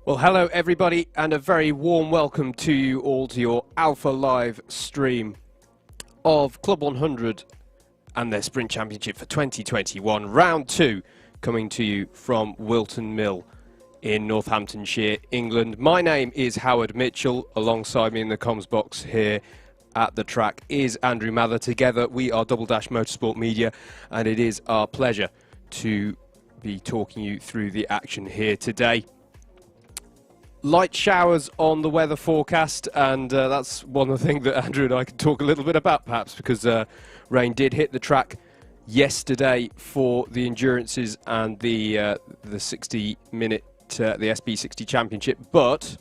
Well, hello everybody, and a very warm welcome to you all to your Alpha Live stream of Club 100 and their Sprint Championship for 2021, Round 2, coming to you from Whilton Mill in Northamptonshire, England. My name is Howard Mitchell. Alongside me in the comms box here at the track is Andrew Mather. Together we are Double Dash Motorsport Media, and it is our pleasure to be talking you through the action here today. Light showers on the weather forecast, and that's one of the things that Andrew and I can talk a little bit about, perhaps, because rain did hit the track yesterday for the endurances and the 60-minute the SB60 Championship. But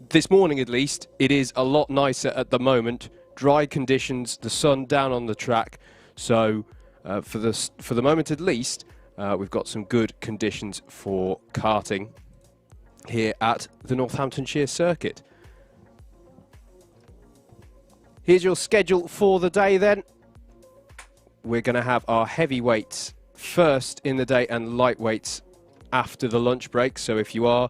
this morning, at least, it is a lot nicer at the moment. Dry conditions, the sun down on the track, so for the moment at least, we've got some good conditions for karting here at the Northamptonshire circuit. Here's your schedule for the day then. We're going to have our heavyweights first in the day and lightweights after the lunch break. So if you are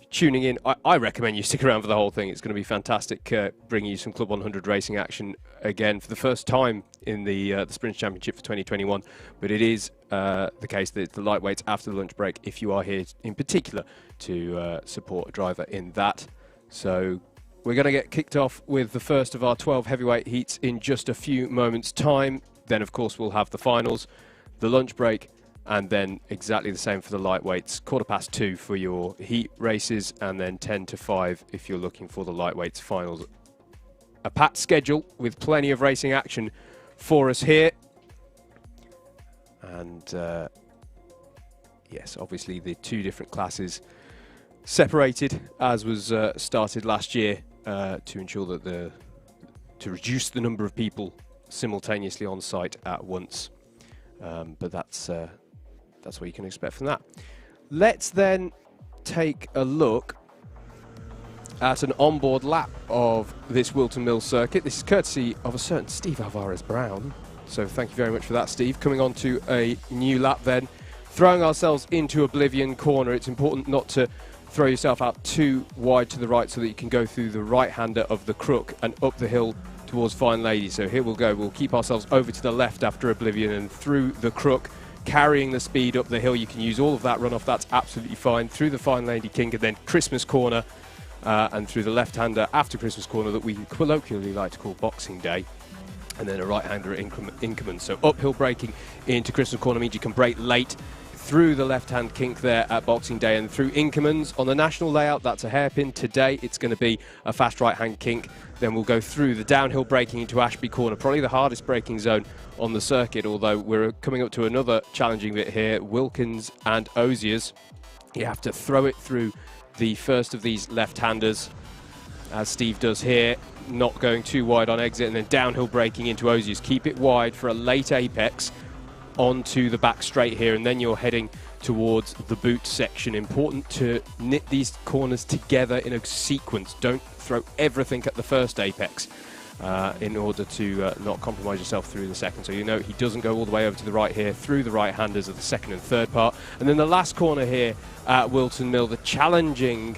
tuning in, I recommend you stick around for the whole thing. It's going to be fantastic, bringing you some Club 100 racing action again for the first time in the Sprint Championship for 2021. But it is the case that it's the lightweights after the lunch break, if you are here in particular to support a driver in that. So we're going to get kicked off with the first of our 12 heavyweight heats in just a few moments' time. Then, of course, we'll have the finals, the lunch break, and then exactly the same for the lightweights. 2:15 for your heat races, and then 10 to 5 if you're looking for the lightweights finals. A packed schedule with plenty of racing action for us here. And yes, obviously the two different classes separated, as was started last year, to ensure that to reduce the number of people simultaneously on site at once. But that's what you can expect from that. Let's then take a look at an onboard lap of this Whilton Mill circuit. This is courtesy of a certain Steve Alvarez-Brown. So thank you very much for that, Steve. Coming on to a new lap then. Throwing ourselves into Oblivion Corner. It's important not to throw yourself out too wide to the right so that you can go through the right-hander of the crook and up the hill towards Fine Lady. So here we'll go. We'll keep ourselves over to the left after Oblivion and through the crook, carrying the speed up the hill. You can use all of that runoff. That's absolutely fine. Through the Fine Lady Kink, and then Christmas Corner, and through the left-hander after Christmas Corner that we colloquially like to call Boxing Day. And then a right-hander at Inkerman. So uphill braking into Christmas Corner means you can brake late through the left-hand kink there at Boxing Day, and through Inkerman's on the national layout. That's a hairpin. Today it's going to be a fast right-hand kink. Then we'll go through the downhill braking into Ashby Corner, probably the hardest braking zone on the circuit, although we're coming up to another challenging bit here, Wilkins and Osiers. You have to throw it through the first of these left-handers, as Steve does here, not going too wide on exit, and then downhill braking into Osiers. Keep it wide for a late apex onto the back straight here, and then you're heading towards the boot section. Important to knit these corners together in a sequence. Don't throw everything at the first apex in order to not compromise yourself through the second. So you know he doesn't go all the way over to the right here, through the right-handers of the second and third part. And then the last corner here at Whilton Mill, the challenging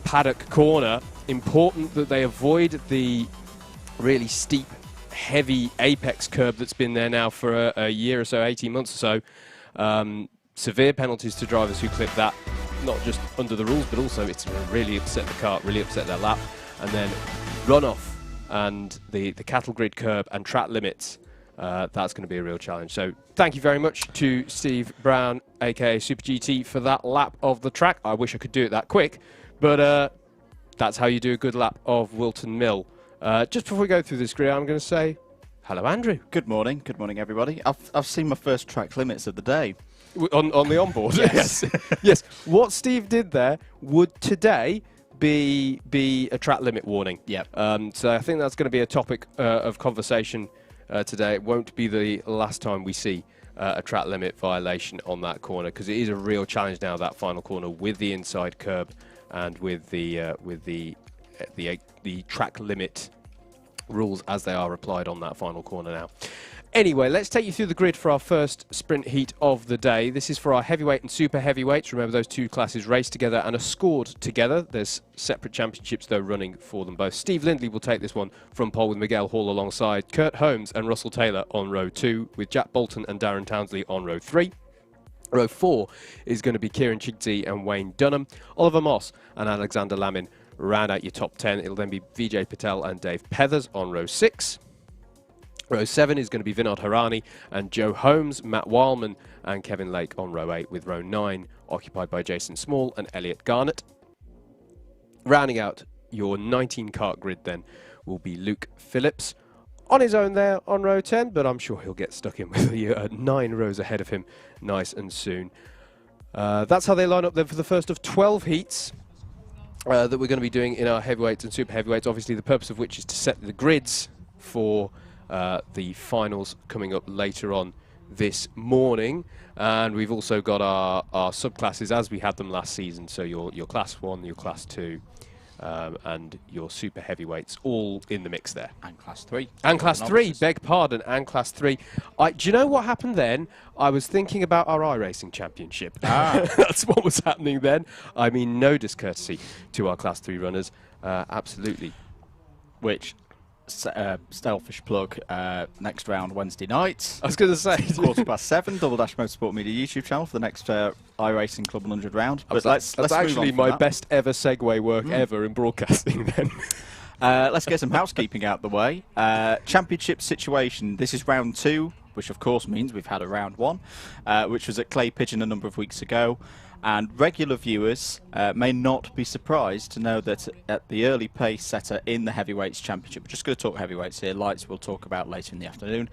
paddock corner. Important that they avoid the really steep, heavy apex curb that's been there now for a year or so, 18 months or so. Severe penalties to drivers who clip that, not just under the rules, but also it's going to really upset the kart, really upset their lap. And then runoff and the cattle grid curb and track limits, that's going to be a real challenge. So thank you very much to Steve Brown, aka Super GT, for that lap of the track. I wish I could do it that quick, but that's how you do a good lap of Whilton Mill. Just before we go through this grid, I'm going to say hello, Andrew. Good morning, everybody. I've seen my first track limits of the day. On the onboard? Yes. Yes. What Steve did there would today be a track limit warning. Yep. So I think that's going to be a topic of conversation today. It won't be the last time we see a track limit violation on that corner, because it is a real challenge now, that final corner, with the inside curb and with the track limit rules as they are applied on that final corner now. Anyway, let's take you through the grid for our first sprint heat of the day. This is for our heavyweight and super heavyweights. Remember, those two classes race together and are scored together. There's separate championships, though, running for them both. Steve Lindley will take this one from pole with Miguel Hall alongside Kurt Holmes and Russell Taylor on row 2, with Jack Bolton and Darren Townsley on row 3. Row 4 is going to be Kieran Chigty and Wayne Dunham. Oliver Moss and Alexander Lamin round out your top 10. It'll then be Vijay Patel and Dave Pethers on row 6. Row 7 is going to be Vinod Harani and Joe Holmes, Matt Wildman and Kevin Lake on row 8, with row 9 occupied by Jason Small and Elliot Garnett. Rounding out your 19 kart grid then will be Luke Phillips on his own there on row 10, but I'm sure he'll get stuck in with you 9 rows ahead of him nice and soon. That's how they line up then for the first of 12 heats that we're going to be doing in our heavyweights and super heavyweights, obviously the purpose of which is to set the grids for the finals coming up later on this morning. And we've also got our subclasses as we had them last season, so your class 1, your class 2 and your super heavyweights all in the mix there. And class 3. And class 3, beg pardon, and class 3. Do you know what happened then? I was thinking about our iRacing Championship. That's what was happening then. I mean, no discourtesy to our class 3 runners. Absolutely. Which... selfish plug, next round Wednesday night. I was going to say 7:15, Double Dash Motorsport Media YouTube channel for the next iRacing Club 100 round. But that's actually my best ever segue work ever in broadcasting then. Let's get some housekeeping out the way. Championship situation, this is round 2, which of course means we've had a round 1, which was at Clay Pigeon a number of weeks ago. And regular viewers may not be surprised to know that at the early pace setter in the Heavyweights Championship, we're just going to talk heavyweights here, lights we'll talk about later in the afternoon,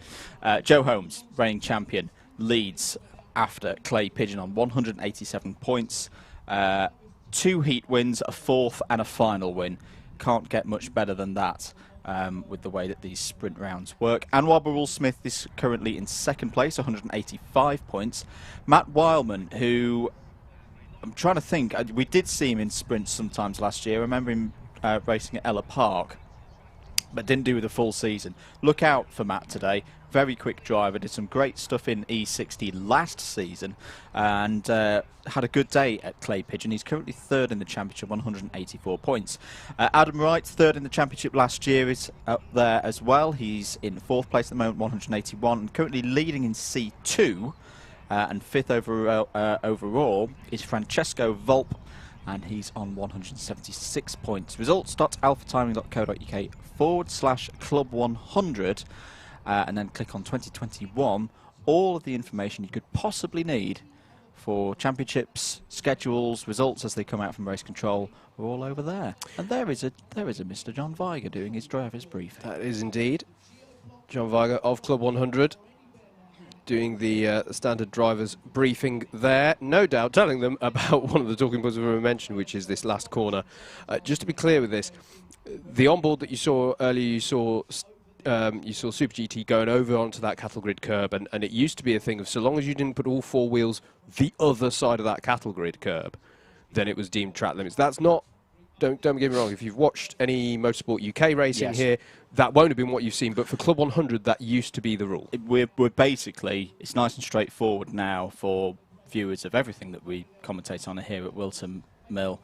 Joe Holmes, reigning champion, leads after Clay Pigeon on 187 points. 2 heat wins, a 4th and a final win. Can't get much better than that with the way that these sprint rounds work. Anwar Barul Smith is currently in 2nd place, 185 points. Matt Wildman, who... I'm trying to think. We did see him in sprints sometimes last year. I remember him racing at Ella Park, but didn't do the full season. Look out for Matt today. Very quick driver. Did some great stuff in E60 last season and had a good day at Clay Pigeon. He's currently 3rd in the championship, 184 points. Adam Wright, 3rd in the championship last year, is up there as well. He's in 4th place at the moment, 181, and currently leading in C2. And 5th overall is Francesco Volp, and he's on 176 points. Results.alphatiming.co.uk/club100, and then click on 2021. All of the information you could possibly need for championships, schedules, results as they come out from race control are all over there. And there is a Mr. John Viger doing his driver's briefing. That is indeed John Viger of Club 100. Doing the standard drivers briefing there, no doubt telling them about one of the talking points we mentioned, which is this last corner. Just to be clear with this, the onboard that you saw earlier, you saw Super GT going over onto that cattle grid curb, and it used to be a thing of so long as you didn't put all 4 wheels the other side of that cattle grid curb, then it was deemed track limits. That's not. Don't get me wrong, if you've watched any Motorsport UK racing here, that won't have been what you've seen, but for Club 100, that used to be the rule. We're basically, it's nice and straightforward now for viewers of everything that we commentate on here at Whilton Mill,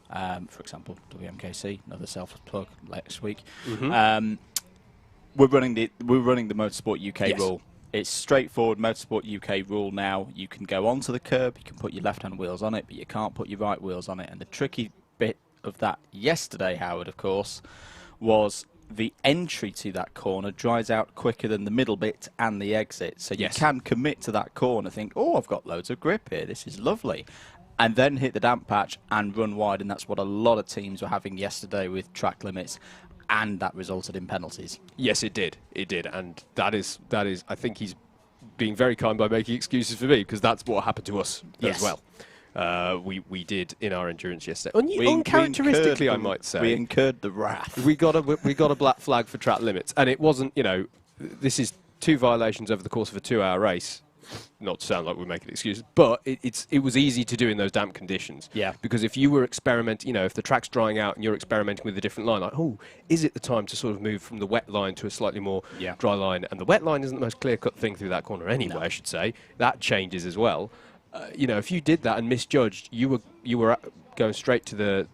for example, WMKC, another self plug next week. We're running the Motorsport UK rule. It's straightforward Motorsport UK rule now. You can go onto the curb, you can put your left-hand wheels on it, but you can't put your right wheels on it. And the tricky bit of that yesterday, Howard, of course, was the entry to that corner dries out quicker than the middle bit and the exit. So you can commit to that corner, think, oh, I've got loads of grip here, this is lovely, and then hit the damp patch and run wide. And that's what a lot of teams were having yesterday with track limits, and that resulted in penalties. Yes, it did. It did. And that is, I think he's being very kind by making excuses for me, because that's what happened to us as well. We did in our endurance yesterday. Uncharacteristically, I might say. We incurred the wrath. We got a black flag for track limits, and it wasn't, this is 2 violations over the course of a 2-hour race. not to sound like we're making excuses, but it was easy to do in those damp conditions. Yeah. Because if you were experimenting, you know, if the track's drying out and you're experimenting with a different line, like, oh, is it the time to sort of move from the wet line to a slightly more dry line? And the wet line isn't the most clear-cut thing through that corner anyway, I should say. That changes as well. You know, if you did that and misjudged, you were going straight to the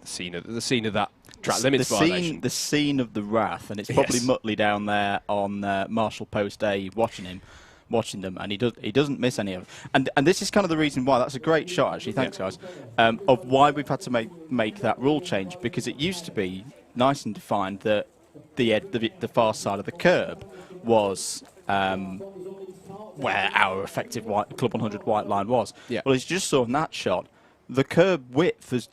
scene of that track limits violation. The scene of the wrath, and it's probably Muttley down there on Marshall Post A watching them, and he doesn't miss any of them. And this is kind of the reason why. That's a great shot, actually. Thanks, guys. Of why we've had to make that rule change, because it used to be nice and defined that the far side of the curb was where our effective Club 100 white line was. Yeah. Well, as you just saw in that shot, the curb width has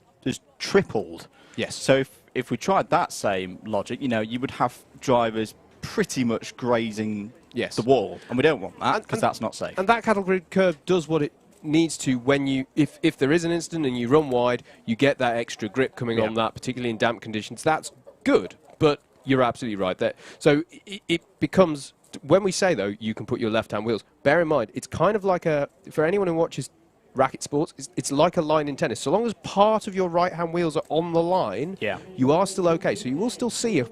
tripled. Yes. So if we tried that same logic, you know, you would have drivers pretty much grazing the wall, and we don't want that because that's not safe. And that cattle grid curb does what it needs to when you, if there is an incident and you run wide, you get that extra grip coming on that, particularly in damp conditions. That's good, but you're absolutely right there. So it becomes, when we say though, you can put your left-hand wheels, bear in mind, it's kind of like for anyone who watches racket sports, it's like a line in tennis. So long as part of your right-hand wheels are on the line, you are still okay. So you will still see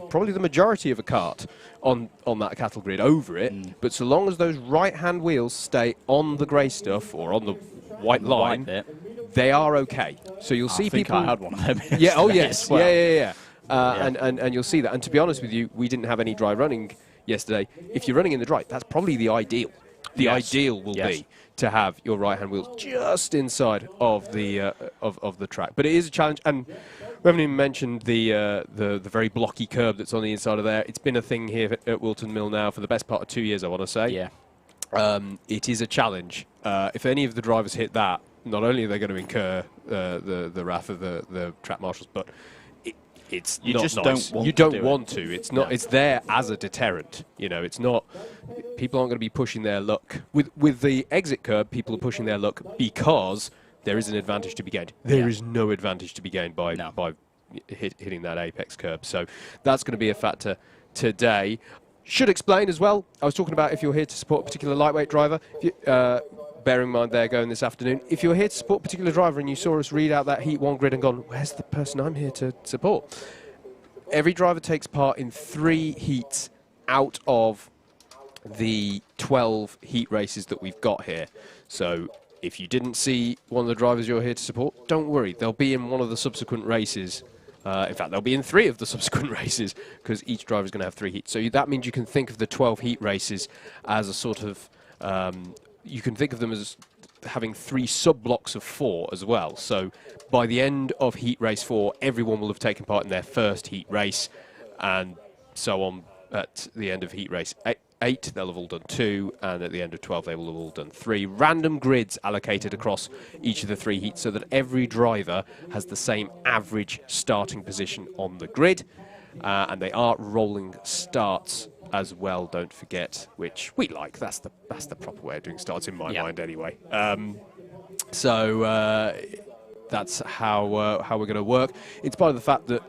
probably the majority of a kart on that cattle grid over it, but so long as those right-hand wheels stay on the grey stuff or on the white line, they are okay. So you'll see people. I had one of them. Yeah. Oh yes. Well. Yeah. And you'll see that. And to be honest with you, we didn't have any dry running yesterday. If you're running in the dry, that's probably the ideal. The ideal will be to have your right-hand wheels just inside of the track. But it is a challenge, and we haven't even mentioned the very blocky curb that's on the inside of there. It's been a thing here at Whilton Mill now for the best part of 2 years, I want to say. Yeah. It is a challenge. If any of the drivers hit that, not only are they going to incur the wrath of the track marshals, but it's you not just nice. don't want you to don't do want it. to. It's not. It's there as a deterrent. You know, it's not. People aren't going to be pushing their luck with the exit curb. People are pushing their luck because there is an advantage to be gained. There is no advantage to be gained by hitting that apex curb. So that's going to be a factor today. Should explain as well. I was talking about if you're here to support a particular lightweight driver. If you, bearing in mind they're going this afternoon. If you're here to support a particular driver and you saw us read out that Heat 1 grid and gone, where's the person I'm here to support? Every driver takes part in 3 heats out of the 12 heat races that we've got here. So if you didn't see one of the drivers you're here to support, don't worry. They'll be in one of the subsequent races. In fact, they'll be in 3 of the subsequent races because each driver is going to have 3 heats. So that means you can think of the 12 heat races as a sort of... you can think of them as having 3 sub-blocks of 4 as well. So by the end of heat race 4, everyone will have taken part in their first heat race, and so on at the end of heat race 8, they'll have all done 2, and at the end of 12, they will have all done 3. Random grids allocated across each of the 3 heats so that every driver has the same average starting position on the grid, and they are rolling starts as well, don't forget, which we like. That's the proper way of doing starts in my mind anyway. So that's how we're going to work. In spite of the fact that,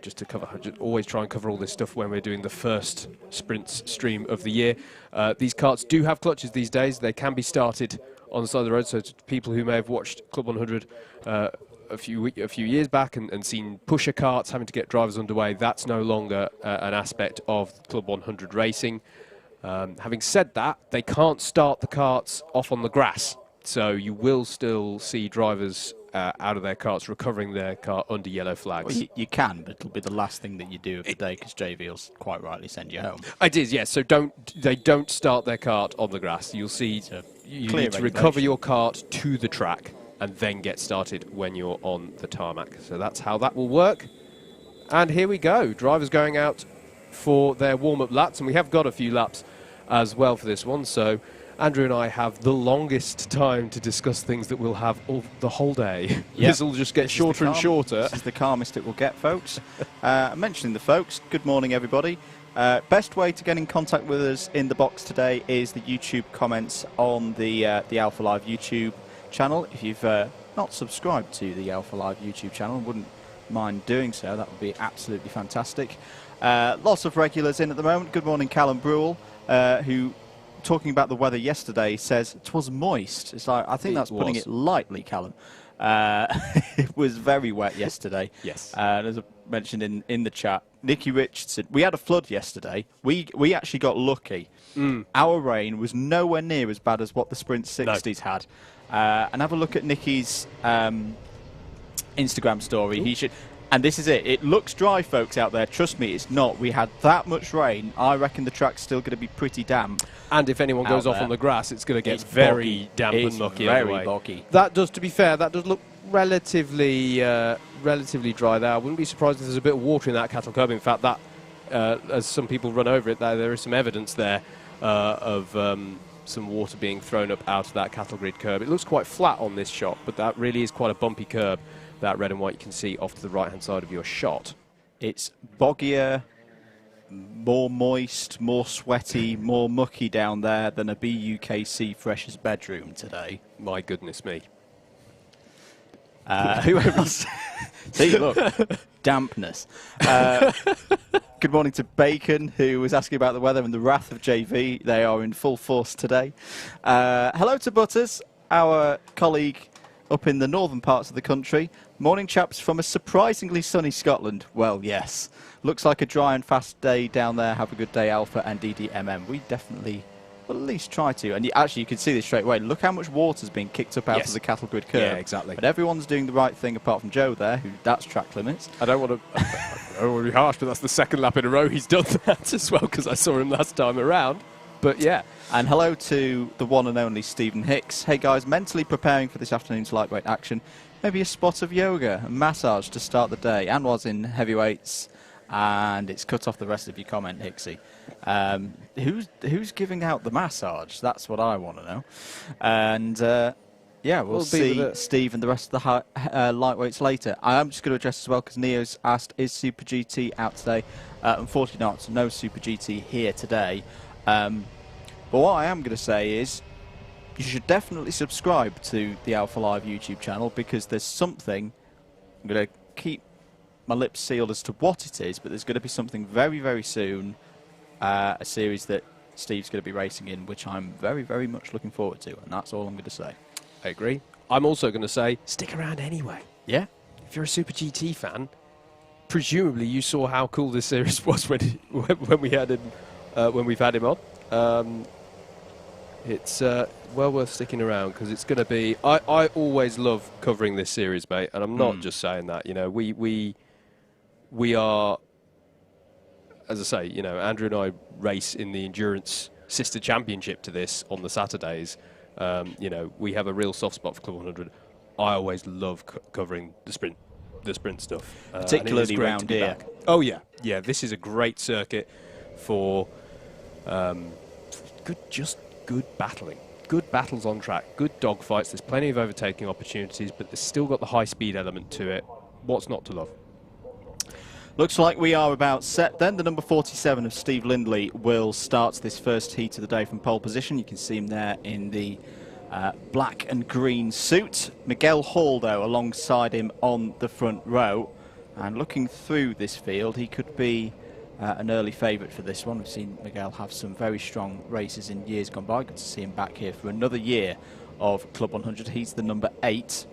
just to cover, just always try and cover all this stuff when we're doing the first sprints stream of the year. These karts do have clutches these days. They can be started on the side of the road, so to people who may have watched Club 100 a few years back and seen pusher karts having to get drivers underway, that's no longer an aspect of Club 100 racing. Having said that, they can't start the karts off on the grass, so you will still see drivers out of their karts recovering their car under yellow flags. Well, you can, but it'll be the last thing that you do of the day because JV will quite rightly send you home. It is, yes. So they don't start their kart on the grass. You'll see you need to recover your kart to the track and then get started when you're on the tarmac. So that's how that will work. And here we go. Drivers going out for their warm-up laps, and we have got a few laps as well for this one. So Andrew and I have the longest time to discuss things that we'll have the whole day. Yep. This will just get shorter and shorter. This is the calmest it will get, folks. Mentioning the folks, good morning, everybody. Best way to get in contact with us in the box today is the YouTube comments on the Alpha Live YouTube channel. If you've not subscribed to the Alpha Live YouTube channel, wouldn't mind doing so. That would be absolutely fantastic. Lots of regulars in at the moment. Good morning, Callum Brewell, who talking about the weather yesterday, says it was moist. It's like, I think that's putting it lightly, Callum. It was very wet yesterday. Yes. As I mentioned in the chat, Nicky Richardson, we had a flood yesterday. We actually got lucky. Our rain was nowhere near as bad as what the Sprint 60s had. And have a look at Nicky's Instagram story. He should... And this is it. It looks dry, folks out there. Trust me, it's not. We had that much rain. I reckon the track's still going to be pretty damp. And if anyone goes off on the grass, it's going to get very damp and mucky. Very boggy. That does, to be fair, that does look relatively dry there. I wouldn't be surprised if there's a bit of water in that cattle curb. In fact, that as some people run over it, there is some evidence there of some water being thrown up out of that cattle grid curb. It looks quite flat on this shot, but that really is quite a bumpy curb. That red and white you can see off to the right-hand side of your shot. It's boggier, more moist, more sweaty, more mucky down there than a BUKC Freshers bedroom today. My goodness me. Whoever see, look, dampness. Good morning to Bacon, who was asking about the weather and the wrath of JV. They are in full force today. Hello to Butters, our colleague up in the northern parts of the country. Morning, chaps, from a surprisingly sunny Scotland. Well, yes. Looks like a dry and fast day down there. Have a good day, Alpha and DDMM. We definitely will at least try to. And actually, you can see this straight away. Look how much water's being kicked up out of the cattle grid curve. Yeah, exactly. But everyone's doing the right thing apart from Joe there, who that's track limits. I don't want to be harsh, but that's the second lap in a row he's done that as well, because I saw him last time around. But yeah. And hello to the one and only Stephen Hicks. Hey guys, mentally preparing for this afternoon's lightweight action. Maybe a spot of yoga and massage to start the day. Anwar's in heavyweights, and it's cut off the rest of your comment, Hicksy. Who's giving out the massage? That's what I want to know. And yeah, we'll see Steve and the rest of the lightweights later. I am just going to address as well, because Neo's asked, is Super GT out today? Unfortunately not, so no Super GT here today. But what I am going to say is, you should definitely subscribe to the Alpha Live YouTube channel, because there's something, I'm going to keep my lips sealed as to what it is, but there's going to be something very, very soon, a series that Steve's going to be racing in, which I'm very, very much looking forward to, and that's all I'm going to say. I agree. I'm also going to say, stick around anyway. Yeah? If you're a Super GT fan, presumably you saw how cool this series was when we had him, when we've had him on. It's well worth sticking around, because it's going to be... I always love covering this series, mate, and I'm not just saying that. You know, we are, as I say, you know, Andrew and I race in the Endurance Sister Championship to this on the Saturdays. You know, we have a real soft spot for Club 100. I always love covering the sprint stuff. Particularly round here. Oh, yeah. Yeah, this is a great circuit for good battling. Good battles on track, good dogfights. There's plenty of overtaking opportunities, but there's still got the high-speed element to it. What's not to love? Looks like we are about set then. The number 47 of Steve Lindley will start this first heat of the day from pole position. You can see him there in the black and green suit. Miguel Hall, though, alongside him on the front row. And looking through this field, he could be an early favourite for this one. We've seen Miguel have some very strong races in years gone by. Good to see him back here for another year of Club 100. He's the number 8.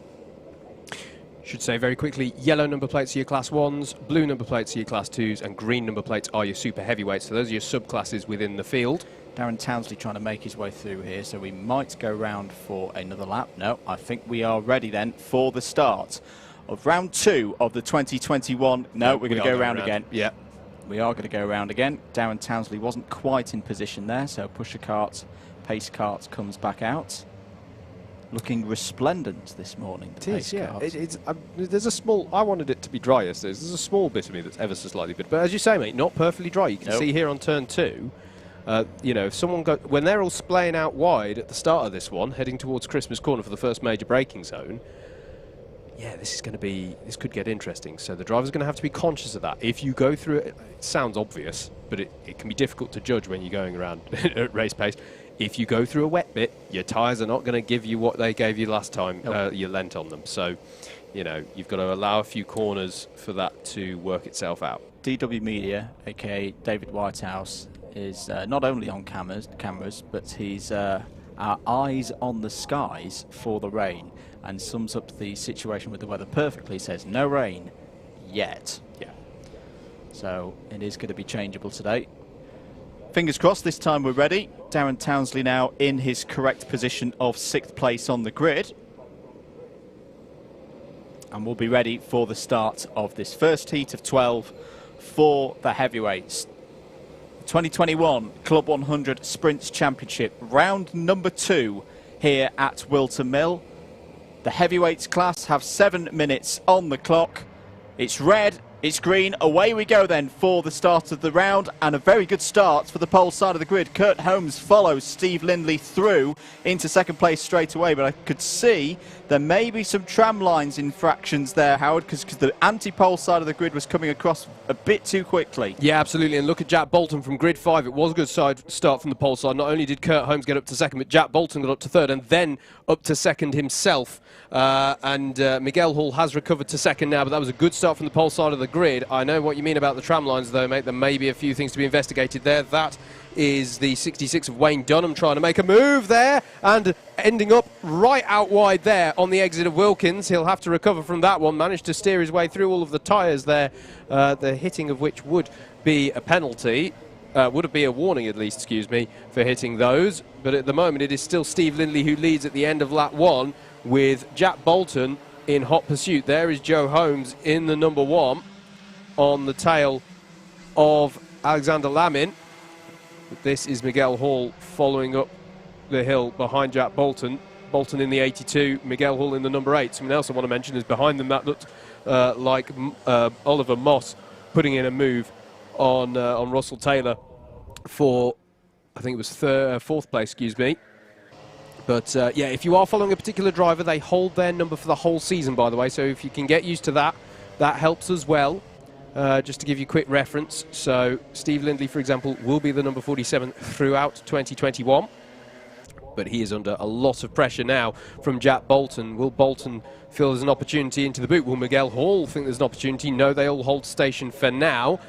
Should say very quickly, yellow number plates are your Class 1s, blue number plates are your Class 2s, and green number plates are your super heavyweights. So those are your subclasses within the field. Darren Townsley trying to make his way through here, so we might go round for another lap. No, I think we are ready then for the start of round 2 of the 2021. No, we're going to go round again. Yeah. We are going to go around again. Darren Townsley wasn't quite in position there, so pusher cart, pace cart comes back out. Looking resplendent this morning. It is, yeah. There's a small... I wanted it to be dry yesterday. There's a small bit of me that's ever so slightly bit. But as you say, mate, not perfectly dry. You can see here on turn 2, you know, if someone when they're all splaying out wide at the start of this one, heading towards Christmas Corner for the first major braking zone, yeah, this could get interesting. So the driver's going to have to be conscious of that. If you go through it, it sounds obvious, but it can be difficult to judge when you're going around at race pace. If you go through a wet bit, your tyres are not going to give you what they gave you last time you lent on them. So, you know, you've got to allow a few corners for that to work itself out. DW Media, a.k.a. David Whitehouse, is not only on cameras, but he's our eyes on the skies for the rain, and sums up the situation with the weather perfectly. He says, no rain yet. Yeah. So it is going to be changeable today. Fingers crossed this time we're ready. Darren Townsley now in his correct position of 6th place on the grid. And we'll be ready for the start of this first heat of 12 for the heavyweights. 2021 Club 100 Sprints Championship, round number 2 here at Whilton Mill. The heavyweights class have 7 minutes on the clock. It's red, it's green, away we go then for the start of the round, and a very good start for the pole side of the grid. Kurt Holmes follows Steve Lindley through into 2nd place straight away, but I could see there may be some tram lines infractions there, Howard, because the anti-pole side of the grid was coming across a bit too quickly. Yeah, absolutely, and look at Jack Bolton from grid 5. It was a good start from the pole side. Not only did Kurt Holmes get up to 2nd, but Jack Bolton got up to 3rd and then up to 2nd himself. Miguel Hall has recovered to 2nd now, but that was a good start from the pole side of the grid. I know what you mean about the tram lines, though, mate. There may be a few things to be investigated there. That is the 66 of Wayne Dunham trying to make a move there and ending up right out wide there on the exit of Wilkins. He'll have to recover from that one. Managed to steer his way through all of the tyres there, the hitting of which would be a penalty. Would it be a warning, at least, excuse me, for hitting those. But at the moment, it is still Steve Lindley who leads at the end of lap 1 with Jack Bolton in hot pursuit. There is Joe Holmes in the number 1 on the tail of Alexander Lamin. This is Miguel Hall following up the hill behind Jack Bolton. Bolton in the 82, Miguel Hall in the number 8. Something else I want to mention is behind them that looked like Oliver Moss putting in a move on Russell Taylor for, I think it was 4th place, excuse me. But yeah, if you are following a particular driver, they hold their number for the whole season, by the way. So if you can get used to that, that helps as well. Just to give you a quick reference, so Steve Lindley, for example, will be the number 47 throughout 2021. But he is under a lot of pressure now from Jack Bolton. Will Bolton feel there's an opportunity into the boot? Will Miguel Hall think there's an opportunity? No, they all hold station for now.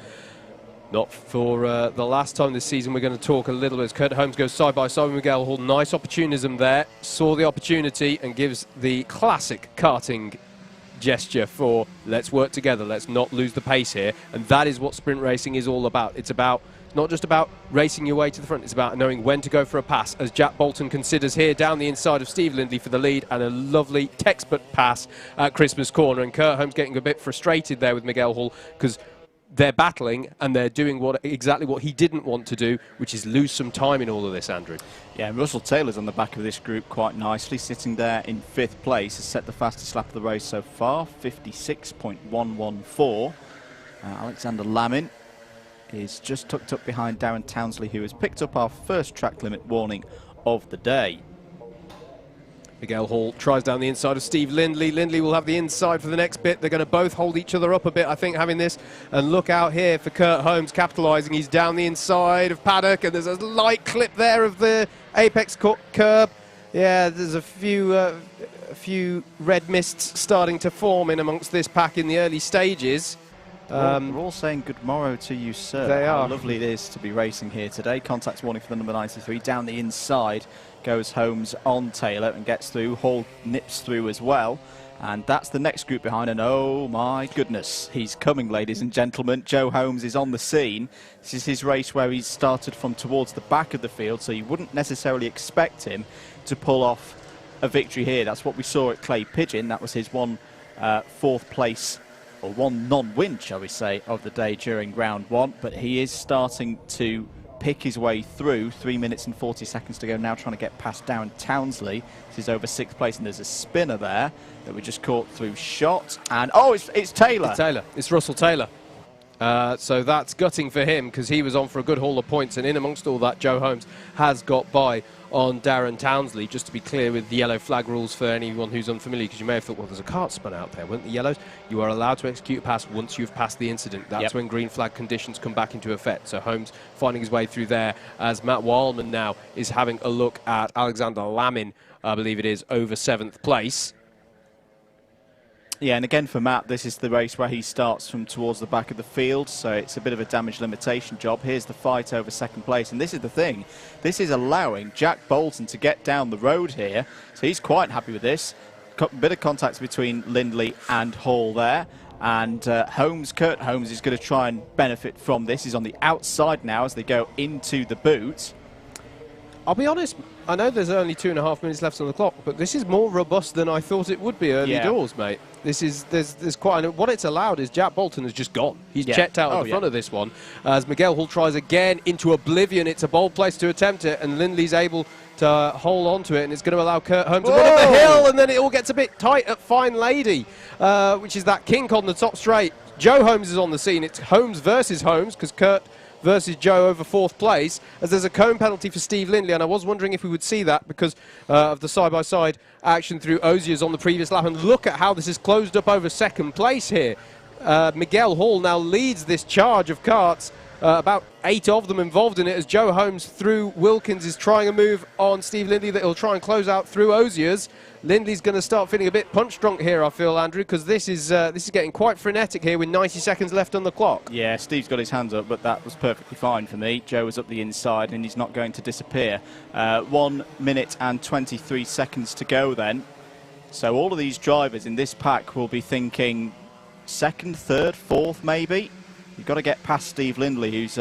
Not for the last time this season. We're going to talk a little bit as Kurt Holmes goes side by side with Miguel Hall. Nice opportunism there. Saw the opportunity and gives the classic karting gesture for let's work together, let's not lose the pace here. And that is what sprint racing is all about. It's not just about racing your way to the front, it's about knowing when to go for a pass, as Jack Bolton considers here down the inside of Steve Lindley for the lead, and a lovely textbook pass at Christmas Corner. And Kurt Holmes getting a bit frustrated there with Miguel Hall because they're battling and they're doing exactly what he didn't want to do, which is lose some time in all of this, Andrew. Yeah, and Russell Taylor's on the back of this group quite nicely, sitting there in 5th place, has set the fastest lap of the race so far, 56.114. Alexander Lamin is just tucked up behind Darren Townsley, who has picked up our first track limit warning of the day. Miguel Hall tries down the inside of Steve Lindley. Lindley will have the inside for the next bit. They're going to both hold each other up a bit, I think, having this. And look out here for Kurt Holmes capitalising. He's down the inside of Paddock, and there's a light clip there of the apex curb. Yeah, there's a few red mists starting to form in amongst this pack in the early stages. We're all saying good morrow to you, sir. They are. How lovely it is to be racing here today. Contact warning for the number 93. Down the inside goes Holmes on Taylor and gets through. Hall nips through as well. And that's the next group behind. And oh my goodness, he's coming, ladies and gentlemen. Joe Holmes is on the scene. This is his race where he's started from towards the back of the field, so you wouldn't necessarily expect him to pull off a victory here. That's what we saw at Clay Pigeon. That was his 4th place, or one non-win, shall we say, of the day during round 1. But he is starting to pick his way through. 3 minutes and 40 seconds to go now, trying to get past Darren Townsley. This is over 6th place, and there's a spinner there that we just caught through shot. And oh, it's Taylor. It's Taylor. It's Russell Taylor. So that's gutting for him, because he was on for a good haul of points, and in amongst all that, Joe Holmes has got by on Darren Townsley. Just to be clear with the yellow flag rules for anyone who's unfamiliar, because you may have thought, well, there's a kart spun out there, weren't the yellows? You are allowed to execute a pass once you've passed the incident. That's when green flag conditions come back into effect. So Holmes finding his way through there, as Matt Wildman now is having a look at Alexander Lamin, I believe it is, over 7th place. Yeah, and again for Matt, this is the race where he starts from towards the back of the field, so it's a bit of a damage limitation job. Here's the fight over second place, and this is the thing. This is allowing Jack Bolton to get down the road here, so he's quite happy with this. Bit of contact between Lindley and Hall there, and Kurt Holmes is going to try and benefit from this. He's on the outside now as they go into the boot. I'll be honest, I know there's only 2.5 minutes left on the clock, but this is more robust than I thought it would be early doors, mate. This is there's quite what it's allowed is Jack Bolton has just gone. He's checked out at the front of this one as Miguel Hall tries again into oblivion. It's a bold place to attempt it, and Lindley's able to hold on to it, and it's going to allow Kurt Holmes to run up the hill, and then it all gets a bit tight at Fine Lady, which is that kink on the top straight. Joe Holmes is on the scene. It's Holmes versus Holmes because Kurt versus Joe over 4th place, as there's a cone penalty for Steve Lindley, and I was wondering if we would see that because of the side-by-side action through Osiers on the previous lap, and look at how this is closed up over 2nd place here. Miguel Hall now leads this charge of karts, about 8 of them involved in it, as Joe Holmes through Wilkins is trying a move on Steve Lindley that he'll try and close out through Osiers. Lindley's going to start feeling a bit punch drunk here, I feel, Andrew, because this is getting quite frenetic here with 90 seconds left on the clock. Yeah, Steve's got his hands up, but that was perfectly fine for me. Joe was up the inside, and he's not going to disappear. 1 minute and 23 seconds to go then. So all of these drivers in this pack will be thinking 2nd, 3rd, 4th maybe. You've got to get past Steve Lindley, who's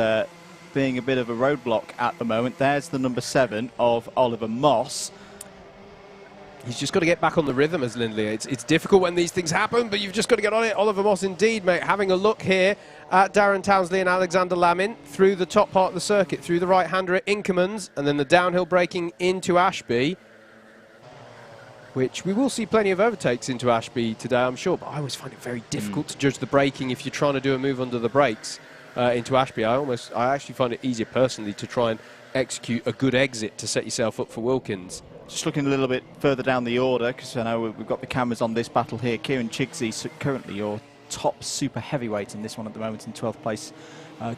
being a bit of a roadblock at the moment. There's the number 7 of Oliver Moss. He's just got to get back on the rhythm as Lindley. It's difficult when these things happen, but you've just got to get on it. Oliver Moss indeed, mate. Having a look here at Darren Townsley and Alexander Lamin through the top part of the circuit, through the right-hander at Inkermans, and then the downhill braking into Ashby, which we will see plenty of overtakes into Ashby today, I'm sure, but I always find it very difficult to judge the braking if you're trying to do a move under the brakes into Ashby. I actually find it easier personally to try and execute a good exit to set yourself up for Wilkins. Just looking a little bit further down the order, because I know we've got the cameras on this battle here. Kieran Chigsey, currently your top super heavyweight in this one at the moment in 12th place.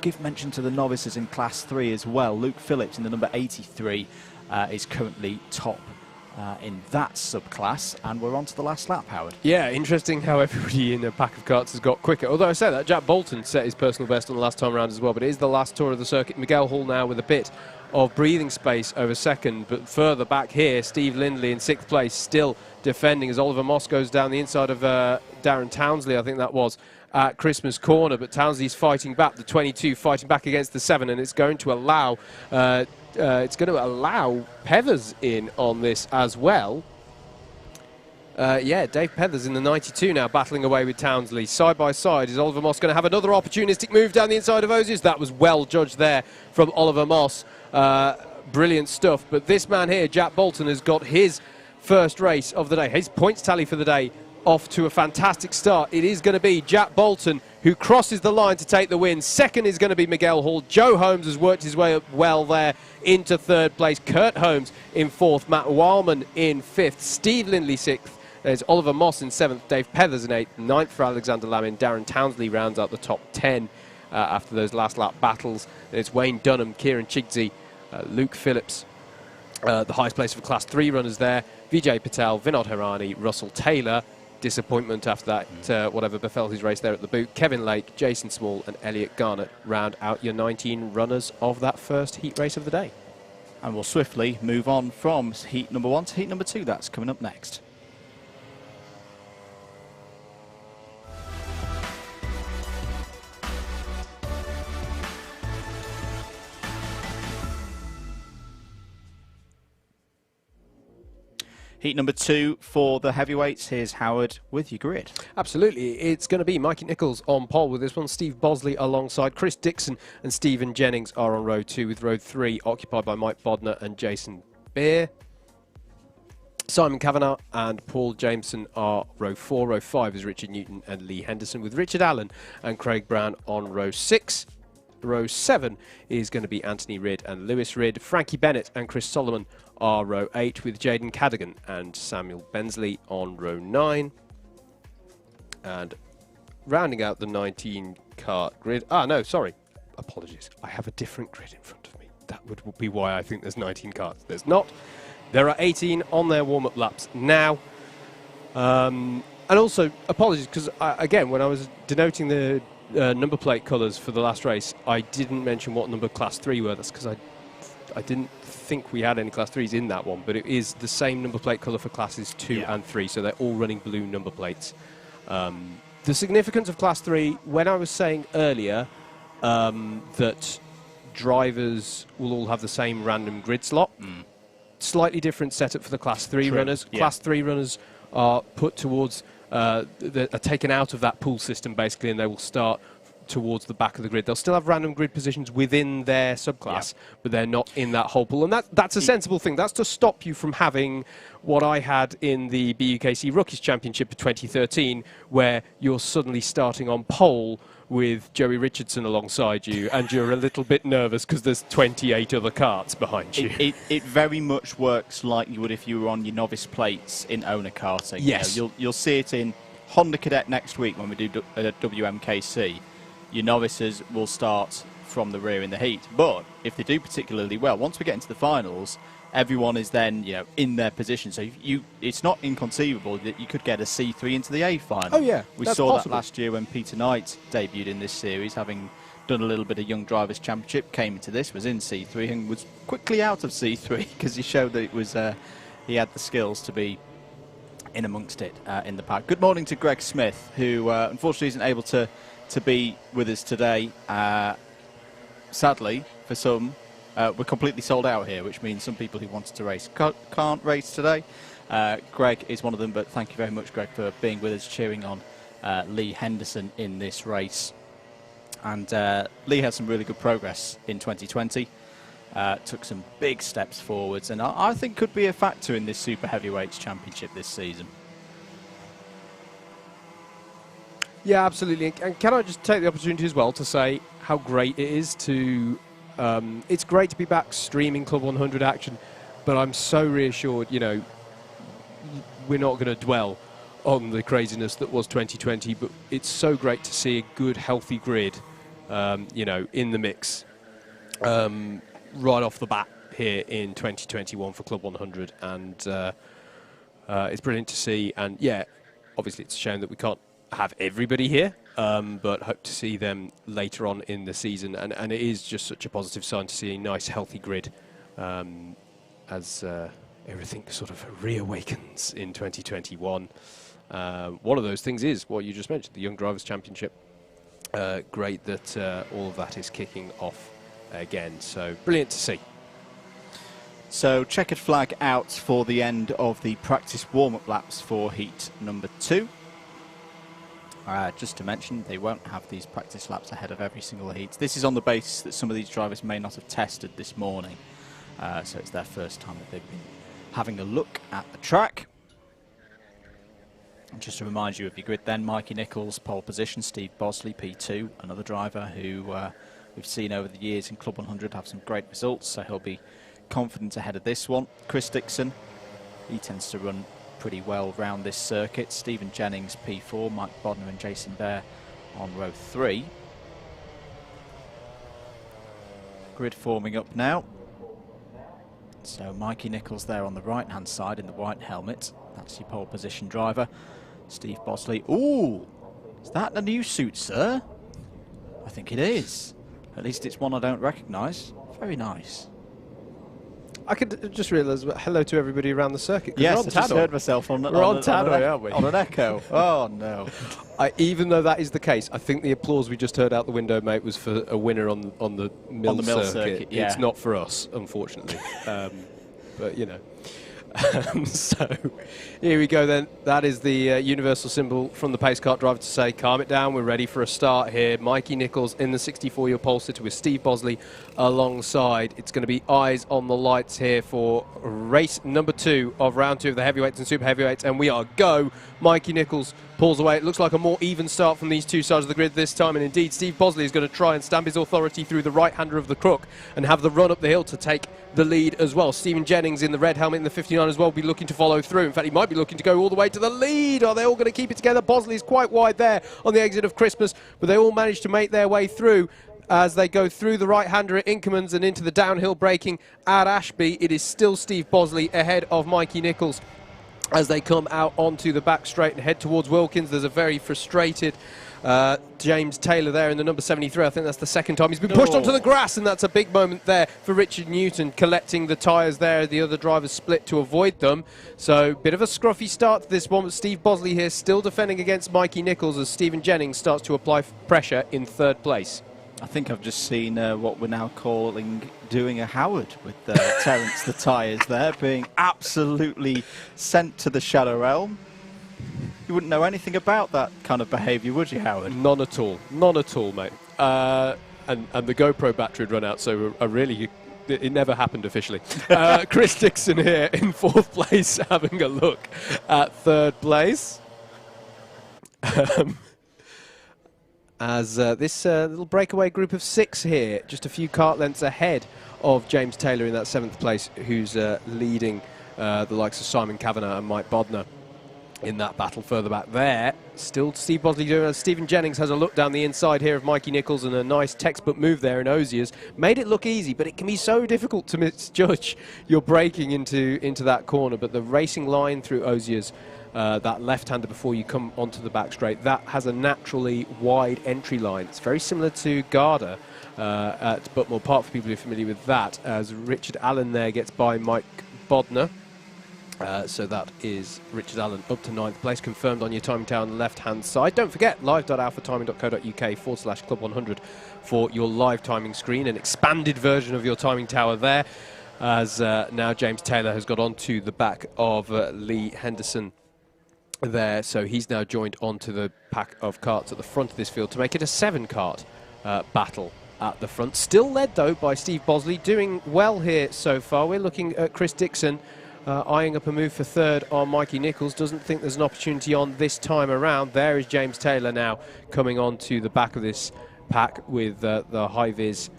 Give mention to the novices in Class 3 as well. Luke Phillips in the number 83 is currently top in that subclass, and we're on to the last lap, Howard. Yeah, interesting how everybody in a pack of karts has got quicker. Although I say that, Jack Bolton set his personal best on the last time around as well, but it is the last tour of the circuit. Miguel Hall now with a bit of breathing space over 2nd, but further back here, Steve Lindley in 6th place, still defending as Oliver Moss goes down the inside of Darren Townsley, I think that was, at Christmas Corner, but Townsley's fighting back, the 22 fighting back against the 7, and it's going to allow Pethers in on this as well. Yeah, Dave Pethers in the 92 now battling away with Townsley. Side by side, is Oliver Moss going to have another opportunistic move down the inside of Osiers? That was well judged there from Oliver Moss. Brilliant stuff. But this man here, Jack Bolton, has got his first race of the day. His points tally for the day off to a fantastic start. It is going to be Jack Bolton who crosses the line to take the win. 2nd is going to be Miguel Hall. Joe Holmes has worked his way up well there into 3rd place. Kurt Holmes in 4th. Matt Wildman in 5th. Steve Lindley 6th. There's Oliver Moss in 7th. Dave Pethers in 8th. 9th for Alexander Lamin. Darren Townsley rounds out the top 10 after those last lap battles. It's Wayne Dunham, Kieran Chigsey, Luke Phillips, the highest place for Class 3 runners there. Vijay Patel, Vinod Harani, Russell Taylor. Disappointment after that, whatever befell his race there at the boot. Kevin Lake, Jason Small and Elliot Garnett round out your 19 runners of that first heat race of the day. And we'll swiftly move on from heat number 1 to heat number 2. That's coming up next. Heat number 2 for the heavyweights. Here's Howard with your grid. Absolutely. It's going to be Mikey Nichols on pole with this one. Steve Bosley alongside Chris Dixon and Stephen Jennings are on row 2, with row 3 occupied by Mike Bodner and Jason Beer. Simon Kavanagh and Paul Jameson are row 4. Row 5 is Richard Newton and Lee Henderson, with Richard Allen and Craig Brown on row 6. Row 7 is going to be Anthony Ridd and Lewis Ridd. Frankie Bennett and Chris Solomon are row 8, with Jaden Cadigan and Samuel Bensley on row 9. And rounding out the 19 kart grid. No, sorry. Apologies. I have a different grid in front of me. That would be why I think there's 19 karts. There's not. There are 18 on their warm-up laps now. And also, apologies, because again, when I was denoting the number plate colours for the last race, I didn't mention what number Class 3 were. That's because I didn't think we had any Class 3s in that one, but it is the same number plate colour for Classes 2 and 3, so they're all running blue number plates. The significance of Class 3, when I was saying earlier that drivers will all have the same random grid slot, slightly different setup for the Class 3 runners. Class 3 runners are put towards, are taken out of that pool system basically, and they will start towards the back of the grid. They'll still have random grid positions within their subclass, but they're not in that whole pool. And that's a sensible thing. That's to stop you from having what I had in the BUKC Rookies Championship of 2013, where you're suddenly starting on pole with Joey Richardson alongside you, and you're a little bit nervous because there's 28 other karts behind you. It very much works like you would if you were on your novice plates in owner karting. Yes. You know, you'll see it in Honda Cadet next week when we do WMKC. Your novices will start from the rear in the heat, but if they do particularly well, once we get into the finals, everyone is then in their position. So it's not inconceivable that you could get a C3 into the A final. Oh yeah, we saw that last year when Peter Knight debuted in this series, having done a little bit of Young Drivers Championship, came into this, was in C3 and was quickly out of C3 because he showed that it was he had the skills to be in amongst it in the pack. Good morning to Greg Smith, who unfortunately isn't able to be with us today. Sadly, for some, we're completely sold out here, which means some people who wanted to race can't race today. Greg is one of them, but thank you very much, Greg, for being with us, cheering on Lee Henderson in this race. And Lee had some really good progress in 2020, took some big steps forwards, and I think could be a factor in this Super Heavyweights Championship this season. Yeah, absolutely. And can I just take the opportunity as well to say how great it is to... it's great to be back streaming Club 100 action, but I'm so reassured, we're not going to dwell on the craziness that was 2020, but it's so great to see a good, healthy grid, in the mix right off the bat here in 2021 for Club 100. And it's brilliant to see. And, yeah, obviously it's a shame that we can't have everybody here, but hope to see them later on in the season. And it is just such a positive sign to see a nice, healthy grid as everything sort of reawakens in 2021. One of those things is what you just mentioned, the Young Drivers Championship. Great that all of that is kicking off again. So brilliant to see. So checkered flag out for the end of the practice warm-up laps for heat number 2. Just to mention, they won't have these practice laps ahead of every single heat. This is on the basis that some of these drivers may not have tested this morning. So it's their first time that they've been having a look at the track. And just to remind you of your grid then, Mikey Nichols, pole position, Steve Bosley, P2, another driver who we've seen over the years in Club 100 have some great results, so he'll be confident ahead of this one. Chris Dixon, he tends to run pretty well round this circuit. Stephen Jennings, P4, Mike Bodner and Jason Bear on row 3. Grid forming up now. So Mikey Nichols there on the right hand side in the white helmet. That's your pole position driver. Steve Bosley. Ooh, is that a new suit, sir? I think it is. At least it's one I don't recognise. Very nice. I could just realise, hello to everybody around the circuit. Yes, I just heard myself on Tannoy, aren't we? On an echo. Oh, no. Even though that is the case, I think the applause we just heard out the window, mate, was for a winner on the Mill circuit. Yeah. It's not for us, unfortunately. But, so here we go then. That is the universal symbol from the pace kart driver to say, calm it down, we're ready for a start here. Mikey Nichols in the 64-year pole sitter with Steve Bosley alongside. It's going to be eyes on the lights here for race number 2 of round 2 of the heavyweights and super heavyweights, and we are go. Mikey Nichols pulls away. It looks like a more even start from these two sides of the grid this time, and indeed Steve Bosley is going to try and stamp his authority through the right-hander of the crook and have the run up the hill to take the lead as well. Stephen Jennings in the red helmet in the 59 as well will be looking to follow through. In fact, he might be looking to go all the way to the lead. Are they all going to keep it together? Bosley's quite wide there on the exit of Christmas, but they all managed to make their way through as they go through the right-hander at Inkermans and into the downhill braking at Ashby. It is still Steve Bosley ahead of Mikey Nichols. as they come out onto the back straight and head towards Wilkins. There's a very frustrated James Taylor there in the number 73. I think that's the second time he's been pushed onto the grass, and that's a big moment there for Richard Newton, collecting the tyres there. The other drivers split to avoid them. So bit of a scruffy start to this one, but Steve Bosley here still defending against Mikey Nichols as Stephen Jennings starts to apply pressure in third place. I think I've just seen what we're now calling doing a Howard with Terence the tyres there, being absolutely sent to the shadow realm. You wouldn't know anything about that kind of behaviour, would you, Howard? None at all. None at all, mate. And the GoPro battery had run out, so it never happened officially. Chris Dixon here in fourth place, having a look at third place. As this little breakaway group of 6 here, just a few kart lengths ahead of James Taylor in that 7th place, who's leading the likes of Simon Kavanagh and Mike Bodner in that battle further back there. Still Steve Bosley doing it. Stephen Jennings has a look down the inside here of Mikey Nichols, and a nice textbook move there in Ozier's. Made it look easy, but it can be so difficult to misjudge your braking into that corner. But the racing line through Ozier's, that left-hander before you come onto the back straight, that has a naturally wide entry line. It's very similar to Garda at Butmore Park, for people who are familiar with that, as Richard Allen there gets by Mike Bodner. So that is Richard Allen up to 9th place, confirmed on your timing tower on the left-hand side. Don't forget, live.alphatiming.co.uk/club100 for your live timing screen, an expanded version of your timing tower there, as now James Taylor has got onto the back of Lee Henderson there. So he's now joined onto the pack of karts at the front of this field to make it a 7-kart battle at the front. Still led, though, by Steve Bosley, doing well here so far. We're looking at Chris Dixon eyeing up a move for third on Mikey Nichols. Doesn't think there's an opportunity on this time around. There is James Taylor now coming on to the back of this pack with the high-vis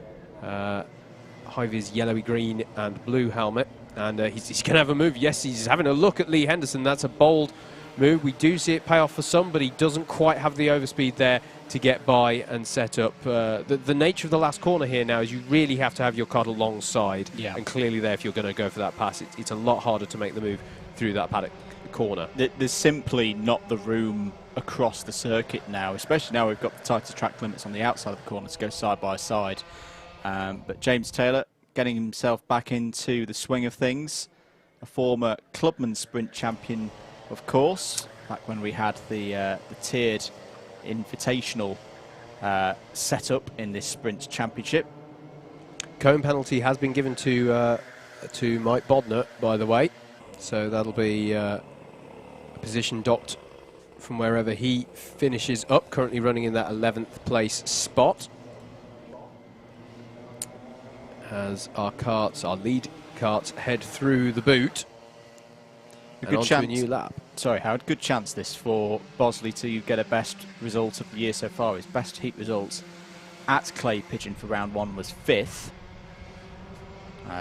yellowy green and blue helmet. And he's going to have a move. Yes, he's having a look at Lee Henderson. That's a bold move. We do see it pay off for some, but he doesn't quite have the overspeed there to get by and set up. The nature of the last corner here now is you really have to have your kart alongside, and clearly there, if you're going to go for that pass, it's a lot harder to make the move through that paddock corner. There's simply not the room across the circuit now, especially now we've got the tighter track limits on the outside of the corner to go side by side. But James Taylor getting himself back into the swing of things, a former Clubman Sprint champion, of course, back when we had the tiered invitational set up in this sprint championship. Cone penalty has been given to Mike Bodner, by the way, so that'll be a position docked from wherever he finishes up, currently running in that 11th place spot. As our lead karts head through the boot and onto a new lap. Sorry, Howard, good chance this for Bosley to get a best result of the year so far. His best heat results at Clay Pigeon for round 1 was 5th.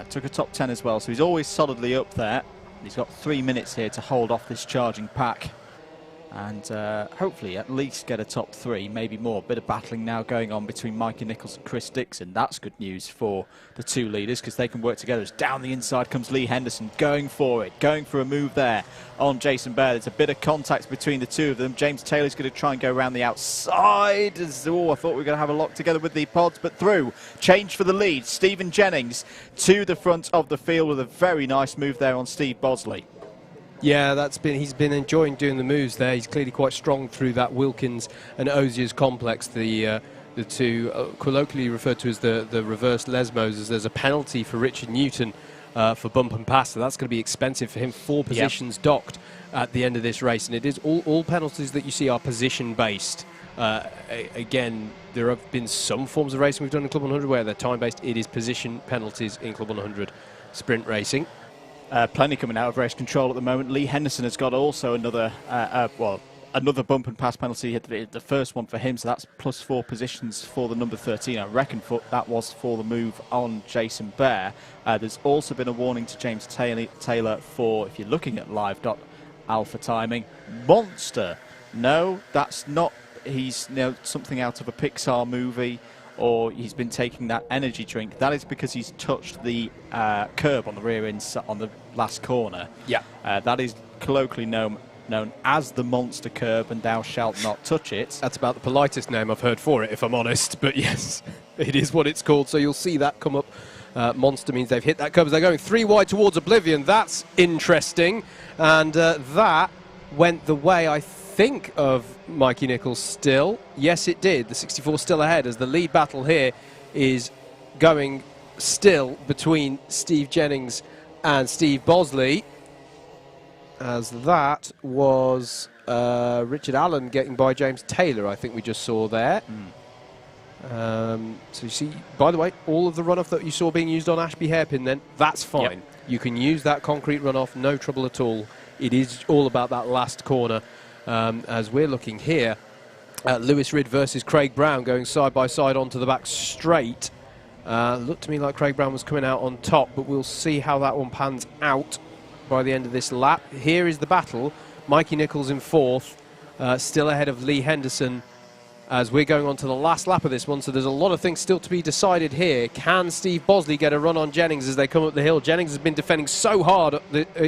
Took a top 10 as well, so he's always solidly up there. He's got 3 minutes here to hold off this charging pack and hopefully at least get a top 3, maybe more. Bit of battling now going on between Mikey Nichols and Chris Dixon. That's good news for the 2 leaders because they can work together. As down the inside comes Lee Henderson, going for it, going for a move there on Jason Baird. There's a bit of contact between the 2 of them. James Taylor's going to try and go around the outside. I thought we were going to have a lock together with the pods, but through. Change for the lead. Stephen Jennings to the front of the field with a very nice move there on Steve Bosley. Yeah, he's been enjoying doing the moves there. He's clearly quite strong through that Wilkins and Ozier's complex, the 2 colloquially referred to as the reverse Lesmos, as there's a penalty for Richard Newton for bump and pass, so that's going to be expensive for him. 4 positions docked at the end of this race, and it is all penalties that you see are position based. Again, there have been some forms of racing we've done in Club 100 where they're time based. It is position penalties in Club 100 sprint racing. Plenty coming out of race control at the moment. Lee Henderson has got also another bump and pass penalty, the first one for him, so that's plus 4 positions for the number 13. I reckon that was for the move on Jason Bear. There's also been a warning to James Taylor for, if you're looking at live.alpha timing, monster. No, that's not. He's something out of a Pixar movie or he's been taking that energy drink, that is because he's touched the curb on the rear end on the last corner. Yeah. That is colloquially known as the monster curb, and thou shalt not touch it. That's about the politest name I've heard for it, if I'm honest. But yes, it is what it's called. So you'll see that come up. Monster means they've hit that curb as they're going 3 wide towards Oblivion. That's interesting. And that went the way, I think, of Mikey Nichols still. Yes, it did. The 64 still ahead as the lead battle here is going still between Steve Jennings and Steve Bosley. As that was Richard Allen getting by James Taylor, I think we just saw there. So you see, by the way, all of the runoff that you saw being used on Ashby Hairpin then, that's fine. Yep. You can use that concrete runoff, no trouble at all. It is all about that last corner. As we're looking here at Lewis Ridd versus Craig Brown going side by side onto the back straight. Looked to me like Craig Brown was coming out on top, but we'll see how that one pans out by the end of this lap. Here is the battle. Mikey Nichols in 4th, still ahead of Lee Henderson as we're going on to the last lap of this one. So there's a lot of things still to be decided here. Can Steve Bosley get a run on Jennings as they come up the hill? Jennings has been defending so hard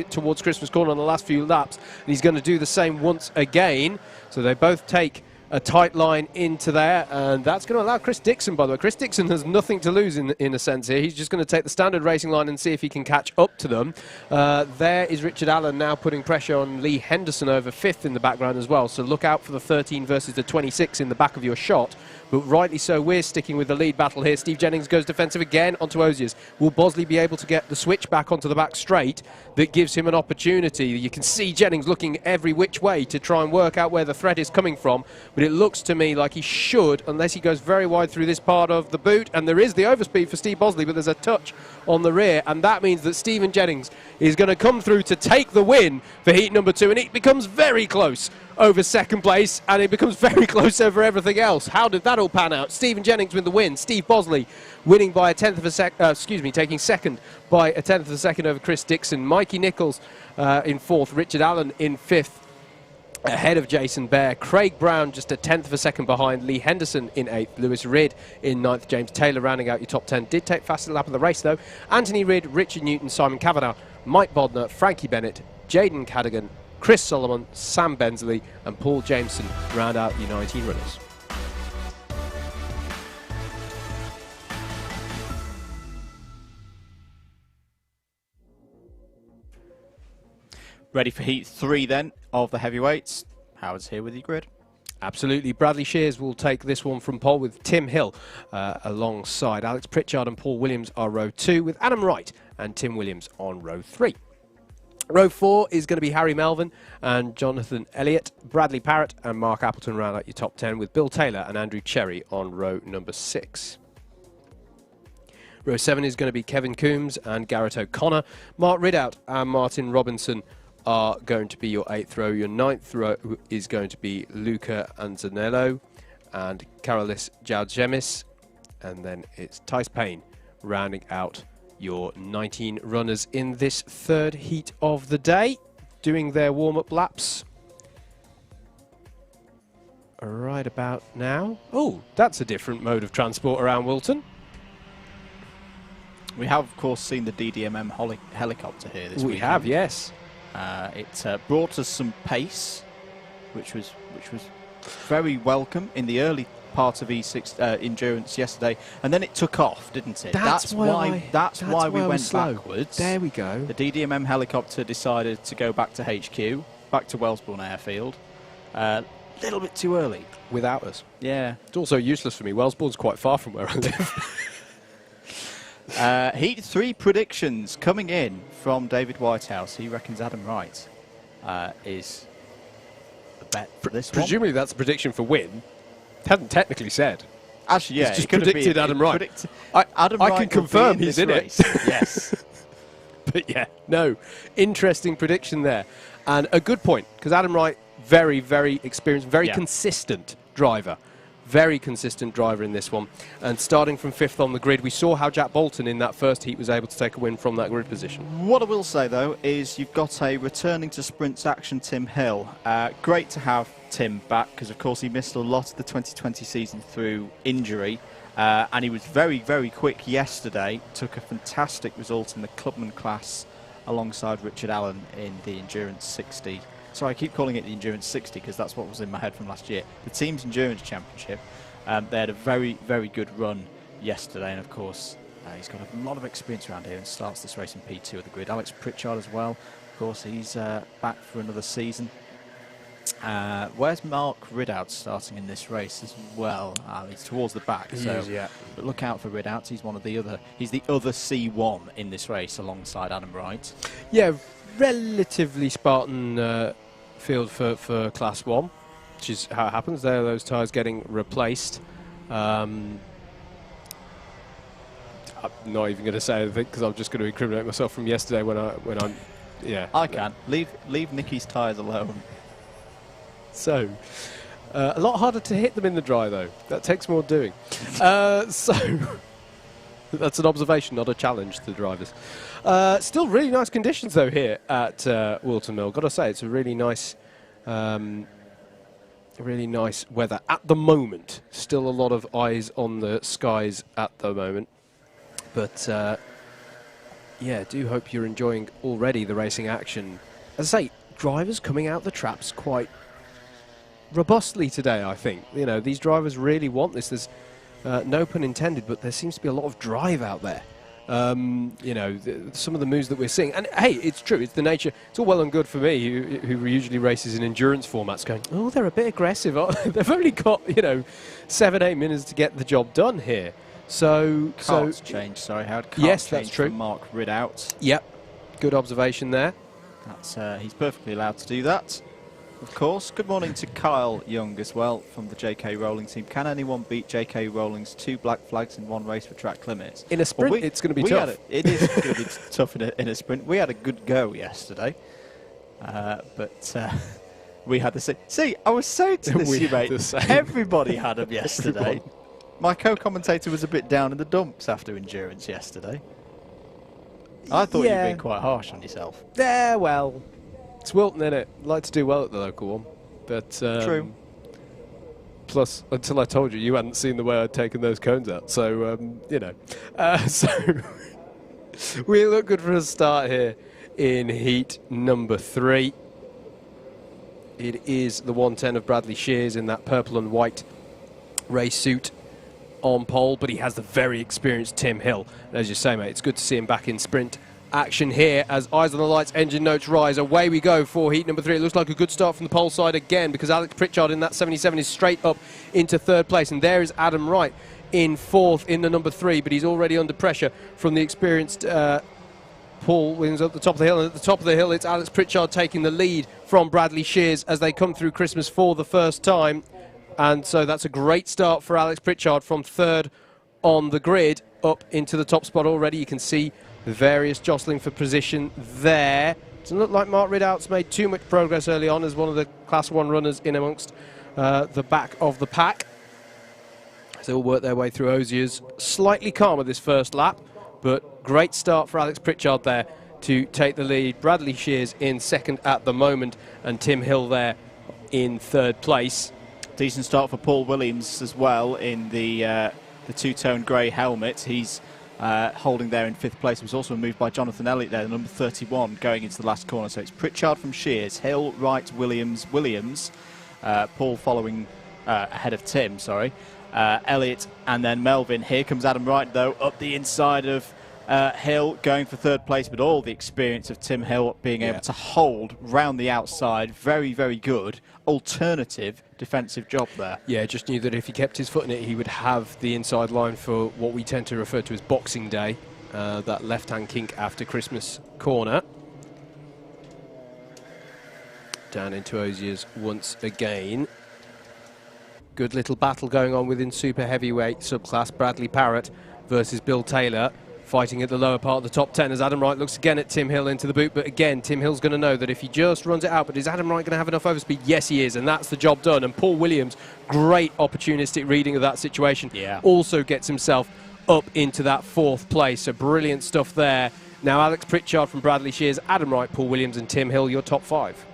towards Christmas Corner on the last few laps, and he's going to do the same once again. So they both take a tight line into there, and that's going to allow Chris Dixon, by the way. Chris Dixon has nothing to lose in a sense here. He's just going to take the standard racing line and see if he can catch up to them. There is Richard Allen now putting pressure on Lee Henderson over 5th in the background as well. So look out for the 13 versus the 26 in the back of your shot. But rightly so, we're sticking with the lead battle here. Steve Jennings goes defensive again onto Oziers. Will Bosley be able to get the switch back onto the back straight that gives him an opportunity? You can see Jennings looking every which way to try and work out where the threat is coming from. But it looks to me like he should, unless he goes very wide through this part of the boot. And there is the overspeed for Steve Bosley, but there's a touch on the rear. And that means that Stephen Jennings is going to come through to take the win for heat number 2. And it becomes very close over second place, and it becomes very close over everything else. How did that all pan out? Stephen Jennings with the win. Steve Bosley winning by a tenth of a second, taking second by a tenth of a second over Chris Dixon. Mikey Nichols in 4th. Richard Allen in 5th. Ahead of Jason Bear. Craig Brown just a tenth of a second behind. Lee Henderson in 8th. Lewis Ridd in 9th. James Taylor rounding out your top 10. Did take fastest lap of the race though. Anthony Ridd, Richard Newton, Simon Kavanagh, Mike Bodner, Frankie Bennett, Jaden Cadogan, Chris Solomon, Sam Bensley and Paul Jameson round out your 19 runners. Ready for heat 3 then of the heavyweights. Howard's here with your grid. Absolutely. Bradley Shears will take this one from pole with Tim Hill alongside. Alex Pritchard and Paul Williams are row 2 with Adam Wright and Tim Williams on row 3. Row 4 is going to be Harry Melvin and Jonathan Elliott, Bradley Parrott and Mark Appleton round out your top 10 with Bill Taylor and Andrew Cherry on row number 6. Row 7 is going to be Kevin Coombs and Garrett O'Connor. Mark Ridout and Martin Robinson are going to be your 8th row. Your 9th row is going to be Luca Anzanello and Carolis Joudgemis. And then it's Tice Payne rounding out your 19 runners in this 3rd heat of the day, doing their warm-up laps right about now. Oh, that's a different mode of transport around Wilton. We have, of course, seen the DDMM helicopter here this week. We have, yes. It brought us some pace, which was very welcome in the early part of E6 endurance yesterday, and then it took off, didn't it? That's why we went backwards. There we go. The DDMM helicopter decided to go back to HQ, back to Wellesbourne Airfield, a little bit too early. Without us. Yeah. It's also useless for me. Wellesbourne's quite far from where I live. Heat 3 predictions coming in from David Whitehouse. He reckons Adam Wright is the bet for this one. Presumably that's a prediction for win. Hadn't technically said. Actually, yeah. It's just predicted Adam Wright. Adam I Wright can confirm he's in race. it. Yes. But yeah, no. Interesting prediction there. And a good point, because Adam Wright, very, very experienced, very consistent driver. Very consistent driver in this one. And starting from 5th on the grid, we saw how Jack Bolton in that first heat was able to take a win from that grid position. What I will say, though, is you've got a returning to sprints action Tim Hill. Great to have Tim back, because, of course, he missed a lot of the 2020 season through injury. And he was very, very quick yesterday. Took a fantastic result in the clubman class alongside Richard Allen in the Endurance 60. Sorry, I keep calling it the Endurance 60 because that's what was in my head from last year. The Team's Endurance Championship. They had a very, very good run yesterday, and of course he's got a lot of experience around here and starts this race in P2 of the grid. Alex Pritchard as well, of course, he's back for another season. Where's Mark Ridout starting in this race as well? He's towards the back, but look out for Ridout. He's he's the other C1 in this race alongside Adam Wright. Yeah, relatively Spartan field for Class 1, which is how it happens. There are those tyres getting replaced. I'm not even going to say anything because I'm just going to incriminate myself from yesterday when I'm I can leave Nicky's tyres alone. So a lot harder to hit them in the dry though. That takes more doing. So that's an observation, not a challenge to the drivers. Still really nice conditions though here at Whilton Mill. Got to say it's a really nice weather at the moment. Still a lot of eyes on the skies at the moment. But yeah, do hope you're enjoying already the racing action. As I say, drivers coming out the traps quite robustly today, I think. You know, these drivers really want this. There's no pun intended, but there seems to be a lot of drive out there. You know, some of the moves that we're seeing. And hey, it's true, it's the nature. It's all well and good for me, who usually races in endurance formats, going, oh, they're a bit aggressive. They've only got, 7-8 minutes to get the job done here. So Kart's changed, sorry, Howard. Yes, that's true. Mark Ridout. Yep, good observation there. That's he's perfectly allowed to do that, of course. Good morning to Kyle Young as well from the JK Rolling team. Can anyone beat JK Rolling's 2 black flags in one race for track limits? In a sprint, it's going to be tough. It is going to be tough in a sprint. We had a good go yesterday, but we had the same. See, I was saying to this, you mate, everybody had them yesterday. My co-commentator was a bit down in the dumps after endurance yesterday. I thought you'd been quite harsh on yourself. Yeah, well, it's Wilton, innit? Like to do well at the local one. But true. Plus, until I told you, you hadn't seen the way I'd taken those cones out. So, so we look good for a start here in heat number 3. It is the 110 of Bradley Shears in that purple and white race suit on pole, but he has the very experienced Tim Hill. And as you say, mate, it's good to see him back in sprint action here as eyes on the lights, engine notes rise. Away we go for heat number 3. It looks like a good start from the pole side again because Alex Pritchard in that 77 is straight up into 3rd place. And there is Adam Wright in 4th in the number 3, but he's already under pressure from the experienced Paul Williams up the top of the hill. And at the top of the hill, it's Alex Pritchard taking the lead from Bradley Shears as they come through Christmas for the first time. And so that's a great start for Alex Pritchard from 3rd on the grid up into the top spot already. You can see the various jostling for position there. Doesn't look like Mark Ridout's made too much progress early on as one of the Class 1 runners in amongst the back of the pack. They'll work their way through Ozier's. Slightly calmer this first lap, but great start for Alex Pritchard there to take the lead. Bradley Shears in 2nd at the moment and Tim Hill there in 3rd place. Decent start for Paul Williams as well in the two-tone grey helmet. He's holding there in 5th place. He was also moved by Jonathan Elliott there, the number 31, going into the last corner. So it's Pritchard from Shears, Hill, Wright, Williams, Paul following ahead of Tim, sorry, Elliott, and then Melvin. Here comes Adam Wright, though, up the inside of Hill, going for 3rd place, but all the experience of Tim Hill being able to hold round the outside. Very, very good alternative defensive job there. Yeah, just knew that if he kept his foot in it, he would have the inside line for what we tend to refer to as Boxing Day, that left-hand kink after Christmas corner. Down into Ozier's once again. Good little battle going on within super heavyweight subclass. Bradley Parrott versus Bill Taylor, fighting at the lower part of the top 10 as Adam Wright looks again at Tim Hill into the boot. But again, Tim Hill's going to know that if he just runs it out, but is Adam Wright going to have enough overspeed? Yes, he is, and that's the job done. And Paul Williams, great opportunistic reading of that situation, also gets himself up into that 4th place. So brilliant stuff there. Now Alex Pritchard from Bradley Shears, Adam Wright, Paul Williams and Tim Hill, your top 5.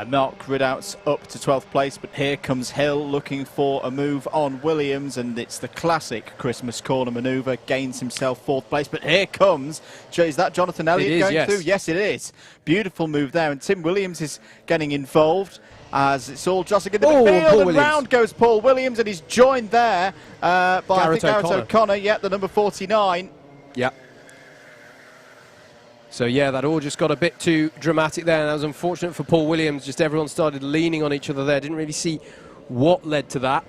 Mark Ridout's up to 12th place, but here comes Hill looking for a move on Williams, and it's the classic Christmas corner manoeuvre, gains himself 4th place, but here comes, is that Jonathan Elliott going through? Yes, it is. Beautiful move there, and Tim Williams is getting involved as it's all jostling in the midfield, and round goes Paul Williams, and he's joined there by Garrett O'Connor, the number 49. Yeah. So, yeah, that all just got a bit too dramatic there, and that was unfortunate for Paul Williams. Just everyone started leaning on each other there. Didn't really see what led to that.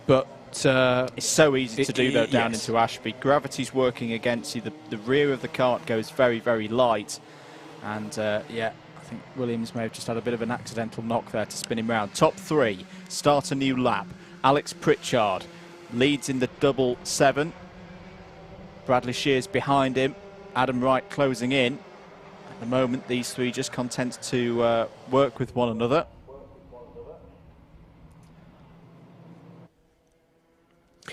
But it's so easy to do, though, down into Ashby. Gravity's working against you. The rear of the kart goes very, very light. And, yeah, I think Williams may have just had a bit of an accidental knock there to spin him round. Top 3, start a new lap. Alex Pritchard leads in the double 7. Bradley Shears behind him. Adam Wright closing in. At the moment, these 3 just content to work with one another.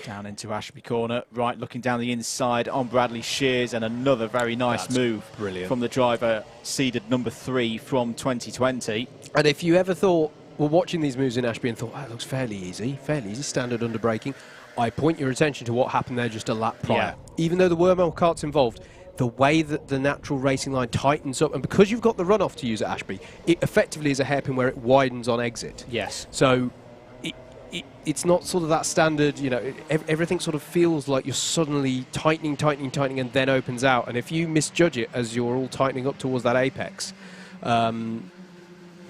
Down into Ashby corner. Wright looking down the inside on Bradley Shears, and another very nice move from the driver, seeded number 3 from 2020. And if you ever thought, well, watching these moves in Ashby and thought, it looks fairly easy, standard under braking, I point your attention to what happened there just a lap prior. Even though there were more karts involved, the way that the natural racing line tightens up, and because you've got the runoff to use at Ashby, it effectively is a hairpin where it widens on exit. Yes. So it's not sort of that standard, everything sort of feels like you're suddenly tightening, and then opens out. And if you misjudge it as you're all tightening up towards that apex, then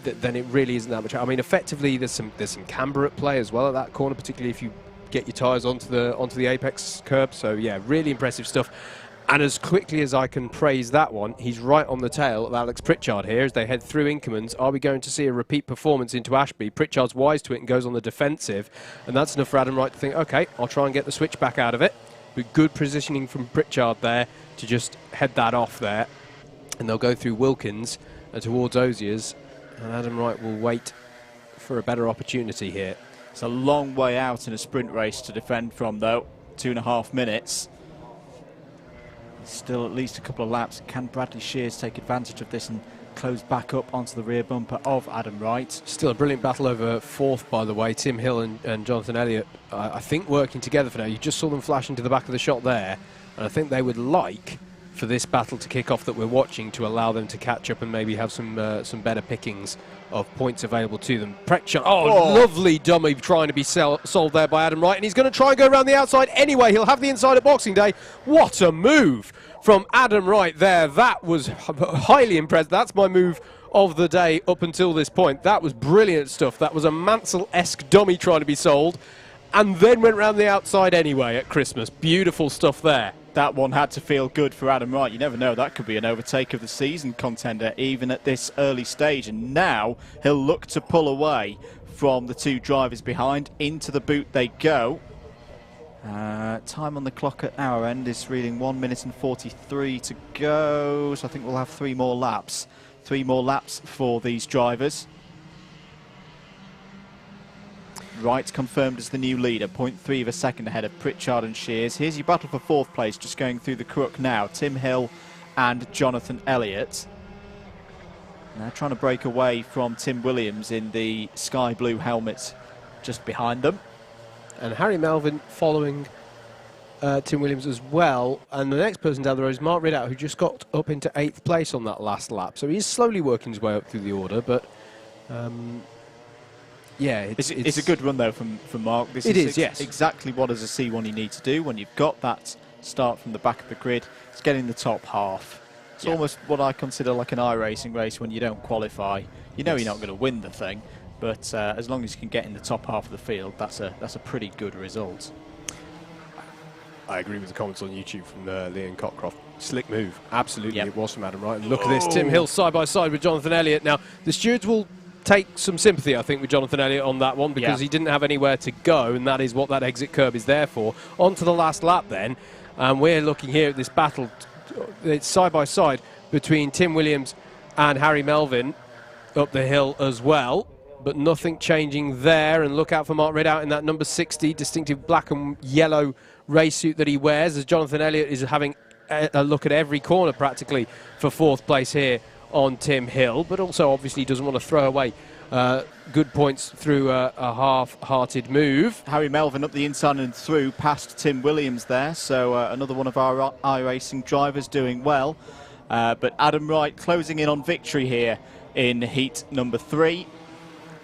it really isn't that much. I mean, effectively, there's some camber at play as well at that corner, particularly if you get your tyres onto the apex curb. So yeah, really impressive stuff. And as quickly as I can praise that one, he's right on the tail of Alex Pritchard here as they head through Inkermans. Are we going to see a repeat performance into Ashby? Pritchard's wise to it and goes on the defensive, and that's enough for Adam Wright to think, OK, I'll try and get the switch back out of it. But good positioning from Pritchard there to just head that off there. And they'll go through Wilkins and towards Osiers, and Adam Wright will wait for a better opportunity here. It's a long way out in a sprint race to defend from, though. 2.5 minutes. Still at least a couple of laps. Can Bradley Shears take advantage of this and close back up onto the rear bumper of Adam Wright? Still a brilliant battle over 4th, by the way. Tim Hill and Jonathan Elliott, I think, working together for now. You just saw them flash into the back of the shot there, and I think they would like for this battle to kick off that we're watching to allow them to catch up and maybe have some better pickings of points available to them. Pritchard, lovely dummy trying to be solved there by Adam Wright, and he's going to try and go around the outside anyway. He'll have the inside at Boxing Day. What a move from Adam Wright there. That was highly impressive. That's my move of the day up until this point. That was brilliant stuff. That was a Mansell-esque dummy trying to be sold, and then went round the outside anyway at Christmas. Beautiful stuff there. That one had to feel good for Adam Wright. You never know, that could be an overtake of the season contender even at this early stage. And now he'll look to pull away from the 2 drivers behind. Into the boot they go. Time on the clock at our end is reading 1 minute and 43 to go. So I think we'll have 3 more laps. 3 more laps for these drivers. Wright confirmed as the new leader, 0.3 of a second ahead of Pritchard and Shears. Here's your battle for 4th place, just going through the crook now. Tim Hill and Jonathan Elliott. Now trying to break away from Tim Williams in the sky blue helmet just behind them. And Harry Melvin following Tim Williams as well. And the next person down the road is Mark Ridout, who just got up into 8th place on that last lap. So he's slowly working his way up through the order, but... yeah, it's a good run though from Mark. This is exactly what as a C1 you need to do when you've got that start from the back of the grid. It's getting the top half. It's almost what I consider like an iRacing race when you don't qualify. You know you're not going to win the thing, but as long as you can get in the top half of the field, that's a pretty good result. I agree with the comments on YouTube from Leon Cockcroft. Slick move, absolutely. It was from Adam Wright. And look at this, Tim Hill side by side with Jonathan Elliott. Now the stewards will take some sympathy, I think, with Jonathan Elliott on that one, because he didn't have anywhere to go, and that is what that exit curb is there for. On to the last lap then, and we're looking here at this battle. It's side by side between Tim Williams and Harry Melvin up the hill as well, but nothing changing there. And look out for Mark Ridout in that number 60 distinctive black and yellow race suit that he wears, as Jonathan Elliott is having a look at every corner practically for 4th place here on Tim Hill, but also obviously doesn't want to throw away good points through a half-hearted move. Harry Melvin up the inside and through past Tim Williams there, so another one of our iRacing drivers doing well. But Adam Wright closing in on victory here in heat number 3.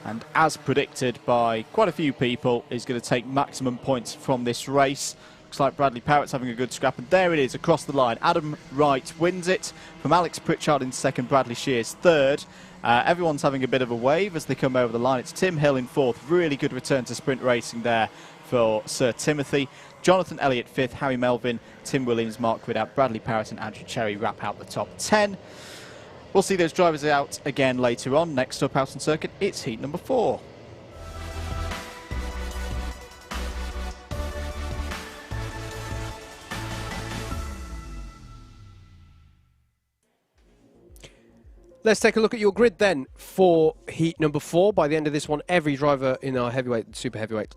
And as predicted by quite a few people, is going to take maximum points from this race. Looks like Bradley Parrott's having a good scrap, and there it is across the line. Adam Wright wins it from Alex Pritchard in second, Bradley Shears third. Everyone's having a bit of a wave as they come over the line. It's Tim Hill in fourth. Really good return to sprint racing there for Sir Timothy. Jonathan Elliott fifth, Harry Melvin, Tim Williams, Mark Ridout, Bradley Parrott and Andrew Cherry wrap out the top 10. We'll see those drivers out again later on. Next up out on circuit, it's heat number 4. Let's take a look at your grid then for heat number 4. By the end of this one, every driver in our heavyweight, super heavyweight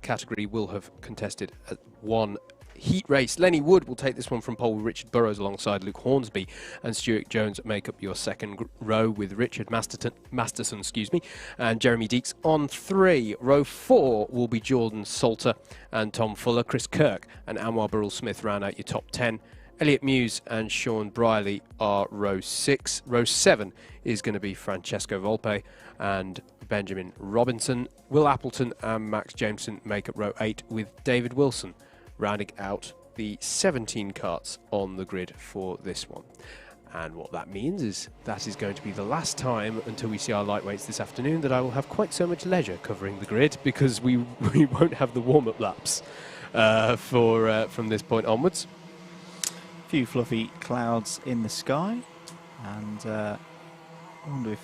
category will have contested one heat race. Lenny Wood will take this one from pole with Richard Burrows alongside Luke Hornsby, and Stuart Jones make up your second row with Richard Masterson, and Jeremy Deeks on 3. Row 4 will be Jordan Salter and Tom Fuller. Chris Kirk and Anwar Burrell Smith round out your top 10. Elliot Muse and Sean Briley are row 6. Row 7 is going to be Francesco Volpe and Benjamin Robinson. Will Appleton and Max Jameson make up row 8 with David Wilson rounding out the 17 karts on the grid for this one. And what that means is that is going to be the last time until we see our lightweights this afternoon that I will have quite so much leisure covering the grid, because we won't have the warm-up laps from this point onwards. A few fluffy clouds in the sky, and I wonder if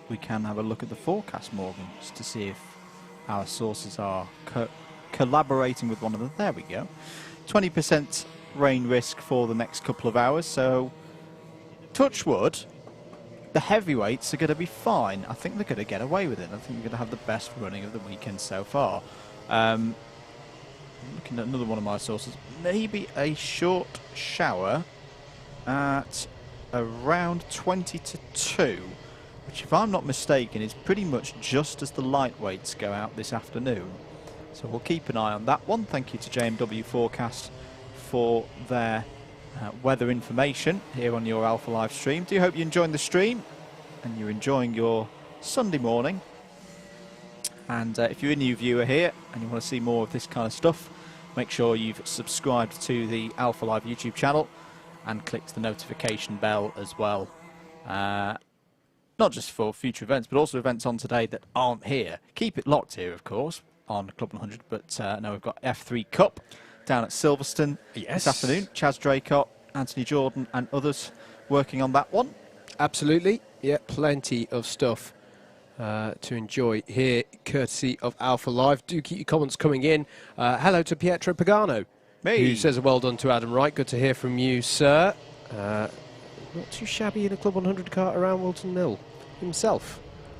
we can have a look at the forecast, Morgan, just to see if our sources are collaborating with one another. There we go. 20% rain risk for the next couple of hours, so touch wood, the heavyweights are going to be fine. I think they're going to get away with it. I think they're going to have the best running of the weekend so far. Looking at another one of my sources, maybe a short shower at around 20 to 2, which, if I'm not mistaken, is pretty much just as the lightweights go out this afternoon. So we'll keep an eye on that one. Thank you to JMW Forecast for their weather information here on your Alpha Live stream. Do hope you're enjoying the stream and you're enjoying your Sunday morning. And if you're a new viewer here and you want to see more of this kind of stuff, make sure you've subscribed to the Alpha Live YouTube channel and clicked the notification bell as well. Not just for future events, but also events on today that aren't here. Keep it locked here, of course, on Club 100. But now we've got F3 Cup down at Silverstone this afternoon. Chaz Draycott, Anthony Jordan and others working on that one. Absolutely. Yeah, plenty of stuff to enjoy here, courtesy of Alpha Live. Do keep your comments coming in. Hello to Pietro Pagano, who says well done to Adam Wright. Good to hear from you, sir. Not too shabby in a Club 100 kart around Whilton Mill himself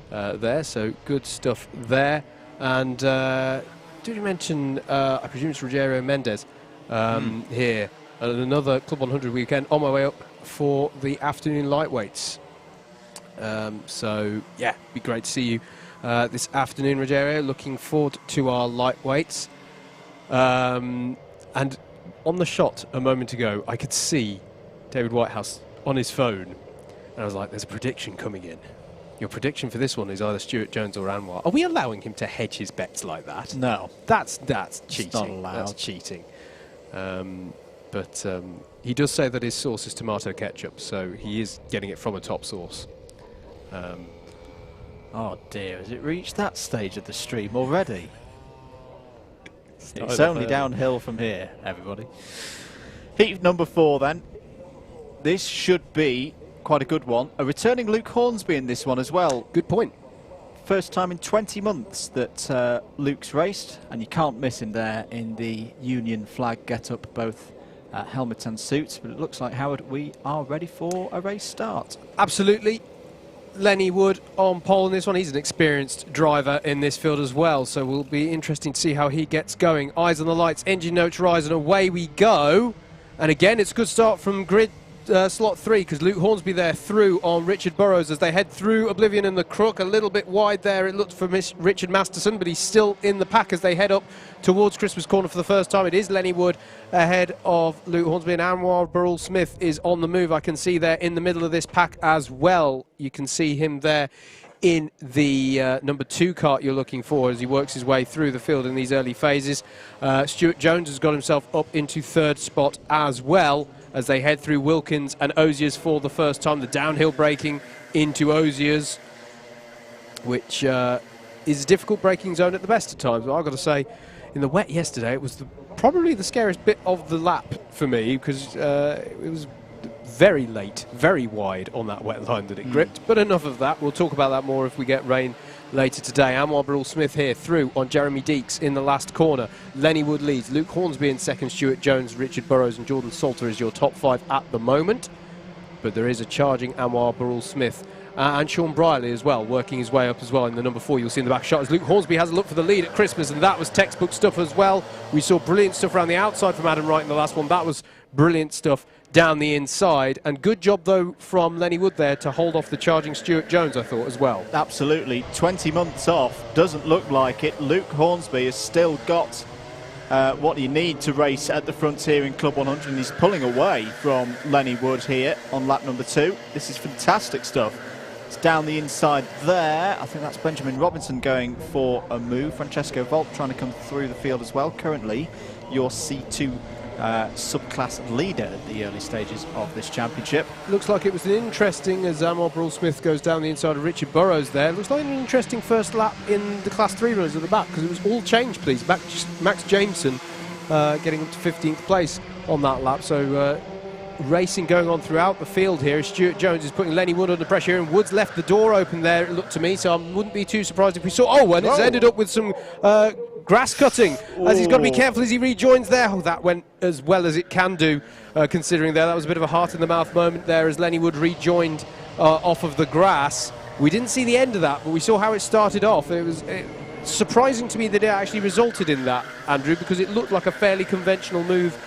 there, so good stuff there. And did you mention, I presume it's Rogério Mendes here at another Club 100 weekend on my way up for the afternoon lightweights. So, yeah, be great to see you this afternoon, Rogério. Looking forward to our lightweights. And on the shot a moment ago, I could see David Whitehouse on his phone. And I was like, there's a prediction coming in. Your prediction for this one is either Stuart Jones or Anwar. Are we allowing him to hedge his bets like that? No. That's cheating. It's not allowed. That's cheating. But he does say that his sauce is tomato ketchup, so he is getting it from a top source. Oh dear, has it reached that stage of the stream already? It's only downhill from here, everybody. Heat number 4 then. This should be quite a good one. A returning Luke Hornsby in this one as well. Good point. First time in 20 months that Luke's raced, and you can't miss him there in the Union flag get-up, both helmet and suits. But it looks like, Howard, we are ready for a race start. Absolutely. Lenny Wood on pole in this one. He's an experienced driver in this field as well, so will be interesting to see how he gets going. Eyes on the lights, engine notes rise, and away we go. And again, it's a good start from grid slot 3, because Luke Hornsby there through on Richard Burrows as they head through Oblivion and the Crook. A little bit wide there, it looked for Richard Masterson, but he's still in the pack as they head up towards Christmas Corner for the first time. It is Lenny Wood ahead of Luke Hornsby, and Anwar Burrell Smith is on the move. I can see there in the middle of this pack as well. You can see him there in the number 2 kart you're looking for as he works his way through the field in these early phases. Stuart Jones has got himself up into 3rd spot as well as they head through Wilkins and Oziers for the first time. The downhill braking into Oziers, which is a difficult braking zone at the best of times. But I've got to say, in the wet yesterday, it was probably the scariest bit of the lap for me, because it was very late, very wide on that wet line that it gripped. But enough of that. We'll talk about that more if we get rain later today. Anwar Burrell Smith here through on Jeremy Deeks in the last corner. Lenny Wood leads. Luke Hornsby in second. Stuart Jones, Richard Burrows and Jordan Salter is your top 5 at the moment. But there is a charging Anwar Burrell Smith. And Sean Brierley as well, working his way up as well in the number 4. You'll see in the back shot as Luke Hornsby has a look for the lead at Christmas, and that was textbook stuff as well. We saw brilliant stuff around the outside from Adam Wright in the last one. That was brilliant stuff down the inside. And good job, though, from Lenny Wood there to hold off the charging Stuart Jones, I thought, as well. Absolutely. 20 months off. Doesn't look like it. Luke Hornsby has still got what you need to race at the frontier in Club 100, and he's pulling away from Lenny Wood here on lap number 2. This is fantastic stuff. It's down the inside there. I think that's Benjamin Robinson going for a move. Francesco Volt trying to come through the field as well. Currently your C2 subclass leader at the early stages of this championship. Looks like it was an interesting, as Anwar Burrell Smith goes down the inside of Richard Burrows there. Looks like an interesting first lap in the Class 3 runners at the back, because it was all change, please. Max Jameson getting up to 15th place on that lap. So racing going on throughout the field here. Stuart Jones is putting Lenny Wood under pressure, and Wood's left the door open there, it looked to me, so I wouldn't be too surprised if we saw... Oh, and it's ended up with some grass cutting, as he's got to be careful as he rejoins there. Oh, that went as well as it can do, considering there. That was a bit of a heart-in-the-mouth moment there as Lenny Wood rejoined off of the grass. We didn't see the end of that, but we saw how it started off. It was surprising to me that it actually resulted in that, Andrew, because it looked like a fairly conventional move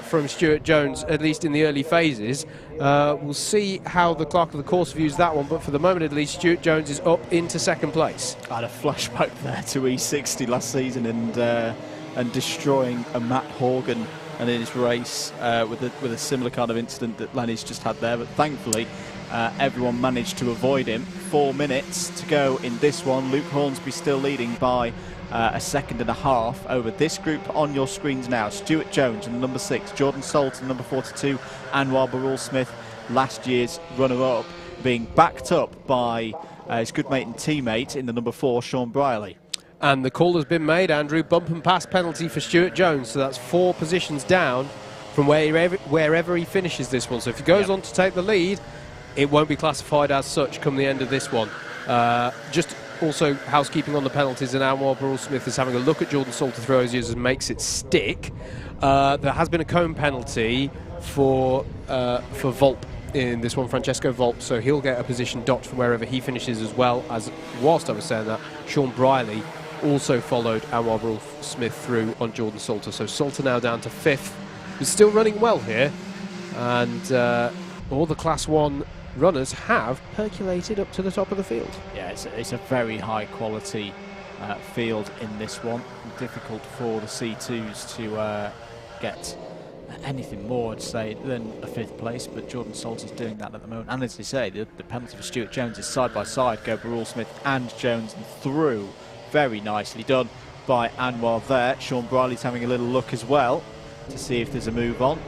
from Stuart Jones, at least in the early phases. We'll see how the clerk of the course views that one, but for the moment at least, Stuart Jones is up into 2nd place. I had a flashback there to E60 last season and destroying a Matt Horgan and in his race with a similar kind of incident that Lenny's just had there, but thankfully everyone managed to avoid him. 4 minutes to go in this one. Luke Hornsby still leading by a second and a half over this group on your screens now. Stuart Jones in the number 6, Jordan Salton number 42, Anwar Burrell Smith, last year's runner-up, being backed up by his good mate and teammate in the number 4, Sean Brierley. And the call has been made, Andrew. Bump and pass penalty for Stuart Jones, so that's 4 positions down from wherever he finishes this one. So if he goes on to take the lead, it won't be classified as such come the end of this one. Just also housekeeping on the penalties, and Anwar Burrell Smith is having a look at Jordan Salter through his ears and makes it stick. There has been a cone penalty for Volp in this one, Francesco Volp, so he'll get a position docked from wherever he finishes, as well as, whilst I was saying that, Sean Brierley also followed Anwar Burrell Smith through on Jordan Salter. So Salter now down to 5th. He's still running well here, and all the Class 1 runners have percolated up to the top of the field. Yeah, it's a very high quality field in this one. Difficult for the C2s to get anything more, I'd say, than a 5th place, but Jordan Salter's doing that at the moment. And as they say, the penalty for Stuart Jones is side by side, go Burrell Smith and Jones and through. Very nicely done by Anwar there. Sean Brierley's having a little look as well to see if there's a move on.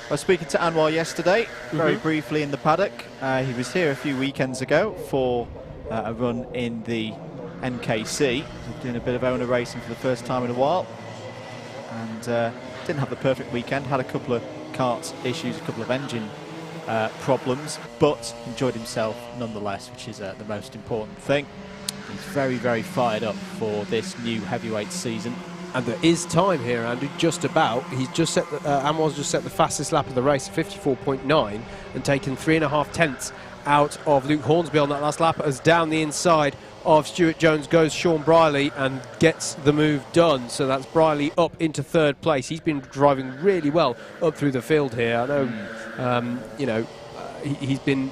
I was speaking to Anwar yesterday, very briefly in the paddock. He was here a few weekends ago for a run in the NKC. He's doing a bit of owner racing for the first time in a while. And didn't have the perfect weekend, had a couple of kart issues, a couple of engine problems, but enjoyed himself nonetheless, which is the most important thing. He's very, very fired up for this new heavyweight season. And there is time here, Andrew, just about. He's just set Anwar's just set the fastest lap of the race, 54.9, and taken 3.5 tenths out of Luke Hornsby on that last lap, as down the inside of Stuart Jones goes Sean Briley and gets the move done. So that's Briley up into third place. He's been driving really well up through the field here. I know, he's been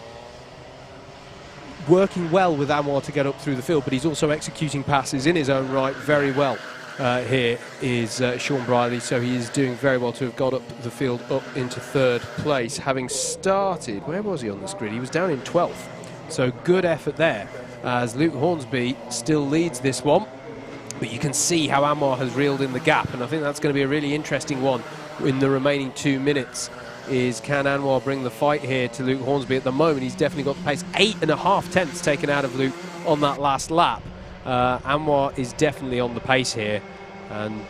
working well with Anwar to get up through the field, but he's also executing passes in his own right very well. Here is Sean Briley, so he is doing very well to have got up the field up into third place, having started, where was he on this grid? He was down in 12th, so good effort there, as Luke Hornsby still leads this one, but you can see how Anwar has reeled in the gap, and I think that's going to be a really interesting one in the remaining 2 minutes. Is can Anwar bring the fight here to Luke Hornsby? At the moment, he's definitely got the pace. 8.5 tenths taken out of Luke on that last lap. Anwar is definitely on the pace here, and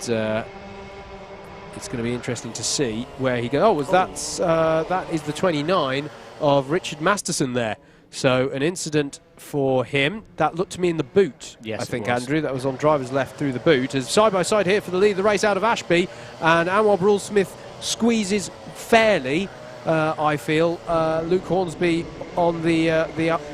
it's going to be interesting to see where he goes. That is the 29 of Richard Masterson there. So an incident for him. That looked to me in the boot, yes, I think, Andrew. That was on driver's left through the boot. As side by side here for the lead of the race out of Ashby, and Anwar Brule-Smith squeezes fairly, I feel, Luke Hornsby on the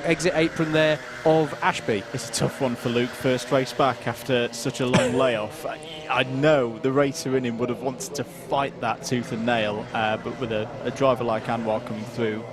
exit apron there of Ashby. It's a tough one for Luke, first race back after such a long layoff. I know the racer in him would have wanted to fight that tooth and nail, but with a driver like Anwar coming through,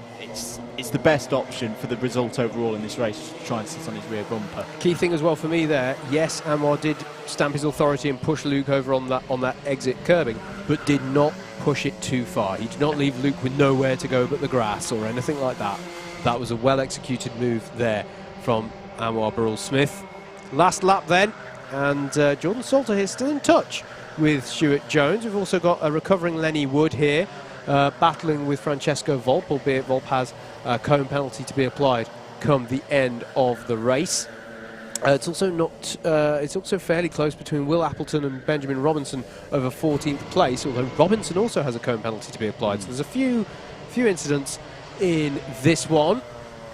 it's the best option for the result overall in this race, to try and sit on his rear bumper. Key thing as well for me there, yes, Anwar did stamp his authority and push Luke over on that exit curbing, but did not push it too far. He did not leave Luke with nowhere to go but the grass or anything like that. That was a well-executed move there from Anwar Brule-Smith. Last lap then, and Jordan Salter here still in touch with Stuart Jones. We've also got a recovering Lenny Wood here, battling with Francesco Volpe, albeit Volpe has a cone penalty to be applied come the end of the race. It's also fairly close between Will Appleton and Benjamin Robinson over 14th place, although Robinson also has a cone penalty to be applied. So there's a few incidents in this one,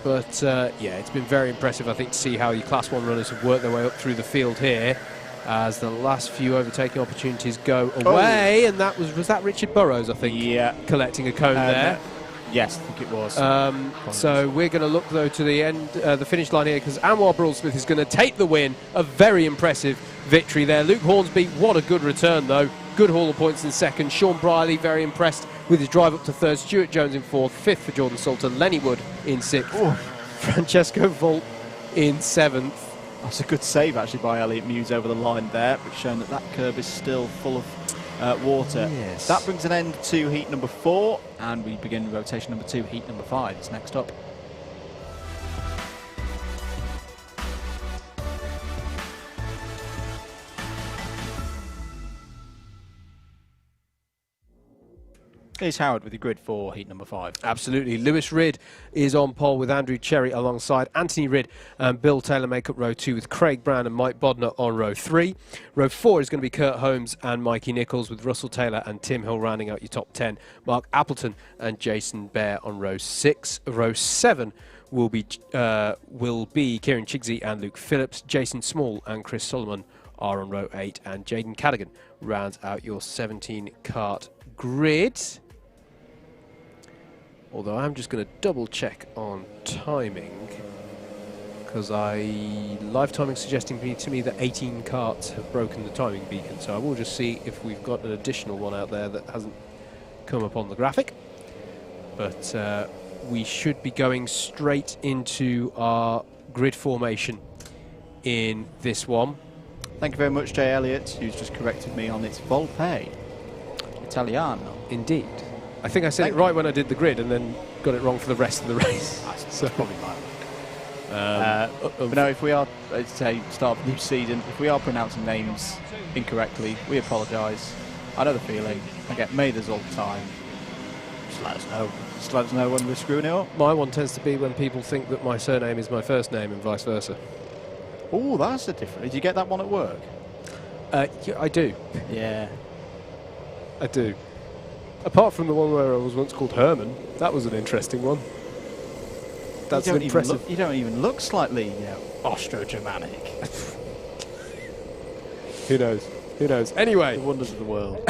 but yeah, it's been very impressive, I think, to see how your Class 1 runners have worked their way up through the field here as the last few overtaking opportunities go away. And that was that Richard Burrows, I think, collecting a cone there. Yes, I think it was. So we're going to look, though, to the end, the finish line here, because Anwar Brule-Smith is going to take the win. A very impressive victory there. Luke Hornsby, what a good return, though. Good haul of points in second. Sean Briley, very impressed with his drive up to third. Stuart Jones in fourth. Fifth for Jordan Salter. Lenny Wood in sixth. Ooh. Francesco Volpe in seventh. That's a good save, actually, by Elliot Muse over the line there, but showing that curb is still full of water. Yes. That brings an end to heat number 4, and we begin rotation number 2. Heat number 5 is next up. Here's Howard with the grid for heat number 5. Absolutely. Lewis Ridd is on pole with Andrew Cherry alongside Anthony Ridd and Bill Taylor make up row 2 with Craig Brown and Mike Bodner on row 3. Row 4 is going to be Kurt Holmes and Mikey Nichols with Russell Taylor and Tim Hill rounding out your top 10. Mark Appleton and Jason Bear on row 6. Row 7 will be Kieran Chigsey and Luke Phillips. Jason Small and Chris Solomon are on row 8, and Jaden Cadigan rounds out your 17 kart grid. Although I'm just going to double check on timing, because live timing suggesting to me that 18 karts have broken the timing beacon. So I will just see if we've got an additional one out there that hasn't come up on the graphic. But we should be going straight into our grid formation in this one. Thank you very much, Jay Elliott, who's just corrected me on its Volpe Italiano. Indeed. I think I said it right when I did the grid and then got it wrong for the rest of the race. So probably my but no, if we are, say, start of the new season, if we are pronouncing names incorrectly, we apologise. I know the feeling. I get Mathers all the time. Just let us know. Just let us know when we're screwing it up. My one tends to be when people think that my surname is my first name and vice versa. Oh, that's a different. Did you get that one at work? Yeah, I do. Yeah. I do. Apart from the one where I was once called Herman, that was an interesting one. That's impressive. You don't even look slightly, Austro-Germanic. Who knows? Who knows? Anyway, the wonders of the world.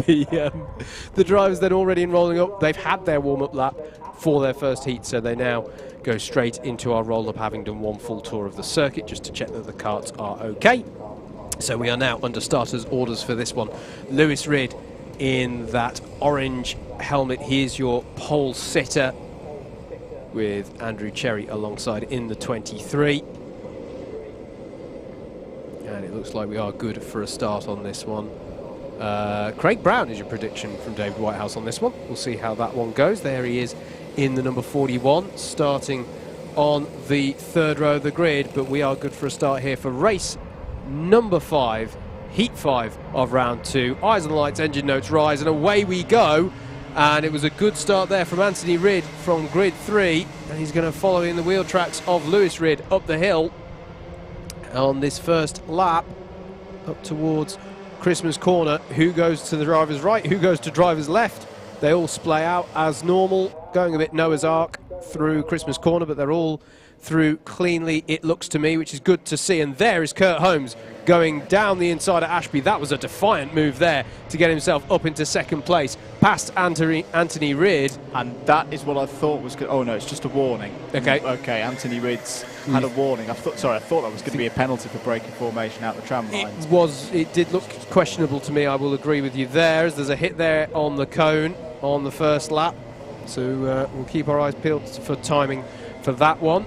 the drivers then already in rolling up. They've had their warm-up lap. for their first heat, so they now go straight into our roll-up, having done one full tour of the circuit just to check that the karts are okay. So we are now under starters orders for this one. Lewis Ridd in that orange helmet. He is your pole sitter, with Andrew Cherry alongside in the 23. And it looks like we are good for a start on this one. Craig Brown is your prediction from David Whitehouse on this one. We'll see how that one goes. There he is in the number 41, starting on the third row of the grid. But we are good for a start here for race number 5, heat 5 of round 2. Eyes on the lights, engine notes rise, and away we go. And it was a good start there from Anthony Ridd from grid 3, and he's going to follow in the wheel tracks of Lewis Ridd up the hill on this first lap up towards Christmas Corner. Who goes to the driver's right, who goes to driver's left? They all splay out as normal, going a bit Noah's Ark through Christmas Corner, but they're all through cleanly, it looks to me, which is good to see. And there is Kurt Holmes going down the inside of Ashby. That was a defiant move there to get himself up into second place, past Anthony Ridd. And that is what I thought was good. Oh no, it's just a warning. Okay. Okay, Anthony Ridd's had a warning. I thought that was going to be a penalty for breaking formation out the tram lines. It did look questionable to me, I will agree with you there, as there's a hit there on the cone on the first lap. So we'll keep our eyes peeled for timing for that one.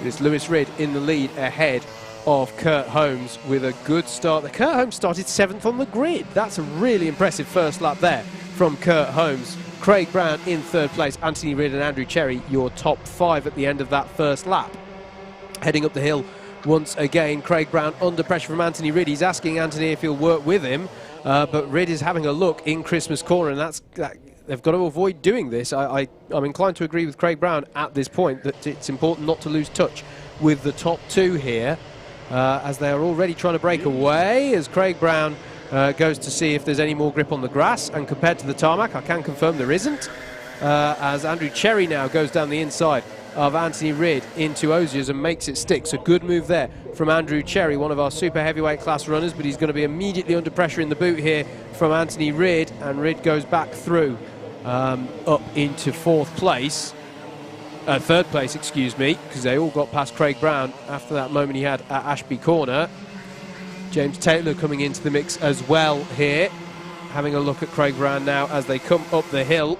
It's Lewis Ridd in the lead ahead of Kurt Holmes with a good start. Kurt Holmes started 7th on the grid. That's a really impressive first lap there from Kurt Holmes. Craig Brown in 3rd place. Anthony Ridd and Andrew Cherry, your top 5 at the end of that first lap. Heading up the hill once again, Craig Brown under pressure from Anthony Ridd. He's asking Anthony if he'll work with him, but Ridd is having a look in Christmas Corner, and they've got to avoid doing this. I'm inclined to agree with Craig Brown at this point that it's important not to lose touch with the top 2 here, as they are already trying to break away, as Craig Brown goes to see if there's any more grip on the grass, and compared to the tarmac, I can confirm there isn't, as Andrew Cherry now goes down the inside of Anthony Ridd into Osiers and makes it stick. So good move there from Andrew Cherry, one of our super heavyweight class runners, but he's going to be immediately under pressure in the boot here from Anthony Ridd, and Ridd goes back through up into 4th place. 3rd place, excuse me, because they all got past Craig Brown after that moment he had at Ashby Corner. James Taylor coming into the mix as well here, having a look at Craig Brown now as they come up the hill.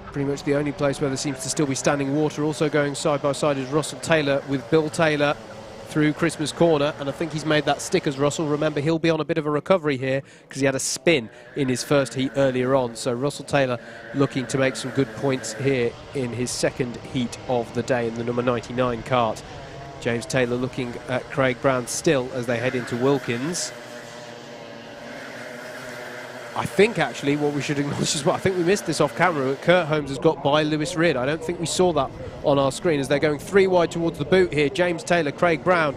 Pretty much the only place where there seems to still be standing water. Also going side by side is Russell Taylor with Bill Taylor through Christmas Corner, and I think he's made that stick as Russell. Remember, he'll be on a bit of a recovery here because he had a spin in his first heat earlier on. So Russell Taylor looking to make some good points here in his second heat of the day in the number 99 kart. James Taylor looking at Craig Brown still as they head into Wilkins. I think actually what we should acknowledge is, well, I think we missed this off camera, Kurt Holmes has got by Lewis Ridd. I don't think we saw that on our screen as they're going 3 wide towards the boot here. James Taylor, Craig Brown,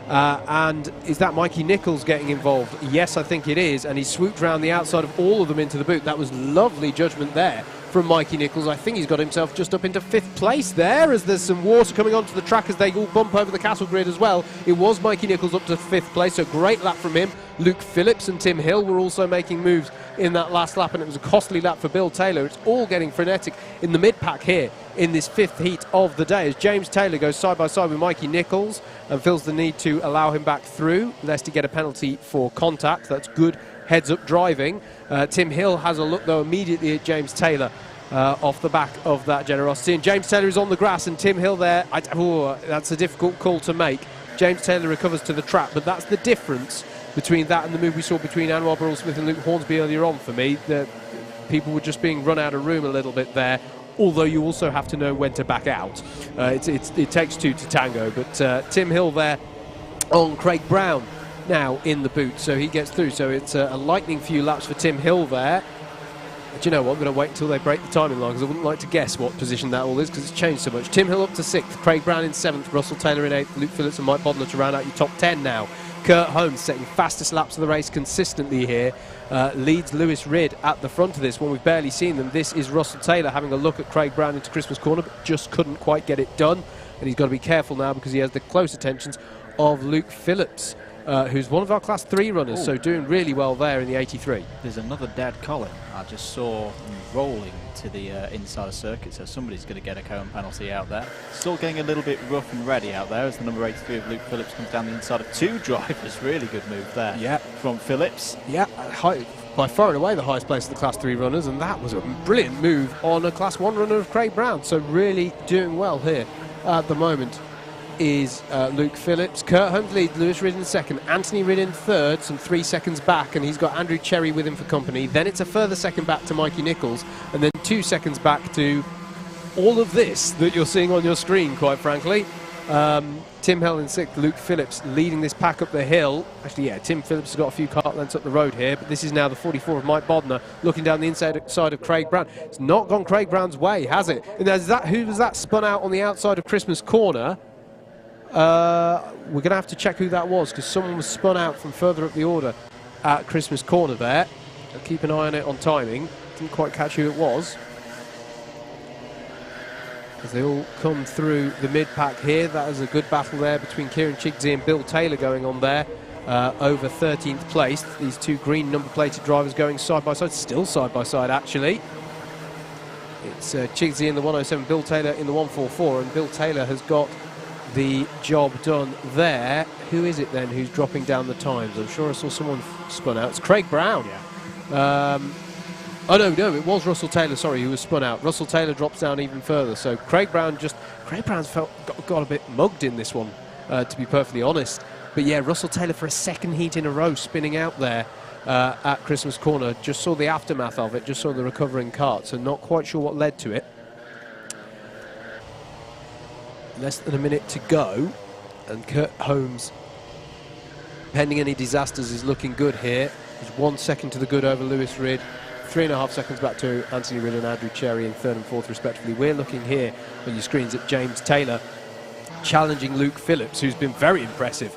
and is that Mikey Nichols getting involved? Yes, I think it is, and he swooped around the outside of all of them into the boot. That was lovely judgment there from Mikey Nichols. I think he's got himself just up into 5th place there, as there's some water coming onto the track as they all bump over the castle grid as well. It was Mikey Nichols up to 5th place, so great lap from him. Luke Phillips and Tim Hill were also making moves in that last lap, and it was a costly lap for Bill Taylor. It's all getting frenetic in the mid-pack here in this 5th heat of the day, as James Taylor goes side by side with Mikey Nichols and feels the need to allow him back through, lest he get a penalty for contact. That's good heads-up driving. Tim Hill has a look, though, immediately at James Taylor off the back of that generosity. And James Taylor is on the grass, and Tim Hill there, that's a difficult call to make. James Taylor recovers to the trap, but that's the difference between that and the move we saw between Anwar Burrell-Smith and Luke Hornsby earlier on for me. The people were just being run out of room a little bit there, although you also have to know when to back out. It takes 2 to tango, but Tim Hill there on Craig Brown now in the boot, so he gets through. So it's a lightning few laps for Tim Hill there. But you know what, I'm going to wait until they break the timing line, because I wouldn't like to guess what position that all is, because it's changed so much. Tim Hill up to 6th, Craig Brown in 7th, Russell Taylor in 8th, Luke Phillips and Mike Bodler to round out your top 10 now. Kurt Holmes setting fastest laps of the race consistently here, leads Lewis Ridd at the front of this one. We've barely seen them. This is Russell Taylor having a look at Craig Brown into Christmas Corner, but just couldn't quite get it done, and he's got to be careful now because he has the close attentions of Luke Phillips who's one of our Class 3 runners, so doing really well there in the 83. There's another dead Colin. I just saw him rolling to the inside of circuit, so somebody's going to get a cone penalty out there. Still getting a little bit rough and ready out there as the number 83 of Luke Phillips comes down the inside of 2 drivers. Really good move there from Phillips. Yeah, by far and away the highest place of the Class 3 runners, and that was a brilliant move on a Class 1 runner of Craig Brown. So really doing well here at the moment is Luke Phillips. Kurt Holmes leads, Lewis Ridd in second, Anthony Ridd in third, some 3 seconds back, and he's got Andrew Cherry with him for company. Then it's a further second back to Mikey Nichols, and then 2 seconds back to all of this that you're seeing on your screen, quite frankly. Tim Hill in sixth, Luke Phillips leading this pack up the hill. Actually, yeah, Tim Phillips has got a few kart lengths up the road here, but this is now the 44 of Mike Bodner looking down the inside side of Craig Brown. It's not gone Craig Brown's way, has it? And who was that spun out on the outside of Christmas Corner? We're going to have to check who that was, because someone was spun out from further up the order at Christmas Corner there. I'll keep an eye on it on timing. Didn't quite catch who it was, as they all come through the mid-pack here. That is a good battle there between Kieran Chigsey and Bill Taylor going on there over 13th place. These 2 green number-plated drivers going side by side, still side by side actually. It's Chigsey in the 107, Bill Taylor in the 144, and Bill Taylor has got the job done there. Who is it then who's dropping down the times? I'm sure I saw someone spun out. It's Craig Brown. Yeah. Oh no, it was Russell Taylor, sorry, who was spun out. Russell Taylor drops down even further. So Craig Brown's got a bit mugged in this one, to be perfectly honest. But yeah, Russell Taylor for a second heat in a row spinning out there at Christmas Corner. Just saw the aftermath of it, just saw the recovering kart, so not quite sure what led to it. Less than a minute to go, and Kurt Holmes, pending any disasters, is looking good here. There's 1 second to the good over Lewis Ridd, 3.5 seconds back to Anthony Ridd and Andrew Cherry in third and fourth respectively. We're looking here on your screens at James Taylor challenging Luke Phillips, who's been very impressive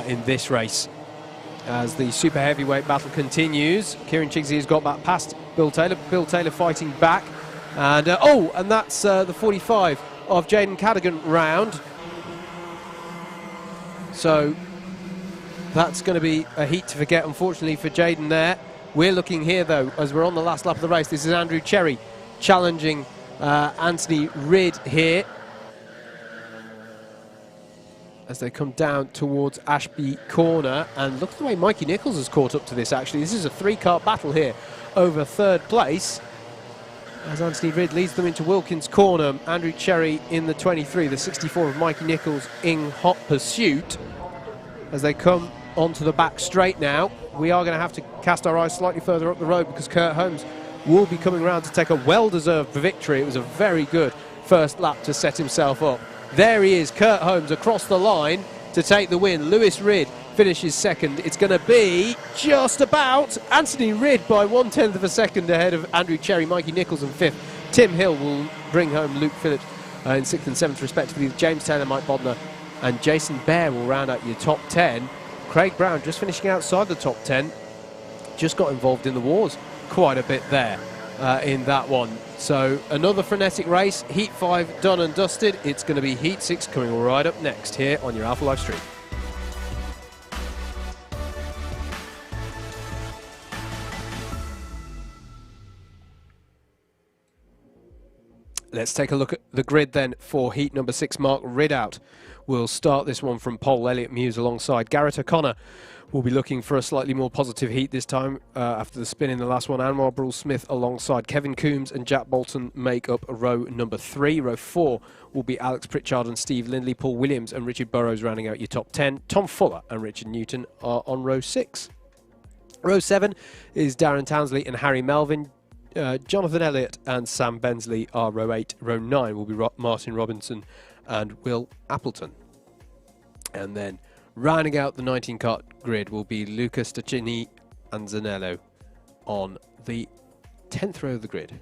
in this race. As the super heavyweight battle continues, Kieran Chigsey has got back past Bill Taylor. Bill Taylor fighting back, and and that's the 45 of Jaden Cadigan round. So that's going to be a heat to forget, unfortunately, for Jaden there. We're looking here, though, as we're on the last lap of the race. This is Andrew Cherry challenging Anthony Ridd here, as they come down towards Ashby Corner. And look at the way Mikey Nichols has caught up to this, actually. This is a 3-kart battle here over third place, as Anthony Ridd leads them into Wilkins Corner. Andrew Cherry in the 23, the 64 of Mikey Nichols in hot pursuit. As they come onto the back straight now, we are going to have to cast our eyes slightly further up the road, because Kurt Holmes will be coming around to take a well-deserved victory. It was a very good first lap to set himself up. There he is, Kurt Holmes across the line to take the win. Lewis Ridd finishes second. It's going to be just about Anthony Ridd by 1/10 of a second ahead of Andrew Cherry, Mikey Nichols in fifth. Tim Hill will bring home Luke Phillips in sixth and seventh respectively. James Taylor, Mike Bodner and Jason Bear will round out your top 10. Craig Brown just finishing outside the top 10. Just got involved in the wars quite a bit there in that one. So another frenetic race. Heat 5 done and dusted. It's going to be Heat 6 coming right up next here on your Alpha Live stream. Let's take a look at the grid then for heat number 6. Mark Ridout will start this one from pole. Elliot Muse alongside Garrett O'Connor will be looking for a slightly more positive heat this time after the spin in the last one. Anwar Brule-Smith alongside Kevin Coombs and Jack Bolton make up row number 3. Row 4 will be Alex Pritchard and Steve Lindley. Paul Williams and Richard Burrows rounding out your top 10. Tom Fuller and Richard Newton are on row 6. Row 7 is Darren Townsley and Harry Melvin. Jonathan Elliott and Sam Bensley are row 8. Row 9 will be Martin Robinson and Will Appleton. And then rounding out the 19-kart grid will be Luca Staccini and Zanello on the 10th row of the grid.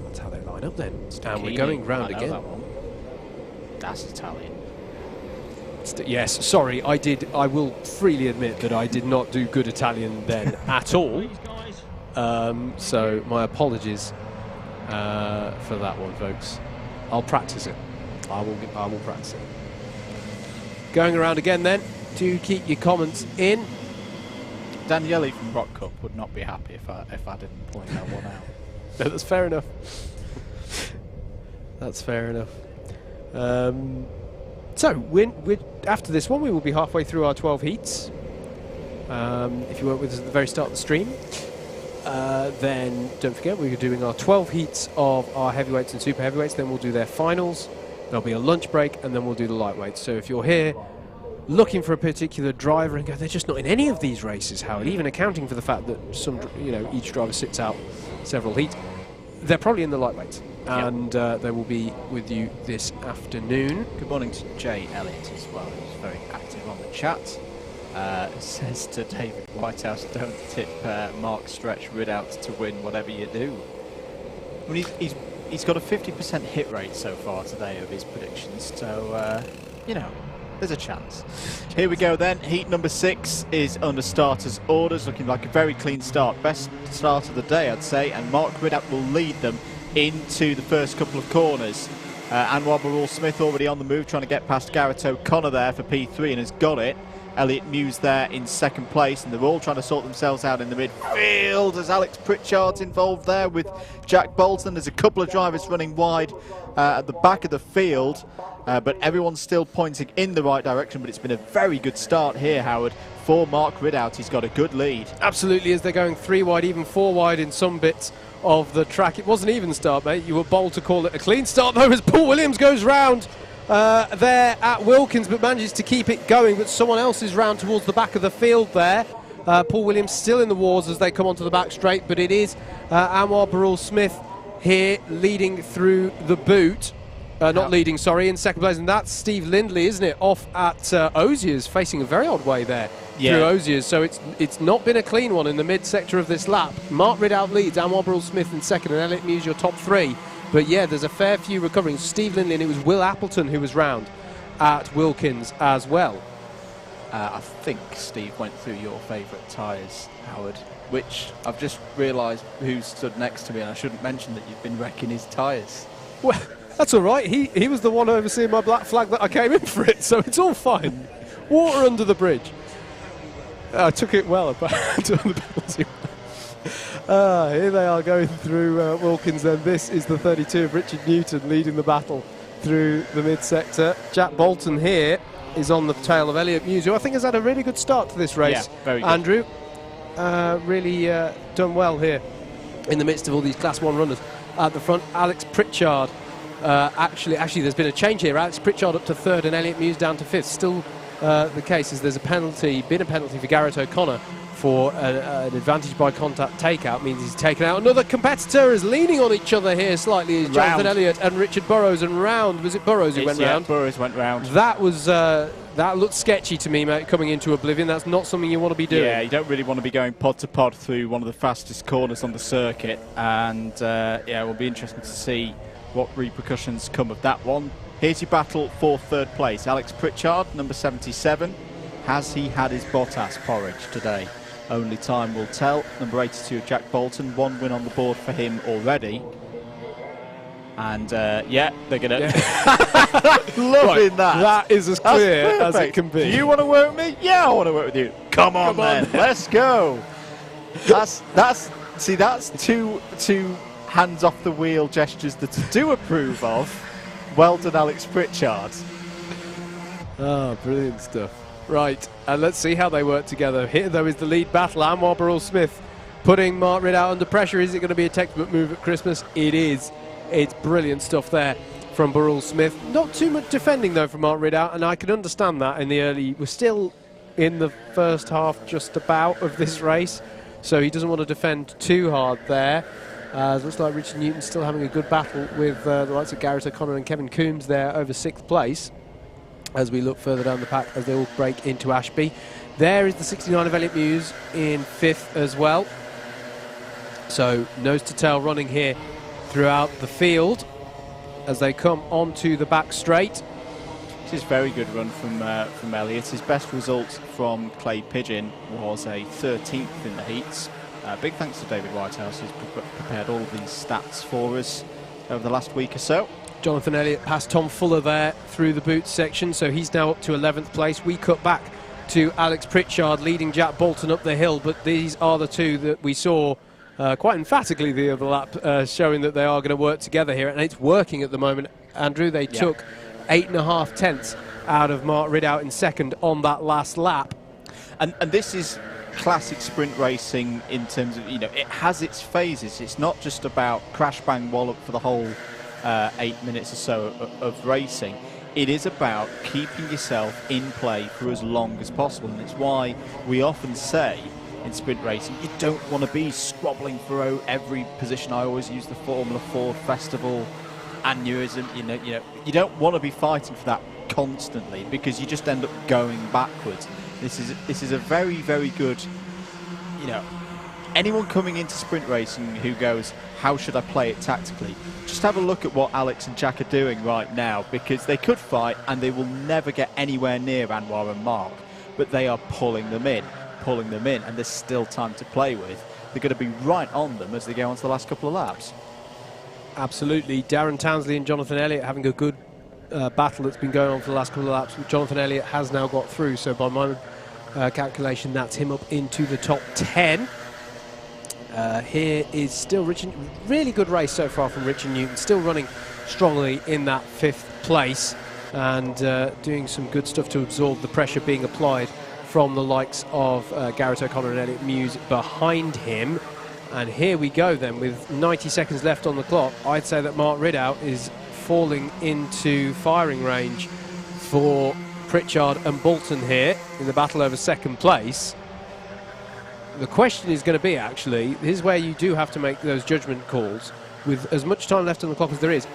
That's how they line up then. And we're going round again. That's Italian. Yes, sorry, I will freely admit that I did not do good Italian then at all. So my apologies for that one, folks. I'll practice it. I will practice it. going around again then. Do keep your comments in. Daniele from Rock Cup would not be happy if I didn't point that one out. No, that's fair enough. That's fair enough. So, after this one, we will be halfway through our 12 heats. If you weren't with us at the very start of the stream, then don't forget we're doing our 12 heats of our heavyweights and super heavyweights. Then we'll do their finals. There'll be a lunch break, and then we'll do the lightweights. So if you're here looking for a particular driver and go, they're just not in any of these races, Howard, even accounting for the fact that each driver sits out several heats, they're probably in the lightweights. And they will be with you this afternoon. Good morning to Jay Elliott as well, who's very active on the chat. Says to David Whitehouse, don't tip Mark Stretch Ridout to win whatever you do. I mean, he's got a 50% hit rate so far today of his predictions, so, there's a chance. Here we go then. Heat number 6 is under starters' orders, looking like a very clean start. Best start of the day, I'd say, and Mark Ridout will lead them into the first couple of corners. Anwar Barul Smith already on the move, trying to get past Garrett O'Connor there for P3 and has got it. Elliot Muse there in second place, and they're all trying to sort themselves out in the midfield as Alex Pritchard's involved there with Jack Bolton. There's a couple of drivers running wide at the back of the field, but everyone's still pointing in the right direction. But it's been a very good start here, Howard, for Mark Ridout. He's got a good lead. Absolutely, as they're going 3 wide, even 4 wide in some bits of the track. It wasn't even start, mate. You were bold to call it a clean start, though, as Paul Williams goes round there at Wilkins, but manages to keep it going. But someone else is round towards the back of the field there. Paul Williams still in the wars as they come onto the back straight, but it is Anwar Barul Smith here leading through the boot. Not leading, sorry, in second place, and that's Steve Lindley, isn't it? Off at Osiers, facing a very odd way there through Osiers. So it's not been a clean one in the mid-sector of this lap. Mark Ridout leads, Anwar Barul Smith in second, and Elliot Muse your top 3. But yeah, there's a fair few recovering. Steve Lindley, and it was Will Appleton who was round at Wilkins as well. I think Steve went through your favourite tyres, Howard, which I've just realised who stood next to me, and I shouldn't mention that you've been wrecking his tyres. Well, that's all right. He was the one overseeing my black flag that I came in for it, so it's all fine. Water under the bridge. I took it well apart on the penalty. Here they are going through Wilkins then. This is the 32 of Richard Newton leading the battle through the mid-sector. Jack Bolton here is on the tail of Elliot Muse, who I think has had a really good start to this race. Yeah, very good. Andrew, really done well here in the midst of all these Class 1 runners. At the front, Alex Pritchard. Actually, there's been a change here. Alex Pritchard up to 3rd and Elliot Muse down to 5th. Still the case is there's been a penalty for Garrett O'Connor for an advantage by contact takeout. Means he's taken out another competitor. Is leaning on each other here slightly. Is Jonathan Elliott and Richard Burrows, and round. Was it Burrows who went round? Burrows went round. That was that looked sketchy to me, mate. Coming into oblivion, that's not something you want to be doing. Yeah, you don't really want to be going pod to pod through one of the fastest corners on the circuit. And it will be interesting to see what repercussions come of that one. Here's your battle for 3rd place. Alex Pritchard, number 77. Has he had his Bottas porridge today? Only time will tell. Number 82, Jack Bolton. 1 win on the board for him already. And they're going to... Loving that. That is as clear as it can be. Do you want to work with me? Yeah, I want to work with you. Come on then. Let's go. That's two hands off the wheel gestures that I do approve of. Well done, Alex Pritchard. Oh, brilliant stuff. Right, and let's see how they work together. Here, though, is the lead battle. Anwar Barul Smith putting Mark Ridout under pressure. Is it going to be a textbook move at Christmas? It is. It's brilliant stuff there from Barul Smith. Not too much defending, though, from Mark Ridout, and I can understand that in the early... We're still in the first half just about of this race, so he doesn't want to defend too hard there. It looks like Richard Newton's still having a good battle with the likes of Garrett O'Connor and Kevin Coombs there over 6th place. As we look further down the pack as they all break into Ashby. There is the 69 of Elliot Muse in 5th as well. So nose to tail running here throughout the field as they come onto the back straight. This is a very good run from Elliot. His best result from Clay Pigeon was a 13th in the heats. Big thanks to David Whitehouse, who's prepared all of these stats for us. over the last week or so. Jonathan Elliott passed Tom Fuller there through the boot section, so he's now up to 11th place. We cut back to Alex Pritchard leading Jack Bolton up the hill, but these are the two that we saw quite emphatically the other lap, showing that they are going to work together here, and it's working at the moment. Andrew, they took 8.5 tenths out of Mark Ridout in second on that last lap. And this is classic sprint racing in terms of, it has its phases. It's not just about crash bang wallop for the whole 8 minutes or so of racing. It is about keeping yourself in play for as long as possible, and it's why we often say in sprint racing you don't want to be squabbling for every position. I always use the Formula Ford Festival aneurysm. You don't want to be fighting for that constantly, because you just end up going backwards. This is a very, very good, anyone coming into sprint racing who goes, how should I play it tactically? Just have a look at what Alex and Jack are doing right now, because they could fight and they will never get anywhere near Anwar and Mark, but they are pulling them in, and there's still time to play with. They're going to be right on them as they go on to the last couple of laps. Absolutely. Darren Townsley and Jonathan Elliott having a good battle that's been going on for the last couple of laps. Jonathan Elliott has now got through, so by my calculation, that's him up into the top 10. Here is still Richard. Really good race so far from Richard Newton, still running strongly in that 5th place, and doing some good stuff to absorb the pressure being applied from the likes of Garrett O'Connor and Elliot Muse behind him. And here we go then, with 90 seconds left on the clock. I'd say that Mark Ridout is falling into firing range for Pritchard and Bolton here in the battle over 2nd place. The question is going to be, actually, here's where you do have to make those judgment calls. With as much time left on the clock as there is,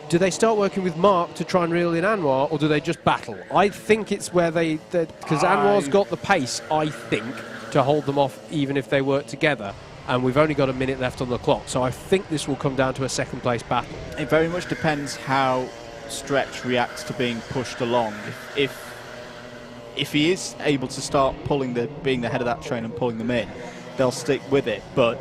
do they start working with Mark to try and reel in Anwar, or do they just battle? I think it's where because Anwar's got the pace, I think, to hold them off even if they work together. And we've only got a minute left on the clock, so I think this will come down to a 2nd place battle. It very much depends how Stretch reacts to being pushed along. If he is able to start being the head of that train and pulling them in, they'll stick with it. But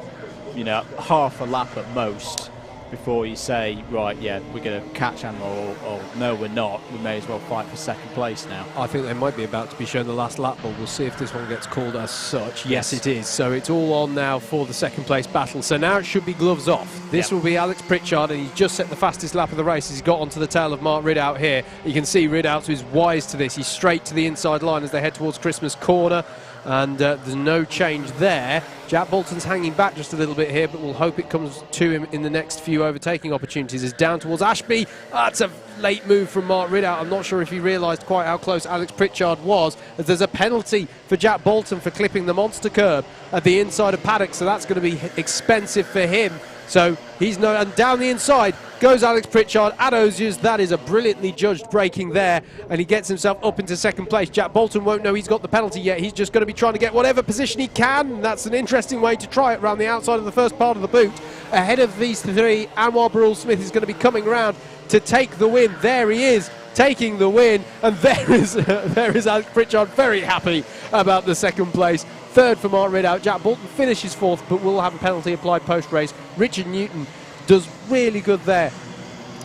half a lap at most before you say, right, yeah, we're going to catch Anwar, or no, we're not. We may as well fight for 2nd place now. I think they might be about to be shown the last lap ball. We'll see if this one gets called as such. Yes, it is. So it's all on now for the 2nd place battle. So now it should be gloves off. This will be Alex Pritchard, and he's just set the fastest lap of the race. He's got onto the tail of Mark Ridout here. You can see Ridout is wise to this. He's straight to the inside line as they head towards Christmas Corner. And there's no change there. Jack Bolton's hanging back just a little bit here, but we'll hope it comes to him in the next few overtaking opportunities. Is down towards Ashby. That's a late move from Mark Ridout. I'm not sure if he realised quite how close Alex Pritchard was, as there's a penalty for Jack Bolton for clipping the monster curb at the inside of paddock, so that's going to be expensive for him. So he's and down the inside goes Alex Pritchard at Osiers. That is a brilliantly judged braking there, and he gets himself up into 2nd place. Jack Bolton won't know he's got the penalty yet. He's just going to be trying to get whatever position he can, and that's an interesting way to try it around the outside of the first part of the boot. Ahead of these three, Anwar Barul-Smith is going to be coming round to take the win. There he is, taking the win, and there is Alex Pritchard, very happy about the 2nd place. 3rd for Mark Ridout. Jack Bolton finishes 4th, but will have a penalty applied post-race. Richard Newton does really good there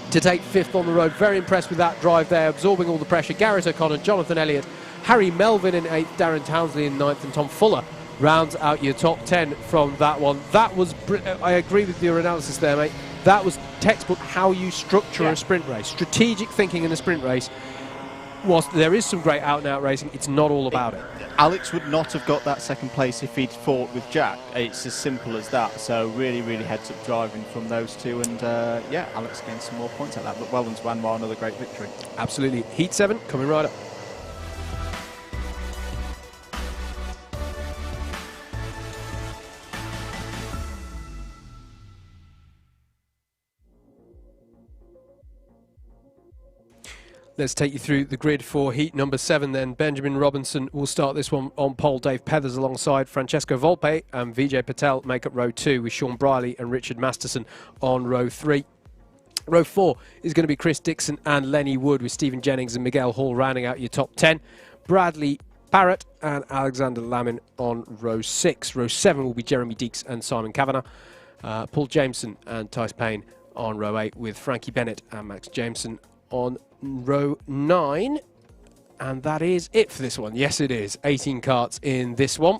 to take 5th on the road. Very impressed with that drive there, absorbing all the pressure. Garrett O'Connor, Jonathan Elliott, Harry Melvin in 8th, Darren Townsley in 9th, and Tom Fuller rounds out your top 10 from that one. That was, I agree with your analysis there, mate. That was textbook how you structure a sprint race. Strategic thinking in a sprint race. Whilst there is some great out-and-out racing, it's not all about it. Alex would not have got that 2nd place if he'd fought with Jack. It's as simple as that. So really, really heads-up driving from those two. And yeah, Alex gained some more points at that. But well done to Anwar, another great victory. Absolutely. Heat 7 coming right up. Let's take you through the grid for heat number 7 then. Benjamin Robinson will start this one on pole. Dave Pethers alongside Francesco Volpe and Vijay Patel make up row 2 with Sean Briley and Richard Masterson on row 3. Row 4 is going to be Chris Dixon and Lenny Wood with Stephen Jennings and Miguel Hall rounding out your top 10. Bradley Barrett and Alexander Lamin on row 6. Row 7 will be Jeremy Deeks and Simon Kavanagh. Paul Jameson and Tice Payne on row 8 with Frankie Bennett and Max Jameson on row 9. And that is it for this one. Yes, it is. 18 karts in this one.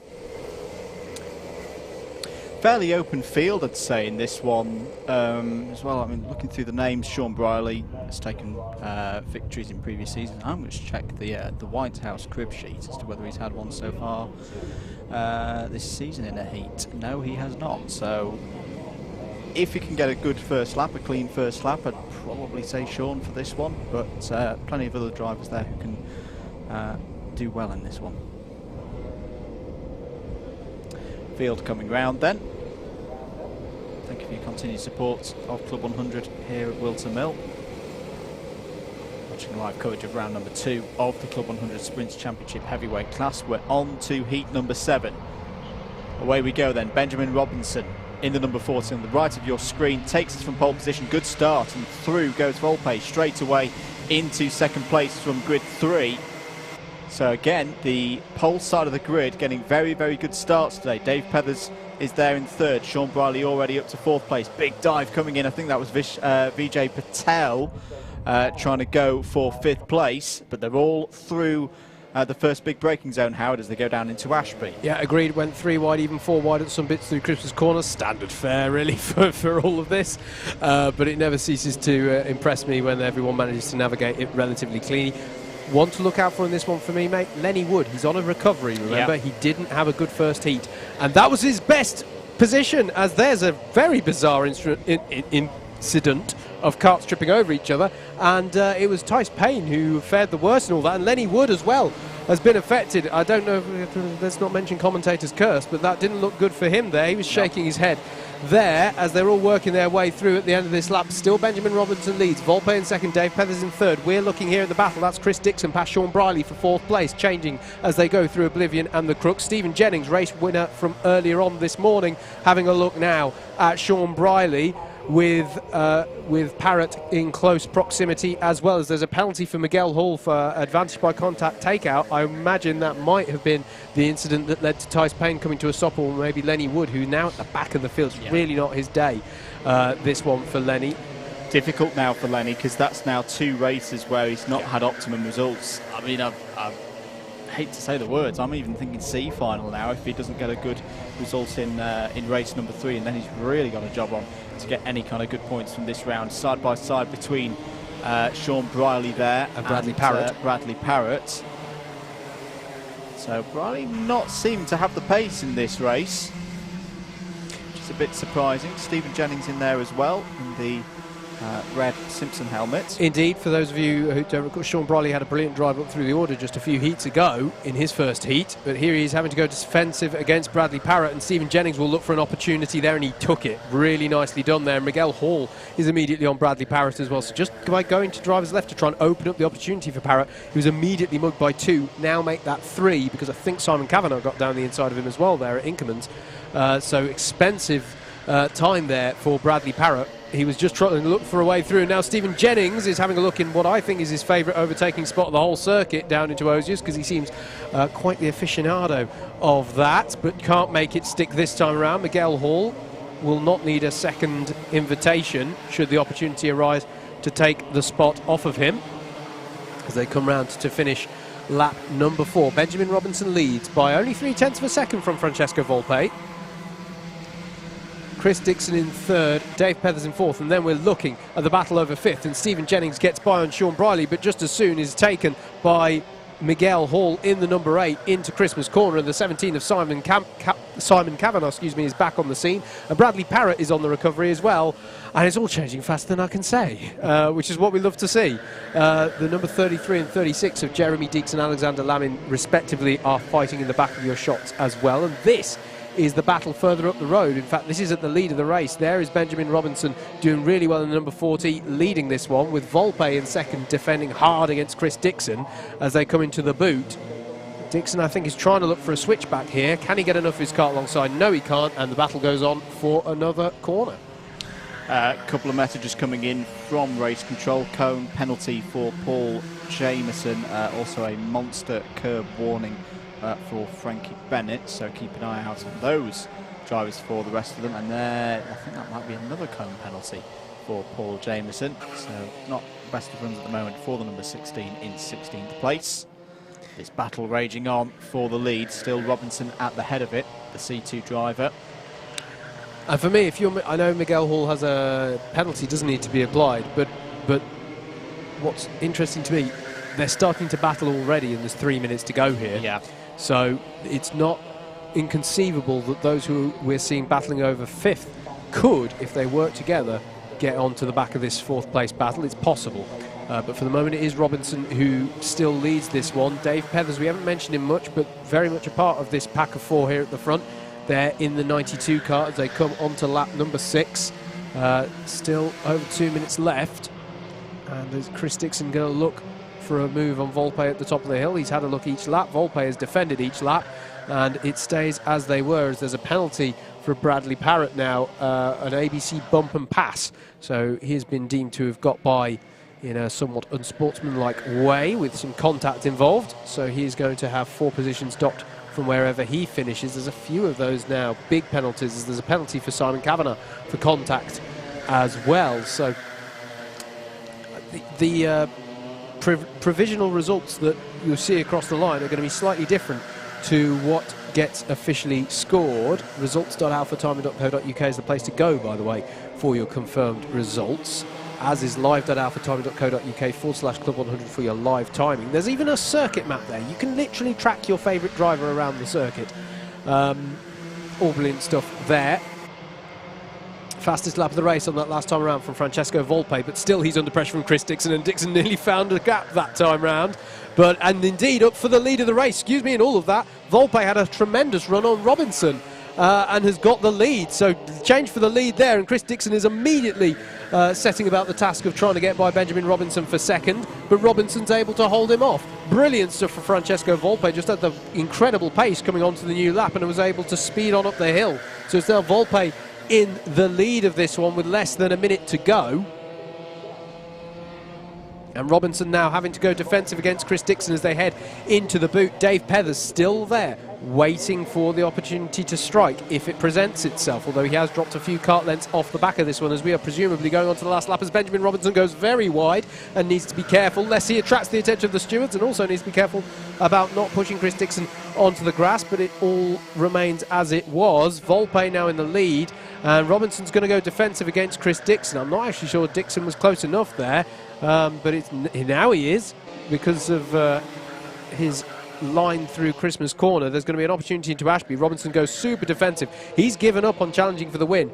Fairly open field, I'd say, in this one as well. I mean, looking through the names, Sean Briley has taken victories in previous seasons. I'm going to check the White House crib sheet as to whether he's had one so far this season in a heat. No, he has not. So if he can get a good first lap, a clean first lap, I'd probably say Sean for this one. But plenty of other drivers there who can do well in this one. Field coming round then. Thank you for your continued support of Club 100 here at Whilton Mill. Watching live coverage of round number 2 of the Club 100 Sprints Championship heavyweight class. We're on to heat number 7. Away we go then. Benjamin Robinson in the number 40 on the right of your screen takes us from pole position. Good start, and through goes Volpe straight away into second place from grid 3. So again, the pole side of the grid getting very, very good starts today. Dave Pethers is there in third. Sean Briley already up to 4th place. Big dive coming in. I think that was Vijay Patel trying to go for 5th place. But they're all through the first big braking zone, Howard, as they go down into Ashby. Yeah, agreed. Went 3 wide, even 4 wide at some bits through Christmas Corner. Standard fare, really, for all of this. But it never ceases to impress me when everyone manages to navigate it relatively cleanly. One to look out for in this one for me, mate, Lenny Wood. He's on a recovery, remember? Yep. He didn't have a good first heat. And that was his best position, as there's a very bizarre incident of karts tripping over each other. And it was Tice Payne who fared the worst in all that. And Lenny Wood as well has been affected. I don't know, let's not mention commentator's curse, but that didn't look good for him there. He was shaking his head there as they're all working their way through at the end of this lap. Still Benjamin Robinson leads, Volpe in second, Dave Pethers in third. We're looking here at the battle. That's Chris Dixon past Sean Briley for 4th place, changing as they go through Oblivion and the Crook. Stephen Jennings, race winner from earlier on this morning, having a look now at Sean Briley with Parrott in close proximity, as well as there's a penalty for Miguel Hall for advantage by contact takeout. I imagine that might have been the incident that led to Tice Payne coming to a stop, or maybe Lenny Wood, who now at the back of the field. It's really not his day, this one for Lenny. Difficult now for Lenny, because that's now 2 races where he's not had optimum results. I mean, I hate to say the words, I'm even thinking C final now if he doesn't get a good result in race number 3, and then he's really got a job on to get any kind of good points from this round. Side by side between Sean Briley there and Bradley Parrott. Bradley Parrott. So Briley not seeming to have the pace in this race, which is a bit surprising. Stephen Jennings in there as well in the red Simpson helmet. Indeed, for those of you who don't recall, Sean Briley had a brilliant drive up through the order just a few heats ago in his first heat, but here he is having to go defensive against Bradley Parrott, and Stephen Jennings will look for an opportunity there, and he took it. Really nicely done there. Miguel Hall is immediately on Bradley Parrott as well, so just by going to driver's left to try and open up the opportunity for Parrott, he was immediately mugged by 2, now make that 3, because I think Simon Kavanagh got down the inside of him as well there at Inkerman's. So expensive time there for Bradley Parrott. He was just trying to look for a way through. Now Stephen Jennings is having a look in what I think is his favourite overtaking spot of the whole circuit down into Ozius, because he seems quite the aficionado of that, but can't make it stick this time around. Miguel Hall will not need a second invitation should the opportunity arise to take the spot off of him as they come round to finish lap number 4. Benjamin Robinson leads by only 0.3 of a second from Francesco Volpe. Chris Dixon in third, Dave Pethers in 4th, and then we're looking at the battle over 5th, and Stephen Jennings gets by on Sean Briley, but just as soon is taken by Miguel Hall in the number 8 into Christmas Corner, and the 17 of Simon Kavanagh, is back on the scene, and Bradley Parrott is on the recovery as well, and it's all changing faster than I can say, which is what we love to see. The number 33 and 36 of Jeremy Deeks and Alexander Lamin respectively are fighting in the back of your shots as well, and this is the battle further up the road. In fact, this is at the lead of the race. There is Benjamin Robinson doing really well in the number 40, leading this one, with Volpe in second, defending hard against Chris Dixon as they come into the boot. Dixon, I think, is trying to look for a switchback here. Can he get enough of his kart alongside? No, he can't, and the battle goes on for another corner. A couple of messages coming in from race control. Cone penalty for Paul Jameson, also a monster curb warning for Frankie Bennett, so keep an eye out on those drivers for the rest of them. And there, I think that might be another cone penalty for Paul Jameson. So not best of runs at the moment for the number 16 in 16th place. This battle raging on for the lead. Still Robinson at the head of it, the C2 driver. And for me, I know Miguel Hall has a penalty, doesn't need to be applied, but what's interesting to me, they're starting to battle already, and there's 3 minutes to go here. Yeah. So it's not inconceivable that those who we're seeing battling over 5th could, if they work together, get onto the back of this 4th place battle. It's possible. But for the moment, it is Robinson who still leads this one. Dave Pethers, we haven't mentioned him much, but very much a part of this pack of 4 here at the front. They're in the 92 car as they come onto lap number 6. Still over 2 minutes left. And there's Chris Dixon going to look for a move on Volpe at the top of the hill. He's had a look each lap. Volpe has defended each lap, and it stays as they were, as there's a penalty for Bradley Parrott now, an ABC bump and pass. So he has been deemed to have got by in a somewhat unsportsmanlike way with some contact involved. So he is going to have 4 positions docked from wherever he finishes. There's a few of those now, big penalties. There's a penalty for Simon Kavanagh for contact as well. So the provisional results that you'll see across the line are going to be slightly different to what gets officially scored. Results.alphatiming.co.uk is the place to go, by the way, for your confirmed results, as is live.alphatiming.co.uk/Club100 for your live timing. There's even a circuit map there. You can literally track your favourite driver around the circuit. All brilliant stuff there. Fastest lap of the race on that last time around from Francesco Volpe, but still he's under pressure from Chris Dixon, and Dixon nearly found a gap that time round. And indeed up for the lead of the race, in all of that, Volpe had a tremendous run on Robinson and has got the lead. So change for the lead there, and Chris Dixon is immediately setting about the task of trying to get by Benjamin Robinson for second, but Robinson's able to hold him off. Brilliant stuff for Francesco Volpe, just at the incredible pace coming onto the new lap, and was able to speed on up the hill. So it's now Volpe in the lead of this one with less than a minute to go. And Robinson now having to go defensive against Chris Dixon as they head into the boot. Dave Pethers still there, waiting for the opportunity to strike if it presents itself, although he has dropped a few kart lengths off the back of this one as we are presumably going on to the last lap, as Benjamin Robinson goes very wide and needs to be careful lest he attracts the attention of the stewards, and also needs to be careful about not pushing Chris Dixon onto the grass, but it all remains as it was. Volpe now in the lead, and Robinson's going to go defensive against Chris Dixon. I'm not actually sure Dixon was close enough there, but now he is, because of his line through Christmas Corner. There's going to be an opportunity into Ashby. Robinson goes super defensive. He's given up on challenging for the win.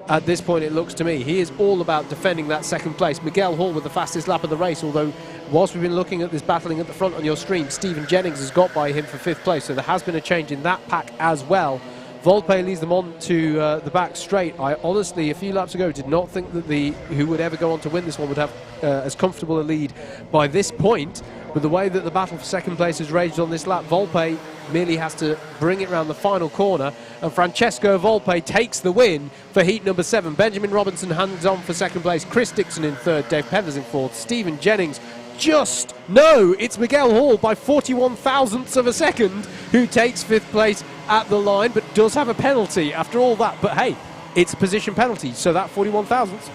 At this point, it looks to me, he is all about defending that second place. Miguel Hall with the fastest lap of the race, although whilst we've been looking at this battling at the front on your stream, Stephen Jennings has got by him for 5th place, so there has been a change in that pack as well. Volpe leads them on to the back straight. I honestly, a few laps ago, did not think that who would ever go on to win this one would have as comfortable a lead by this point. But the way that the battle for second place has raged on this lap, Volpe merely has to bring it round the final corner, and Francesco Volpe takes the win for heat number 7. Benjamin Robinson hands on for second place, Chris Dixon in 3rd, Dave Pethers in 4th, Stephen Jennings it's Miguel Hall by 41 thousandths of a second who takes 5th place at the line, but does have a penalty after all that. But hey, it's a position penalty, so that 41 thousandths,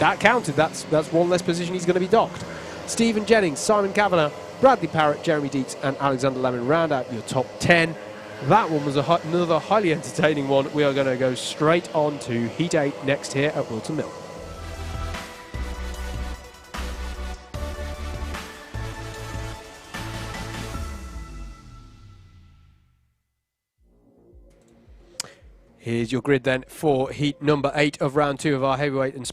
that counted. That's one less position he's going to be docked. Stephen Jennings, Simon Kavanagh, Bradley Parrott, Jeremy Dietz and Alexander Lemon round out your top 10. That one was another highly entertaining one. We are going to go straight on to Heat 8 next here at Whilton Mill. Here's your grid then for heat number 8 of round 2 of our heavyweight and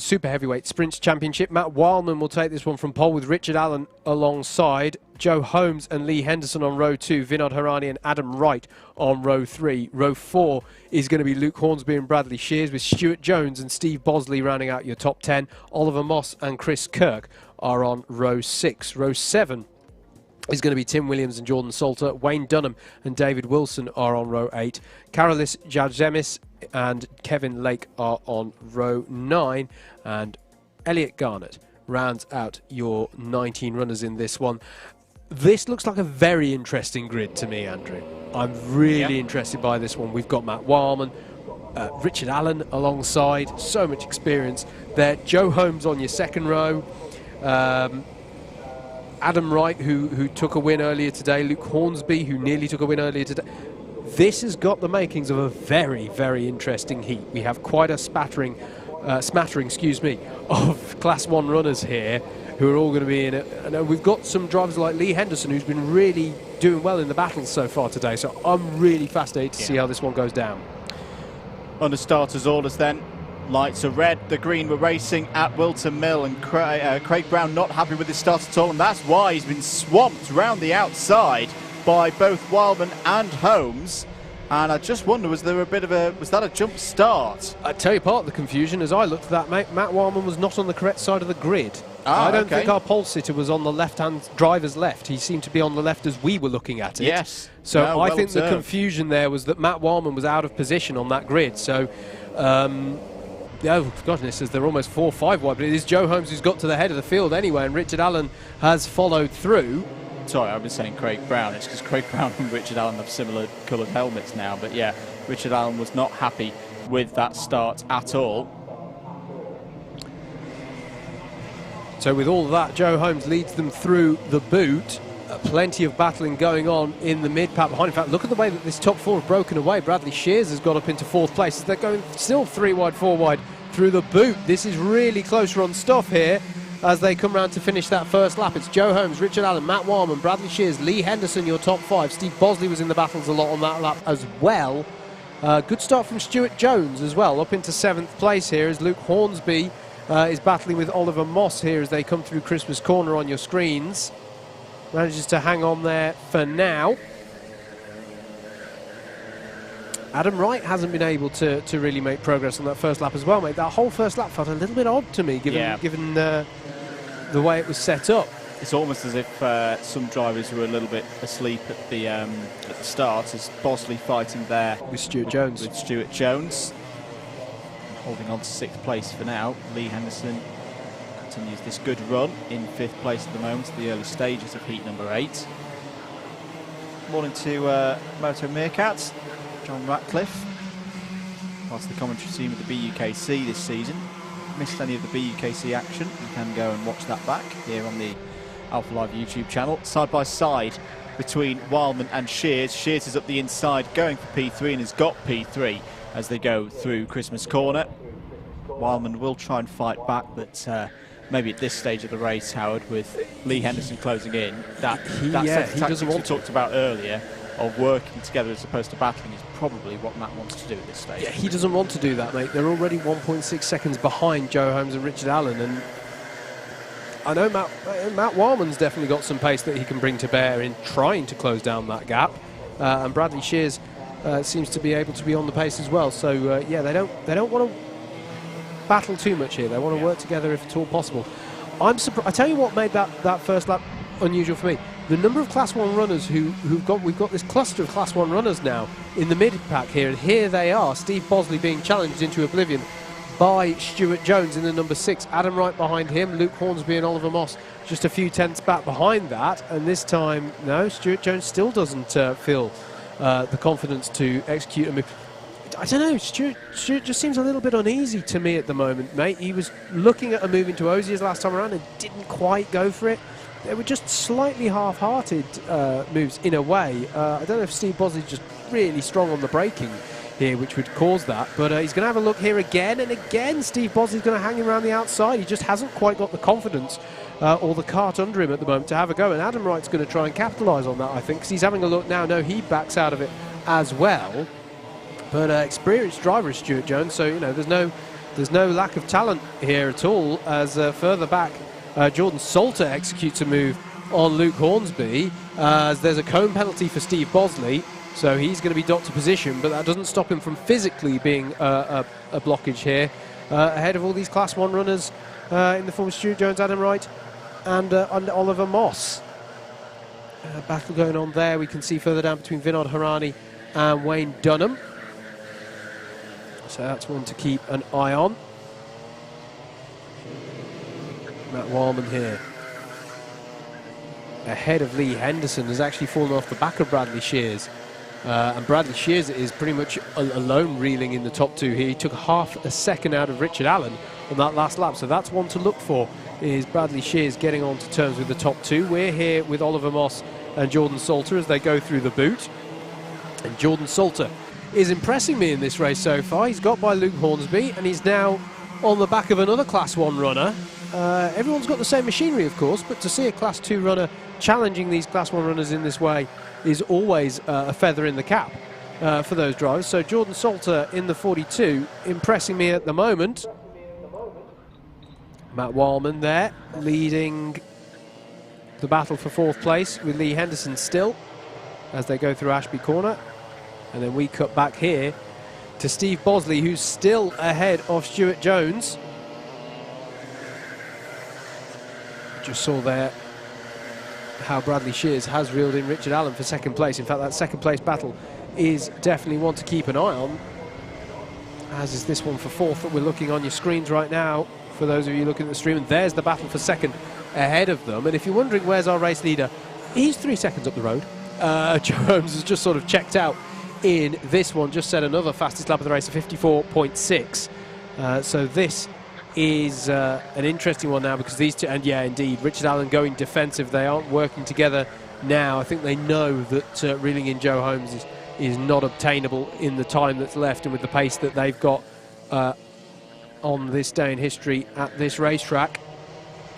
super heavyweight sprints championship. Matt Wildman will take this one from pole with Richard Allen alongside Joe Holmes and Lee Henderson on row 2, Vinod Harani and Adam Wright on row 3. Row 4 is going to be Luke Hornsby and Bradley Shears, with Stuart Jones and Steve Bosley rounding out your top 10. Oliver Moss and Chris Kirk are on row 6. Row 7 is going to be Tim Williams and Jordan Salter. Wayne Dunham and David Wilson are on row 8. Karolis Jadzemis and Kevin Lake are on row 9. And Elliot Garnett rounds out your 19 runners in this one. This looks like a very interesting grid to me, Andrew. I'm really interested by this one. We've got Matt Wildman, Richard Allen alongside, so much experience there. Joe Holmes on your second row. Adam Wright, who took a win earlier today. Luke Hornsby, who nearly took a win earlier today. This has got the makings of a very, very interesting heat. We have quite a smattering, of Class 1 runners here who are all going to be in it. And we've got some drivers like Lee Henderson, who's been really doing well in the battles so far today. So I'm really fascinated to see how this one goes down. Under starters orders then. Lights are red, the green were racing at Whilton Mill, and Craig Brown not happy with his start at all, and that's why he's been swamped round the outside by both Wildman and Holmes. And I just wonder, was that a jump start? I tell you, part of the confusion as I looked at that, mate, Matt Wildman was not on the correct side of the grid. I don't think our pole sitter was on the left-hand driver's left. He seemed to be on the left as we were looking at it. Yes. So no, I think the confusion there was that Matt Wildman was out of position on that grid. So, oh goodness, they're almost 4 or 5 wide, but it is Joe Holmes who's got to the head of the field anyway, and Richard Allen has followed through. Sorry, I've been saying Craig Brown. It's because Craig Brown and Richard Allen have similar coloured helmets now. But yeah, Richard Allen was not happy with that start at all. So with all of that, Joe Holmes leads them through the boot. Plenty of battling going on in the mid-pack behind. In fact, look at the way that this top 4 have broken away. Bradley Shears has got up into 4th place. They're going still 3 wide, 4 wide through the boot. This is really close run stuff here as they come round to finish that first lap. It's Joe Holmes, Richard Allen, Matt Wildman, Bradley Shears, Lee Henderson, your top 5. Steve Bosley was in the battles a lot on that lap as well. Good start from Stuart Jones as well, up into 7th place here as Luke Hornsby is battling with Oliver Moss here as they come through Christmas Corner on your screens. Manages to hang on there for now. Adam Wright hasn't been able to really make progress on that first lap as well, mate. That whole first lap felt a little bit odd to me, given the way it was set up. It's almost as if some drivers were a little bit asleep at the start, as Bosley fighting there with Stuart Jones. With Stuart Jones. Holding on to 6th place for now. Lee Henderson continues this good run in 5th place at the moment, the early stages of heat number 8. Morning to Moto Meerkat, John Ratcliffe, part of the commentary team of the BUKC this season. Missed any of the BUKC action, you can go and watch that back here on the Alpha Live YouTube channel. Side by side between Wildman and Shears. Shears is up the inside going for P3 and has got P3 as they go through Christmas Corner. Wildman will try and fight back, but maybe at this stage of the race, Howard, with Lee Henderson closing in, that tactics we talked about earlier of working together as opposed to battling is probably what Matt wants to do at this stage. Yeah, he doesn't want to do that, mate. They're already 1.6 seconds behind Joe Holmes and Richard Allen, and I know Matt Wildman's definitely got some pace that he can bring to bear in trying to close down that gap, and Bradley Shears seems to be able to be on the pace as well. So yeah, they don't want to battle too much here. They want to work together if at all possible. I'm surprised. I tell you what made that first lap unusual for me. The number of Class 1 runners we've got this cluster of Class 1 runners now in the mid-pack here, and here they are. Steve Bosley being challenged into oblivion by Stuart Jones in the number 6. Adam Wright behind him, Luke Hornsby and Oliver Moss just a few tenths back behind that. And this time, no, Stuart Jones still doesn't feel the confidence to execute a move. I don't know, Stuart just seems a little bit uneasy to me at the moment, mate. He was looking at a move into Osiers last time around and didn't quite go for it. They were just slightly half-hearted moves in a way. I don't know if Steve Bosley's just really strong on the braking here, which would cause that. But he's going to have a look here again, and again Steve Bosley's going to hang him around the outside. He just hasn't quite got the confidence or the cart under him at the moment to have a go. And Adam Wright's going to try and capitalise on that, I think, because he's having a look now. No, he backs out of it as well. But experienced driver is Stuart Jones, so you know there's no lack of talent here at all. As further back, Jordan Salter executes a move on Luke Hornsby, as there's a cone penalty for Steve Bosley, so he's going to be docked to position, but that doesn't stop him from physically being a blockage here ahead of all these Class 1 runners in the form of Stuart Jones, Adam Wright and Oliver Moss. Battle going on there. We can see further down between Vinod Harani and Wayne Dunham. So that's one to keep an eye on. Matt Wildman here. ahead of Lee Henderson has actually fallen off the back of Bradley Shears. And Bradley Shears is pretty much alone reeling in the top two here. He took half a second out of Richard Allen on that last lap, so that's one to look for, is Bradley Shears getting on to terms with the top two. We're here with Oliver Moss and Jordan Salter as they go through the boot. And Jordan Salter is impressing me in this race so far. He's got by Luke Hornsby, and he's now on the back of another Class 1 runner. Everyone's got the same machinery, of course, but to see a Class 2 runner challenging these Class 1 runners in this way is always a feather in the cap for those drivers. So Jordan Salter in the 42, impressing me at the moment. Matt Wildman there, leading the battle for fourth place with Lee Henderson still as they go through Ashby Corner. And then we cut back here to Steve Bosley, who's still ahead of Stuart Jones. Just saw there how Bradley Shears has reeled in Richard Allen for second place. In fact, that second place battle is definitely one to keep an eye on, as is this one for fourth that we're looking on your screens right now for those of you looking at the stream. And there's the battle for second ahead of them. And if you're wondering where's our race leader, he's 3 seconds up the road. Joe Holmes has just sort of checked out in this one, just set another fastest lap of the race of 54.6. So this is an interesting one now, because these two, and yeah, indeed, Richard Allen going defensive. They aren't working together now. I think they know that reeling in Joe Holmes is not obtainable in the time that's left and with the pace that they've got on this day in history at this racetrack.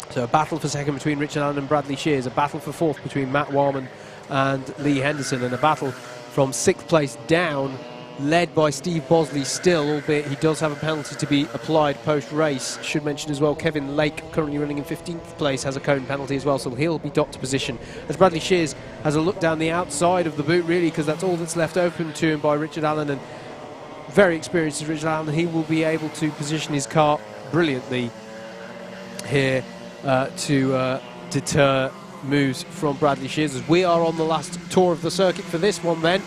So a battle for second between Richard Allen and Bradley Shears, a battle for fourth between Matt Wildman and Lee Henderson, and a battle from sixth place down, led by Steve Bosley still, albeit he does have a penalty to be applied post-race. Should mention as well, Kevin Lake, currently running in 15th place, has a cone penalty as well, so he'll be docked to position. As Bradley Shears has a look down the outside of the boot, really, because that's all that's left open to him by Richard Allen, and very experienced as Richard Allen, he will be able to position his car brilliantly here to deter moves from Bradley Shears, as we are on the last tour of the circuit for this one then.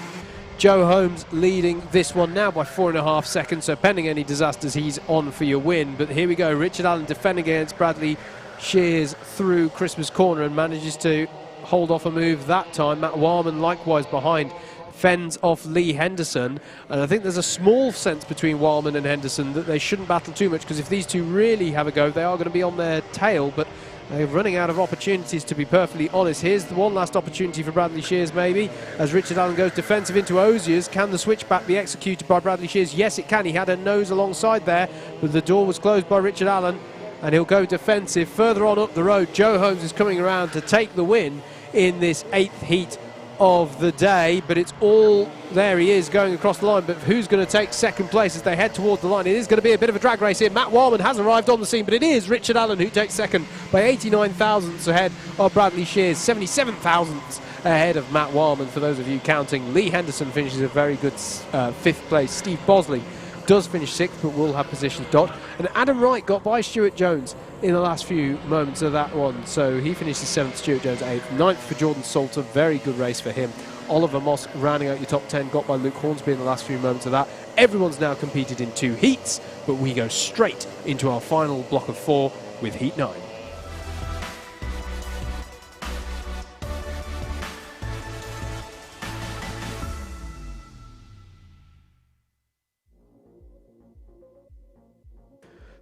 Joe Holmes leading this one now by 4.5 seconds, so pending any disasters, he's on for your win. But here we go, Richard Allen defending against Bradley Shears through Christmas Corner and manages to hold off a move that time. Matt Wildman likewise behind, fends off Lee Henderson, and I think there's a small sense between Wildman and Henderson that they shouldn't battle too much, because if these two really have a go, they are going to be on their tail, but they're running out of opportunities, to be perfectly honest. Here's the one last opportunity for Bradley Shears, maybe, as Richard Allen goes defensive into Oziers. Can the switchback be executed by Bradley Shears? Yes, it can. He had a nose alongside there, but the door was closed by Richard Allen, and he'll go defensive. Further on up the road, Joe Holmes is coming around to take the win in this 8th heat of the day, but it's all there. He is going across the line, but who's going to take second place as they head towards the line? It is going to be a bit of a drag race here. Matt Wildman has arrived on the scene, but it is Richard Allen who takes second by 89 thousandths ahead of Bradley Shears, 77 thousandths ahead of Matt Wildman, for those of you counting. Lee Henderson finishes a very good 5th place. Steve Bosley does finish 6th, but will have positions docked. And Adam Wright got by Stuart Jones in the last few moments of that one, so he finishes 7th, Stuart Jones 8th. 9th for Jordan Salter, very good race for him. Oliver Moss rounding out your top 10, got by Luke Hornsby in the last few moments of that. Everyone's now competed in 2 heats, but we go straight into our final block of 4 with Heat 9.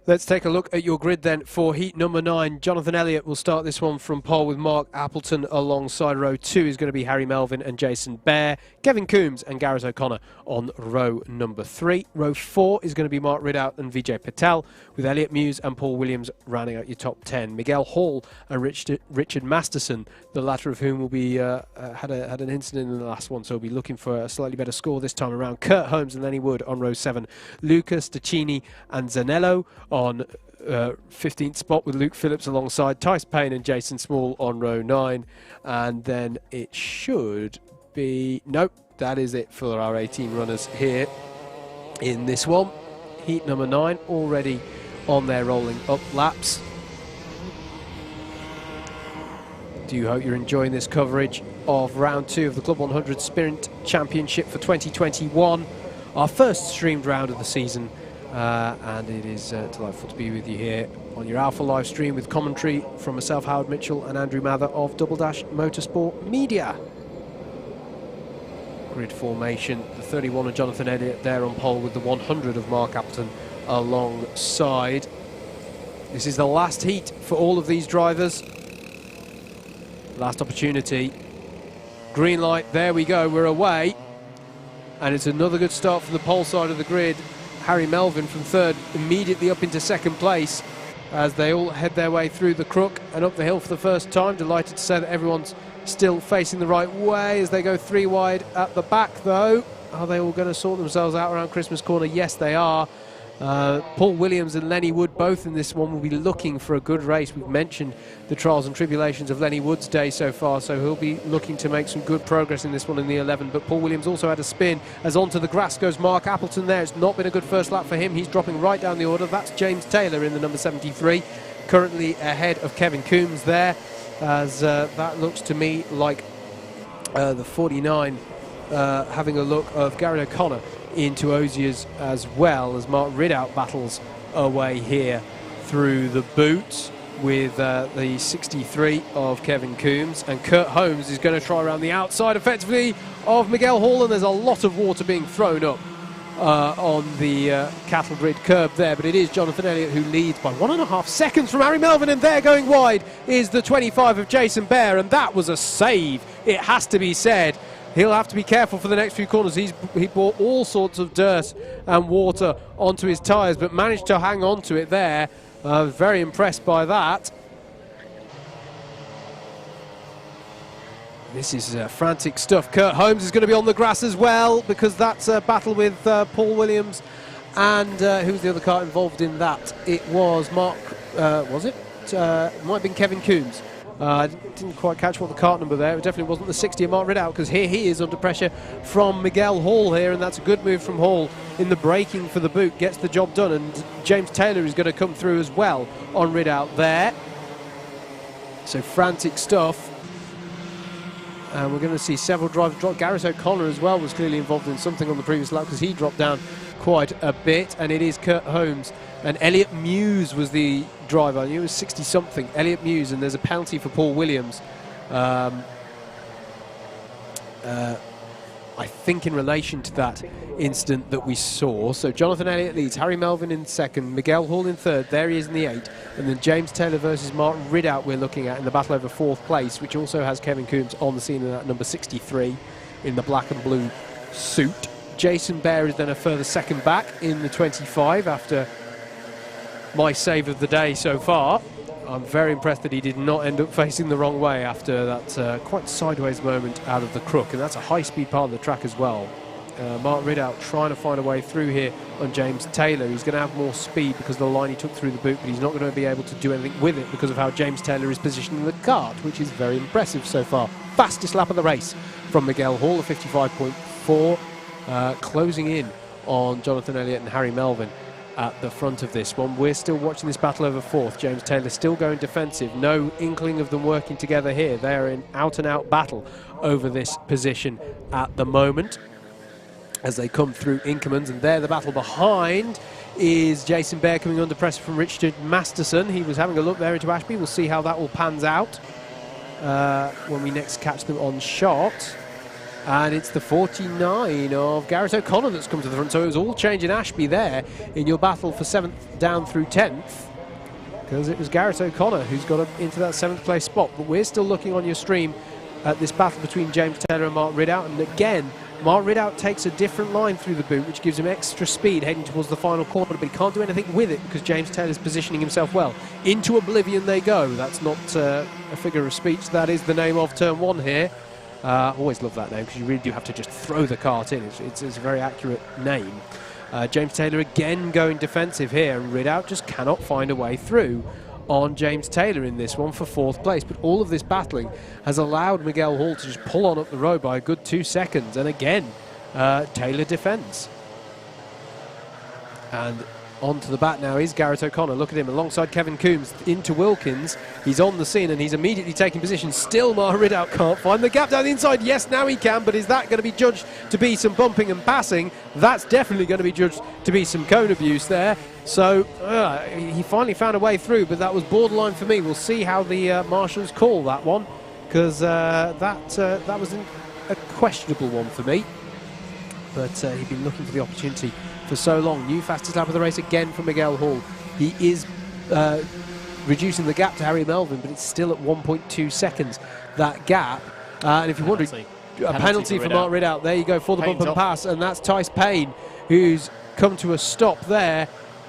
Let's take a look at your grid then for heat number 9. Jonathan Elliott will start this one from pole with Mark Appleton alongside. Row 2 is going to be Harry Melvin and Jason Bear, Kevin Coombs and Gareth O'Connor on row number 3. Row 4 is going to be Mark Ridout and Vijay Patel, with Elliot Muse and Paul Williams rounding out your top 10. Miguel Hall and Richard Masterson, the latter of whom will be had an incident in the last one, so we'll be looking for a slightly better score this time around. Kurt Holmes and Lenny Wood on row 7. Lucas Taccini and Zanello on 15th spot, with Luke Phillips alongside. Tice Payne and Jason Small on row 9. And then it should be... Nope, that is it for our 18 runners here in this one. Heat number 9 already on their rolling up laps. Do hope you're enjoying this coverage of round 2 of the Club 100 Sprint Championship for 2021. Our first streamed round of the season, And it is delightful to be with you here on your Alpha live stream with commentary from myself, Howard Mitchell, and Andrew Mather of Double Dash Motorsport Media. Grid formation, the 31 of Jonathan Elliott there on pole with the 100 of Mark Appleton alongside. This is the last heat for all of these drivers. Last opportunity. Green light, there we go, we're away. And it's another good start from the pole side of the grid. Harry Melvin from third, immediately up into second place as they all head their way through the crook and up the hill for the first time. Delighted to say that everyone's still facing the right way as they go 3 wide at the back, though. Are they all going to sort themselves out around Christmas Corner? Yes, they are. Paul Williams and Lenny Wood both in this one will be looking for a good race. We've mentioned the trials and tribulations of Lenny Wood's day so far, so he'll be looking to make some good progress in this one in the 11. But Paul Williams also had a spin as onto the grass goes Mark Appleton there. It's not been a good first lap for him. He's dropping right down the order. That's James Taylor in the number 73, currently ahead of Kevin Coombs there, as that looks to me like the 49 having a look of Garrett O'Connor into Ozier's as well, as Mark Ridout battles away here through the boot with the 63 of Kevin Coombs, and Kurt Holmes is going to try around the outside effectively of Miguel Hall, and there's a lot of water being thrown up on the cattle grid curb there, but it is Jonathan Elliott who leads by 1.5 seconds from Harry Melvin, and there going wide is the 25 of Jason Bear, and that was a save, it has to be said. He'll have to be careful for the next few corners. He brought all sorts of dirt and water onto his tyres, but managed to hang on to it there. Very impressed by that. This is frantic stuff. Kurt Holmes is going to be on the grass as well, because that's a battle with Paul Williams. And who's the other car involved in that? It was Mark, was it? It might have been Kevin Coombs. I didn't quite catch what the kart number there. It definitely wasn't the 60 of Mark Ridout, because here he is under pressure from Miguel Hall here, and that's a good move from Hall in the braking for the boot, gets the job done, and James Taylor is going to come through as well on Ridout there. So frantic stuff. And we're going to see several drivers drop. Gareth O'Connor as well was clearly involved in something on the previous lap, because he dropped down quite a bit, and it is Kurt Holmes. And Elliot Muse was the driver. I knew it was 60-something. Elliot Muse, and there's a penalty for Paul Williams. I think in relation to that incident that we saw. So Jonathan Elliott leads, Harry Melvin in second, Miguel Hall in third, there he is in the 8, and then James Taylor versus Martin Ridout we're looking at in the battle over 4th place, which also has Kevin Coombs on the scene in that number 63 in the black and blue suit. Jason Bear is then a further second back in the 25 after my save of the day so far. I'm very impressed that he did not end up facing the wrong way after that quite sideways moment out of the crook, and that's a high-speed part of the track as well. Mark Ridout trying to find a way through here on James Taylor. He's going to have more speed because of the line he took through the boot, but he's not going to be able to do anything with it because of how James Taylor is positioning the kart, which is very impressive so far. Fastest lap of the race from Miguel Hall, a 55.4, closing in on Jonathan Elliott and Harry Melvin at the front of this one. We're still watching this battle over 4th. James Taylor still going defensive. No inkling of them working together here. They are in out-and-out battle over this position at the moment as they come through Inkermans, and there the battle behind is Jason Bear coming under pressure from Richard Masterson. He was having a look there into Ashby. We'll see how that all pans out when we next catch them on shot. And it's the 49 of Gareth O'Connor that's come to the front. So it was all change in Ashby there in your battle for 7th down through 10th, because it was Gareth O'Connor who's got into that 7th place spot. But we're still looking on your stream at this battle between James Taylor and Mark Ridout. And again, Mark Ridout takes a different line through the boot, which gives him extra speed heading towards the final corner, but he can't do anything with it because James Taylor's positioning himself well. Into oblivion they go. That's not a figure of speech. That is the name of turn 1 here. Always love that name because you really do have to just throw the kart in. It's a very accurate name. James Taylor again going defensive here, and Ridout just cannot find a way through on James Taylor in this one for 4th place. But all of this battling has allowed Miguel Hall to just pull on up the road by a good 2 seconds. And again, Taylor defends. And Onto the back now is Garrett O'Connor. Look at him alongside Kevin Coombs into Wilkins. He's on the scene and he's immediately taking position. Still Mark Ridout can't find the gap down the inside. Yes, now he can, but is that going to be judged to be some bumping and passing? That's definitely going to be judged to be some cone abuse there. So he finally found a way through, but that was borderline for me. We'll see how the marshals call that one, because that was a questionable one for me. But he'd been looking for the opportunity for so long. New fastest lap of the race again for Miguel Hall. He is reducing the gap to Harry Melvin, but it's still at 1.2 seconds, that gap. And if you're wondering, a penalty for Mark Ridout. There you go, for the bump and pass, and that's Tice Payne, who's come to a stop there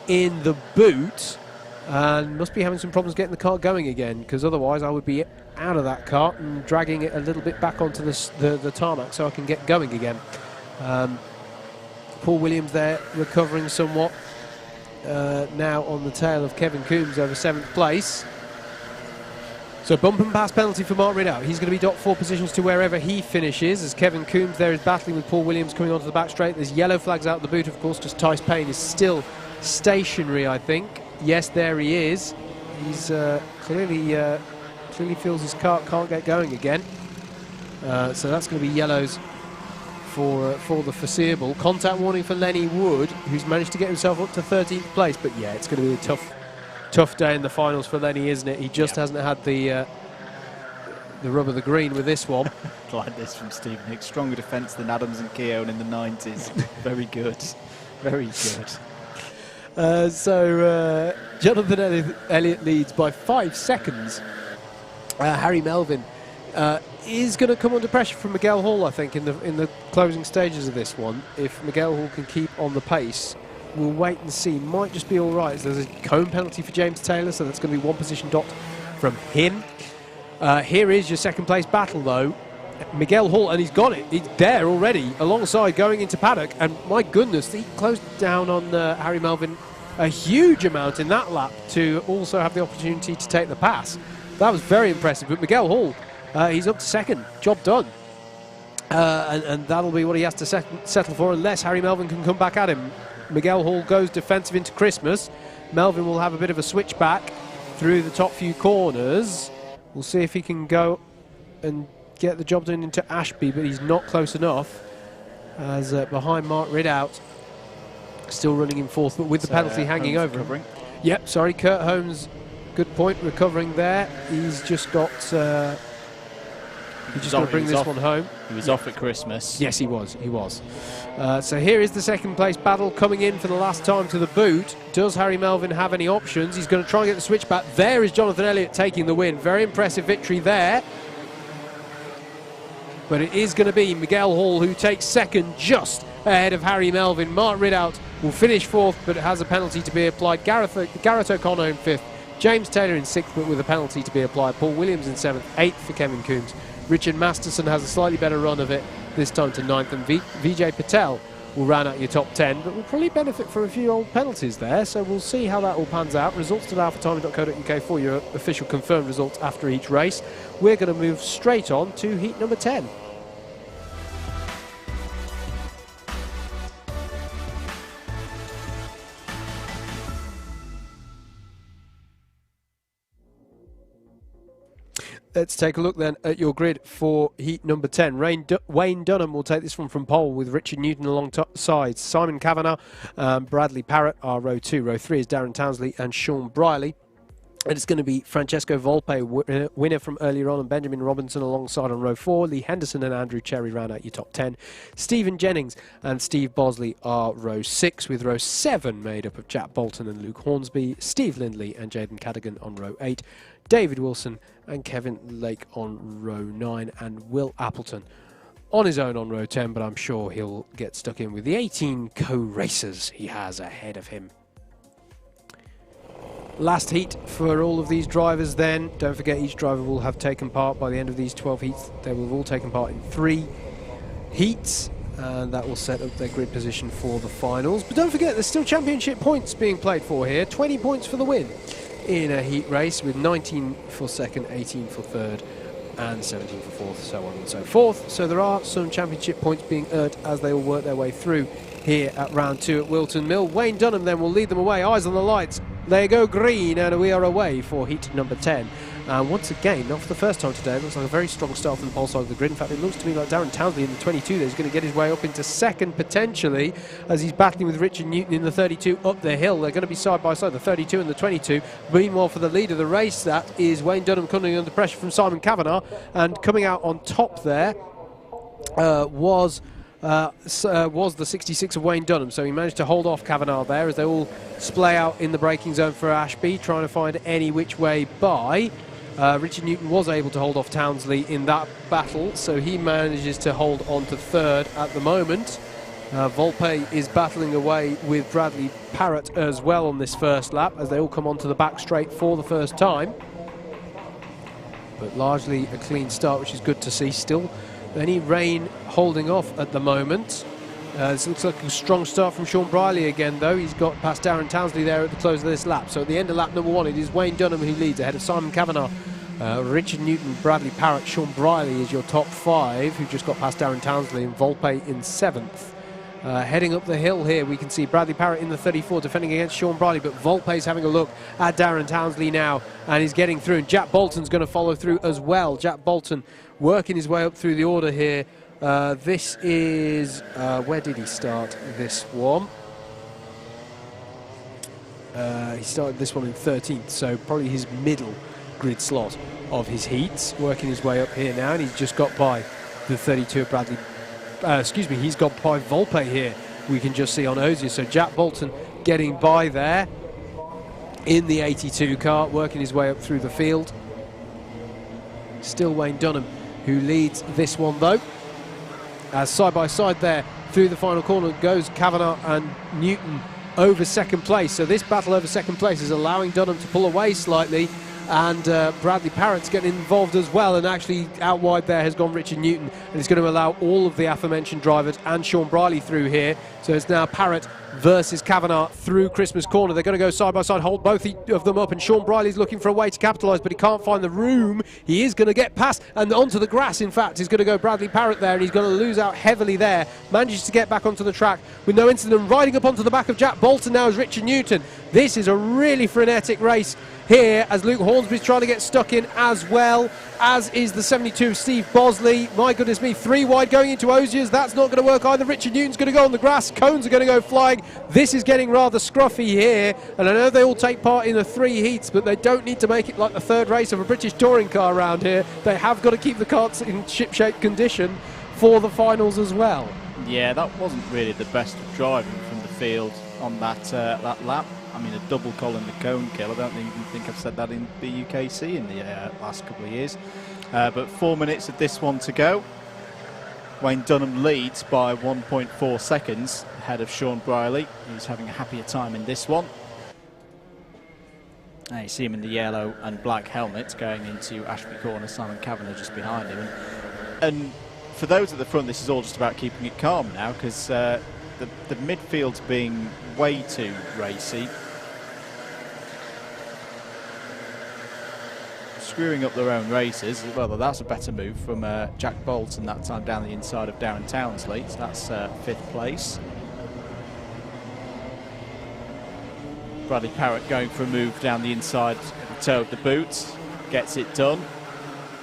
in the boot and must be having some problems getting the kart going again, because otherwise I would be out of that kart and dragging it a little bit back onto the tarmac so I can get going again. Paul Williams there recovering somewhat now on the tail of Kevin Coombs over 7th place. So bump and pass penalty for Mark Ridout. He's going to be docked 4 positions to wherever he finishes, as Kevin Coombs there is battling with Paul Williams coming onto the back straight. There's yellow flags out the boot, of course, because Tice Payne is still stationary, I think. Yes, there he is. He's clearly feels his kart can't get going again. So that's going to be yellows for the foreseeable. Contact warning for Lenny Wood, who's managed to get himself up to 13th place. But yeah, it's going to be a tough day in the finals for Lenny, isn't it? He just hasn't had the rub of the green with this one. Like this from Steve Nick. Stronger defence than Adams and Keown in the 90s. Very good. Very good. So Jonathan Elliott leads by 5 seconds. Harry Melvin is going to come under pressure from Miguel Hall, I think, in the closing stages of this one. If Miguel Hall can keep on the pace, we'll wait and see. Might just be all right. So there's a cone penalty for James Taylor, so that's going to be 1 position docked from him. Here is your second place battle, though. Miguel Hall, and he's got it. He's there already, alongside going into paddock. And my goodness, he closed down on Harry Melvin a huge amount in that lap to also have the opportunity to take the pass. That was very impressive. But Miguel Hall, he's up to second. Job done. And that'll be what he has to settle for, unless Harry Melvin can come back at him. Miguel Hall goes defensive into Christmas. Melvin will have a bit of a switchback through the top few corners. We'll see if he can go and get the job done into Ashby, but he's not close enough, as behind Mark Ridout, still running in 4th, but with the penalty hanging over him. Yep, sorry, Kurt Holmes, good point, recovering there. He's just got... he's just going to bring this one home. He was off at Christmas. Yes, he was. So here is the second place battle coming in for the last time to the boot. Does Harry Melvin have any options? He's going to try and get the switch back. There is Jonathan Elliott taking the win. Very impressive victory there. But it is going to be Miguel Hall who takes second, just ahead of Harry Melvin. Mark Ridout will finish 4th, but it has a penalty to be applied. Garrett O'Connor in 5th. James Taylor in 6th, but with a penalty to be applied. Paul Williams in 7th. 8th for Kevin Coombs. Richard Masterson has a slightly better run of it, this time to 9th. And Vijay Patel will round out your top 10, but will probably benefit from a few old penalties there. So we'll see how that all pans out. Results to alphatiming.co.uk for your official confirmed results after each race. We're going to move straight on to heat number 10. Let's take a look then at your grid for heat number 10. Wayne Dunham will take this one from pole with Richard Newton alongside Simon Kavanagh. Bradley Parrott are row 2. Row 3 is Darren Townsley and Sean Briley. And it's going to be Francesco Volpe, winner from earlier on, and Benjamin Robinson alongside on row 4. Lee Henderson and Andrew Cherry round out your top 10. Stephen Jennings and Steve Bosley are row 6, with row 7 made up of Jack Bolton and Luke Hornsby, Steve Lindley and Jaden Cadigan on row 8. David Wilson and Kevin Lake on row 9, and Will Appleton on his own on row 10, but I'm sure he'll get stuck in with the 18 co-racers he has ahead of him. Last heat for all of these drivers then. Don't forget, each driver will have taken part by the end of these 12 heats. They will have all taken part in 3 heats, and that will set up their grid position for the finals. But don't forget, there's still championship points being played for here. 20 points for the win in a heat race, with 19 for second, 18 for third, and 17 for fourth, so on and so forth. So there are some championship points being earned as they all work their way through here at round 2 at Whilton Mill. Wayne Dunham then will lead them away. Eyes on the lights. They go green, and we are away for heat number 10. And once again, not for the first time today, it looks like a very strong start from the pole side of the grid. In fact, it looks to me like Darren Townsley in the 22 there is going to get his way up into second potentially, as he's battling with Richard Newton in the 32 up the hill. They're going to be side by side, the 32 and the 22. Meanwhile, for the lead of the race, that is Wayne Dunham coming under pressure from Simon Kavanagh, and coming out on top there was the 66 of Wayne Dunham. So he managed to hold off Kavanagh there as they all splay out in the braking zone for Ashby, trying to find any which way by. Richard Newton was able to hold off Townsley in that battle, so he manages to hold on to third at the moment. Volpe is battling away with Bradley Parrott as well on this first lap, as they all come onto the back straight for the first time. But largely a clean start, which is good to see. Still any rain holding off at the moment. This looks like a strong start from Sean Briley again, though. He's got past Darren Townsley there at the close of this lap. So at the end of lap number 1, it is Wayne Dunham who leads ahead of Simon Kavanagh. Richard Newton, Bradley Parrott, Sean Briley is your top 5, who just got past Darren Townsley, and Volpe in 7th. Heading up the hill here, we can see Bradley Parrott in the 34 defending against Sean Briley, but Volpe's having a look at Darren Townsley now, and he's getting through. And Jack Bolton's going to follow through as well. Jack Bolton working his way up through the order here. This is, where did he start this one? He started this one in 13th, so probably his middle grid slot of his heats. Working his way up here now, and he's just got by the 32 of Bradley. He's got by Volpe here, we can just see on Osier. So Jack Bolton getting by there in the 82 car, working his way up through the field. Still Wayne Dunham who leads this one, though. As side by side there through the final corner goes Kavanagh and Newton over second place. So this battle over second place is allowing Dunham to pull away slightly, and Bradley Parrott's getting involved as well, and actually out wide there has gone Richard Newton, and it's going to allow all of the aforementioned drivers and Sean Briley through here. So it's now Parrott versus Kavanagh through Christmas Corner. They're going to go side by side, hold both of them up, and Sean Briley's looking for a way to capitalise, but he can't find the room. He is going to get past, and onto the grass, in fact, is going to go Bradley Parrott there, and he's going to lose out heavily there. Manages to get back onto the track with no incident. Riding up onto the back of Jack Bolton now is Richard Newton. This is a really frenetic race here, as Luke Hornsby's trying to get stuck in as well, as is the 72 Steve Bosley. My goodness me, 3 wide going into Osiers. That's not going to work either. Richard Newton's going to go on the grass. Cones are going to go flying. This is getting rather scruffy here, and I know they all take part in the 3 heats, but they don't need to make it like the 3rd race of a British touring car around here. They have got to keep the karts in ship-shape condition for the finals as well. Yeah, that wasn't really the best of driving from the field on that lap. I mean, a double column, the cone kill. I don't even think I've said that in the UKC in the last couple of years. But 4 minutes of this one to go. Wayne Dunham leads by 1.4 seconds ahead of Sean Briley, who's having a happier time in this one. Now you see him in the yellow and black helmet going into Ashby Corner. Simon Kavanagh just behind him. And for those at the front, this is all just about keeping it calm now, because the midfield's being way too racy. Screwing up their own races. Well, that's a better move from Jack Bolton that time down the inside of Darren Townsley. So that's 5th place. Bradley Parrott going for a move down the inside at the toe of the boot. Gets it done.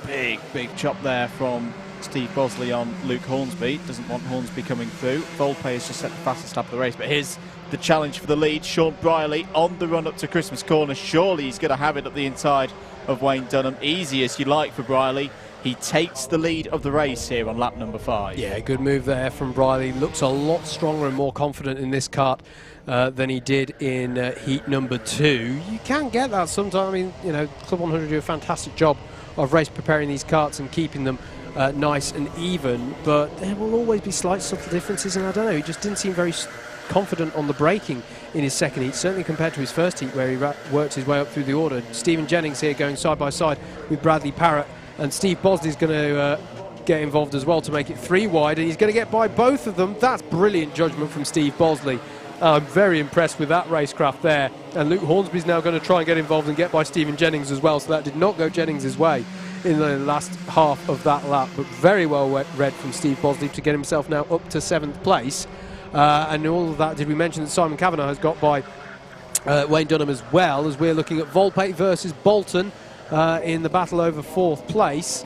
Big chop there from Steve Bosley on Luke Hornsby. Doesn't want Hornsby coming through. Volpe has just set the fastest lap of the race, but here's the challenge for the lead. Sean Briley on the run up to Christmas Corner. Surely he's going to have it up the inside of Wayne Dunham. Easy as you like for Briley. He takes the lead of the race here on lap number 5. Yeah, good move there from Briley. Looks a lot stronger and more confident in this kart than he did in heat number 2. You can get that sometimes. I mean, you know, Club 100 do a fantastic job of race preparing these karts and keeping them nice and even, but there will always be slight subtle differences, and I don't know, he just didn't seem very confident on the braking in his second heat, certainly compared to his first heat where he worked his way up through the order. Stephen Jennings here going side by side with Bradley Parrott, and Steve Bosley's going to get involved as well to make it 3 wide, and he's going to get by both of them. That's brilliant judgment from Steve Bosley. I'm very impressed with that racecraft there, and Luke Hornsby's now going to try and get involved and get by Stephen Jennings as well, so that did not go Jennings' way in the last half of that lap, but very well read from Steve Bosley to get himself now up to 7th place. And all of that, did we mention that Simon Kavanagh has got by Wayne Dunham as well, as we're looking at Volpe versus Bolton in the battle over 4th place.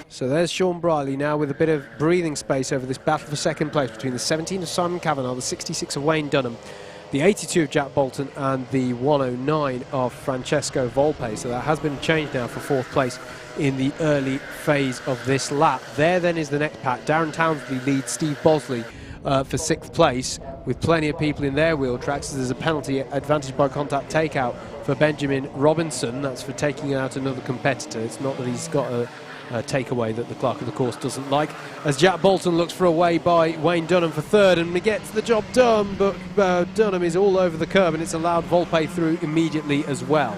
So there's Sean Briley now with a bit of breathing space over this battle for 2nd place between the 17 of Simon Kavanagh, the 66 of Wayne Dunham, the 82 of Jack Bolton and the 109 of Francesco Volpe. So that has been changed now for 4th place in the early phase of this lap. There then is the next pack. Darren Townsley leads Steve Bosley for 6th place with plenty of people in their wheel tracks. So there's a penalty advantage by contact takeout for Benjamin Robinson. That's for taking out another competitor. It's not that he's got a takeaway that the clerk of the course doesn't like, as Jack Bolton looks for a way by Wayne Dunham for 3rd, and he gets the job done, but Dunham is all over the curb, and it's allowed Volpe through immediately as well.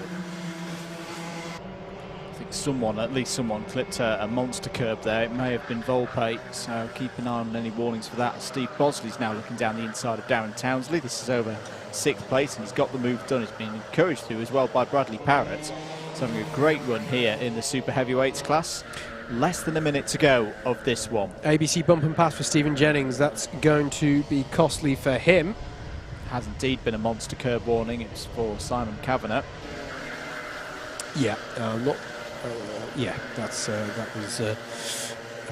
I think at least someone clipped a monster curb there. It may have been Volpe, so keep an eye on any warnings for that. Steve Bosley's now looking down the inside of Darren Townsley. This is over 6th place, and he's got the move done. He's been encouraged to as well by Bradley Parrott. He's having a great run here in the super heavyweights class. Less than a minute to go of this one. ABC bump and pass for Stephen Jennings. That's going to be costly for him. Has indeed been a monster curb warning. It's for Simon Kavanagh. Yeah, that was a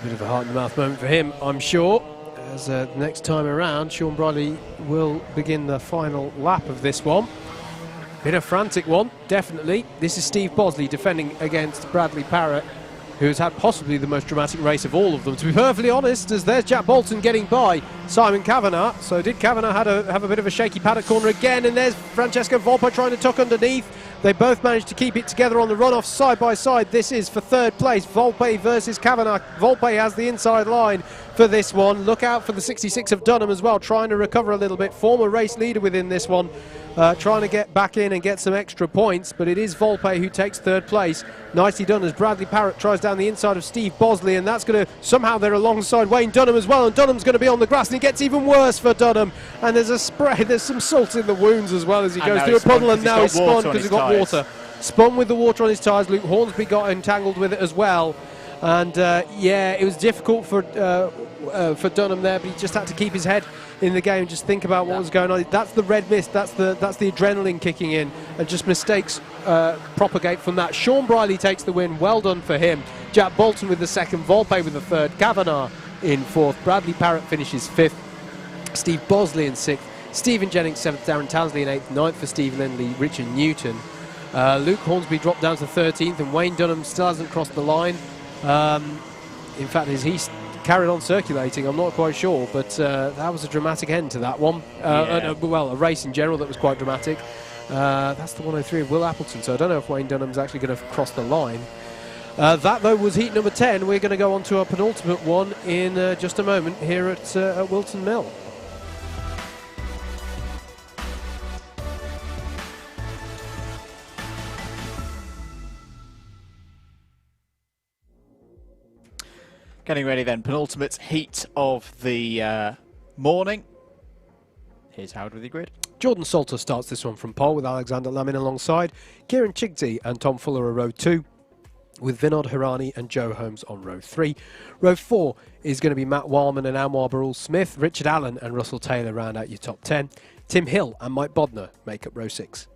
bit of a heart in the mouth moment for him, I'm sure. As next time around, Sean Briley will begin the final lap of this one. Bit of frantic one, definitely. This is Steve Bosley defending against Bradley Parrott, who's had possibly the most dramatic race of all of them, to be perfectly honest, as there's Jack Bolton getting by Simon Kavanagh. So did Kavanagh have a bit of a shaky paddock corner again, and there's Francesco Volpe trying to tuck underneath. They both managed to keep it together on the runoff side by side. This is for 3rd place, Volpe versus Kavanagh. Volpe has the inside line for this one. Look out for the 66 of Dunham as well, trying to recover a little bit. Former race leader within this one, trying to get back in and get some extra points, but it is Volpe who takes 3rd place. Nicely done as Bradley Parrott tries down the inside of Steve Bosley, and that's going to, somehow they're alongside Wayne Dunham as well, and Dunham's going to be on the grass, and it gets even worse for Dunham, and there's a spray, there's some salt in the wounds as well as he goes through a puddle, and now he's spun because he's got water. Spun with the water on his tyres. Luke Hornsby got entangled with it as well, and yeah, it was difficult for Dunham there, but he just had to keep his head in the game, just think about what was going on. That's the red mist, that's the adrenaline kicking in, and just mistakes propagate from that. Sean Briley takes the win, well done for him. Jack Bolton with the 2nd, Volpe with the 3rd, Kavanagh in 4th, Bradley Parrott finishes 5th, Steve Bosley in 6th, Stephen Jennings 7th, Darren Townsley in 8th, 9th for Steve Lindley, Richard Newton. Luke Hornsby dropped down to 13th, and Wayne Dunham still hasn't crossed the line. In fact, as he carried on circulating, I'm not quite sure, but that was a dramatic end to that one. Well, a race in general that was quite dramatic. That's the 103 of Will Appleton, so I don't know if Wayne Dunham's actually going to cross the line. That, though, was heat number 10. We're going to go on to our penultimate one in just a moment here at Whilton Mill. Getting ready then, penultimate heat of the morning. Here's Howard with your grid. Jordan Salter starts this one from pole with Alexander Lamin alongside. Kieran Chigsey and Tom Fuller are row 2, with Vinod Hirani and Joe Holmes on row 3. Row 4 is going to be Matt Wildman and Anwar Barul Smith. Richard Allen and Russell Taylor round out your top 10. Tim Hill and Mike Bodner make up row 6.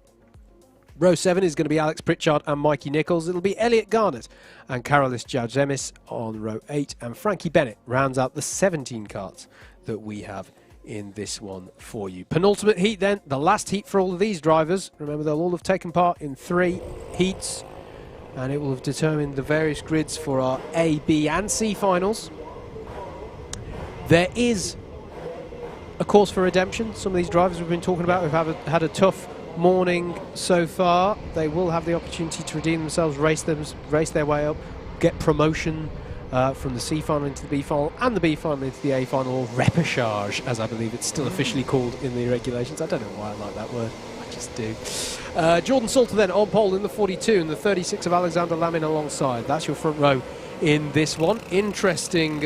Row 7 is going to be Alex Pritchard and Mikey Nichols. It'll be Elliot Garnett and Carolis Jazemis on row 8. And Frankie Bennett rounds out the 17 karts that we have in this one for you. Penultimate heat then, the last heat for all of these drivers. Remember, they'll all have taken part in 3 heats, and it will have determined the various grids for our A, B and C finals. There is a cause for redemption. Some of these drivers we've been talking about have had a tough morning so far. They will have the opportunity to redeem themselves, race their way up, get promotion from the C final into the B final, and the B final into the A final, or repechage, as I believe it's still officially called in the regulations. I don't know why I like that word, I just do. Jordan Salter then on pole in the 42, and the 36 of Alexander Lamin alongside. That's your front row in this one. Interesting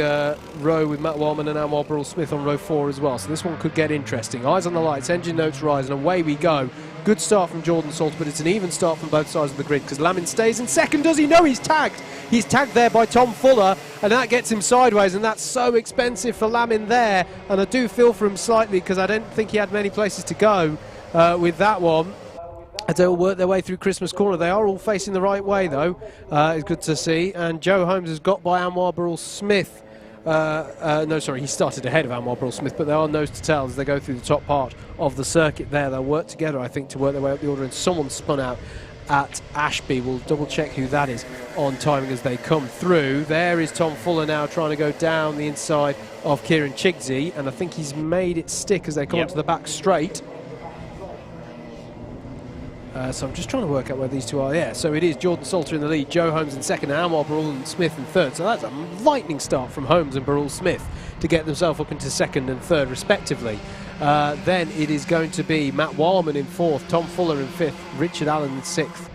row with Matt Wildman and Anwar Barul Smith on row 4 as well, so this one could get interesting. Eyes on the lights, engine notes rise, and away we go. Good start from Jordan Salter, but it's an even start from both sides of the grid because Lamin stays in second. Does he? No, he's tagged. He's tagged there by Tom Fuller, and that gets him sideways, and that's so expensive for Lamin there. And I do feel for him slightly because I don't think he had many places to go with that one. As they all work their way through Christmas Corner. They are all facing the right way, though. It's good to see. And Joe Holmes has got by Anwar Burrell-Smith. No, sorry, he started ahead of Anwar Burrell-Smith, but they are nose to tail as they go through the top part of the circuit there. They'll work together, I think, to work their way up the order, and someone spun out at Ashby. We'll double check who that is on timing as they come through. There is Tom Fuller now trying to go down the inside of Kieran Chigsey, and I think he's made it stick as they come onto the back straight. So I'm just trying to work out where these two are. Yeah, so it is Jordan Salter in the lead, Joe Holmes in second, and Anwar Burrell-Smith in third. So that's a lightning start from Holmes and Burrell-Smith to get themselves up into second and third, respectively. Then it is going to be Matt Wildman in fourth, Tom Fuller in fifth, Richard Allen in sixth,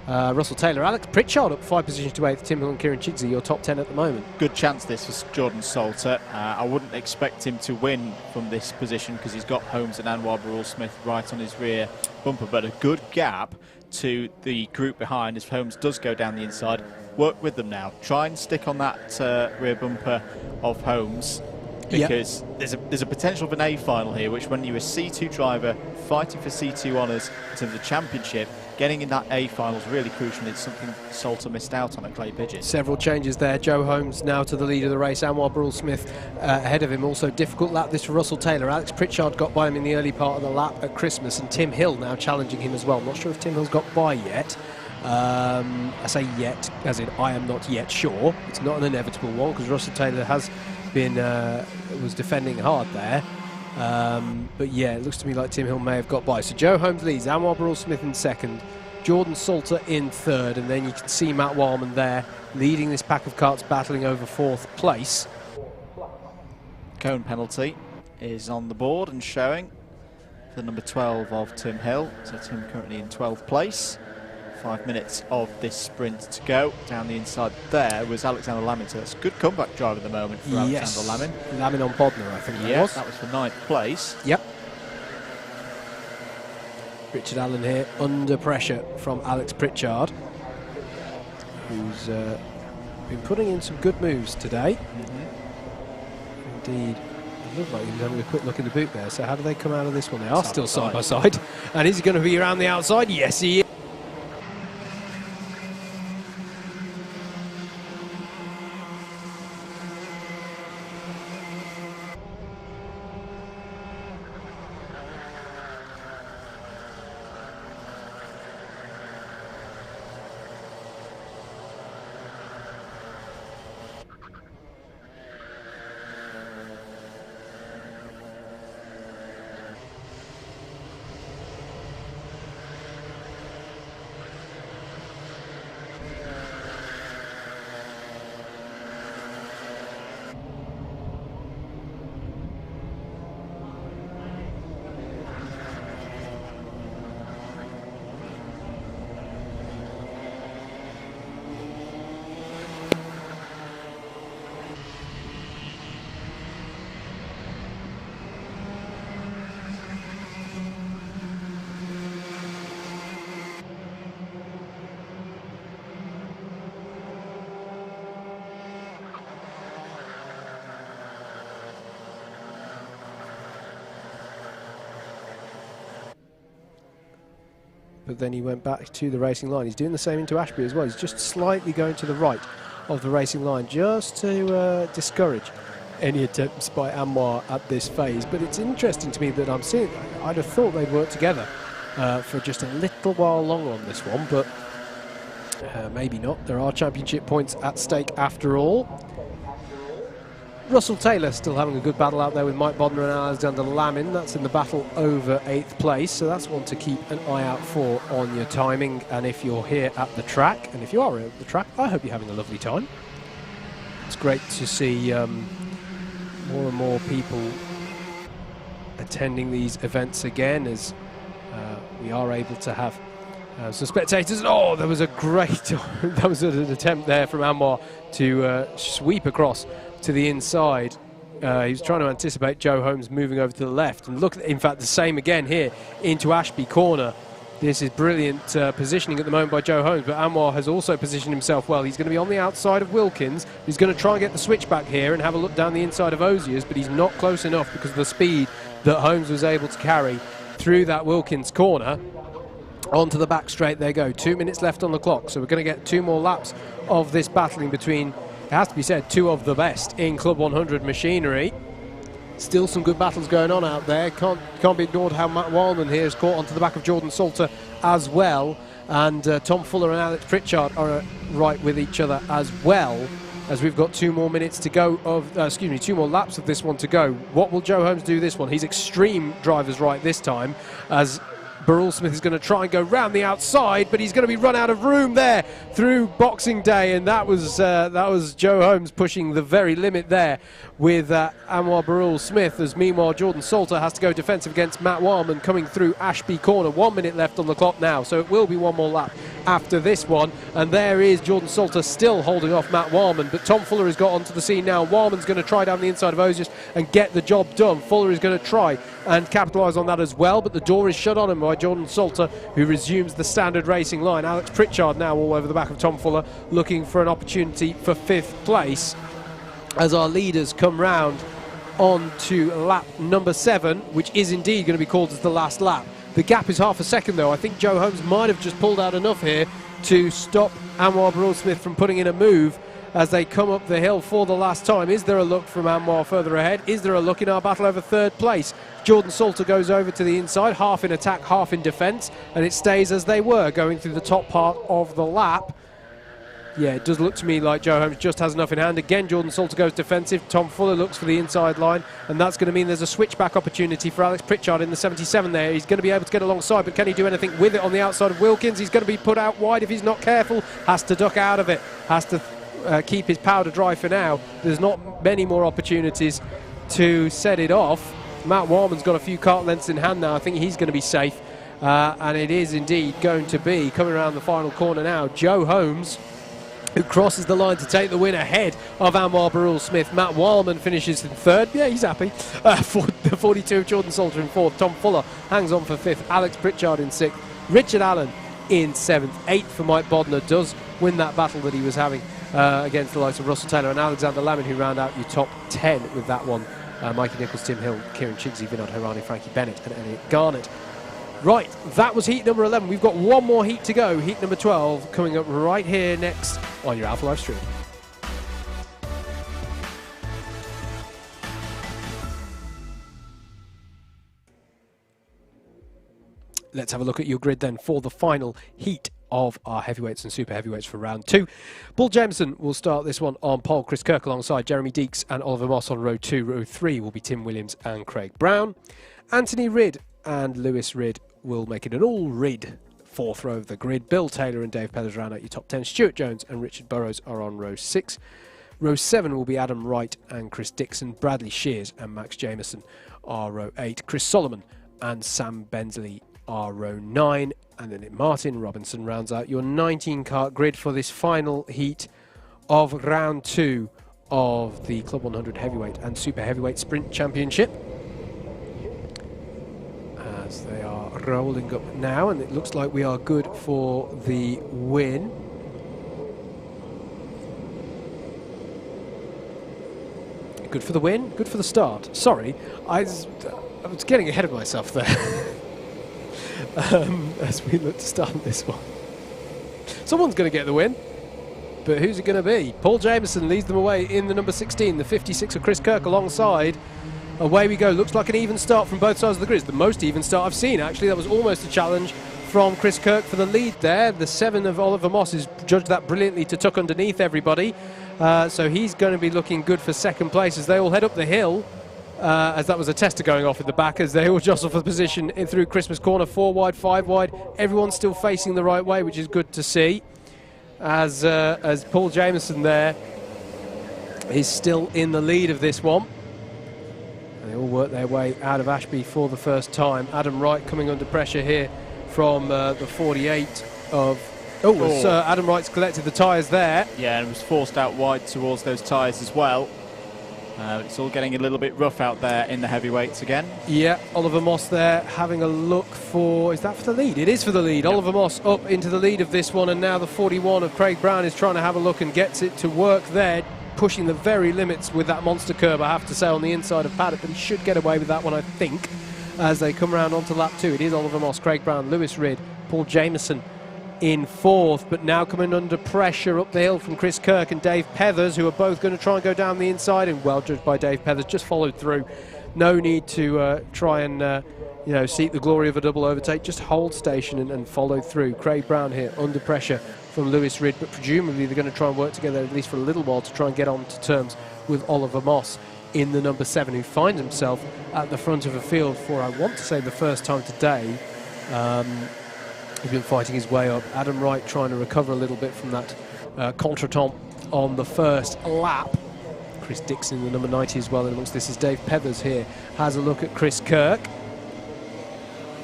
Russell Taylor, Alex Pritchard up 5 positions to eighth, Tim Hill and Kieran Chigsey, your top 10 at the moment. Good chance this for Jordan Salter. I wouldn't expect him to win from this position because he's got Holmes and Anwar Burrell-Smith right on his rear bumper, but a good gap to the group behind as Holmes does go down the inside. Work with them now. Try and stick on that rear bumper of Holmes, because there's a potential of an A final here, which when you're a C2 driver fighting for C2 honours in terms of championship, getting in that A final is really crucial, and it's something Salter missed out on at Clay Pigeon. Several changes there. Joe Holmes now to the lead of the race. Anwar Burrell-Smith ahead of him. Also difficult lap this for Russell Taylor. Alex Pritchard got by him in the early part of the lap at Christmas, and Tim Hill now challenging him as well. I'm not sure if Tim Hill's got by yet. I say yet, as in I am not yet sure. It's not an inevitable one because Russell Taylor has been was defending hard there. But yeah, it looks to me like Tim Hill may have got by. So Joe Holmes leads, Anwar Burrell-Smith in second, Jordan Salter in third, and then you can see Matt Wildman there leading this pack of karts battling over fourth place. Cone penalty is on the board and showing the number 12 of Tim Hill. So Tim currently in 12th place. 5 minutes of this sprint to go. Down the inside there was Alexander Lamin. So it's a good comeback drive at the moment for Alexander Lamin. Lamin on Bodner, I think that was. That was for 9th place. Yep. Richard Allen here under pressure from Alex Pritchard, who's been putting in some good moves today. Indeed. It looked like he was having a quick look in the boot there. So how do they come out of this one? They are still side by side. And is he going to be around the outside? Yes, he is. But then he went back to the racing line. He's doing the same into Ashby as well. He's just slightly going to the right of the racing line just to discourage any attempts by Anwar at this phase. But it's interesting to me that I'm seeing, I'd have thought they'd work together for just a little while longer on this one, but maybe not. There are championship points at stake after all. Russell Taylor still having a good battle out there with Mike Bodner and Alexander Lamin. That's in the battle over 8th place, so that's one to keep an eye out for on your timing. And if you're here at the track, and if you are at the track, I hope you're having a lovely time. It's great to see more and more people attending these events again, as we are able to have some spectators. Oh, there was a great that was an attempt there from Anwar to sweep across to the inside. He was trying to anticipate Joe Holmes moving over to the left, and look, in fact, the same again here into Ashby Corner. This is brilliant positioning at the moment by Joe Holmes, but Anwar has also positioned himself well. He's going to be on the outside of Wilkins. He's going to try and get the switch back here and have a look down the inside of Osiers, but he's not close enough because of the speed that Holmes was able to carry through that Wilkins corner. Onto the back straight they go. 2 minutes left on the clock, so we're going to get 2 more laps of this battling between, it has to be said, 2 of the best in Club 100 machinery. Still some good battles going on out there. Can't be ignored how Matt Wildman here is caught onto the back of Jordan Salter as well. And Tom Fuller and Alex Pritchard are right with each other as well, as we've got 2 more minutes to go of, 2 more laps of this one to go. What will Joe Holmes do this one? He's extreme driver's right this time, as Burrell Smith is going to try and go round the outside, but he's going to be run out of room there through Boxing Day, and that was Joe Holmes pushing the very limit there with Anwar Burrell Smith, as meanwhile Jordan Salter has to go defensive against Matt Wildman coming through Ashby Corner. 1 minute left on the clock now, so it will be 1 more lap after this one, and there is Jordan Salter still holding off Matt Wildman, but Tom Fuller has got onto the scene now. Wildman's going to try down the inside of Osius and get the job done. Fuller is going to try and capitalise on that as well, but the door is shut on him by Jordan Salter, who resumes the standard racing line. Alex Pritchard now all over the back of Tom Fuller, looking for an opportunity for 5th place as our leaders come round on to lap number 7, which is indeed going to be called as the last lap. The gap is half a second though. I think Joe Holmes might have just pulled out enough here to stop Anwar Burrell Smith from putting in a move as they come up the hill for the last time. Is there a look from Anwar further ahead? Is there a look in our battle over 3rd place? Jordan Salter goes over to the inside, half in attack, half in defence, and it stays as they were going through the top part of the lap. Yeah, it does look to me like Joe Holmes just has enough in hand. Again, Jordan Salter goes defensive. Tom Fuller looks for the inside line, and that's going to mean there's a switchback opportunity for Alex Pritchard in the 77 there. He's going to be able to get alongside, but can he do anything with it on the outside of Wilkins? He's going to be put out wide if he's not careful. Has to duck out of it. Has to keep his powder dry for now. There's not many more opportunities to set it off. Matt Warman's got a few kart lengths in hand now. I think he's going to be safe, and it is indeed going to be coming around the final corner now. Joe Holmes, who crosses the line to take the win ahead of Anwar Burrell Smith. Matt Wildman finishes in 3rd. Yeah, he's happy. For the 42 of Jordan Salter in 4th. Tom Fuller hangs on for 5th. Alex Pritchard in 6th. Richard Allen in 7th. 8th for Mike Bodner. Does win that battle that he was having against the likes of Russell Taylor and Alexander Lammin, who round out your top 10 with that one. Mikey Nichols, Tim Hill, Kieran Chigsey, Vinod Harani, Frankie Bennett and Elliot Garnett. Right, that was heat number 11. We've got 1 more heat to go. Heat number 12 coming up right here next on your Alpha Live stream. Let's have a look at your grid then for the final heat of our heavyweights and super heavyweights for round 2. Paul Jameson will start this one on pole. Chris Kirk alongside Jeremy Deeks and Oliver Moss on row 2. Row 3 will be Tim Williams and Craig Brown. Anthony Ridd and Lewis Ridd will make it an all-Ridd 4th row of the grid. Bill Taylor and Dave Pellers round out your top 10. Stuart Jones and Richard Burrows are on row 6. Row 7 will be Adam Wright and Chris Dixon. Bradley Shears and Max Jameson are row 8. Chris Solomon and Sam Bensley are row 9. And then Martin Robinson rounds out your 19 kart grid for this final heat of round 2 of the Club 100 Heavyweight and Super Heavyweight Sprint Championship. As they are rolling up now, and it looks like we are good for the win. Good for the win, good for the start. Sorry, I was getting ahead of myself there. As we look to start this one. Someone's going to get the win, but who's it going to be? Paul Jameson leads them away in the number 16, the 56 of Chris Kirk alongside. Away we go. Looks like an even start from both sides of the grid. It's the most even start I've seen, actually. That was almost a challenge from Chris Kirk for the lead there. The 7 of Oliver Moss has judged that brilliantly to tuck underneath everybody. So he's going to be looking good for 2nd place as they all head up the hill. As that was a tester going off at the back as they all jostle for position in through Christmas Corner. 4 wide, 5 wide. Everyone's still facing the right way, which is good to see. As Paul Jameson there is still in the lead of this one. And they all work their way out of Ashby for the first time. Adam Wright coming under pressure here from the 48 of... Adam Wright's collected the tyres there. Yeah, and was forced out wide towards those tyres as well. It's all getting a little bit rough out there in the heavyweights again. Yeah, Oliver Moss there having a look for... Is that for the lead? It is for the lead. Yep. Oliver Moss up into the lead of this one, and now the 41 of Craig Brown is trying to have a look and gets it to work there, pushing the very limits with that monster curb, I have to say, on the inside of Paddock, but he should get away with that one, I think, as they come around onto lap 2. It is Oliver Moss, Craig Brown, Lewis Ridd, Paul Jameson in 4th, but now coming under pressure up the hill from Chris Kirk and Dave Pethers, who are both going to try and go down the inside, and well judged by Dave Pethers, just followed through. No need to try and seek the glory of a double overtake, just hold station and follow through. Craig Brown here under pressure from Lewis Ridd, but presumably they're going to try and work together at least for a little while to try and get on to terms with Oliver Moss in the number 7, who finds himself at the front of a field for, I want to say, the first time today. He's been fighting his way up. Adam Wright trying to recover a little bit from that contretemps on the first lap. Chris Dixon, the number 90 as well, and amongst this is Dave Pethers here. Has a look at Chris Kirk.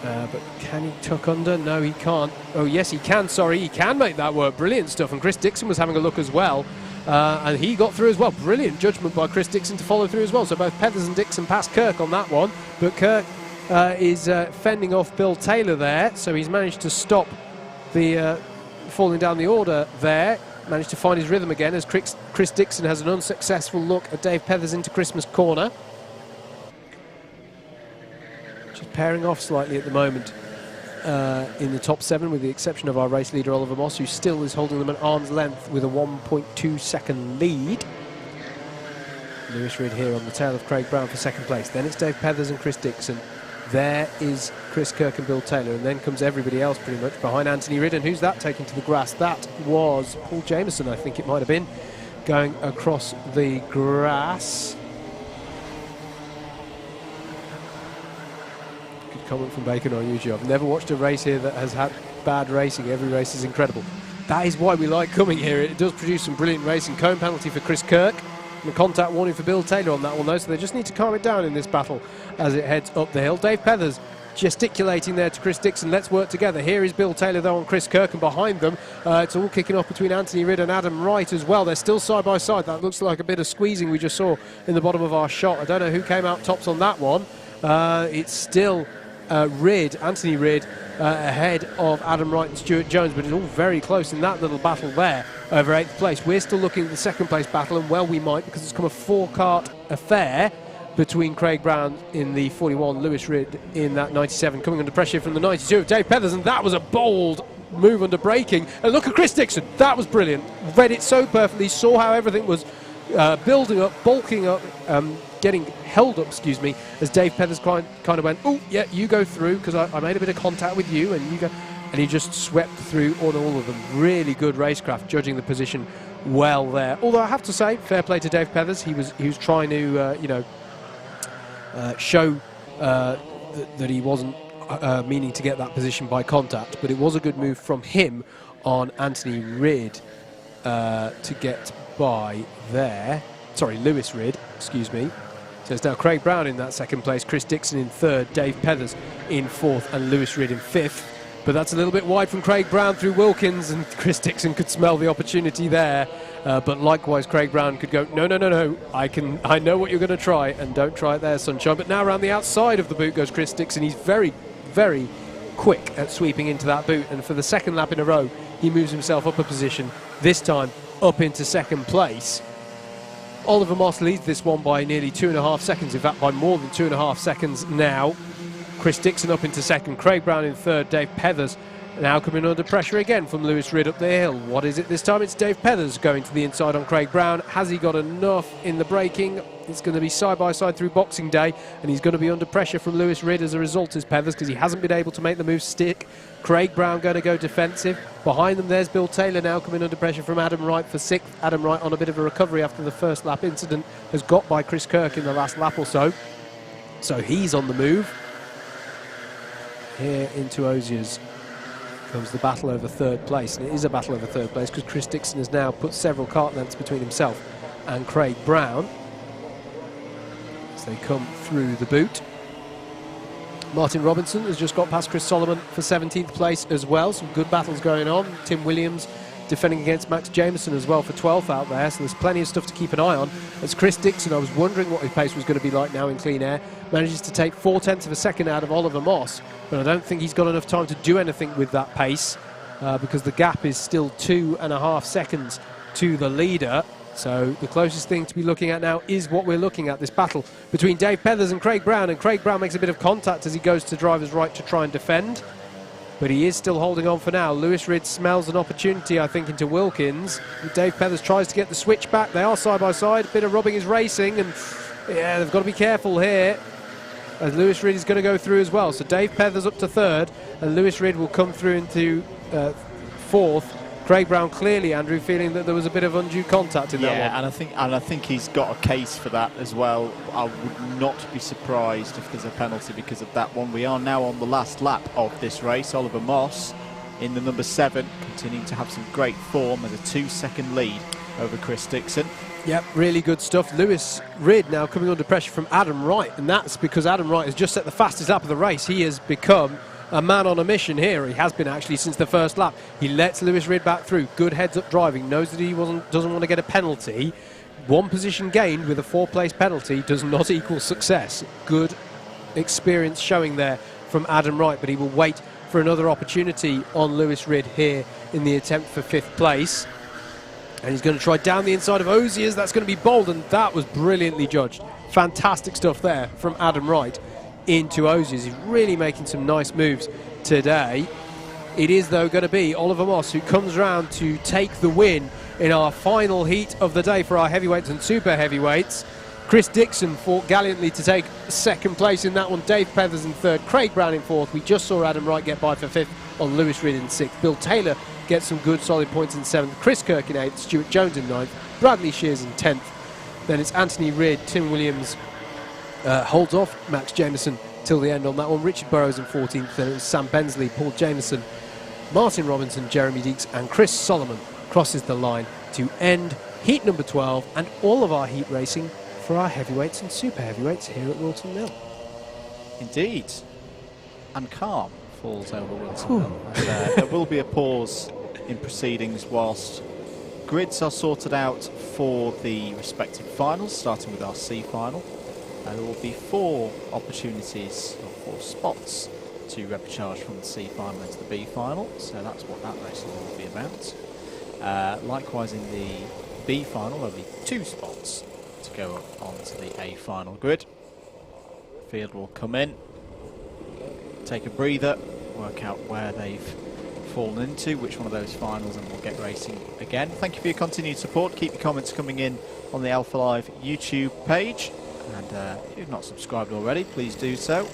But can he tuck under? No, he can't. Oh, yes, he can. Sorry, he can make that work. Brilliant stuff. And Chris Dixon was having a look as well. And he got through as well. Brilliant judgment by Chris Dixon to follow through as well. So both Pethers and Dixon passed Kirk on that one. But Kirk is fending off Bill Taylor there, so he's managed to stop the falling down the order there, managed to find his rhythm again as Chris Dixon has an unsuccessful look at Dave Pethers into Christmas corner. Just pairing off slightly at the moment in the top 7, with the exception of our race leader Oliver Moss, who still is holding them at arm's length with a 1.2 second lead. Lewis Ridd here on the tail of Craig Brown for 2nd place. Then it's Dave Pethers and Chris Dixon. There is Chris Kirk and Bill Taylor, and then comes everybody else pretty much behind Anthony Ridd. And who's that taking to the grass? That was Paul Jameson, I think it might have been, going across the grass. Good comment from Bacon on YouTube. I've never watched a race here that has had bad racing. Every race is incredible. That is why we like coming here. It does produce some brilliant racing. Cone penalty for Chris Kirk. And a contact warning for Bill Taylor on that one, though, so they just need to calm it down in this battle as it heads up the hill. Dave Pethers gesticulating there to Chris Dixon. Let's work together. Here is Bill Taylor, though, on Chris Kirk, and behind them, it's all kicking off between Anthony Ridd and Adam Wright as well. They're still side by side. That looks like a bit of squeezing we just saw in the bottom of our shot. I don't know who came out tops on that one. It's still Anthony Ridd, ahead of Adam Wright and Stuart Jones, but it's all very close in that little battle there over 8th place. We're still looking at the 2nd place battle, and well we might, because it's come a 4-kart affair between Craig Brown in the 41, Lewis Ridd in that 97, coming under pressure from the 92 of Dave Pethers, and that was a bold move under braking. And look at Chris Dixon, that was brilliant. Read it so perfectly, saw how everything was building up, bulking up, getting held up, excuse me, as Dave Pethers kind of went, oh, yeah, you go through, because I made a bit of contact with you, and you go, and he just swept through on all of them. Really good racecraft, judging the position well there. Although I have to say, fair play to Dave Pethers, he was trying to, show that he wasn't meaning to get that position by contact, but it was a good move from him on Anthony Ridd to get by there. Sorry, Lewis Ridd, excuse me. So it's now Craig Brown in that 2nd place, Chris Dixon in 3rd, Dave Pethers in 4th, and Lewis Ridd in 5th. But that's a little bit wide from Craig Brown through Wilkins, and Chris Dixon could smell the opportunity there. But likewise, Craig Brown could go, no, I know what you're going to try, and don't try it there, sunshine. But now around the outside of the boot goes Chris Dixon. He's very, very quick at sweeping into that boot, and for the 2nd lap in a row, he moves himself up a position, this time up into 2nd place. Oliver Moss leads this one by nearly 2.5 seconds, in fact by more than 2.5 seconds now. Chris Dixon up into 2nd, Craig Brown in 3rd, Dave Pethers now coming under pressure again from Lewis Ridd up the hill. What is it this time? It's Dave Pethers going to the inside on Craig Brown. Has he got enough in the braking? It's going to be side by side through Boxing Day, and he's going to be under pressure from Lewis Ridd as a result as Pethers, because he hasn't been able to make the move stick. Craig Brown going to go defensive. Behind them there's Bill Taylor now coming under pressure from Adam Wright for 6th. Adam Wright on a bit of a recovery after the first lap incident, has got by Chris Kirk in the last lap or so. So he's on the move. Here into Osiers comes the battle over 3rd place, and it is a battle over 3rd place because Chris Dixon has now put several kart lengths between himself and Craig Brown as they come through the boot. Martin Robinson has just got past Chris Solomon for 17th place as well. Some good battles going on. Tim Williams defending against Max Jameson as well for 12th out there, so there's plenty of stuff to keep an eye on. As Chris Dixon, I was wondering what his pace was going to be like now in clean air, manages to take 0.4 of a second out of Oliver Moss, but I don't think he's got enough time to do anything with that pace because the gap is still 2.5 seconds to the leader. So the closest thing to be looking at now is what we're looking at, this battle between Dave Pethers and Craig Brown, and Craig Brown makes a bit of contact as he goes to driver's right to try and defend, but he is still holding on for now. Lewis Ridd smells an opportunity, I think, into Wilkins. Dave Pethers tries to get the switch back. They are side by side. A bit of rubbing is racing, and yeah, they've got to be careful here, as Lewis Ridd is going to go through as well. So Dave Pethers up to third, and Lewis Ridd will come through into fourth. Craig Brown clearly, Andrew, feeling that there was a bit of undue contact in that one. Yeah, and I think he's got a case for that as well. I would not be surprised if there's a penalty because of that one. We are now on the last lap of this race. Oliver Moss in the number 7, continuing to have some great form as a 2-second lead over Chris Dixon. Yep, really good stuff. Lewis Ridd now coming under pressure from Adam Wright, and that's because Adam Wright has just set the fastest lap of the race. He has become a man on a mission here. He has been actually since the first lap. He lets Lewis Ridd back through. Good heads-up driving. Knows that he doesn't want to get a penalty. One position gained with a 4-place penalty does not equal success. Good experience showing there from Adam Wright, but he will wait for another opportunity on Lewis Ridd here in the attempt for 5th place. And he's going to try down the inside of Osiers. That's going to be bold, and that was brilliantly judged. Fantastic stuff there from Adam Wright into Osiers. He's really making some nice moves today. It is, though, going to be Oliver Moss who comes round to take the win in our final heat of the day for our heavyweights and super heavyweights. Chris Dixon fought gallantly to take 2nd place in that one. Dave Pethers in 3rd, Craig Brown in 4th. We just saw Adam Wright get by for 5th on Lewis Ridd in 6th. Bill Taylor gets some good solid points in 7th. Chris Kirk in 8th, Stuart Jones in 9th, Bradley Shears in 10th. Then it's Anthony Ridd, Tim Williams holds off Max Jameson till the end on that one. Richard Burrows in 14th, then it was Sam Bensley, Paul Jameson, Martin Robinson, Jeremy Deeks and Chris Solomon crosses the line to end heat number 12 and all of our heat racing for our heavyweights and super heavyweights here at Whilton Mill. Indeed. And calm falls over Whilton Mill. There will be a pause in proceedings whilst grids are sorted out for the respective finals, starting with our C final. There will be 4 opportunities, or 4 spots, to repecharge from the C final into the B final, so that's what that race will be about. Likewise in the B final, there'll be 2 spots to go up onto the A final grid. Field will come in, take a breather, work out where they've fallen into, which one of those finals, and we'll get racing again. Thank you for your continued support. Keep your comments coming in on the Alpha Live YouTube page. And if you've not subscribed already, please do so.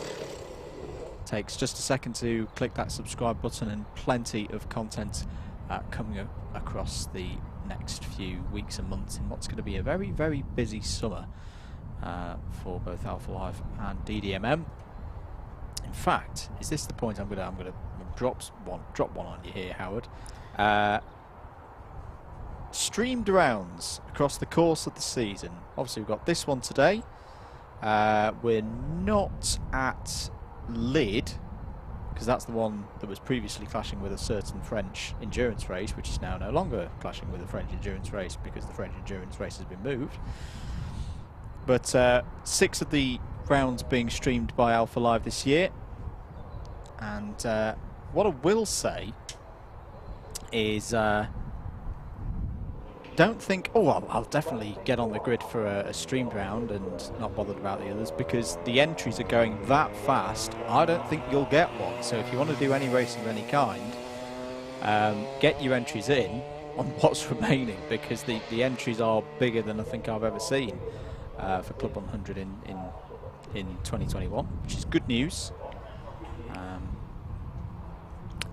Takes just a second to click that subscribe button, and plenty of content coming across the next few weeks and months in what's going to be a very, very busy summer for both Alpha Live and DDMM. In fact, is this the point I'm going to drop one on you here, Howard? Streamed rounds across the course of the season. Obviously, we've got this one today. We're not at Lid, because that's the one that was previously clashing with a certain French endurance race, which is now no longer clashing with a French endurance race because the French endurance race has been moved. But 6 of the rounds being streamed by Alpha Live this year. And what I will say is don't think, I'll definitely get on the grid for a streamed round and not bothered about the others, because the entries are going that fast. I don't think you'll get one. So if you want to do any racing of any kind, get your entries in on what's remaining, because the entries are bigger than I think I've ever seen for Club 100 in 2021, which is good news.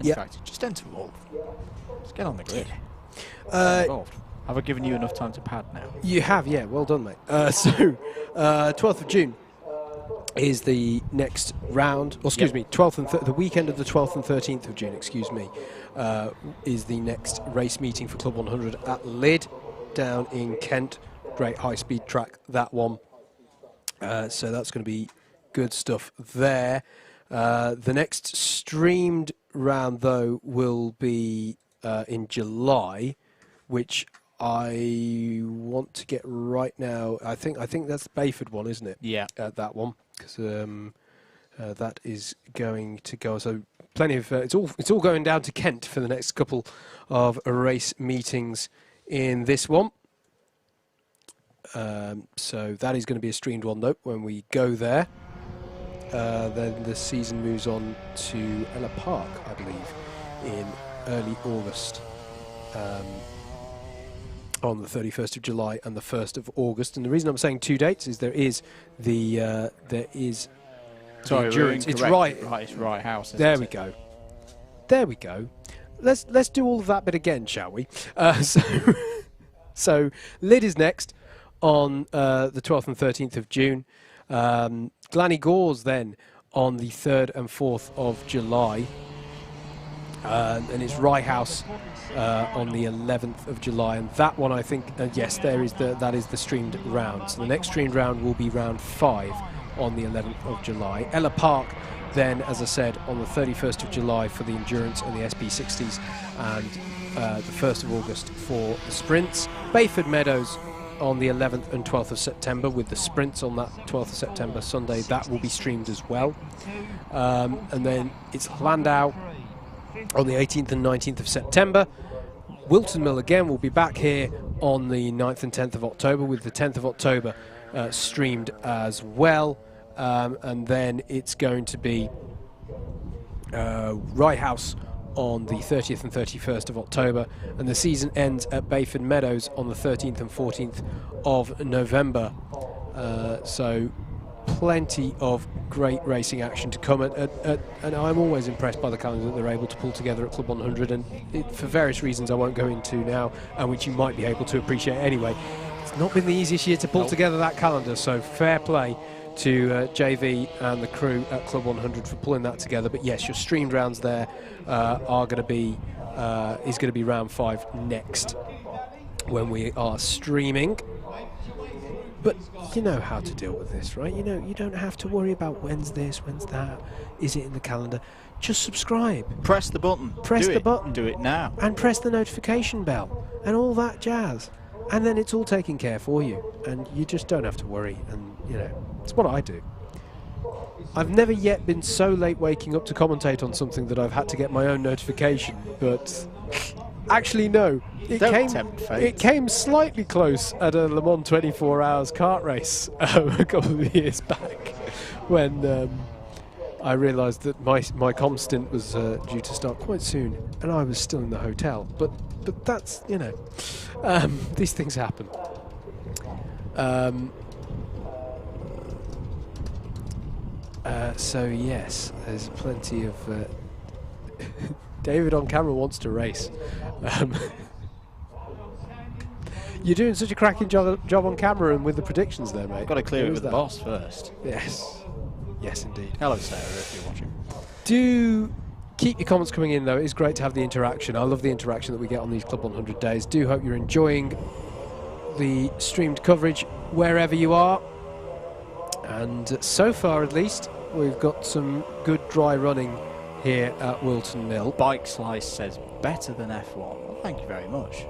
In fact, just enter all. Just get on the grid. Get involved. Have I given you enough time to pad now? You have, yeah. Well done, mate. 12th of June is the next round. Or excuse me, 12th and the weekend of the 12th and 13th of June, excuse me, is the next race meeting for Club 100 at Lid down in Kent. Great high-speed track, that one. So that's going to be good stuff there. The next streamed round, though, will be in July, which I want to get right now. I think that's the Bayford one, isn't it? Yeah. That one, because that is going to go. So plenty of it's all going down to Kent for the next couple of race meetings in this one. So that is going to be a streamed one, though, when we go there. Then the season moves on to Ella Park, I believe, in early August. On the 31st of July and the 1st of August. And the reason I'm saying 2 dates is there is the endurance. It's right. It's Rye House. There we go. There we go. Let's do all of that bit again, shall we? So Lyd is next on the 12th and 13th of June. Glanny Gores then on the 3rd and 4th of July. And it's Rye House on the 11th of July, and that one I think yes, that is the streamed round. So the next streamed round will be round 5 on the 11th of July. Ella Park then, as I said, on the 31st of July for the endurance and the SP60s, and the 1st of August for the sprints. Bayford Meadows on the 11th and 12th of September, with the sprints on that 12th of September Sunday. That will be streamed as well. And then it's Landau on the 18th and 19th of September. Whilton Mill again will be back here on the 9th and 10th of October, with the 10th of October streamed as well. And then it's going to be Rye House on the 30th and 31st of October, and the season ends at Bayford Meadows on the 13th and 14th of November. So plenty of great racing action to come, and I'm always impressed by the calendar that they're able to pull together at Club 100, and for various reasons I won't go into now, and which you might be able to appreciate anyway. It's not been the easiest year to pull together that calendar, so fair play to JV and the crew at Club 100 for pulling that together. But yes, your streamed rounds there are going to be is going to be round 5 next when we are streaming. But you know how to deal with this, right? You know, you don't have to worry about when's this, when's that, is it in the calendar. Just subscribe. Press the button. Press the button. Do it now. And press the notification bell and all that jazz. And then it's all taken care for you. And you just don't have to worry. And, you know, it's what I do. I've never yet been so late waking up to commentate on something that I've had to get my own notification. But actually, no. It came slightly close at a Le Mans 24 Hours kart race a couple of years back when I realised that my com stint was due to start quite soon, and I was still in the hotel. But that's, you know, these things happen. So yes, there's plenty of David on camera wants to race. You're doing such a cracking job on camera and with the predictions there, mate. Got to clear it with the boss first. Yes. Yes, indeed. Hello, Sarah, if you're watching. Do keep your comments coming in, though. It is great to have the interaction. I love the interaction that we get on these Club 100 days. Do hope you're enjoying the streamed coverage wherever you are. And so far, at least, we've got some good dry running here at Whilton Mill. Bike Slice says better than F1. Well, thank you very much.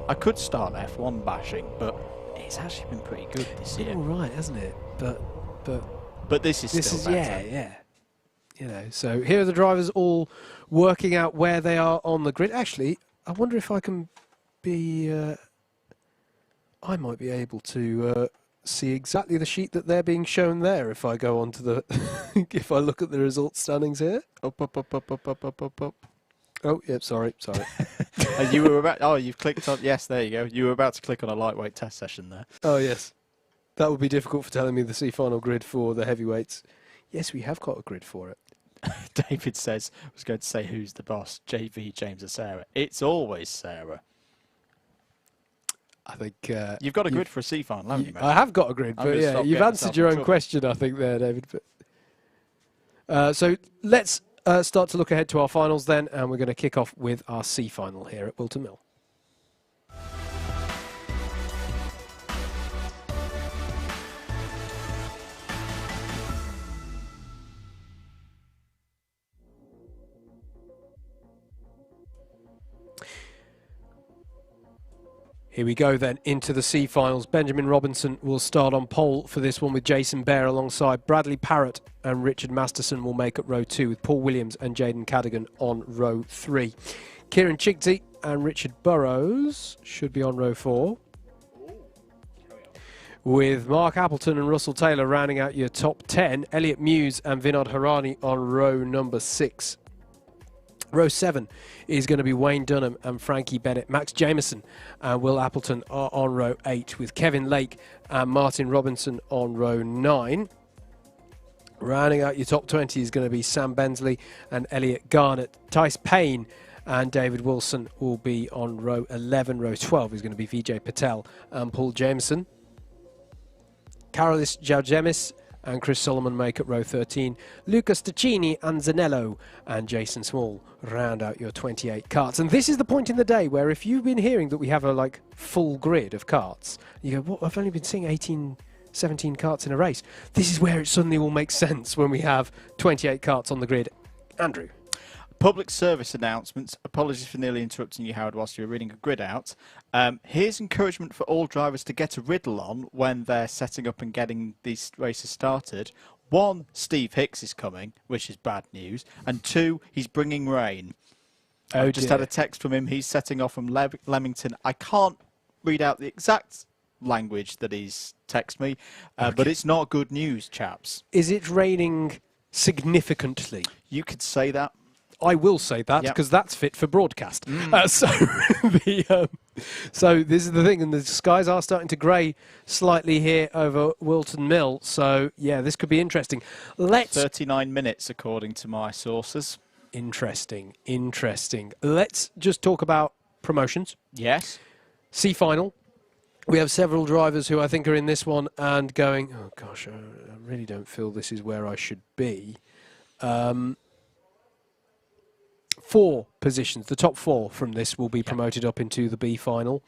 I could start F1 bashing, but it's actually been pretty good this year. All right, hasn't it? But this is still better. Yeah. You know, so here are the drivers all working out where they are on the grid. Actually, I wonder if I can be... I might be able to see exactly the sheet that they're being shown there if I go on to the... if I look at the results standings here. Up. Oh, yep, sorry. You were about... Oh, you've clicked on... Yes, there you go. You were about to click on a lightweight test session there. Oh, yes. That would be difficult for telling me the C final grid for the heavyweights. Yes, we have got a grid for it. David says, I was going to say who's the boss, JV, James or Sarah. It's always Sarah. I think... you've got a grid for a C final, haven't you, mate? I have got a grid, but yeah, you've answered your own question, I think, there, David. But, so let's start to look ahead to our finals then, and we're going to kick off with our C final here at Whilton Mill. Here we go then into the C finals. Benjamin Robinson will start on pole for this one with Jason Bear alongside Bradley Parrott, and Richard Masterson will make up row 2 with Paul Williams and Jaden Cadigan on row 3. Kieran Chigty and Richard Burrows should be on row 4, with Mark Appleton and Russell Taylor rounding out your top 10. Elliot Muse and Vinod Harani on row number 6. Row 7 is going to be Wayne Dunham and Frankie Bennett. Max Jameson and Will Appleton are on row 8, with Kevin Lake and Martin Robinson on row 9. Rounding out your top 20 is going to be Sam Bensley and Elliot Garnett. Tice Payne and David Wilson will be on row 11. Row 12 is going to be Vijay Patel and Paul Jameson. Carolis Jaugemis and Chris Solomon make up row 13. Lucas Ticini and Zanello and Jason Small round out your 28 karts. And this is the point in the day where, if you've been hearing that we have a full grid of karts, you go, what, I've only been seeing 18, 17 karts in a race. This is where it suddenly all makes sense when we have 28 karts on the grid. Andrew. Public service announcements. Apologies for nearly interrupting you, Howard, whilst you were reading a grid out. Here's encouragement for all drivers to get a riddle on when they're setting up and getting these races started. 1, Steve Hicks is coming, which is bad news. And 2, he's bringing rain. I just had a text from him. He's setting off from Leamington. I can't read out the exact language that he's texted me, but it's not good news, chaps. Is it raining significantly? You could say that. I will say that, because that's fit for broadcast. So this is the thing, and the skies are starting to grey slightly here over Whilton Mill. So yeah, this could be interesting. 39 minutes according to my sources. Interesting. Let's just talk about promotions. Yes. C final. We have several drivers who I think are in this one and going, oh gosh, I really don't feel this is where I should be. 4 positions, the top 4 from this will be promoted up into the B final,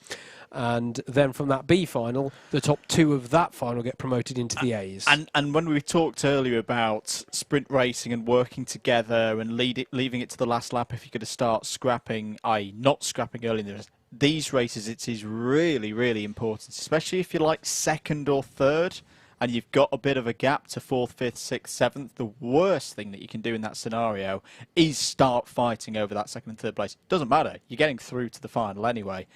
and then from that B final, the top 2 of that final get promoted into the A's. And when we talked earlier about sprint racing and working together and leaving it to the last lap if you're going to start scrapping, i.e. not scrapping early in the race, these races it is really, really important, especially if you're like 2nd or 3rd. And you've got a bit of a gap to 4th, 5th, 6th, 7th, the worst thing that you can do in that scenario is start fighting over that 2nd and 3rd place. Doesn't matter. You're getting through to the final anyway.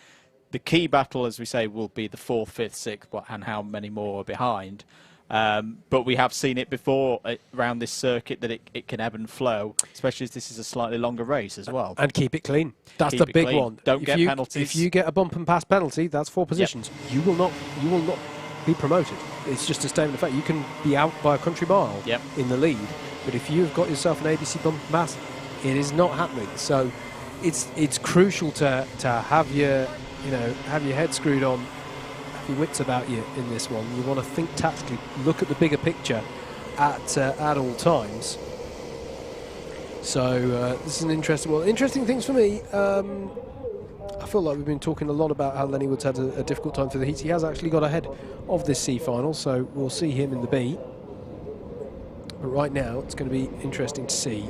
The key battle, as we say, will be the 4th, 5th, 6th, and how many more are behind. But we have seen it before around this circuit that it can ebb and flow, especially as this is a slightly longer race as well. And keep it clean. That's the big one. Don't get penalties. If you get a bump and pass penalty, that's 4 positions. You will not be promoted. It's just a statement of fact. You can be out by a country mile in the lead, but if you've got yourself an ABC bump and pass, it is not happening. So it's crucial to have your head screwed on, have your wits about you in this one. You want to think tactically, look at the bigger picture at all times. So this is an interesting things for me. I feel like we've been talking a lot about how Lenny Woods had a difficult time through the heats. He has actually got ahead of this C final, so we'll see him in the B. But right now, it's going to be interesting to see,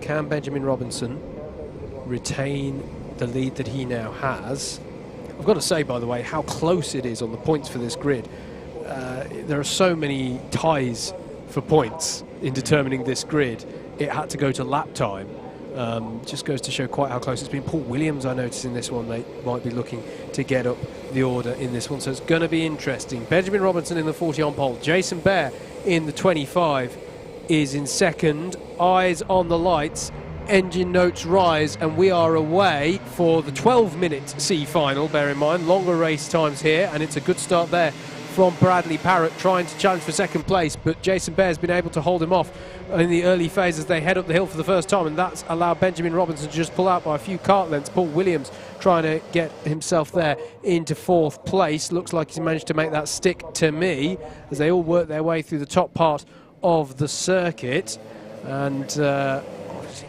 can Benjamin Robinson retain the lead that he now has? I've got to say, by the way, how close it is on the points for this grid. There are so many ties for points in determining this grid. It had to go to lap time. Just goes to show quite how close it's been. Paul Williams, I noticed in this one, might be looking to get up the order in this one, so it's going to be interesting. Benjamin Robinson in the 40 on pole. Jason Bear in the 25 is in second. Eyes on the lights. Engine notes rise, and we are away for the 12-minute C final. Bear in mind, longer race times here, and it's a good start there from Bradley Parrott, trying to challenge for second place, but Jason Bear has been able to hold him off in the early phase as they head up the hill for the first time, and that's allowed Benjamin Robinson to just pull out by a few kart lengths. Paul Williams trying to get himself there into 4th place. Looks like he's managed to make that stick to me as they all work their way through the top part of the circuit. And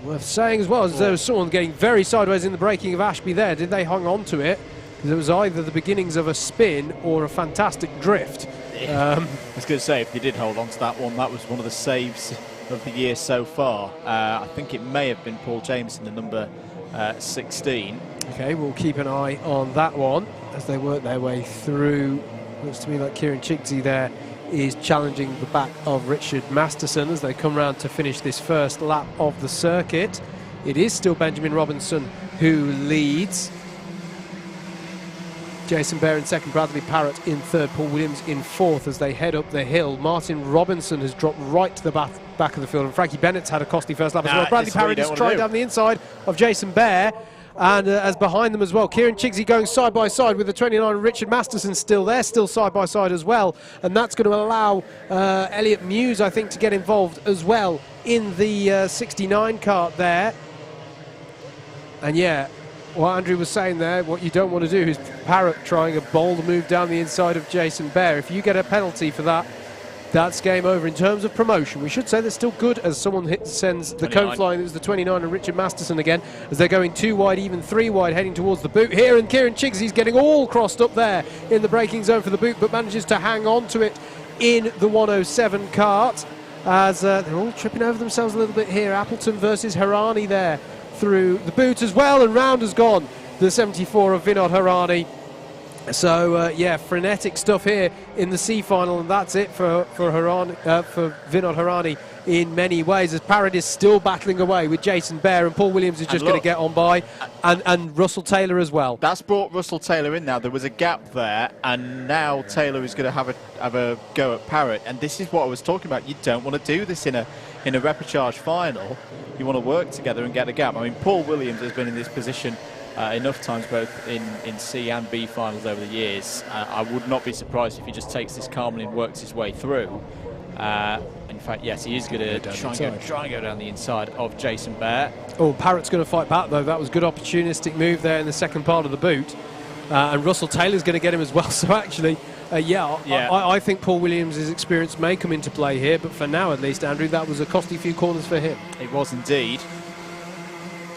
worth saying as well, as there was someone getting very sideways in the braking of Ashby there. Did they hang on to it? Because it was either the beginnings of a spin or a fantastic drift. I was going to say, if they did hold on to that one, that was one of the saves of the year so far. I think it may have been Paul Jameson, the number 16. Okay, we'll keep an eye on that one. as they work their way through. Looks to me like Kieran Chigsey there is challenging the back of Richard Masterson as they come round to finish this first lap of the circuit. It is still Benjamin Robinson who leads. Jason Bear in second, Bradley Parrott in third, Paul Williams in fourth as they head up the hill. Martin Robinson has dropped right to the back of the field, and Frankie Bennett's had a costly first lap as well. Bradley Parrott is trying down the inside of Jason Bear, and as behind them as well, Kieran Chigsey going side by side with the 29, Richard Masterson still there, still side by side as well, and that's going to allow Elliot Muse, I think, to get involved as well in the 69 kart there. And yeah, what Andrew was saying there, what you don't want to do is Parrott trying a bold move down the inside of Jason Bear. If you get a penalty for that, that's game over in terms of promotion. We should say they're still good as someone sends the cone flying. It was the 29 and Richard Masterson again as they're going 2 wide, even 3 wide, heading towards the boot here. And Kieran Chigsey's getting all crossed up there in the braking zone for the boot, but manages to hang on to it in the 107 kart as they're all tripping over themselves a little bit here. Appleton versus Harani there through the boot as well, and round has gone the 74 of Vinod Harani. So yeah, frenetic stuff here in the C final, and that's it for Vinod Harani in many ways, as Parrott is still battling away with Jason Bear, and Paul Williams is just going to get on by, and Russell Taylor as well. That's brought Russell Taylor in now. There was a gap there, and now Taylor is going to have a go at Parrott, and this is what I was talking about. You don't want to do this in a repechage final. You want to work together and get a gap. I mean, Paul Williams has been in this position enough times, both in C and B finals over the years. I would not be surprised if he just takes this calmly and works his way through. In fact, yes, he is going to try and go down the inside of Jason Bear. Oh, Parrott's going to fight back, though. That was a good opportunistic move there in the second part of the boot. And Russell Taylor's going to get him as well. So actually, I think Paul Williams' experience may come into play here. But for now, at least, Andrew, that was a costly few corners for him. It was indeed.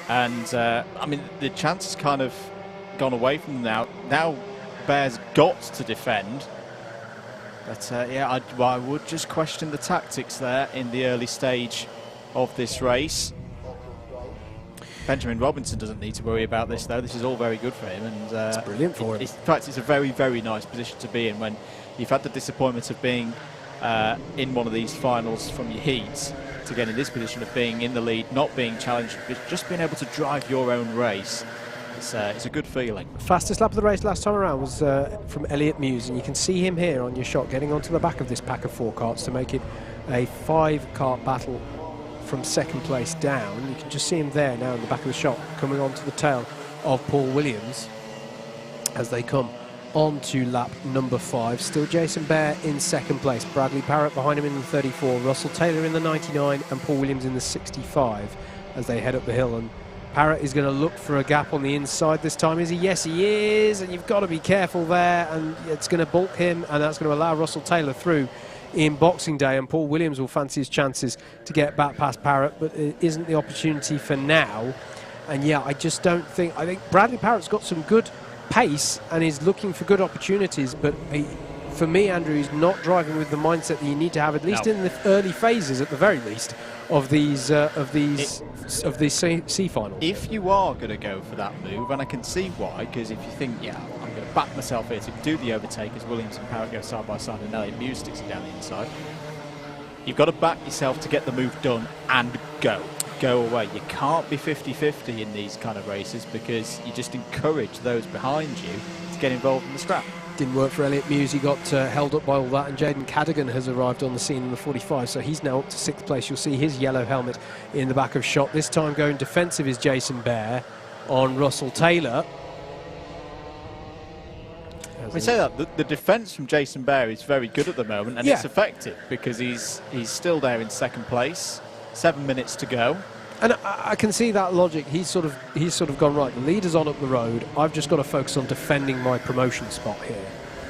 And, I mean, the chance has kind of gone away from them now. Now Bear's got to defend. But, yeah, I would just question the tactics there in the early stage of this race. Benjamin Robinson doesn't need to worry about this, though. This is all very good for him. And it's brilliant for him. In fact, it's a very, very nice position to be in when you've had the disappointment of being in one of these finals from your heats, to get in this position of being in the lead, not being challenged, but just being able to drive your own race. It's a good feeling. Fastest lap of the race last time around was from Elliot Muse, and you can see him here on your shot getting onto the back of this pack of 4 karts to make it a 5-kart battle from second place down. You can just see him there now in the back of the shot, coming onto the tail of Paul Williams as they come on to lap number 5. Still Jason Bear in second place, Bradley Parrott behind him in the 34, Russell Taylor in the 99 and Paul Williams in the 65 as they head up the hill. And Parrott is going to look for a gap on the inside this time, is he? Yes, he is, and you've got to be careful there, and it's going to bulk him, and that's going to allow Russell Taylor through in Boxing Day, and Paul Williams will fancy his chances to get back past Parrott, but it isn't the opportunity for now. And yeah, I just don't think, I think Bradley Parrott's got some good pace and is looking for good opportunities, but for me, Andrew, he's not driving with the mindset that you need to have, at least in the early phases, at the very least, of these C finals. If you are going to go for that move, and I can see why, because if you think, yeah, I'm going to back myself here to do the overtake as Williams and Parrott go side by side and Elliot Muse sticks it down the inside, you've got to back yourself to get the move done and go away. You can't be 50-50 in these kind of races, because you just encourage those behind you to get involved in the scrap. Didn't work for Elliot Muse. He got held up by all that, and Jaden Cadogan has arrived on the scene in the 45, so he's now up to 6th place. You'll see his yellow helmet in the back of shot. This time going defensive is Jason Bear on Russell Taylor. We say that the defence from Jason Bear is very good at the moment, and it's effective because he's still there in second place. 7 minutes to go. And I can see that logic. He's sort of gone, right, the leader's on up the road. I've just got to focus on defending my promotion spot here.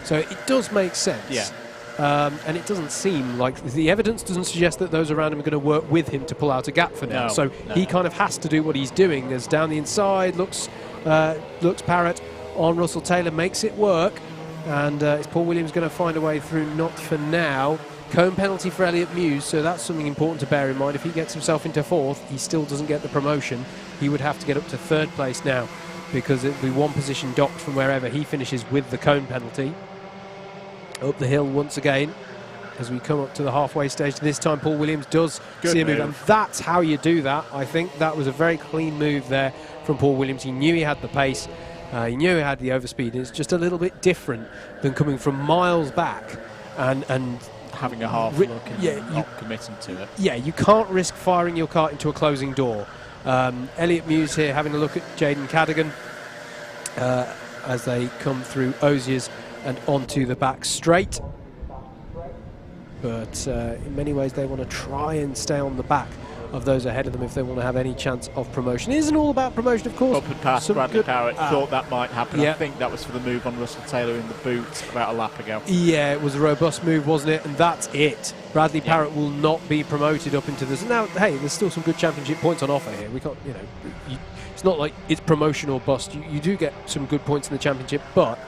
So it does make sense. Yeah. And it doesn't seem like the evidence doesn't suggest that those around him are going to work with him to pull out a gap for now. So he kind of has to do what he's doing. There's down the inside, looks Parrott on Russell Taylor, makes it work. And is Paul Williams going to find a way through? Not for now. Cone penalty for Elliot Muse, so that's something important to bear in mind. If he gets himself into 4th, he still doesn't get the promotion. He would have to get up to 3rd place now because it'll be one position docked from wherever he finishes with the cone penalty. Up the hill once again as we come up to the halfway stage. This time Paul Williams does see a move, and that's how you do that. I think that was a very clean move there from Paul Williams. He knew he had the pace, he knew he had the overspeed, and it's just a little bit different than coming from miles back and having a half look and not committing to it. Yeah, you can't risk firing your kart into a closing door. Elliot Muse here having a look at Jaden Cadogan as they come through Osiers and onto the back straight. But in many ways they want to try and stay on the back of those ahead of them if they want to have any chance of promotion. It isn't all about promotion, of course. Up and past Bradley Parrott, thought that might happen. Yeah. I think that was for the move on Russell Taylor in the boot about a lap ago. Yeah, it was a robust move, wasn't it? And that's it. Bradley Parrott will not be promoted up into this. Now, hey, there's still some good championship points on offer here. We can't, you know, it's not like it's promotion or bust. You do get some good points in the championship, but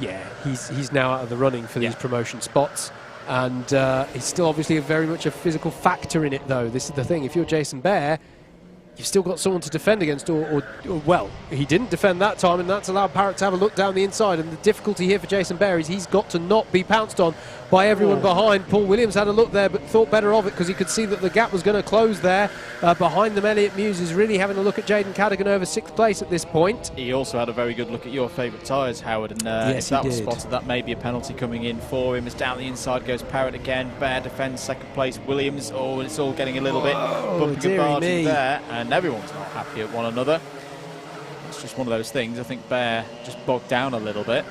yeah, he's now out of the running for these promotion spots. And he's still obviously very much a physical factor in it, though. This is the thing. If you're Jason Bear, you've still got someone to defend against, or well, he didn't defend that time, and that's allowed Parrott to have a look down the inside. And the difficulty here for Jason Bear is he's got to not be pounced on by everyone behind. Paul Williams had a look there, but thought better of it because he could see that the gap was going to close there. Behind them, Elliot Muse is really having a look at Jaden Cadogan over 6th place at this point. He also had a very good look at your favourite tyres, Howard, and yes, if that was spotted, that may be a penalty coming in for him. As down the inside goes Parrott again. Bear defends 2nd place. Williams, it's all getting a little bit bumping and barging there, and everyone's not happy at one another. It's just one of those things. I think Bear just bogged down a little bit.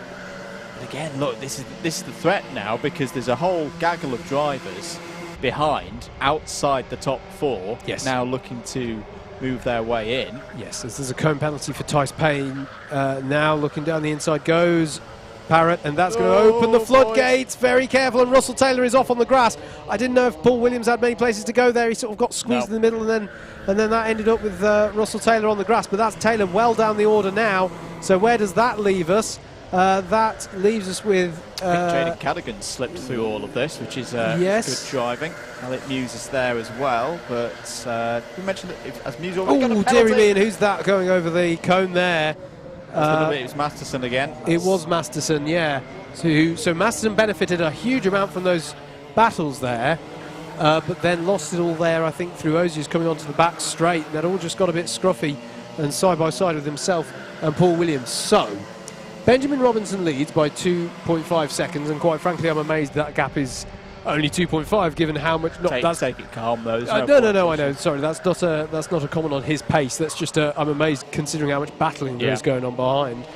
But again, look, this is the threat now, because there's a whole gaggle of drivers behind, outside the top 4, now looking to move their way in. Yes, there's a cone penalty for Tice Payne. Now looking down the inside goes Parrott, and that's going to open the floodgates. Very careful, and Russell Taylor is off on the grass. I didn't know if Paul Williams had many places to go there. He sort of got squeezed in the middle, and then that ended up with Russell Taylor on the grass. But that's Taylor well down the order now. So where does that leave us? That leaves us with... I think Jaden Cadogan slipped through all of this, which is good driving. Elliot Muse is there as well, but we mentioned that as Muse already got a penalty. Dearie me, and who's that going over the cone there? It was Masterson again. It was Masterson, yeah. So Masterson benefited a huge amount from those battles there, but then lost it all there, I think, through Osiers coming onto the back straight. That all just got a bit scruffy and side by side with himself and Paul Williams. So Benjamin Robinson leads by 2.5 seconds, and quite frankly, I'm amazed that gap is only 2.5, given how much. Take it calm, though. No, I know. Sorry, that's not a comment on his pace. That's just I'm amazed considering how much battling there is going on behind.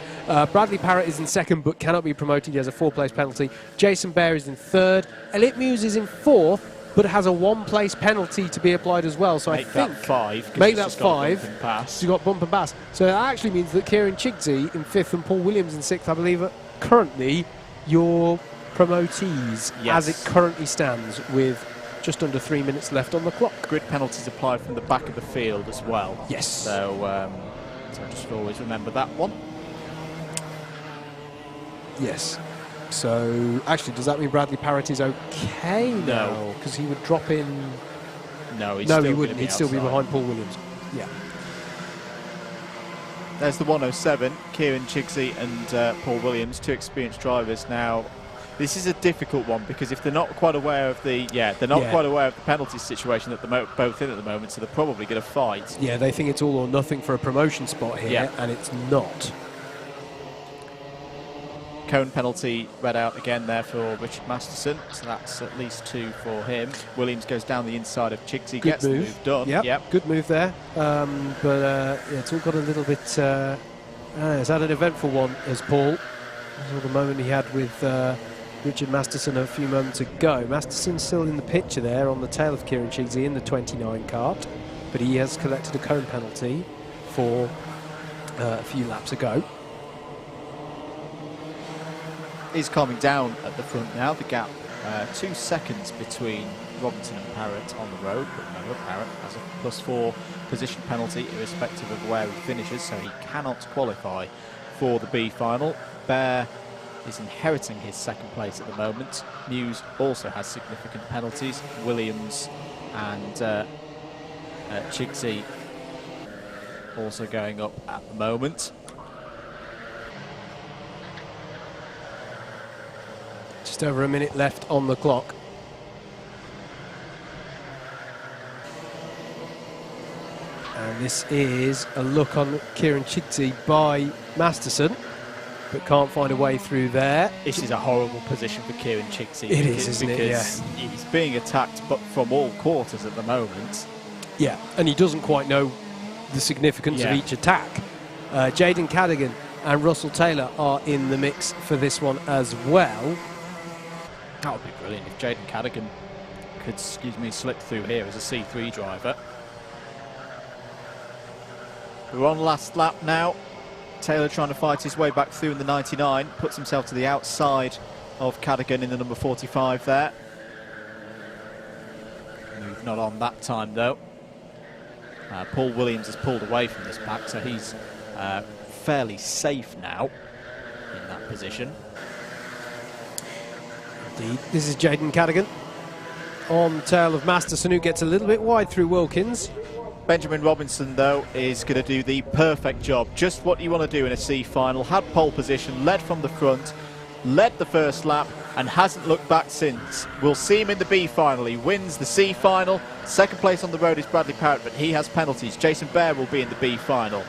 Bradley Parrott is in 2nd, but cannot be promoted. He has a 4-place penalty. Jason Bear is in 3rd. Elliot Muse is in 4th, but has a 1-place penalty to be applied as well. So I think that 5. Make that 5. So you got bump and pass. So that actually means that Kieran Chigsey in 5th and Paul Williams in 6th, I believe, are currently your promotees as it currently stands, with just under 3 minutes left on the clock. Grid penalties applied from the back of the field as well. Yes. So just always remember that one. Yes. So actually, does that mean Bradley Parrott is okay now? Because he would drop in. No, he wouldn't. He'd still be behind Paul Williams. Yeah. There's the 107, Kieran Chigsey and Paul Williams, 2 experienced drivers now. This is a difficult one, because if they're not quite aware of the quite aware of the penalty situation that they're both in at the moment, so they're probably going to fight. Yeah, they think it's all or nothing for a promotion spot here, and it's not. Cone penalty read out again there for Richard Masterson, so that's at least 2 for him. Williams goes down the inside of Chigsey, gets the move done. Yep, good move there. But it's all got a little bit... it's had an eventful one as Paul. The moment he had with Richard Masterson a few moments ago. Masterson's still in the picture there on the tail of Kieran Chigsey in the 29 kart, but he has collected a cone penalty for a few laps ago. Is calming down at the front now. The gap 2 seconds between Robinson and Parrott on the road, but remember, Parrott has a +4 position penalty irrespective of where he finishes, so he cannot qualify for the B final. Bear is inheriting his 2nd place at the moment. Muse also has significant penalties. Williams and Chigsey also going up at the moment. Just over a minute left on the clock. And this is a look on Kieran Chigsey by Masterson, but can't find a way through there. This is a horrible position for Kieran Chigsey. It is, isn't it? Because he's being attacked but from all quarters at the moment. Yeah, and he doesn't quite know the significance of each attack. Jaden Cadigan and Russell Taylor are in the mix for this one as well. That would be brilliant if Jaden Cadigan could, slip through here as a C3 driver. We're on last lap now. Taylor trying to fight his way back through in the 99, puts himself to the outside of Cadigan in the number 45 there. Move not on that time though. Paul Williams has pulled away from this pack, so he's fairly safe now in that position. Indeed. This is Jaden Cadigan on tail of Masterson, who gets a little bit wide through Wilkins. Benjamin Robinson, though, is going to do the perfect job. Just what you want to do in a C final. Had pole position, led from the front, led the first lap, and hasn't looked back since. We'll see him in the B final. He wins the C final. Second place on the road is Bradley Parrott, but he has penalties. Jason Bear will be in the B final.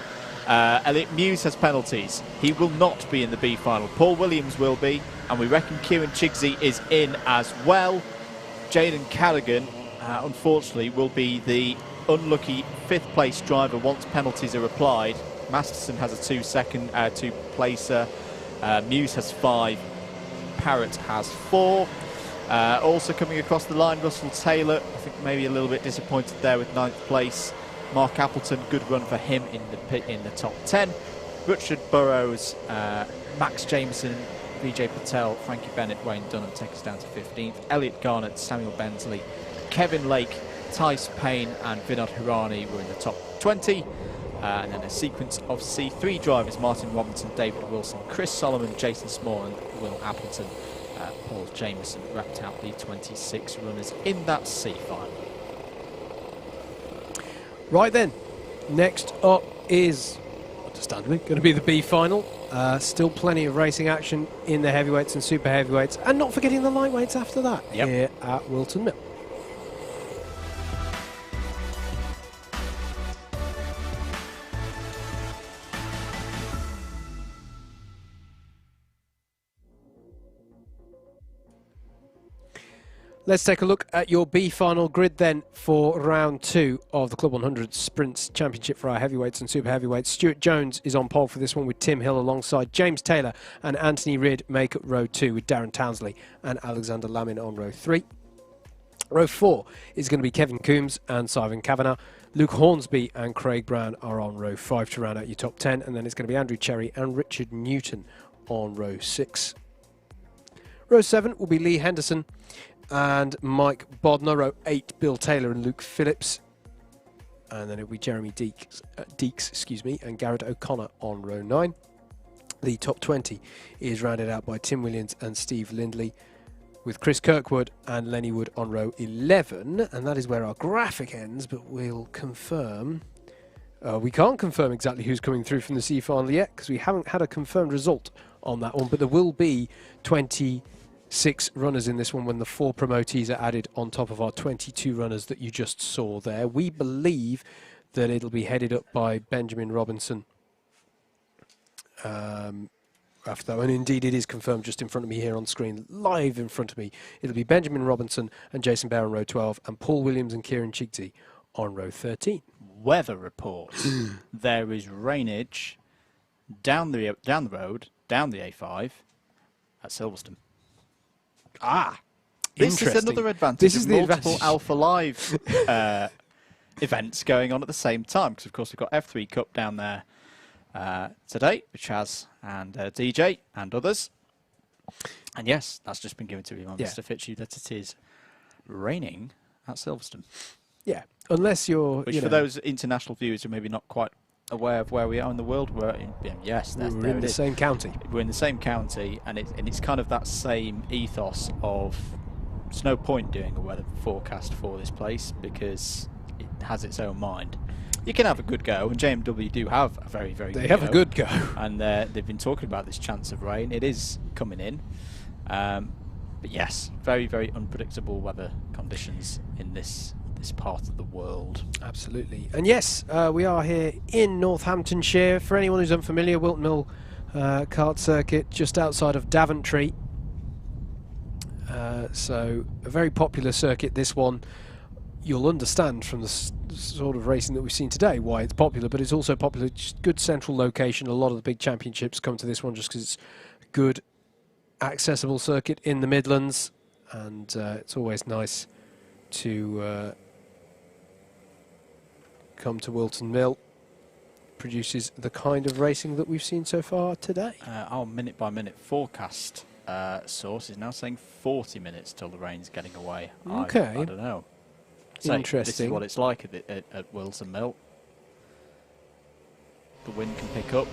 Elliot Muse has penalties. He will not be in the B final. Paul Williams will be, and we reckon Kieran Chigsey is in as well. Jaden Cadigan, unfortunately, will be the unlucky fifth place driver once penalties are applied. Masterson has a two placer. Muse has 5. Parrott has 4. Also coming across the line, Russell Taylor, I think maybe a little bit disappointed there with 9th place. Mark Appleton, good run for him in the top 10. Richard Burrows, Max Jameson, Vijay Patel, Frankie Bennett, Wayne Dunham take us down to 15th. Elliot Garnett, Samuel Bensley, Kevin Lake, Tice Payne and Vinod Hirani were in the top 20. And then a sequence of C3 drivers: Martin Robinson, David Wilson, Chris Solomon, Jason Small and Will Appleton. Paul Jameson wrapped out the 26 runners in that C final. Right then, next up is, understandably, going to be the B final. Still plenty of racing action in the heavyweights and super heavyweights, and not forgetting the lightweights after that here at Whilton Mill. Let's take a look at your B final grid then for round 2 of the Club 100 Sprints Championship for our heavyweights and super heavyweights. Stuart Jones is on pole for this one with Tim Hill alongside James Taylor, and Anthony Ridd make up row 2 with Darren Townsley and Alexander Lamin on row 3. Row 4 is going to be Kevin Coombs and Simon Kavanagh. Luke Hornsby and Craig Brown are on row 5 to round out your top 10, and then it's going to be Andrew Cherry and Richard Newton on row 6. Row 7 will be Lee Henderson and Mike Bodner. Row 8, Bill Taylor and Luke Phillips. And then it'll be Jeremy Deeks, and Garrett O'Connor on row 9. The top 20 is rounded out by Tim Williams and Steve Lindley, with Chris Kirkwood and Lenny Wood on row 11. And that is where our graphic ends, but we'll confirm. We can't confirm exactly who's coming through from the C final yet, because we haven't had a confirmed result on that one, but there will be 26 runners in this one when the 4 promotees are added on top of our 22 runners that you just saw there. We believe that it'll be headed up by Benjamin Robinson after that, and indeed it is confirmed just in front of me here on screen, live in front of me. It'll be Benjamin Robinson and Jason Bear on row 12 and Paul Williams and Kieran Chigsey on row 13. Weather report. There is rainage down the road, down the A5 at Silverstone. This is another advantage. This is of the multiple advantage. Alpha Live events going on at the same time, because of course we've got F3 Cup down there today with Chaz and DJ and others. And yes, that's just been given to me by Mr. Fitchie that it is raining at Silverstone. Yeah, unless you're... Which for those international viewers who may be not quite aware of where we are in the world, we're in, yes, we're in the same county. We're in the same county, and it's kind of that same ethos of there's no point doing a weather forecast for this place because it has its own mind. You can have a good go, and JMW do have a very, very good go. They have a good go. And they've been talking about this chance of rain. It is coming in. But yes, very, very unpredictable weather conditions in this part of the world. Absolutely. And yes, we are here in Northamptonshire. For anyone who's unfamiliar, Whilton Mill kart circuit just outside of Daventry. So a very popular circuit, this one. You'll understand from the sort of racing that we've seen today why it's popular, but it's also popular, just good central location. A lot of the big championships come to this one just because it's a good, accessible circuit in the Midlands, and it's always nice to come to Whilton Mill. Produces the kind of racing that we've seen so far today. Our minute-by-minute forecast source is now saying 40 minutes till the rain's getting away. Okay. I don't know. So Interesting. This is what it's like at Whilton Mill. The wind can pick up,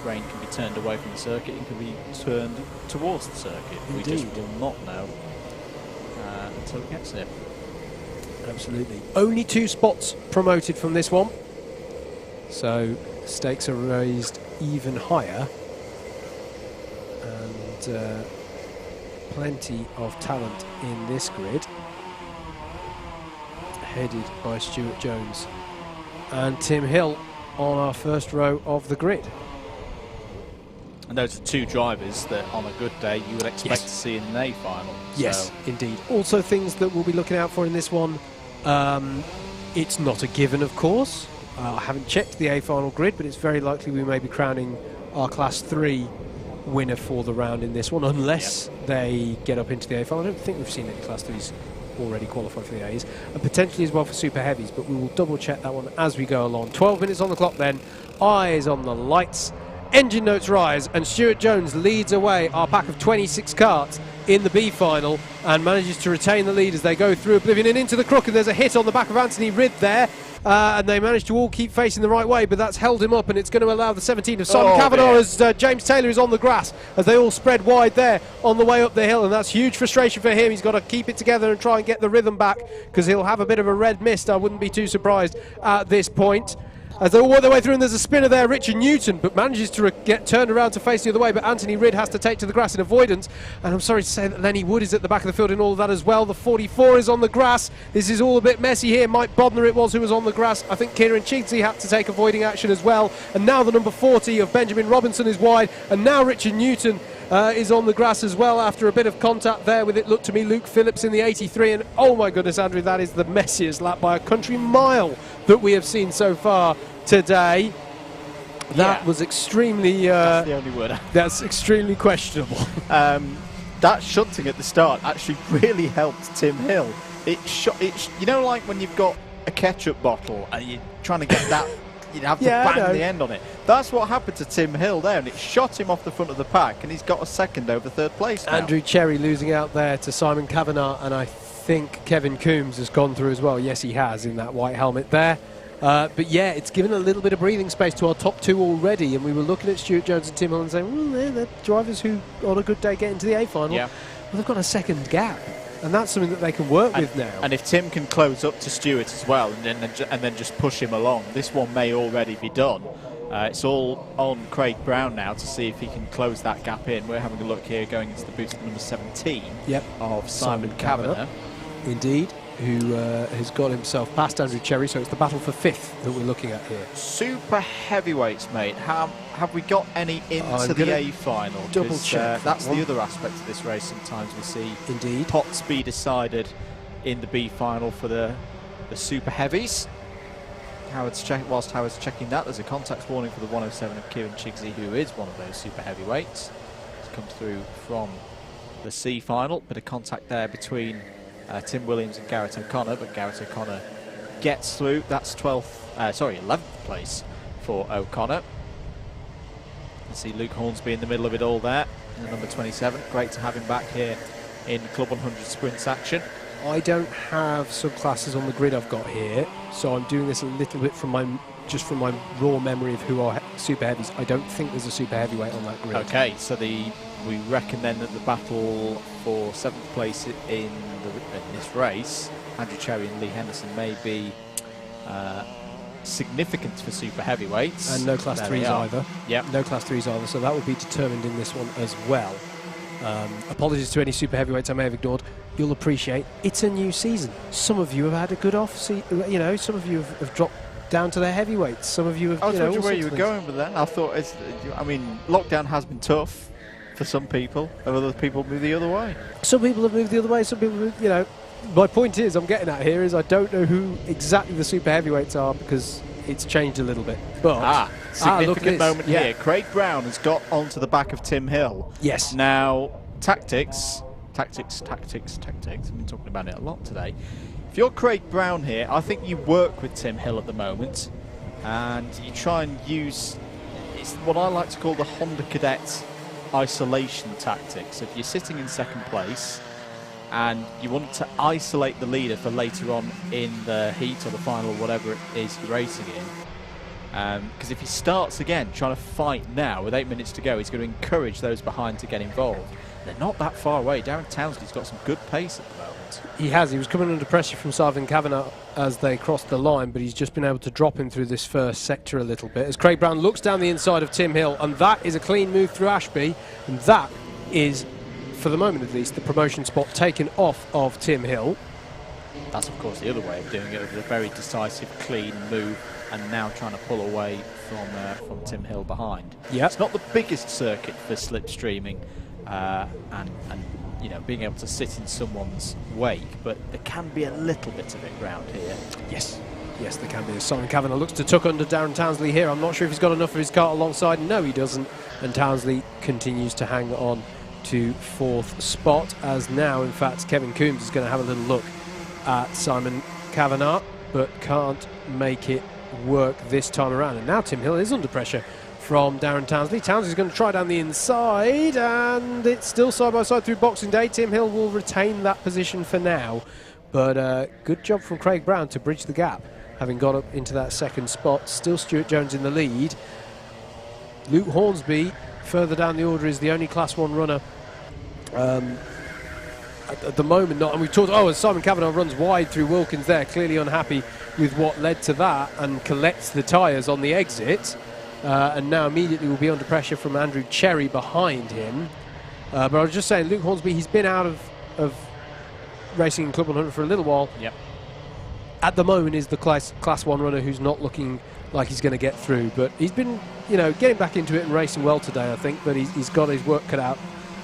rain can be turned away from the circuit and can be turned towards the circuit. Indeed. We just will not know until it gets there. Absolutely. Only 2 spots promoted from this one, so stakes are raised even higher, and plenty of talent in this grid, headed by Stuart Jones and Tim Hill on our first row of the grid. And those are 2 drivers that on a good day you would expect Yes. to see in an A final. Yes, So indeed. Also things that we'll be looking out for in this one. It's not a given, of course. I haven't checked the A final grid, but it's very likely we may be crowning our Class 3 winner for the round in this one, unless they get up into the A final. I don't think we've seen any Class 3s already qualify for the A's, and potentially as well for Super Heavies, but we will double check that one as we go along. 12 minutes on the clock then, eyes on the lights, engine notes rise, and Stuart Jones leads away our pack of 26 karts in the B final and manages to retain the lead as they go through Oblivion and into the crook, and there's a hit on the back of Anthony Ridd there. And they managed to all keep facing the right way, but that's held him up, and it's going to allow the 17 of Simon Kavanagh as James Taylor is on the grass as they all spread wide there on the way up the hill, and that's huge frustration for him. He's got to keep it together and try and get the rhythm back because he'll have a bit of a red mist. I wouldn't be too surprised at this point. As they all work their way through, and there's a spinner there, Richard Newton, but manages to get turned around to face the other way, but Anthony Ridd has to take to the grass in avoidance, and I'm sorry to say that Lenny Wood is at the back of the field in all of that as well. The 44 is on the grass. This is all a bit messy here. Mike Bodner it was who was on the grass. I think Kieran Chigsey had to take avoiding action as well, and now the number 40 of Benjamin Robinson is wide, and now Richard Newton is on the grass as well after a bit of contact there with, it looked to me, Luke Phillips in the 83, and oh my goodness, Andrew, that is the messiest lap by a country mile that we have seen so far today. That was extremely that's the only word. That's extremely questionable. That shunting at the start actually really helped Tim Hill. You know, like when you've got a ketchup bottle and you're trying to get that, you'd have to bang the end on it. That's what happened to Tim Hill there, and it shot him off the front of the pack, and he's got a second over third place now. Andrew Cherry losing out there to Simon Kavanagh, and I think Kevin Coombs has gone through as well. Yes, he has, in that white helmet there. But yeah, it's given a little bit of breathing space to our top 2 already, and we were looking at Stuart Jones and Tim Hill and saying, they're drivers who on a good day get into the A final. Yeah. Well, they've got a second gap, and that's something that they can work with now. And if Tim can close up to Stuart as well, and then just push him along, this one may already be done. It's all on Craig Brown now to see if he can close that gap in. We're having a look here going into the booth of number 17 of Simon Kavanagh. Indeed, who has got himself past Andrew Cherry, so it's the battle for 5th that we're looking at here. Super heavyweights, mate. Have we got any into the A final? Double check. That's the other aspect of this race. Sometimes we see Indeed pots be decided in the B final for the super heavies. Whilst Howard's checking that, there's a contact warning for the 107 of Kieran Chigsey, who is one of those super heavyweights. It's come through from the C final, bit of contact there between Tim Williams and Garrett O'Connor, but Garrett O'Connor gets through. That's 11th place for O'Connor. You see Luke Hornsby in the middle of it all there, the number 27. Great to have him back here in Club 100 sprints action. I don't have subclasses on the grid I've got here, so I'm doing this a little bit from my raw memory of who are super heavies. I don't think there's a super heavyweight on that grid. Okay, so we reckon then that the battle for 7th place in this race, Andrew Cherry and Lee Henderson, may be significant for super heavyweights. And no class 3s either. Yep. No class 3s either, so that will be determined in this one as well. Apologies to any super heavyweights I may have ignored. You'll appreciate it's a new season. Some of you have had a good off-season. Some of you have dropped down to their heavyweights. Some of you have. I was wondering where you were going with that. I thought, lockdown has been tough for some people, and other people move the other way. Some people have moved the other way. Some people, My point is, I'm getting at here is I don't know who exactly the super heavyweights are because it's changed a little bit. But significant moment here. Craig Brown has got onto the back of Tim Hill. Yes. Now, tactics. I've been talking about it a lot today. If you're Craig Brown here, I think you work with Tim Hill at the moment, and you try and use what I like to call the Honda Cadet isolation tactics. So if you're sitting in second place and you want to isolate the leader for later on in the heat or the final or whatever it is you're racing in, because if he starts again trying to fight now with 8 minutes to go, he's going to encourage those behind to get involved. They're not that far away. Darren Townsley's got some good pace at the moment. He has. He was coming under pressure from Simon Kavanagh as they crossed the line, but he's just been able to drop him through this first sector a little bit as Craig Brown looks down the inside of Tim Hill, and that is a clean move through Ashby, and that is, for the moment at least, the promotion spot taken off of Tim Hill. That's of course the other way of doing it, with a very decisive, clean move, and now trying to pull away from Tim Hill behind. Yep. It's not the biggest circuit for slipstreaming, and being able to sit in someone's wake, but there can be a little bit of it round here. Yes, there can be. Simon Kavanagh looks to tuck under Darren Townsley here. I'm not sure if he's got enough of his kart alongside. No, he doesn't. And Townsley continues to hang on to fourth spot, as now, in fact, Kevin Coombs is going to have a little look at Simon Kavanagh, but can't make it work this time around. And now Tim Hill is under pressure from Darren Townsley. Townsley's going to try down the inside, and it's still side by side through Boxing Day. Tim Hill will retain that position for now, but good job from Craig Brown to bridge the gap, having got up into that second spot. Still Stuart Jones in the lead. Luke Hornsby further down the order is the only Class 1 runner at the moment. And we talked, as Simon Kavanagh runs wide through Wilkins there, clearly unhappy with what led to that, and collects the tyres on the exit. And now immediately will be under pressure from Andrew Cherry behind him. But I was just saying, Luke Hornsby, he's been out of racing in Club 100 for a little while. Yep. At the moment is the class 1 runner who's not looking like he's going to get through. But he's been, getting back into it and racing well today, I think. But he's got his work cut out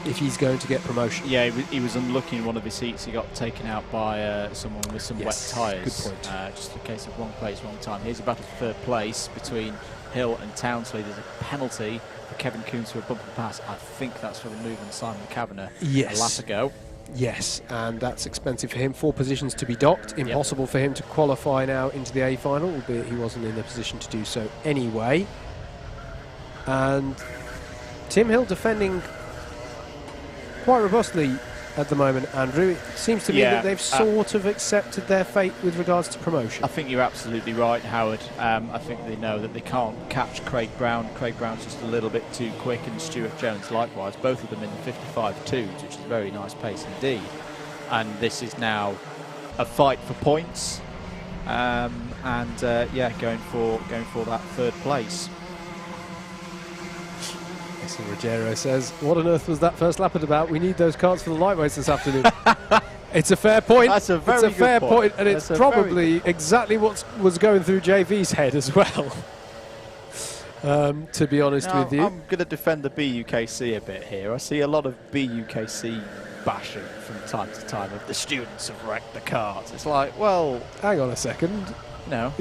if he's going to get promotion. Yeah, he was unlucky in one of his heats. He got taken out by someone with some wet tyres. Good point. Just a case of wrong place, wrong time. Here's a battle for third place between Hill and Townsley. There's a penalty for Kevin Coombs for a bumper pass. I think that's for the move on Simon Kavanagh a lap ago. Yes, and that's expensive for him. 4 positions to be docked. Impossible for him to qualify now into the A final, albeit he wasn't in a position to do so anyway. And Tim Hill defending quite robustly at the moment, Andrew. It seems to me that they've sort of accepted their fate with regards to promotion. I think you're absolutely right, Howard. I think they know that they can't catch Craig Brown. Craig Brown's just a little bit too quick, and Stuart Jones likewise, both of them in the 55.2s, which is a very nice pace indeed. And this is now a fight for points, going for that third place. Ruggiero says, what on earth was that first lap about? We need those carts for the lightweights this afternoon. It's a fair point. That's a very fair point, and it's probably exactly what was going through JV's head as well. To be honest with you. I'm going to defend the BUKC a bit here. I see a lot of BUKC bashing from time to time of the students have wrecked the carts. It's like, well... Hang on a second. No.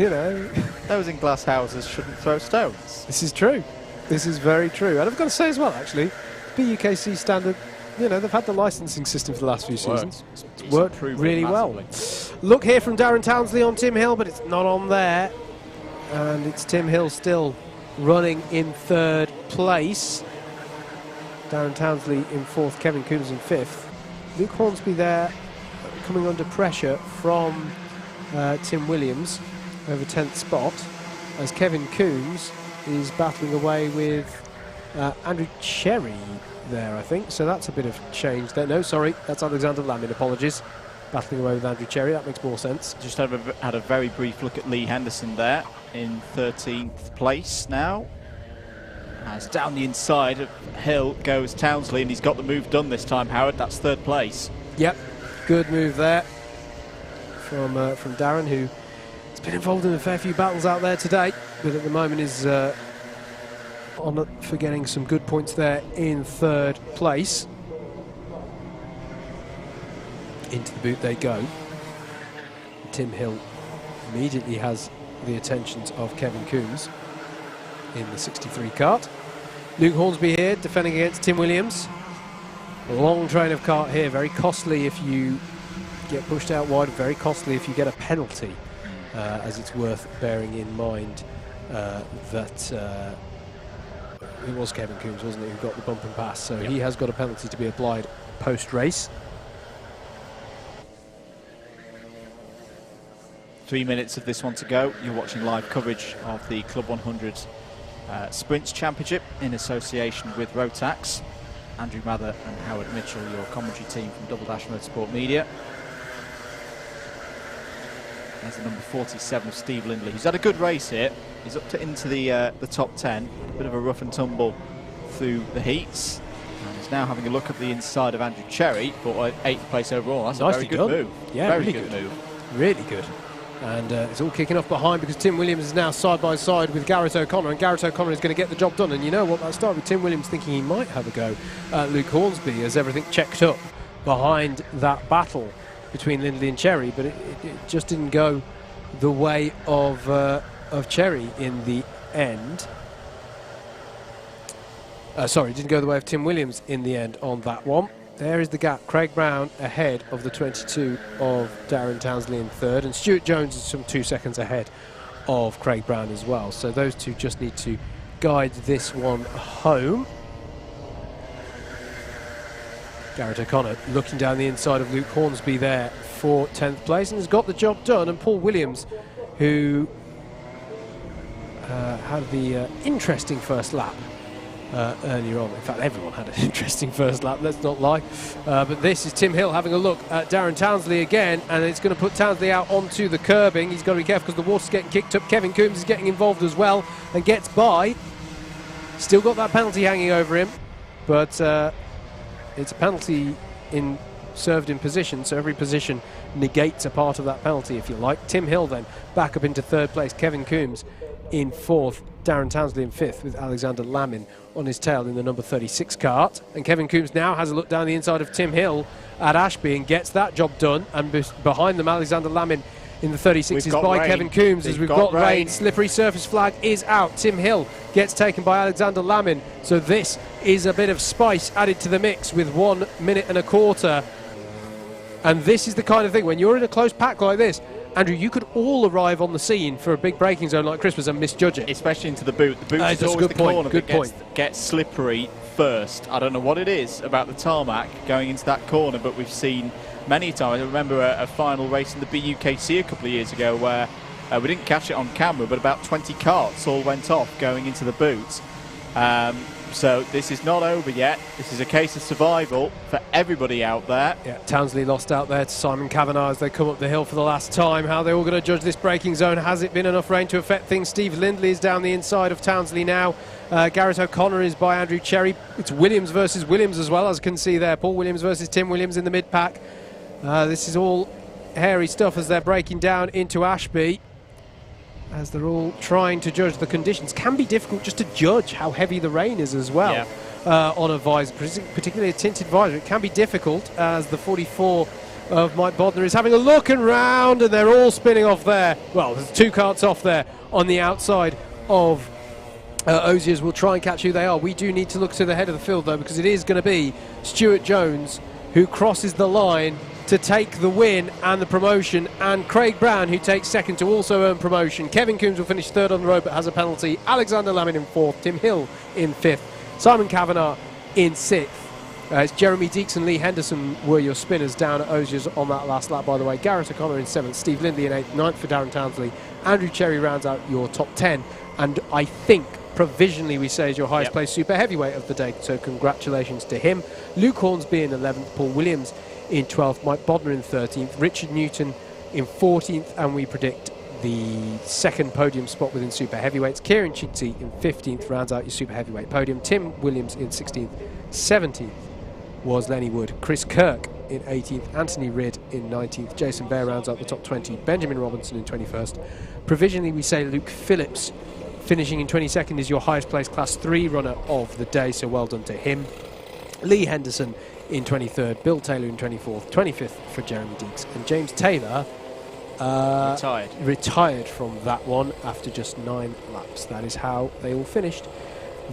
Those in glass houses shouldn't throw stones. This is true. This is very true. And I've got to say as well, actually, BUKC standard, they've had the licensing system for the last few seasons. It's worked really well. Look here from Darren Townsley on Tim Hill, but it's not on there. And it's Tim Hill still running in third place. Darren Townsley in fourth, Kevin Coombs in fifth. Luke Hornsby there coming under pressure from Tim Williams over 10th spot, as Kevin Coombs is battling away with Andrew Cherry there, I think. So that's a bit of change there. No, sorry, that's Alexander Lamin, apologies. Battling away with Andrew Cherry, that makes more sense. Just had a very brief look at Lee Henderson there in 13th place now. As down the inside of Hill goes Townsley, and he's got the move done this time, Howard. That's third place. Yep, good move there from Darren, who has been involved in a fair few battles out there today, but at the moment is on for getting some good points there in third place. Into the boot they go. Tim Hill immediately has the attentions of Kevin Coombs in the 63 kart. Luke Hornsby here defending against Tim Williams. A long train of kart here, very costly if you get pushed out wide, very costly if you get a penalty, as it's worth bearing in mind that it was Kevin Coombs, wasn't it, who got the bump and pass, so he has got a penalty to be applied post-race. 3 minutes of this one to go. You're watching live coverage of the Club 100 Sprints Championship in association with Rotax. Andrew Mather and Howard Mitchell, your commentary team from Double Dash Motorsport Media. There's the number 47 of Steve Lindley, who's had a good race here. He's up to into the top 10. Bit of a rough and tumble through the heats. And he's now having a look at the inside of Andrew Cherry for 8th place overall. That's a very good move. Yeah, very really good move. Really good. And it's all kicking off behind because Tim Williams is now side by side with Garrett O'Connor, and Garrett O'Connor is going to get the job done. And you know what, that started with Tim Williams thinking he might have a go at Luke Hornsby as everything checked up behind that battle between Lindley and Cherry, but it just didn't go the way of Cherry in the end. Sorry, it didn't go the way of Tim Williams in the end on that one. There is the gap. Craig Brown ahead of the 22 of Darren Townsley in third, and Stuart Jones is some 2 seconds ahead of Craig Brown as well. So those two just need to guide this one home. Garrett O'Connor looking down the inside of Luke Hornsby there for 10th place and has got the job done. And Paul Williams, who had the interesting first lap earlier on. In fact, everyone had an interesting first lap, let's not lie. But this is Tim Hill having a look at Darren Townsley again, and it's going to put Townsley out onto the curbing. He's got to be careful because the water's getting kicked up. Kevin Coombs is getting involved as well and gets by. Still got that penalty hanging over him, but it's a penalty served in position, so every position negates a part of that penalty, if you like. Tim Hill then back up into third place. Kevin Coombs in fourth. Darren Townsley in fifth with Alexander Lamin on his tail in the number 36 kart. And Kevin Coombs now has a look down the inside of Tim Hill at Ashby and gets that job done. And behind them, Alexander Lamin in the 36 is by Kevin Coombs as we've got rain. Slippery surface flag is out. Tim Hill gets taken by Alexander Lamin. So this is a bit of spice added to the mix with 1 minute and a quarter. And this is the kind of thing, when you're in a close pack like this, Andrew, you could all arrive on the scene for a big braking zone like Christmas and misjudge it. Especially into the boot. The boot is always the corner that gets slippery first. I don't know what it is about the tarmac going into that corner, but we've seen many times. I remember a final race in the BUKC a couple of years ago where we didn't catch it on camera, but about 20 karts all went off going into the boot. So this is not over yet. This is a case of survival for everybody out there. Yeah, Townsley lost out there to Simon Kavanagh as they come up the hill for the last time. How they're all going to judge this braking zone. Has it been enough rain to affect things? Steve Lindley is down the inside of Townsley now. Garrett O'Connor is by Andrew Cherry. It's Williams versus Williams as well, as you can see there. Paul Williams versus Tim Williams in the mid-pack. This is all hairy stuff as they're breaking down into Ashby, as they're all trying to judge the conditions. Can be difficult just to judge how heavy the rain is as well. On a visor, particularly a tinted visor. It can be difficult, as the 44 of Mike Bodner is having a look and round, and they're all spinning off there. Well, there's 2 karts off there on the outside of Osiers. We'll try and catch who they are. We do need to look to the head of the field, though, because it is going to be Stuart Jones who crosses the line to take the win and the promotion, and Craig Brown, who takes second to also earn promotion. Kevin Coombs will finish third on the road but has a penalty. Alexander Lamin in fourth. Tim Hill in fifth. Simon Kavanagh in sixth. It's Jeremy Deeks and Lee Henderson were your spinners down at Osiers on that last lap, by the way. Garrett O'Connor in seventh. Steve Lindley in eighth. Ninth for Darren Townsley. Andrew Cherry rounds out your top 10. And I think provisionally we say is your highest placed super heavyweight of the day. So congratulations to him. Luke Hornsby in 11th. Paul Williams in 12th, Mike Bodner in 13th, Richard Newton in 14th, and we predict the second podium spot within super heavyweights. Kieran Chitsey in 15th rounds out your super heavyweight podium. Tim Williams in 16th. 17th was Lenny Wood. Chris Kirk in 18th. Anthony Ridd in 19th. Jason Bear rounds out the top 20. Benjamin Robinson in 21st. Provisionally, we say Luke Phillips finishing in 22nd is your highest placed Class 3 runner of the day, so well done to him. Lee Henderson in 23rd. Bill Taylor in 24th. 25th for Jeremy Deeks. And James Taylor retired from that one after just 9 laps. That is how they all finished.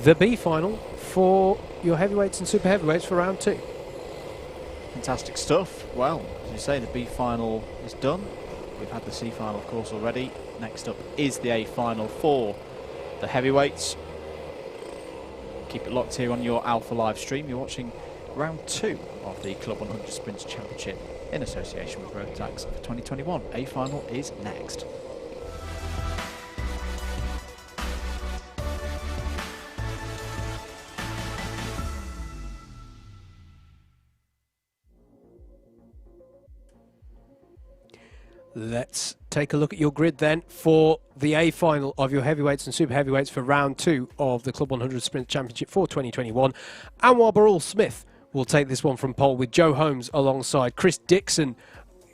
The B final for your heavyweights and super heavyweights for round 2. Fantastic stuff. Well, as you say, the B final is done. We've had the C final, of course, already. Next up is the A final for the heavyweights. Keep it locked here on your Alpha live stream. You're watching round 2 of the Club 100 Sprints Championship in association with Road Tax for 2021. A final is next. Let's take a look at your grid then for the A final of your heavyweights and super heavyweights for round 2 of the Club 100 Sprint Championship for 2021. Anwar Barul Smith will take this one from pole with Joe Holmes alongside. Chris Dixon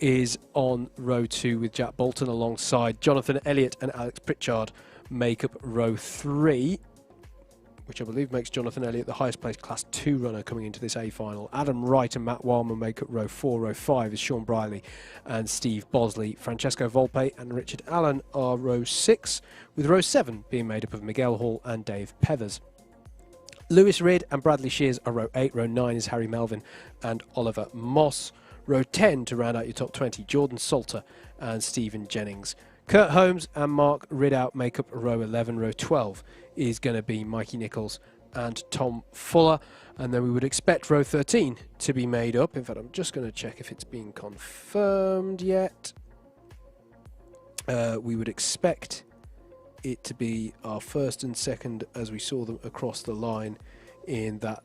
is on row 2 with Jack Bolton alongside. Jonathan Elliott and Alex Pritchard make up row 3, which I believe makes Jonathan Elliott the highest placed Class 2 runner coming into this A final. Adam Wright and Matt Wilmer make up row 4. Row 5 is Sean Briley and Steve Bosley. Francesco Volpe and Richard Allen are row 6, with row 7 being made up of Miguel Hall and Dave Pevers. Lewis Ridd and Bradley Shears are row 8. Row 9 is Harry Melvin and Oliver Moss. Row 10 to round out your top 20, Jordan Salter and Stephen Jennings. Kurt Holmes and Mark Ridout make up row 11. Row 12 is going to be Mikey Nichols and Tom Fuller. And then we would expect row 13 to be made up. In fact, I'm just going to check if it's been confirmed yet. We would expect it to be our first and second as we saw them across the line in that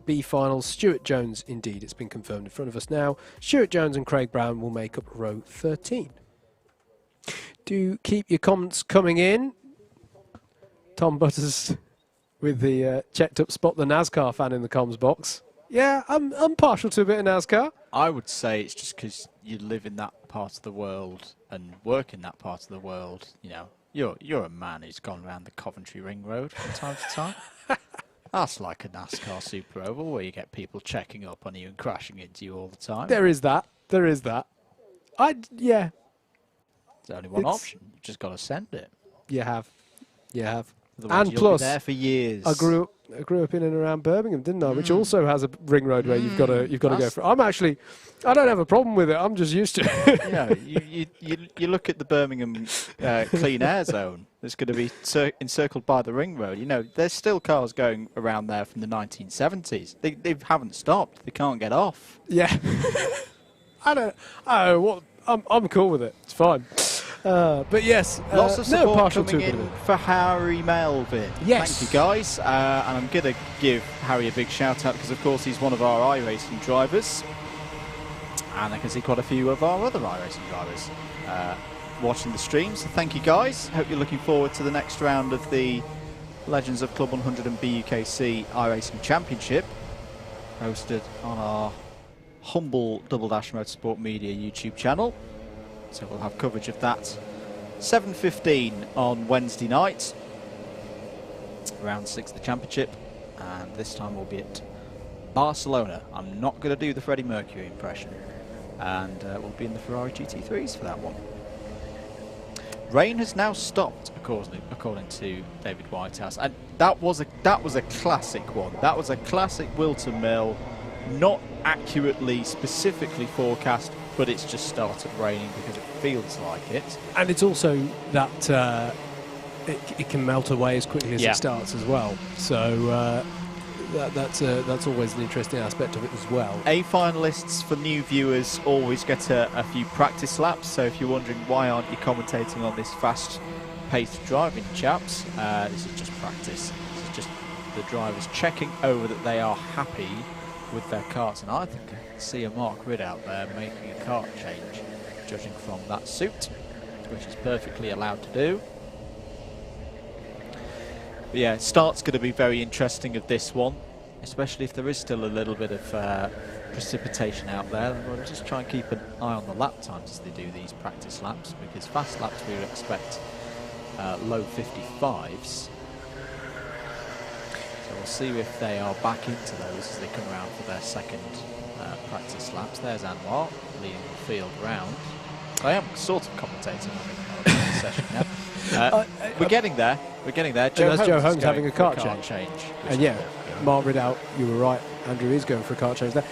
B final. Stuart Jones, indeed, it's been confirmed in front of us now. Stuart Jones and Craig Brown will make up row 13. Do keep your comments coming in. Tom Butters with the checked up spot the NASCAR fan in the comms box. Yeah, I'm partial to a bit of NASCAR. I would say it's just because you live in that part of the world and work in that part of the world. You know, you're a man who's gone around the Coventry Ring Road from time to time. That's like a NASCAR Super Oval where you get people checking up on you and crashing into you all the time. There is that. There is that. Yeah. There's only one option. You've just got to send it. You have. You have. Otherwise And you'll plus, be there for years. I grew up in and around Birmingham, didn't I? Which also has a ring road where you've got to go for. I don't have a problem with it. I'm just used to it. You look at the Birmingham clean air zone. That's going to be encircled by the ring road. You know, there's still cars going around there from the 1970s. They haven't stopped. They can't get off. Yeah. I'm cool with it. It's fine. But yes, lots of support partial coming in for Harry Melvin. Yes. Thank you, guys. And I'm going to give Harry a big shout out because, of course, he's one of our iRacing drivers. And I can see quite a few of our other iRacing drivers watching the stream. So thank you, guys. Hope you're looking forward to the next round of the Legends of Club 100 and BUKC iRacing Championship, hosted on our humble Double Dash Motorsport Media YouTube channel. So we'll have coverage of that 7:15 on Wednesday night, round 6 of the championship, and this time we'll be at Barcelona. I'm not going to do the Freddie Mercury impression, and we'll be in the Ferrari GT3s for that one. Rain has now stopped, according to David Whitehouse, and that was a classic one. That was a classic Whilton Mill, not accurately, specifically forecast, but it's just started raining because it feels like it. And it's also that it can melt away as quickly as it starts as well. So that's always an interesting aspect of it as well. A finalists for new viewers always get a few practice laps, so if you're wondering why aren't you commentating on this fast-paced driving, chaps, this is just practice. This is just the drivers checking over that they are happy with their karts, and I think I can see a Mark Ridd out there making a kart change, judging from that suit. which is perfectly allowed to do. But yeah, start's going to be very interesting of this one, especially if there is still a little bit of precipitation out there. We'll just try and keep an eye on the lap times as they do these practice laps, because fast laps we would expect low 55s. So we'll see if they are back into those as they come around for their second practice laps. There's Anwar leading the field round. I am sort of commentating on the session now. We're getting there. We're getting there. Joe Holmes having a kart change. And yeah, Mark Ridout, you were right. Andrew is going for a kart change there.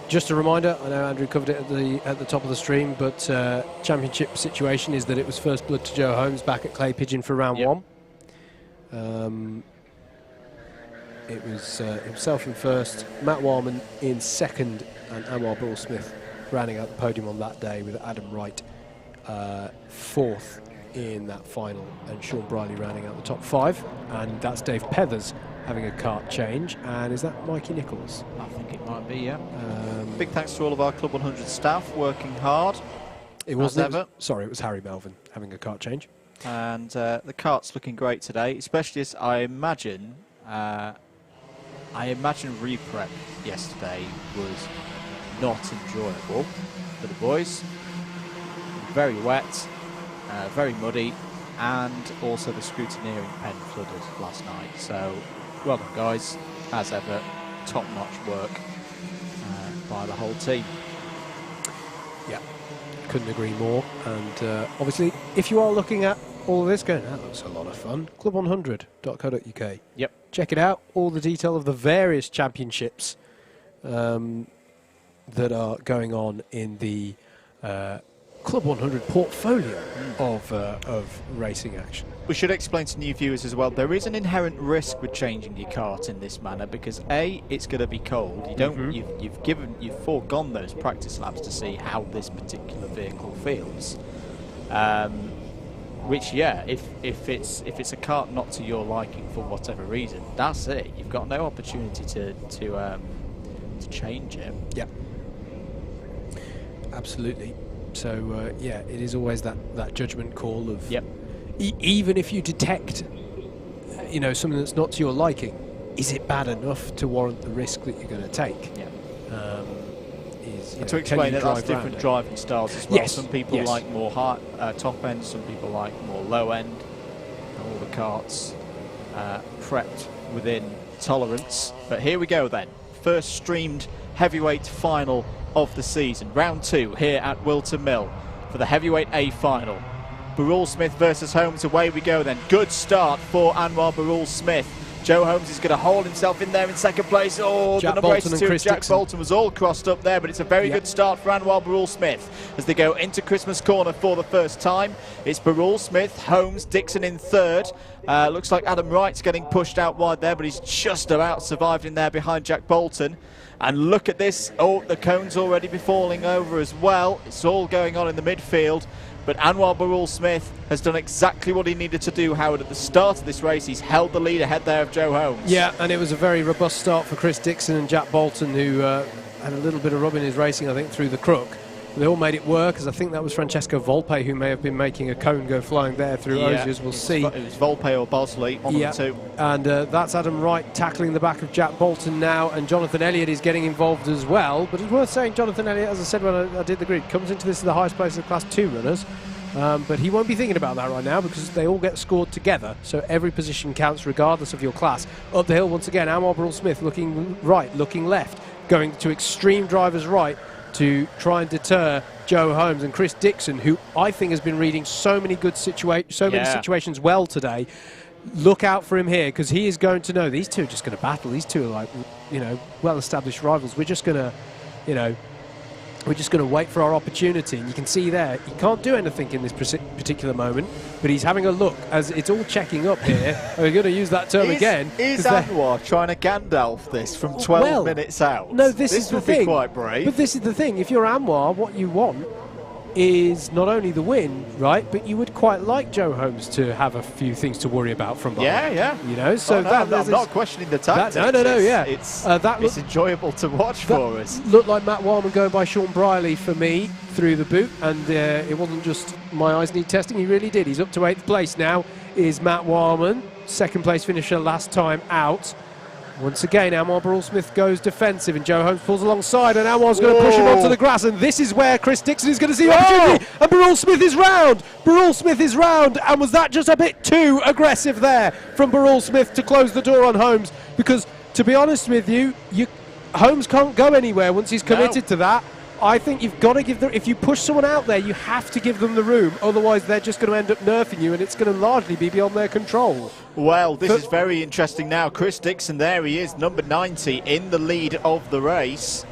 Just a reminder, I know Andrew covered it at the top of the stream, but championship situation is that it was first blood to Joe Holmes back at Clay Pigeon for round one. It was himself in first, Matt Warman in second, and Anwar Burrell-Smith rounding out the podium on that day with Adam Wright fourth in that final, and Sean Briley rounding out the top five. And that's Dave Pethers having a kart change. And is that Mikey Nichols? I think it might be, yeah. Big thanks to all of our Club 100 staff working hard. It wasn't. It was Harry Melvin having a kart change. And the kart's looking great today, especially as I imagine reprep yesterday was not enjoyable for the boys. Very wet, very muddy, and also the scrutineering pen flooded last night. So, well done, guys. As ever, top-notch work by the whole team. Yeah, couldn't agree more. And obviously, if you are looking at all of this going, that looks a lot of fun, club100.co.uk. Yep. Check it out. All the detail of the various championships that are going on in the Club 100 portfolio of racing action. We should explain to new viewers as well, there is an inherent risk with changing your kart in this manner, because A, it's going to be cold. You don't, you've foregone those practice laps to see how this particular vehicle feels. Which, yeah, if it's a kart not to your liking for whatever reason, that's it. You've got no opportunity to change it. Yeah, absolutely. So yeah, it is always that judgment call of even if you detect something that's not to your liking, is it bad enough to warrant the risk that you're going to take? Yeah. To explain it, that's different driving styles as well. Yes. Some people like more top end, some people like more low end. All the karts prepped within tolerance. But here we go then. First streamed heavyweight final of the season. Round 2 here at Whilton Mill for the heavyweight A final. Burrell-Smith versus Holmes. Away we go then. Good start for Anwar Burrell-Smith. Joe Holmes is going to hold himself in there in second place. Oh, Jack the number Bolton 82 Jack Bolton was all crossed up there, but it's a very good start for Anwar Burrell-Smith as they go into Christmas corner for the first time. It's Burrell-Smith, Holmes, Dixon in third. Looks like Adam Wright's getting pushed out wide there, but he's just about survived in there behind Jack Bolton. And look at this. Oh, the cone's already be falling over as well. It's all going on in the midfield. But Anwar Burrell-Smith has done exactly what he needed to do, Howard, at the start of this race. He's held the lead ahead there of Joe Holmes. Yeah, and it was a very robust start for Chris Dixon and Jack Bolton, who had a little bit of rub in his racing, I think, through the crook. They all made it work, as I think that was Francesco Volpe who may have been making a cone go flying there through Osiers. We'll see. It was Volpe or Bosley, one of the two. And that's Adam Wright tackling the back of Jack Bolton now, and Jonathan Elliott is getting involved as well. But it's worth saying Jonathan Elliott, as I said when I did the grid, comes into this as the highest place of the Class 2 runners. But he won't be thinking about that right now because they all get scored together, so every position counts regardless of your class. Up the hill once again, Anwar Burrell-Smith looking right, looking left, going to extreme driver's right to try and deter Joe Holmes. And Chris Dixon, who I think has been reading so many good situations well today, look out for him here, because he is going to know these two are just going to battle. These two are like, well-established rivals. We're just going to, we're just going to wait for our opportunity. And you can see there, he can't do anything in this particular moment, but he's having a look as it's all checking up here. We're going to use that term again. Is Anwar trying to Gandalf this from 12 minutes out? No, this is the thing. Be quite brave. But this is the thing. If you're Anwar, what you want is not only the win, right, but you would quite like Joe Holmes to have a few things to worry about from behind. Yeah. You know, so I'm not questioning the tactics. No, yeah. It's enjoyable to watch for us. Looked like Matt Wildman going by Sean Briley for me through the boot, and it wasn't just my eyes need testing, he really did. He's up to 8th place now, is Matt Wildman, 2nd place finisher last time out. Once again, Anwar Burrell-Smith goes defensive, and Joe Holmes pulls alongside, and Anwar's going to push him onto the grass, and this is where Chris Dixon is going to see opportunity, and Burrell-Smith is round! Burrell-Smith is round, and was that just a bit too aggressive there from Burrell-Smith to close the door on Holmes? Because, to be honest with you, Holmes can't go anywhere once he's committed to that. I think you've got to give them, if you push someone out there, you have to give them the room, otherwise they're just going to end up nerfing you, and it's going to largely be beyond their control. Well, this is very interesting now. Chris Dixon, there he is, number 90, in the lead of the race.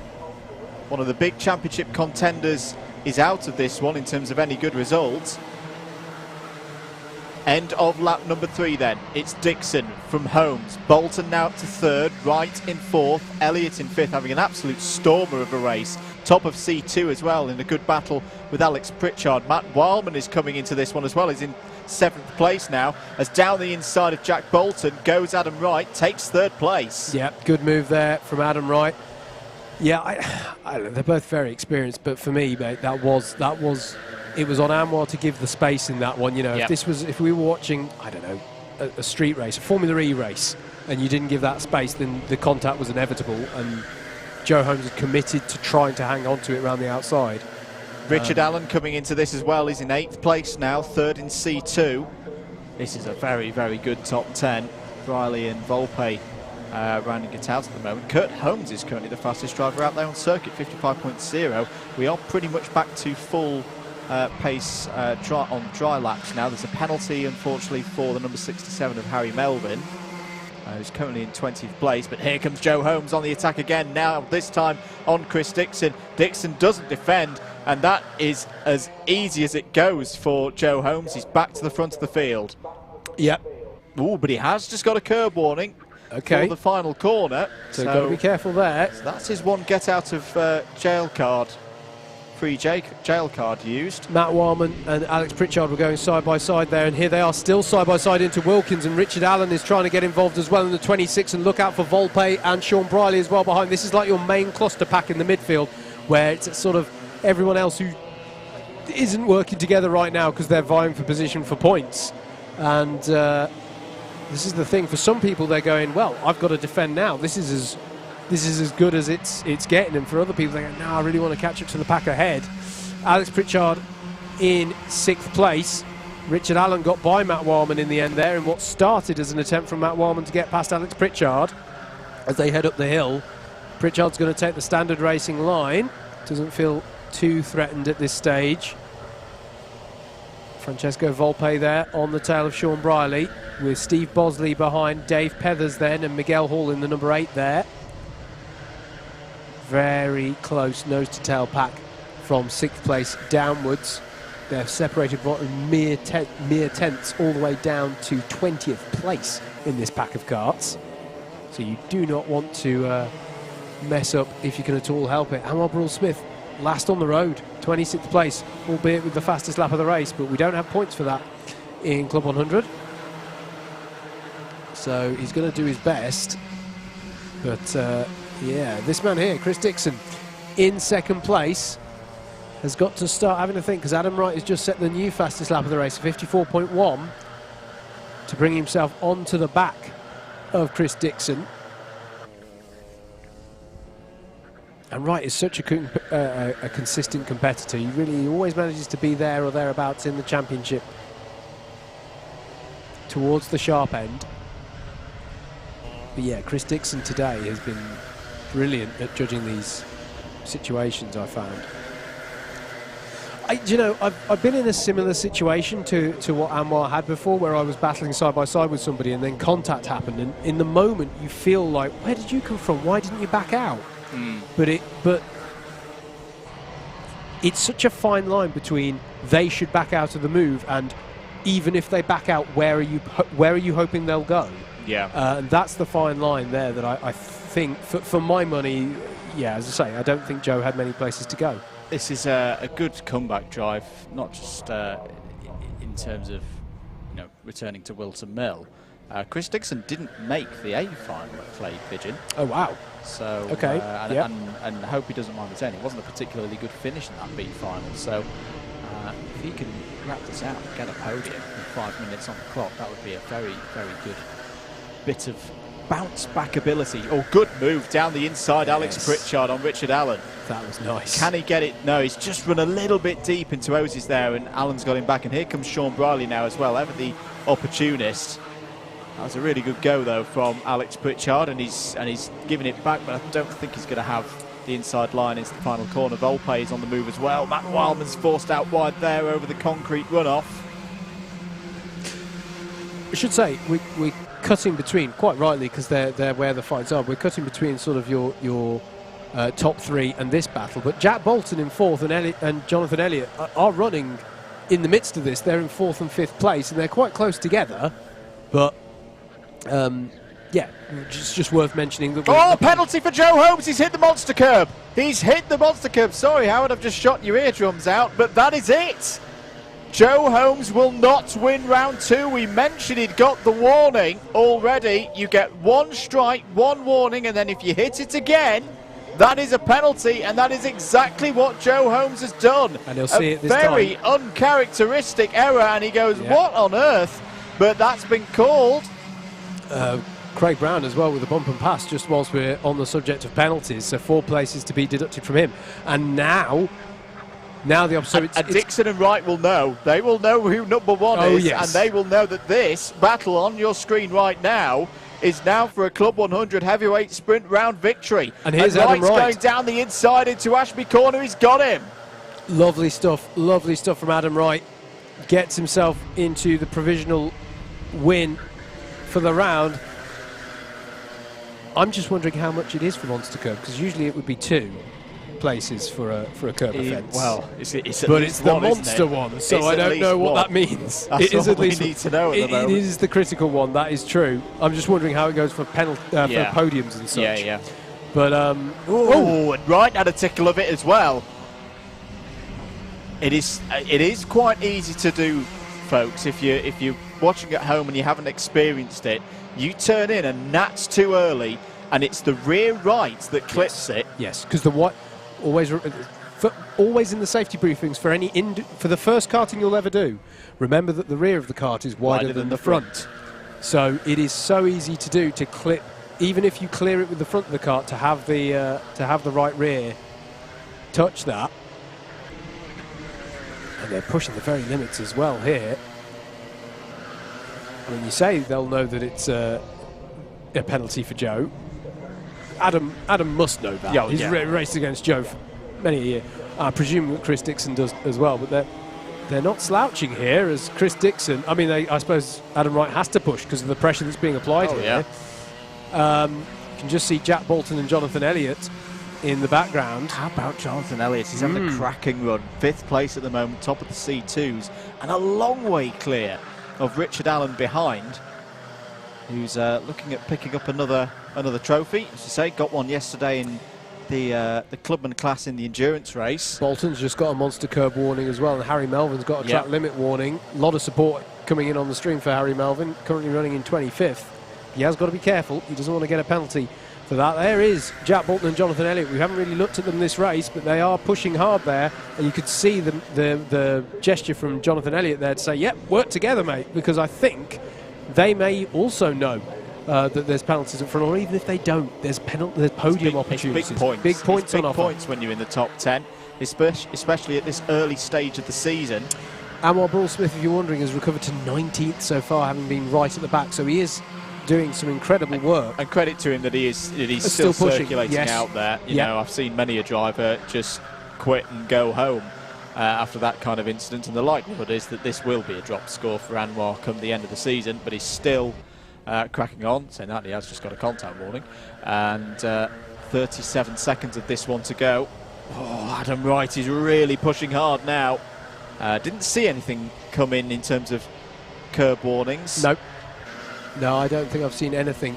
One of the big championship contenders is out of this one in terms of any good results. End of lap number 3 then. It's Dixon from Holmes. Bolton now up to 3rd, Wright in 4th, Elliott in 5th, having an absolute stormer of a race. Top of C2 as well, in a good battle with Alex Pritchard. Matt Wildman is coming into this one as well. He's in 7th place now, as down the inside of Jack Bolton goes Adam Wright, takes 3rd place. Yeah, good move there from Adam Wright. Yeah, they're both very experienced, but for me, mate, it was on Anwar to give the space in that one. You know, if we were watching, I don't know, a street race, a Formula E race, and you didn't give that space, then the contact was inevitable, and Joe Holmes had committed to trying to hang on to it around the outside. Richard Allen coming into this as well. He's in 8th place now, 3rd in C2. This is a very, very good top 10. Riley and Volpe rounding it out at the moment. Kurt Holmes is currently the fastest driver out there on circuit, 55.0. We are pretty much back to full pace on dry laps now. There's a penalty, unfortunately, for the number 67 of Harry Melvin, who's currently in 20th place. But here comes Joe Holmes on the attack again, now this time on Chris Dixon. Dixon doesn't defend, and that is as easy as it goes for Joe Holmes. He's back to the front of the field. Yep. Ooh, but he has just got a curb warning for the final corner. So got to be careful there. So that's his one get out of jail card. Free jail card used. Matt Wildman and Alex Pritchard were going side by side there, and here they are still side by side into Wilkins, and Richard Allen is trying to get involved as well in the 26, and look out for Volpe and Sean Briley as well behind. This is like your main cluster pack in the midfield, where it's sort of everyone else who isn't working together right now because they're vying for position for points. And this is the thing, for some people they're going, well, I've got to defend now, this is as good as it's getting, and for other people they go, no, I really want to catch up to the pack ahead. Alex Pritchard in 6th place. Richard Allen got by Matt Wildman in the end there in what started as an attempt from Matt Wildman to get past Alex Pritchard. As they head up the hill, Pritchard's going to take the standard racing line. Doesn't feel too threatened at this stage. Francesco Volpe there on the tail of Sean Briley, with Steve Bosley behind, Dave Pethers then, and Miguel Hall in the number 8 there. Very close nose-to-tail pack from 6th place downwards. They're separated by mere tenths all the way down to 20th place in this pack of karts. So you do not want to mess up if you can at all help it. Anwar Burrell-Smith, last on the road, 26th place, albeit with the fastest lap of the race, but we don't have points for that in Club 100. So he's going to do his best, but yeah, this man here, Chris Dixon, in 2nd place, has got to start having to think, because Adam Wright has just set the new fastest lap of the race, 54.1, to bring himself onto the back of Chris Dixon. And Wright is such a consistent competitor. He always manages to be there or thereabouts in the championship, towards the sharp end. But yeah, Chris Dixon today has been brilliant at judging these situations, I found. I've been in a similar situation to what Anwar had before, where I was battling side by side with somebody and then contact happened, and in the moment you feel like, where did you come from? Why didn't you back out? But it's such a fine line between they should back out of the move, and even if they back out, where are you hoping they'll go? Yeah, and that's the fine line there that I think, for my money, yeah, as I say, I don't think Joe had many places to go. This is a good comeback drive, not just in terms of returning to Whilton Mill. Chris Dixon didn't make the A final at Clay Pigeon. Oh wow! So okay, and I hope he doesn't mind retaining. It wasn't a particularly good finish in that B final. So if he can wrap this out and get a podium in 5 minutes on the clock, that would be a very, very good bit of bounce back ability. Oh, good move down the inside. Yes. Alex Pritchard on Richard Allen. That was nice. Can he get it? No, he's just run a little bit deep into Ozzy's there, and Allen's got him back. And here comes Sean Briley now as well, ever the opportunist. That was a really good go though from Alex Pritchard, and he's giving it back, but I don't think he's going to have the inside line into the final corner. Volpe is on the move as well. Matt Wildman's forced out wide there over the concrete runoff. I should say we're cutting between, quite rightly, because they're where the fights are. We're cutting between sort of your top three and this battle. But Jack Bolton in fourth and Jonathan Elliott are running in the midst of this. They're in fourth and fifth place, and they're quite close together. But yeah, just worth mentioning that. Oh, penalty for Joe Holmes. He's hit the monster curb. He's hit the monster curb. Sorry, Howard, I've just shot your eardrums out, but that is it. Joe Holmes will not win round two. We mentioned he'd got the warning already. You get one strike, one warning, and then if you hit it again, that is a penalty, and that is exactly what Joe Holmes has done. And he'll see it this very time. Uncharacteristic error, and he goes, yeah. What on earth? But that's been called. Craig Brown as well with a bump and pass, just whilst we're on the subject of penalties. So 4 places to be deducted from him. And now the opposite. And Dixon and Wright will know. They will know who number one is, yes. and they will know that this battle on your screen right now is now for a Club 100 heavyweight sprint round victory. And here's Adam Wright's Wright going down the inside into Ashby corner. He's got him. Lovely stuff from Adam Wright. Gets himself into the provisional win for the round. I'm just wondering how much it is for monster curb, because usually it would be 2 places for a curb offence. Well, it's the one, monster one, so I don't know what that means. That's it is all at least we need to know at the moment. It is the critical one, that is true. I'm just wondering how it goes for for podiums and such. Yeah. But and Wright had a tickle of it as well. It is quite easy to do, folks. If you're watching at home and you haven't experienced it, you turn in and that's too early, and it's the rear right that clips it. Yes, because always in the safety briefings for the first karting you'll ever do, remember that the rear of the kart is wider than the front. So it is so easy to do, to clip, even if you clear it with the front of the kart, to have the right rear touch that. And they're pushing the very limits as well here. When you say they'll know that it's a penalty for Joe, Adam must know that. He's raced against Joe for many a year. I presume that Chris Dixon does as well, but they're not slouching here as Chris Dixon. I mean, I suppose Adam Wright has to push because of the pressure that's being applied here. Yeah. You can just see Jack Bolton and Jonathan Elliott in the background. How about Jonathan Elliott? He's having a cracking run. 5th place at the moment, top of the C2s, and a long way clear of Richard Allen behind, who's looking at picking up another trophy. As you say, got one yesterday in the clubman class in the endurance race. Bolton's just got a monster curb warning as well, and Harry Melvin's got a track limit warning. A lot of support coming in on the stream for Harry Melvin, currently running in 25th. He has got to be careful. He doesn't want to get a penalty for that. There is Jack Bolton and Jonathan Elliott. We haven't really looked at them this race, but they are pushing hard there, and you could see the gesture from Jonathan Elliott there to say, yep, work together, mate, because I think they may also know that there's penalties in front, or even if they don't, there's podium opportunities. Big points on offer. Points when you're in the top 10, especially at this early stage of the season. Anwar Brawl-Smith, if you're wondering, has recovered to 19th so far, having been right at the back, so he is doing some incredible work. And credit to him that he's still circulating yes. out there. You know, I've seen many a driver just quit and go home after that kind of incident, and the likelihood is that this will be a drop score for Anwar come the end of the season, but he's still cracking on. Saying that, he has just got a contact warning, and 37 seconds of this one to go. Oh, Adam Wright is really pushing hard now. Didn't see anything come in terms of curb warnings. Nope. No, I don't think I've seen anything.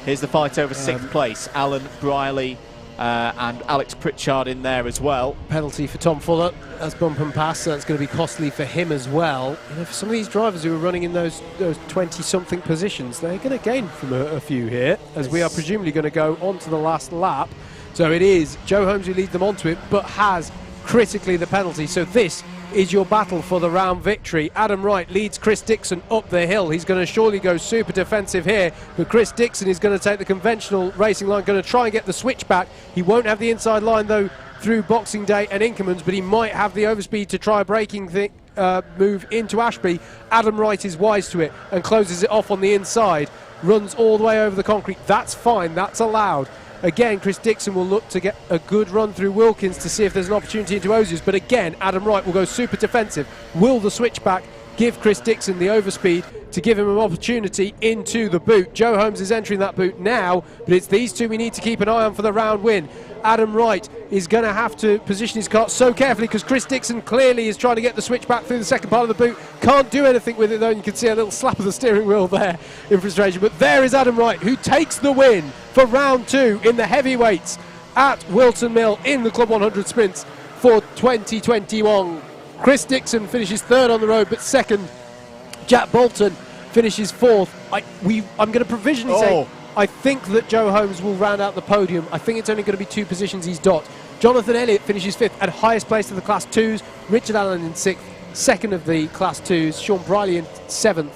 Here's the fight over 6th place. Alan Briley and Alex Pritchard in there as well. Penalty for Tom Fuller. That's bump and pass, so that's going to be costly for him as well. You know, for some of these drivers who are running in those 20-something positions, they're going to gain from a few here, as we are presumably going to go on to the last lap. So it is Joe Holmes who leads them onto it, but has critically the penalty. So this is your battle for the round victory. Adam Wright leads Chris Dixon up the hill. He's going to surely go super defensive here, but Chris Dixon is going to take the conventional racing line, going to try and get the switchback. He won't have the inside line though through Boxing Day and Inkermans, but he might have the overspeed to try a braking move into Ashby. Adam Wright is wise to it and closes it off on the inside, runs all the way over the concrete. That's fine, that's allowed. Again, Chris Dixon will look to get a good run through Wilkins to see if there's an opportunity into Ozius, but again, Adam Wright will go super defensive. Will the switchback give Chris Dixon the overspeed to give him an opportunity into the boot? Joe Holmes is entering that boot now, but it's these two we need to keep an eye on for the round win. Adam Wright is going to have to position his kart so carefully because Chris Dixon clearly is trying to get the switch back through the second part of the boot. Can't do anything with it though, and you can see a little slap of the steering wheel there in frustration. But there is Adam Wright, who takes the win for round 2 in the heavyweights at Whilton Mill in the Club 100 sprints for 2021. Chris Dixon finishes 3rd on the road, but 2nd. Jack Bolton finishes 4th. I'm going to provisionally say I think that Joe Holmes will round out the podium. I think it's only going to be 2 positions he's dot. Jonathan Elliott finishes 5th at highest place of the Class 2s. Richard Allen in 6th, 2nd of the Class 2s. Sean Briley in 7th.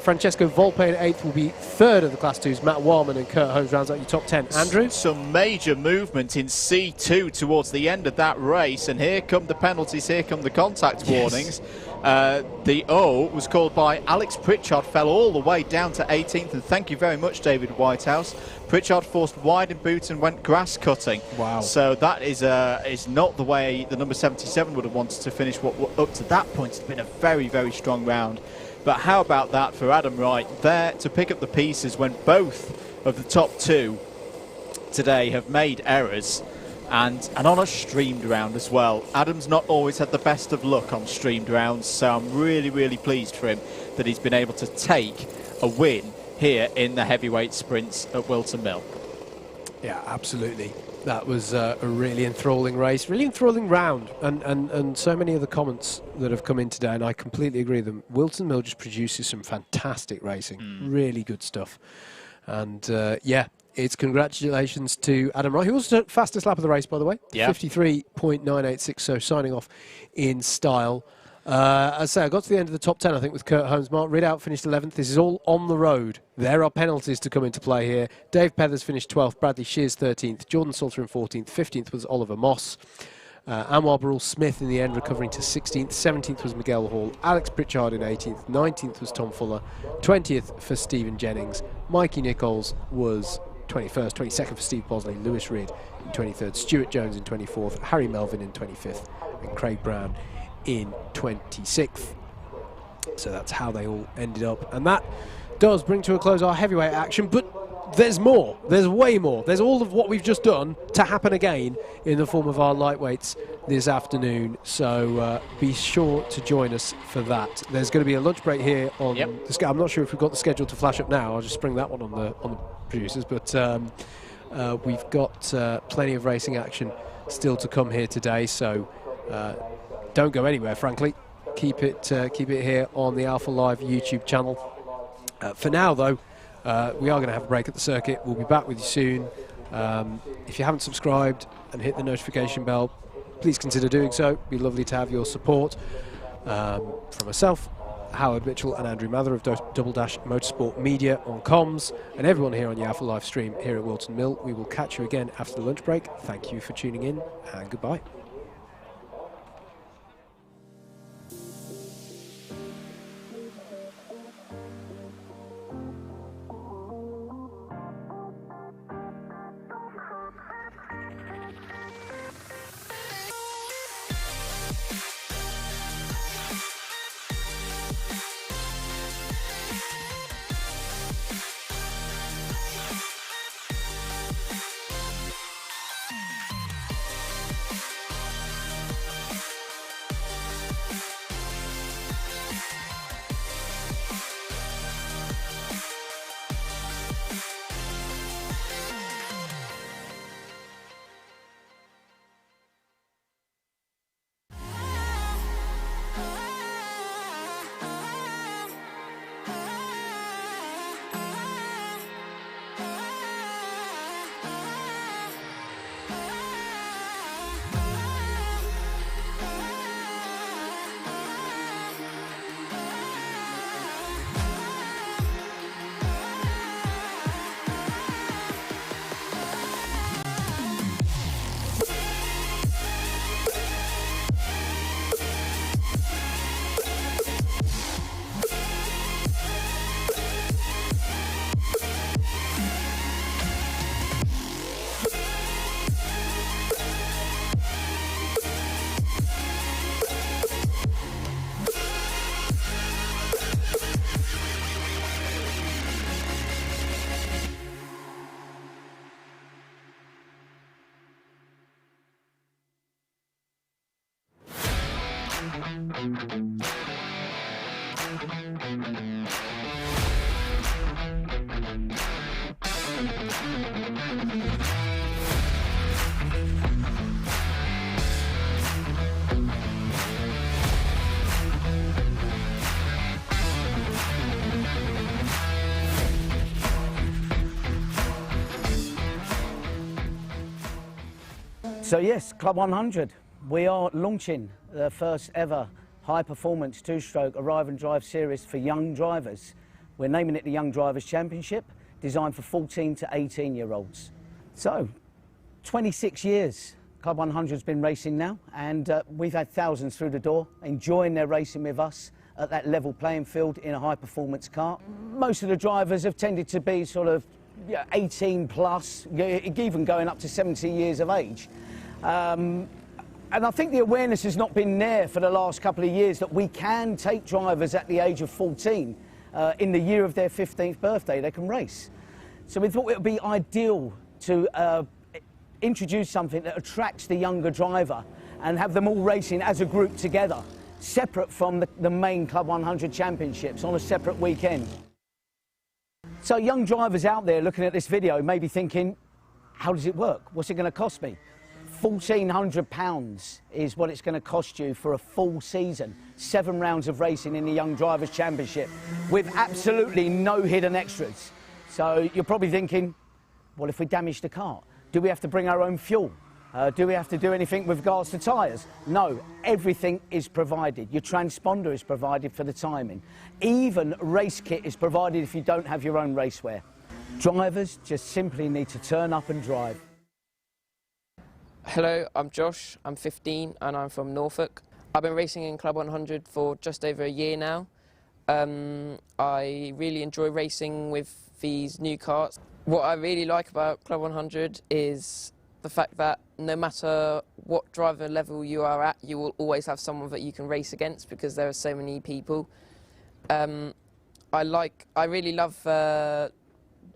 Francesco Volpe in 8th will be 3rd of the Class 2s. Matt Warman and Kurt Holmes rounds out your top 10. Andrew? Some major movement in C2 towards the end of that race, and here come the penalties, here come the contact warnings. The O was called by Alex Pritchard, fell all the way down to 18th, and thank you very much, David Whitehouse. Pritchard forced wide in boot and went grass cutting. Wow. So that is not the way the number 77 would have wanted to finish what up to that point has been a very, very strong round. But how about that for Adam Wright there to pick up the pieces when both of the top 2 today have made errors, and on a streamed round as well. Adam's not always had the best of luck on streamed rounds, so I'm really, really pleased for him that he's been able to take a win here in the heavyweight sprints at Whilton Mill. Yeah, absolutely. That was a really enthralling race, really enthralling round, and so many of the comments that have come in today, and I completely agree with them. Whilton Mill just produces some fantastic racing, really good stuff. And yeah, it's congratulations to Adam Wright, who was the fastest lap of the race, by the way. Yeah. 53.986, so signing off in style. As I say, I got to the end of the top 10, I think, with Kurt Holmes. Mark Ridout finished 11th. This is all on the road. There are penalties to come into play here. Dave Pethers finished 12th. Bradley Shears 13th. Jordan Salter in 14th. 15th was Oliver Moss. Anwar Barul Smith in the end recovering to 16th. 17th was Miguel Hall. Alex Pritchard in 18th. 19th was Tom Fuller. 20th for Stephen Jennings. Mikey Nichols was 21st. 22nd for Steve Bosley. Lewis Reed in 23rd. Stuart Jones in 24th. Harry Melvin in 25th. And Craig Brown in 26th. So that's how they all ended up, and that does bring to a close our heavyweight action. But there's more, there's way more. There's all of what we've just done to happen again in the form of our lightweights this afternoon, so be sure to join us for that. There's going to be a lunch break here on the I'm not sure if we've got the schedule to flash up now. I'll just spring that one on the producers, but we've got plenty of racing action still to come here today, so don't go anywhere, frankly. Keep it here on the Alpha Live YouTube channel. For now, though, we are going to have a break at the circuit. We'll be back with you soon. If you haven't subscribed and hit the notification bell, please consider doing so. It'd be lovely to have your support. From myself, Howard Mitchell and Andrew Mather of Double Dash Motorsport Media on comms, and everyone here on the Alpha Live stream here at Whilton Mill. We will catch you again after the lunch break. Thank you for tuning in, and goodbye. So yes, Club 100, we are launching the first ever high-performance two-stroke arrive and drive series for young drivers. We're naming it the Young Drivers Championship, designed for 14 to 18-year-olds. So, 26 years Club 100's been racing now, and we've had thousands through the door enjoying their racing with us at that level playing field in a high-performance kart. Most of the drivers have tended to be sort of 18 plus, even going up to 70 years of age. And I think the awareness has not been there for the last couple of years that we can take drivers at the age of 14, in the year of their 15th birthday, they can race. So we thought it would be ideal to introduce something that attracts the younger driver and have them all racing as a group together, separate from the main Club 100 championships on a separate weekend. So young drivers out there looking at this video may be thinking, how does it work? What's it going to cost me? £1,400 is what it's going to cost you for a full season. 7 rounds of racing in the Young Drivers Championship with absolutely no hidden extras. So you're probably thinking, well, if we damage the kart, do we have to bring our own fuel? Do we have to do anything with regards to tyres? No, everything is provided. Your transponder is provided for the timing. Even race kit is provided if you don't have your own racewear. Drivers just simply need to turn up and drive. Hello, I'm Josh, I'm 15 and I'm from Norfolk. I've been racing in Club 100 for just over a year now. I really enjoy racing with these new karts. What I really like about Club 100 is the fact that no matter what driver level you are at, you will always have someone that you can race against because there are so many people. I really love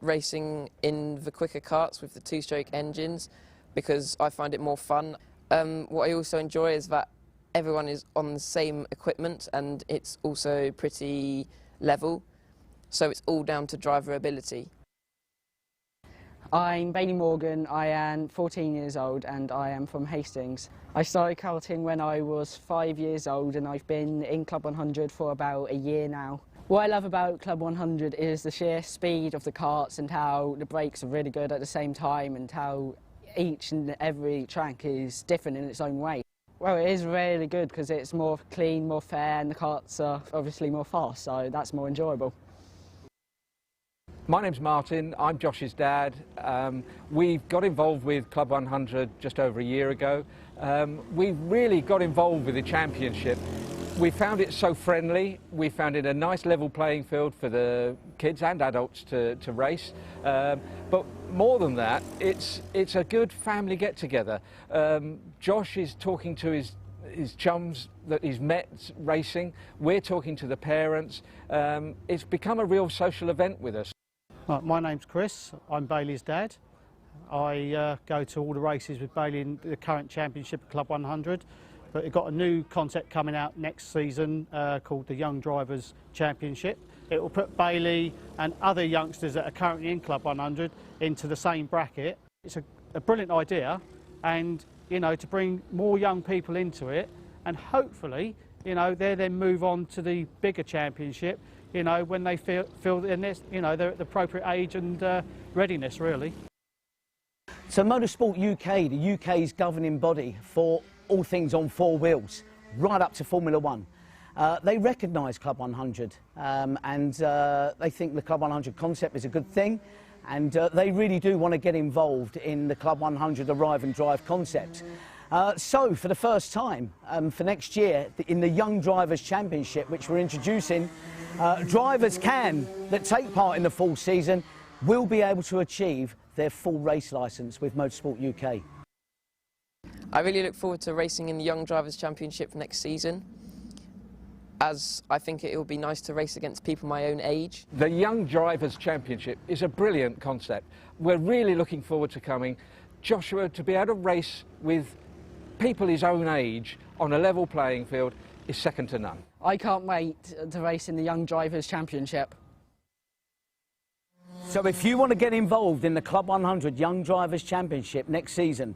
racing in the quicker karts with the two-stroke engines because I find it more fun. What I also enjoy is that everyone is on the same equipment and it's also pretty level, so it's all down to driver ability. I'm Bailey Morgan, I am 14 years old and I am from Hastings. I started karting when I was 5 years old and I've been in Club 100 for about a year now. What I love about Club 100 is the sheer speed of the karts and how the brakes are really good at the same time and how each and every track is different in its own way. Well, it is really good because it's more clean, more fair, and the karts are obviously more fast, so that's more enjoyable. My name's Martin, I'm Josh's dad. We've got involved with Club 100 just over a year ago. We really got involved with the championship. We found it so friendly, we found it a nice level playing field for the kids and adults to race. But more than that, it's a good family get-together. Josh is talking to his chums that he's met racing. We're talking to the parents. It's become a real social event with us. My name's Chris, I'm Bailey's dad. I go to all the races with Bailey in the current championship of Club 100, but we've got a new concept coming out next season called the Young Drivers Championship. It will put Bailey and other youngsters that are currently in Club 100 into the same bracket. It's a brilliant idea, and you know, to bring more young people into it, and hopefully, you know, they then move on to the bigger championship, you know, when they feel you know, they're at the appropriate age and readiness, really. So Motorsport UK, the UK's governing body for all things on 4 wheels, right up to Formula 1, they recognise Club 100 and they think the Club 100 concept is a good thing, and they really do want to get involved in the Club 100 Arrive and Drive concept. So for the first time for next year in the Young Drivers Championship, which we're introducing, drivers that take part in the full season will be able to achieve their full race licence with Motorsport UK. I really look forward to racing in the Young Drivers Championship next season, as I think it will be nice to race against people my own age. The Young Drivers Championship is a brilliant concept. We're really looking forward to coming. Joshua, to be able to race with people his own age on a level playing field, is second to none. I can't wait to race in the Young Drivers Championship. So if you want to get involved in the Club 100 Young Drivers Championship next season,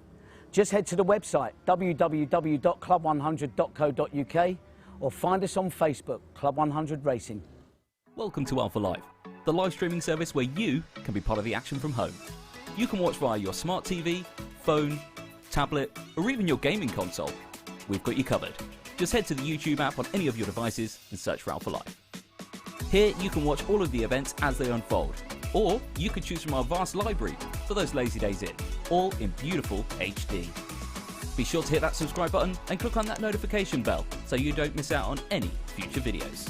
just head to the website www.club100.co.uk or find us on Facebook, Club 100 Racing. Welcome to Alpha Live, the live streaming service where you can be part of the action from home. You can watch via your smart TV, phone, tablet, or even your gaming console. We've got you covered. Just head to the YouTube app on any of your devices and search for Alpha Live. Here you can watch all of the events as they unfold, or you could choose from our vast library for those lazy days in, all in beautiful HD. Be sure to hit that subscribe button and click on that notification bell so you don't miss out on any future videos.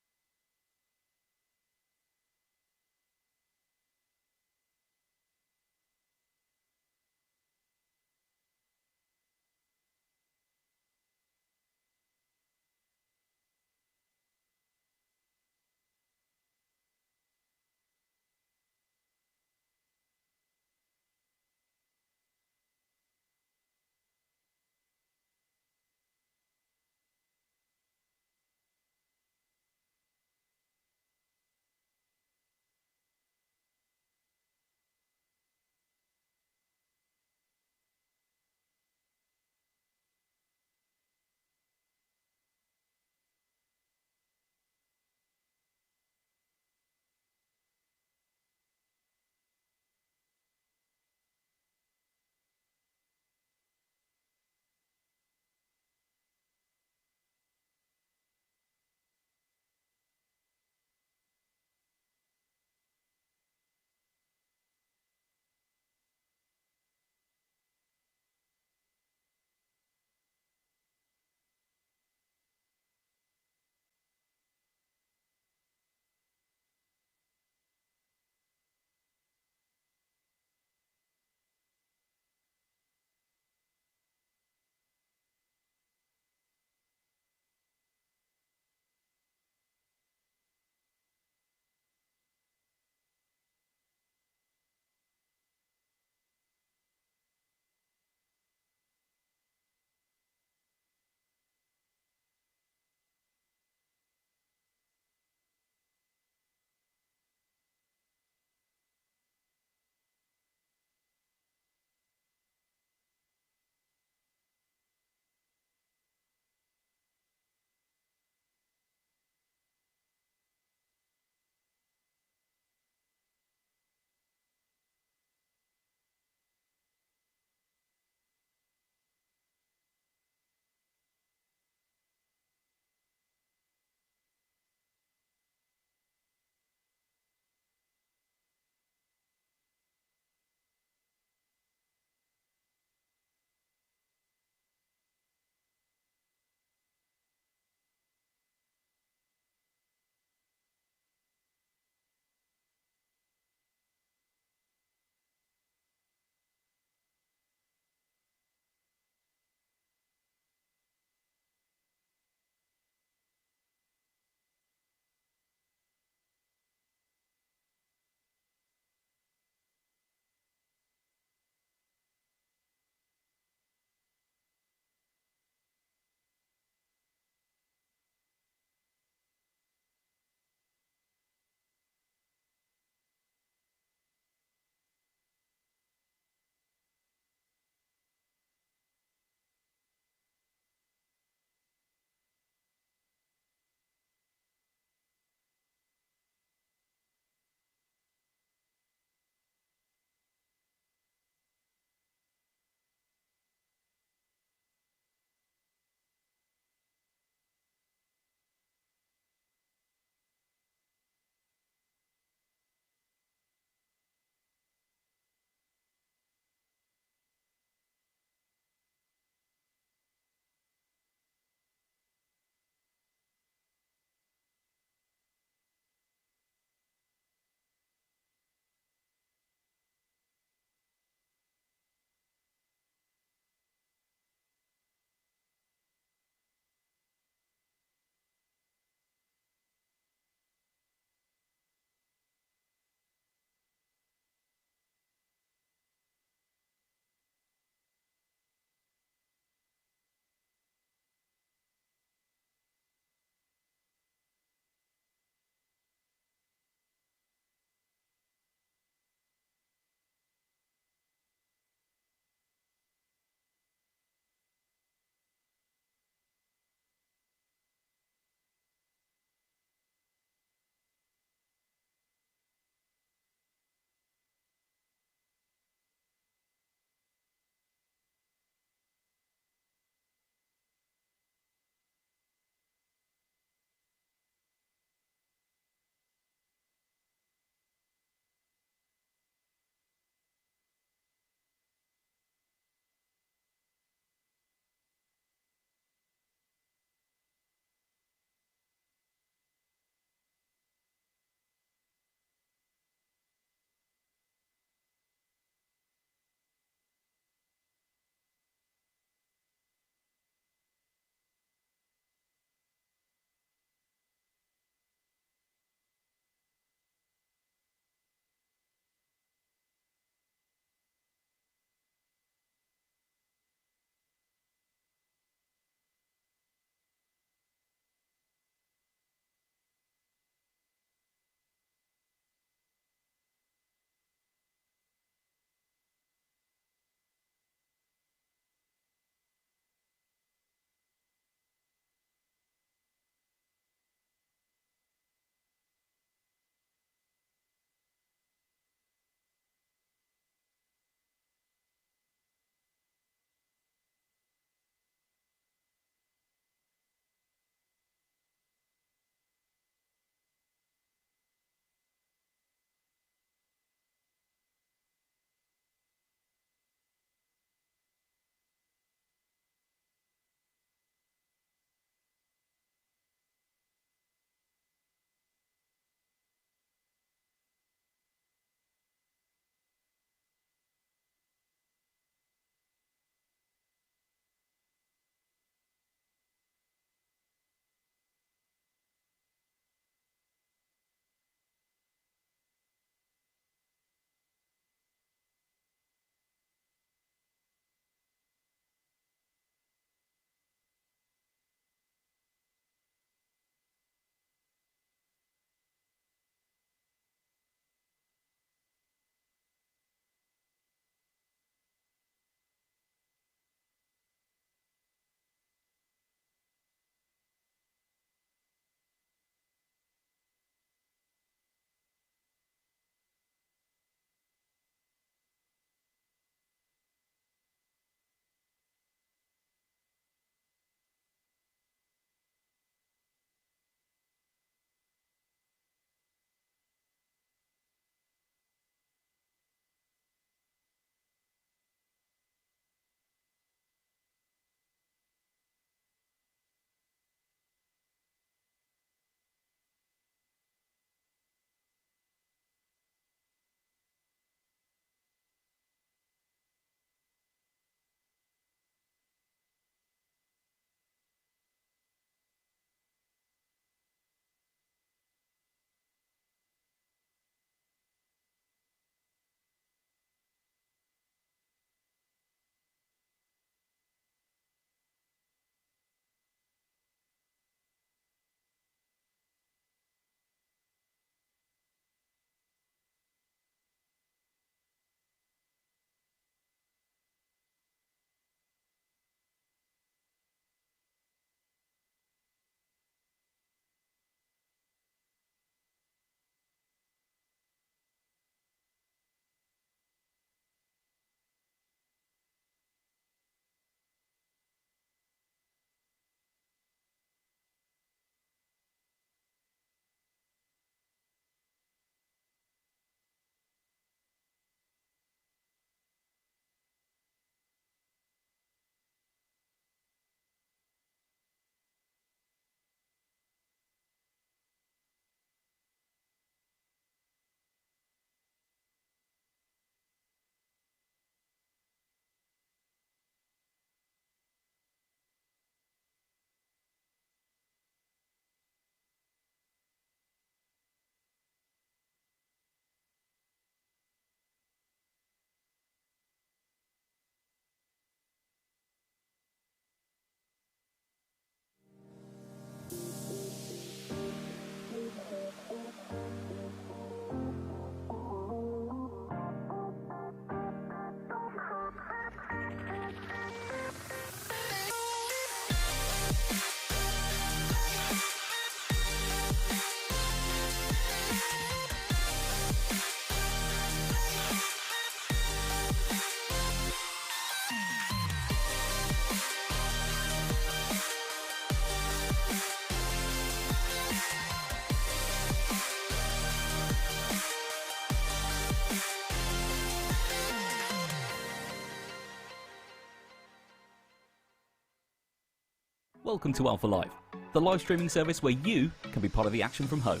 Welcome to Alpha Live, the live streaming service where you can be part of the action from home.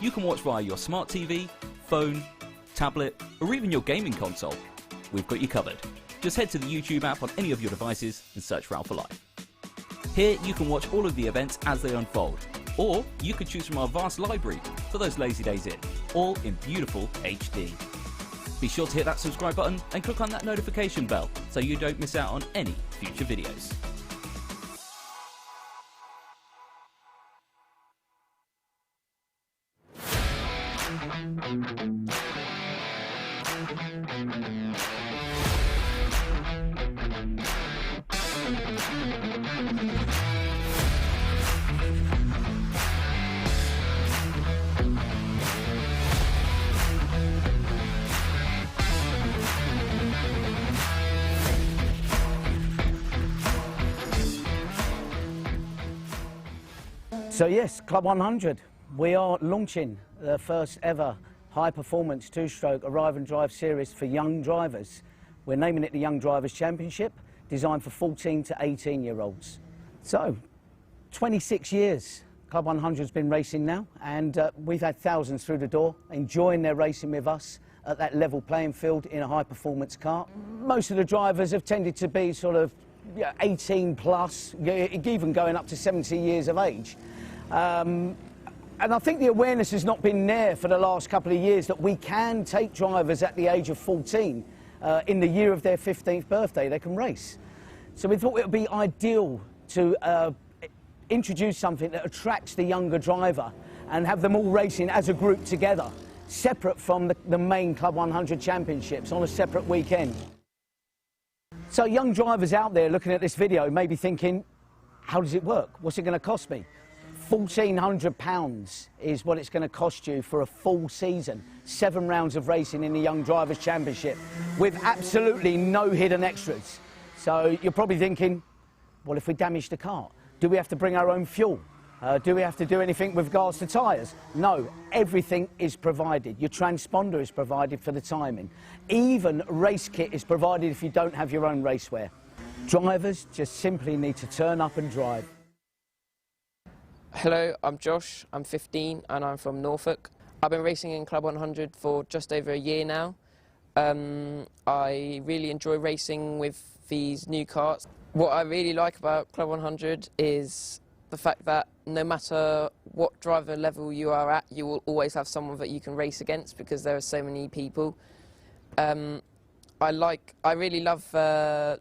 You can watch via your smart TV, phone, tablet, or even your gaming console. We've got you covered. Just head to the YouTube app on any of your devices and search for Alpha Live. Here you can watch all of the events as they unfold, or you can choose from our vast library for those lazy days in, all in beautiful HD. Be sure to hit that subscribe button and click on that notification bell so you don't miss out on any future videos. So yes, Club 100, we are launching the first ever high-performance two-stroke arrive and drive series for young drivers. We're naming it the Young Drivers Championship, designed for 14 to 18-year-olds. So, 26 years Club 100 has been racing now, and we've had thousands through the door enjoying their racing with us at that level playing field in a high-performance kart. Most of the drivers have tended to be sort of 18 plus, even going up to 70 years of age. And I think the awareness has not been there for the last couple of years that we can take drivers at the age of 14, in the year of their 15th birthday, they can race. So we thought it would be ideal to introduce something that attracts the younger driver and have them all racing as a group together, separate from the main Club 100 championships on a separate weekend. So young drivers out there looking at this video may be thinking, how does it work? What's it going to cost me? £1,400 is what it's going to cost you for a full season. 7 rounds of racing in the Young Drivers Championship with absolutely no hidden extras. So you're probably thinking, well, if we damage the kart, do we have to bring our own fuel? Do we have to do anything with regards to tyres? No, everything is provided. Your transponder is provided for the timing. Even race kit is provided if you don't have your own racewear. Drivers just simply need to turn up and drive. Hello, I'm Josh, I'm 15 and I'm from Norfolk. I've been racing in Club 100 for just over a year now. I really enjoy racing with these new karts. What I really like about Club 100 is the fact that no matter what driver level you are at, you will always have someone that you can race against because there are so many people. I really love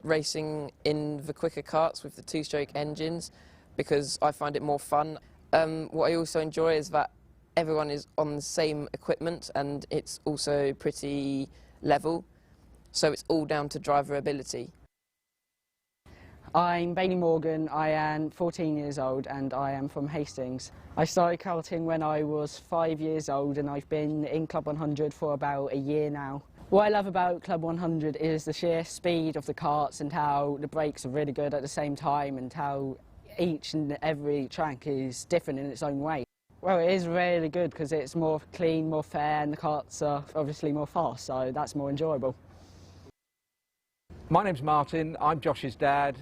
racing in the quicker karts with the two-stroke engines, because I find it more fun. What I also enjoy is that everyone is on the same equipment and it's also pretty level, so it's all down to driver ability. I'm Bailey Morgan, I am 14 years old and I am from Hastings. I started karting when I was 5 years old and I've been in Club 100 for about a year now. What I love about Club 100 is the sheer speed of the karts and how the brakes are really good at the same time and how each and every track is different in its own way. Well, it is really good because it's more clean, more fair, and the karts are obviously more fast, so that's more enjoyable. My name's Martin, I'm Josh's dad.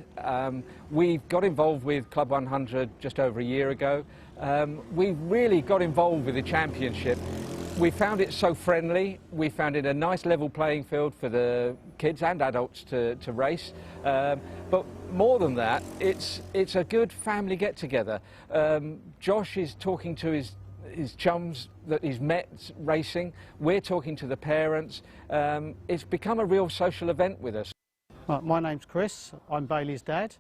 We got involved with Club 100 just over a year ago. We really got involved with the championship. We found it so friendly, we found it a nice level playing field for the kids and adults to race. But more than that, it's a good family get-together. Josh is talking to his chums that he's met racing. We're talking to the parents. It's become a real social event with us. My name's Chris, I'm Bailey's dad.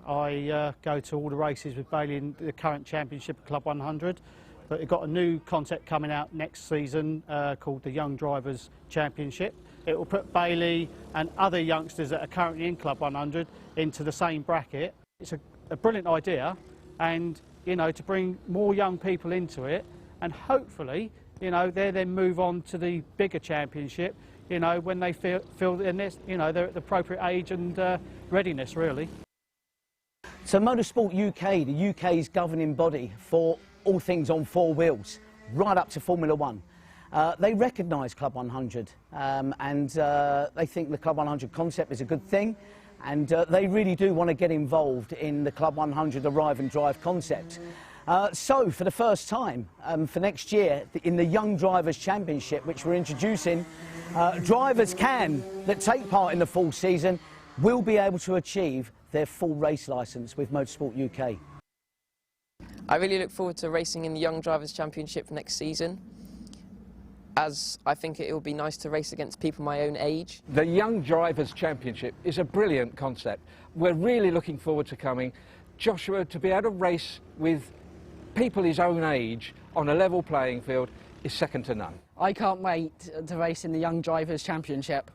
I go to all the races with Bailey in the current championship of Club 100. But we've got a new concept coming out next season called the Young Drivers Championship. It will put Bailey and other youngsters that are currently in Club 100 into the same bracket. It's a brilliant idea, and you know, to bring more young people into it, and hopefully, you know, they then move on to the bigger championship, you know, when they feel you know, they're at the appropriate age and readiness, really. So Motorsport UK, the UK's governing body for all things on 4 wheels, right up to Formula 1. They recognise Club 100 and they think the Club 100 concept is a good thing, and they really do want to get involved in the Club 100 Arrive and Drive concept. So, for the first time for next year, in the Young Drivers Championship, which we're introducing, drivers that take part in the full season will be able to achieve their full race licence with Motorsport UK. I really look forward to racing in the Young Drivers Championship next season, as I think it will be nice to race against people my own age. The Young Drivers Championship is a brilliant concept. We're really looking forward to coming. Joshua, to be able to race with people his own age on a level playing field is second to none. I can't wait to race in the Young Drivers Championship.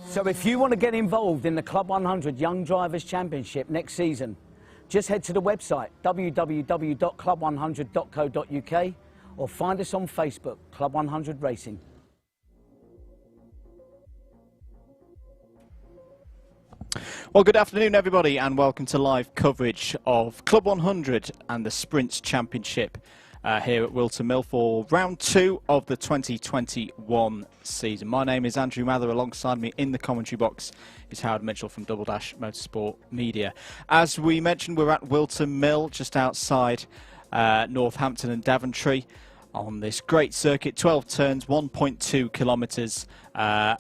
So if you want to get involved in the Club 100 Young Drivers Championship next season, just head to the website www.club100.co.uk or find us on Facebook, Club 100 Racing. Well, good afternoon, everybody, and welcome to live coverage of Club 100 and the Sprints Championship here at Whilton Mill for round 2 of the 2021 season. My name is Andrew Mather. Alongside me in the commentary box is Howard Mitchell from Double Dash Motorsport Media. As we mentioned, we're at Whilton Mill, just outside Northampton and Daventry, on this great circuit, 12 turns, 1.2 kilometres, a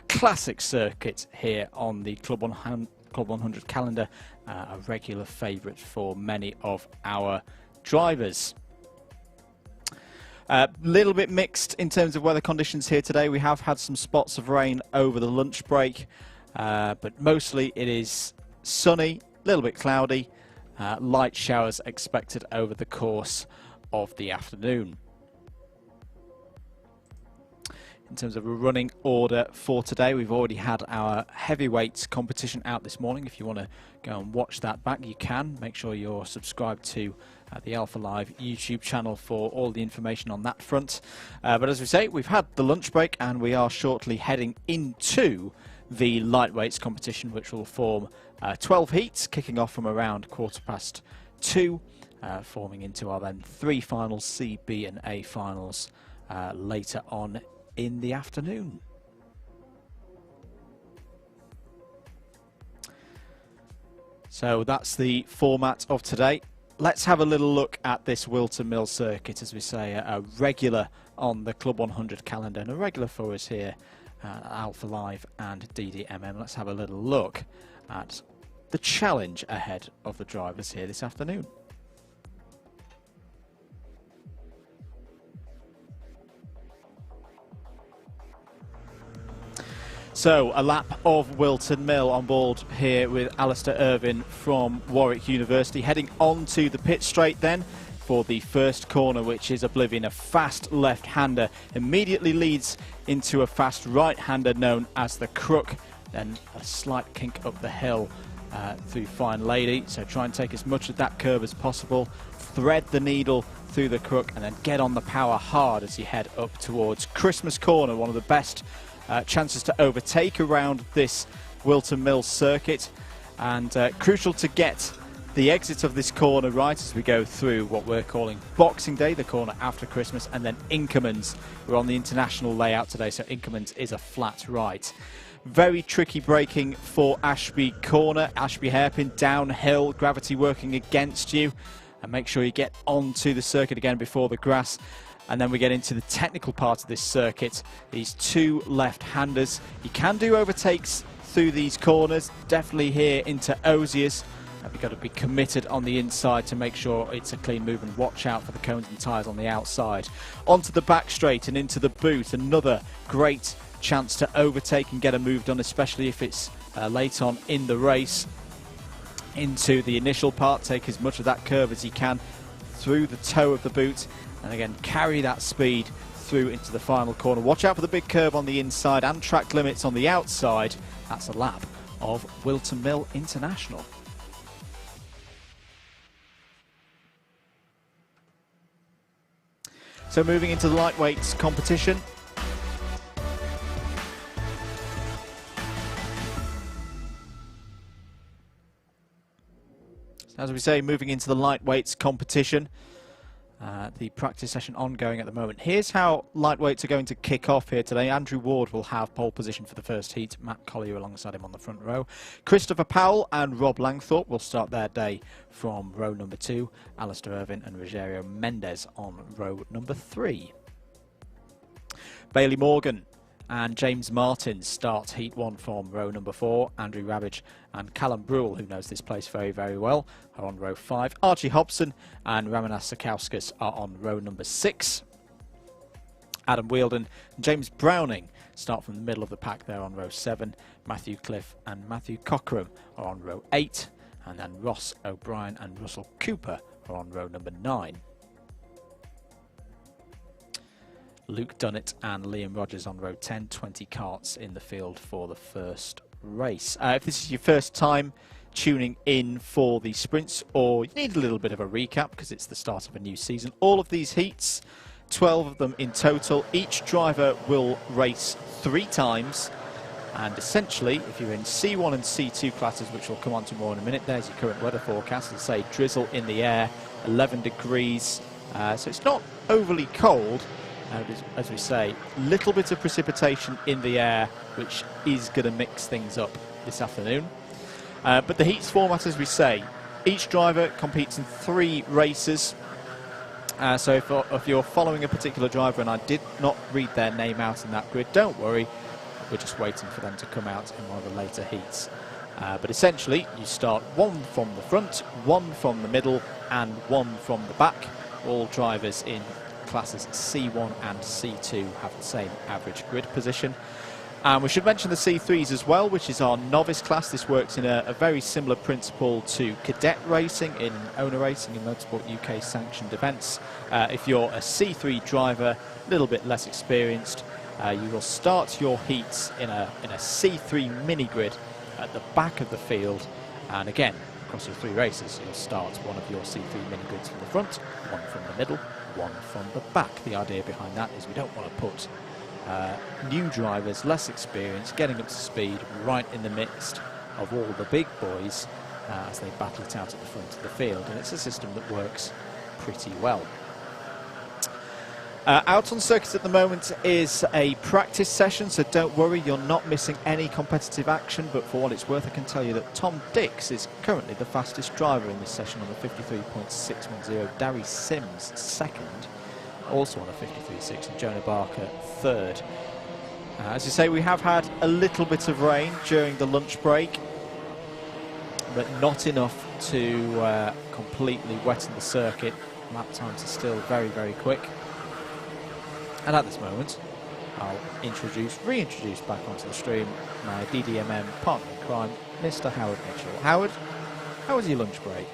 classic circuit here on the Club 100 calendar, a regular favourite for many of our drivers. A little bit mixed in terms of weather conditions here today. We have had some spots of rain over the lunch break, but mostly it is sunny, a little bit cloudy, light showers expected over the course of the afternoon. In terms of a running order for today, we've already had our heavyweights competition out this morning. If you want to go and watch that back, you can. Make sure you're subscribed to the Alpha Live YouTube channel for all the information on that front. But as we say, we've had the lunch break and we are shortly heading into the lightweights competition, which will form 12 heats, kicking off from around 2:15, forming into our then 3 finals, C, B and A finals later on in the afternoon. So that's the format of today. Let's have a little look at this Whilton Mill circuit, as we say, a regular on the Club 100 calendar and a regular for us here at Alpha Live and DDMM. Let's have a little look at the challenge ahead of the drivers here this afternoon. So, a lap of Whilton Mill on board here with Alistair Irvine from Warwick University, heading on to the pit straight then for the first corner, which is Oblivion. A fast left-hander immediately leads into a fast right-hander known as the Crook, then a slight kink up the hill through Fine Lady. So try and take as much of that curve as possible, thread the needle through the Crook and then get on the power hard as you head up towards Christmas Corner, one of the best chances to overtake around this Whilton Mill circuit, and crucial to get the exit of this corner right as we go through what we're calling Boxing Day, the corner after Christmas, and then Inkermans. We're on the international layout today, so Inkermans is a flat right. Very tricky braking for Ashby Corner, Ashby hairpin downhill, gravity working against you, and make sure you get onto the circuit again before the grass. And then we get into the technical part of this circuit, these 2 left-handers. You can do overtakes through these corners, definitely here into Osiers. You've got to be committed on the inside to make sure it's a clean move, and watch out for the cones and tyres on the outside. Onto the back straight and into the boot, another great chance to overtake and get a move done, especially if it's late on in the race. Into the initial part, take as much of that curve as you can through the toe of the boot, and again carry that speed through into the final corner. Watch out for the big curve on the inside and track limits on the outside. That's a lap of Whilton Mill International. So moving into the lightweights competition. As we say, moving into the lightweights competition. The practice session ongoing at the moment. Here's how lightweights are going to kick off here today. Andrew Ward will have pole position for the first heat. Matt Collier alongside him on the front row. Christopher Powell and Rob Langthorpe will start their day from row number 2. Alistair Irvin and Rogerio Mendez on row number 3. Bailey Morgan and James Martin start Heat 1 from row number 4. Andrew Ravage and Callum Brule, who knows this place very, very well, are on row 5. Archie Hobson and Ramanas Sakauskas are on row number 6. Adam Wheeldon and James Browning start from the middle of the pack there on row 7. Matthew Cliff and Matthew Cockram are on row 8. And then Ross O'Brien and Russell Cooper are on row number 9. Luke Dunnett and Liam Rogers on row 10, 20 karts in the field for the first race. If this is your first time tuning in for the sprints, or you need a little bit of a recap because it's the start of a new season, all of these heats, 12 of them in total, each driver will race 3 times. And essentially, if you're in C1 and C2 classes, which we'll come on to more in a minute, there's your current weather forecast. It'll say drizzle in the air, 11 degrees, so it's not overly cold. As we say, little bit of precipitation in the air, which is going to mix things up this afternoon. But the heats format, as we say, each driver competes in 3 races. So if you're following a particular driver and I did not read their name out in that grid, don't worry. We're just waiting for them to come out in one of the later heats. But essentially, you start 1 from the front, 1 from the middle, and 1 from the back. All drivers in classes C1 and C2 have the same average grid position. And we should mention the C3s as well, which is our novice class. This works in a very similar principle to cadet racing in owner racing in Motorsport UK sanctioned events. If you're a C3 driver, a little bit less experienced, you will start your heats in a C3 mini grid at the back of the field. And again, across your 3 races, you'll start one of your C3 mini grids from the front, 1 from the middle, 1 from the back. The idea behind that is we don't want to put new drivers, less experienced, getting up to speed right in the midst of all the big boys as they battle it out at the front of the field. And it's a system that works pretty well. Out on circuit at the moment is a practice session, so don't worry, you're not missing any competitive action, but for what it's worth, I can tell you that Tom Dix is currently the fastest driver in this session on a 53.610. Darry Sims second, also on a 53.6, and Jonah Barker third. As you say, we have had a little bit of rain during the lunch break, but not enough to completely wetten the circuit. Lap times are still very, very quick. And at this moment, I'll reintroduce back onto the stream my DDMM partner in crime, Mr. Howard Mitchell. Howard, how was your lunch break?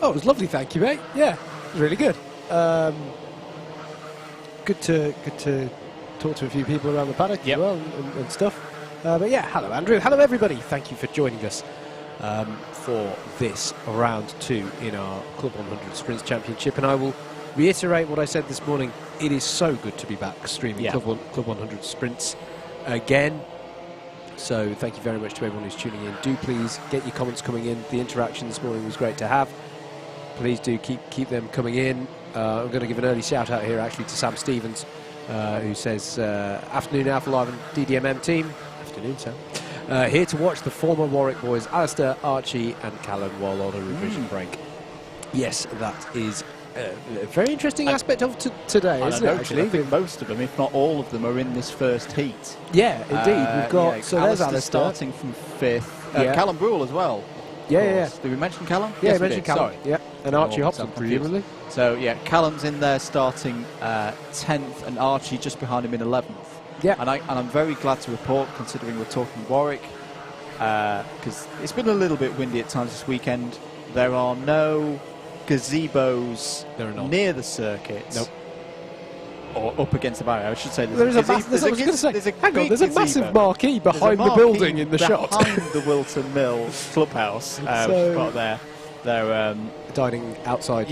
Oh, it was lovely, thank you, mate. Yeah, it was really good. Good to talk to a few people around the paddock as well and stuff. But yeah, hello Andrew, hello everybody. Thank you for joining us for this round 2 in our Club 100 Sprints Championship, and I will reiterate what I said this morning. It is so good to be back streaming Club 100 Sprints again. So thank you very much to everyone who's tuning in. Do please get your comments coming in. The interaction this morning was great to have. Please do keep them coming in. I'm going to give an early shout out here actually to Sam Stevens, who says, afternoon Alpha Live and DDMM team. Afternoon, Sam. Here to watch the former Warwick boys, Alistair, Archie and Callum while on a revision break. Yes, that is a very interesting aspect of today, isn't it, actually? I think most of them, if not all of them, are in this first heat. Yeah, indeed. We've got so there's Alistair starting from 5th. Callum Brule as well. Yeah. Did we mention Callum? Yeah, yes, we mentioned Callum. Sorry. Yeah, and Archie Hobson, presumably. So yeah, Callum's in there starting 10th, and Archie just behind him in 11th. Yeah, and I'm very glad to report, considering we're talking Warwick, because it's been a little bit windy at times this weekend. There are no gazebos near the circuit. Nope. Or up against the barrier, I should say. There's a massive marquee behind the building in the shot. Behind the Whilton Mill clubhouse, which is part of their dining outside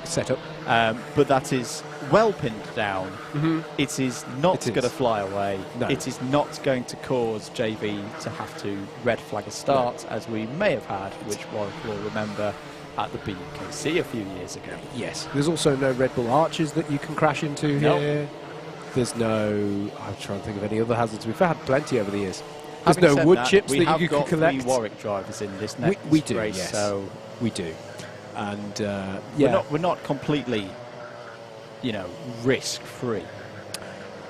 setup. But that is well pinned down. It is not going to fly away. No. It is not going to cause JV to have to red flag a start, as we may have had, which Warwick will remember at the BUKC a few years ago. Yes. There's also no Red Bull arches that you can crash into here. There's no... I'm trying to think of any other hazards. We've had plenty over the years. There's Having no said wood that, chips that you We could have got collect. 3 Warwick drivers in this next We do, race, yes. so We do. And, yeah. we're not completely, risk-free.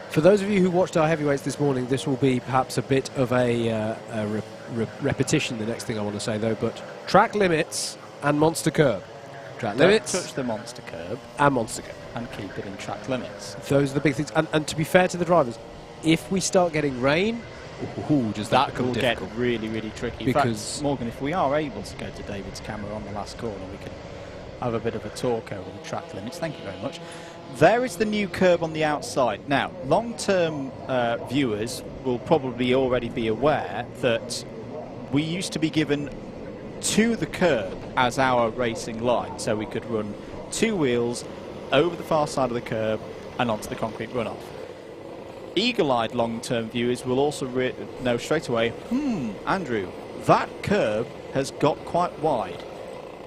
For those of you who watched our heavyweights this morning, this will be perhaps a bit of a repetition, the next thing I want to say, though, but track limits and monster curb. Track limits. Don't touch the monster curb. And monster curb. And keep it in track limits. Those are the big things. And to be fair to the drivers, if we start getting rain, does that become will difficult? get really, really tricky. Because in fact, Morgan, if we are able to go to David's camera on the last corner, we can have a bit of a talk over the track limits. Thank you very much. There is the new curb on the outside. Now, long-term viewers will probably already be aware that we used to be given to the curb as our racing line, so we could run 2 wheels over the far side of the curb and onto the concrete runoff. Eagle-eyed long-term viewers will also know straight away, Andrew, that curb has got quite wide.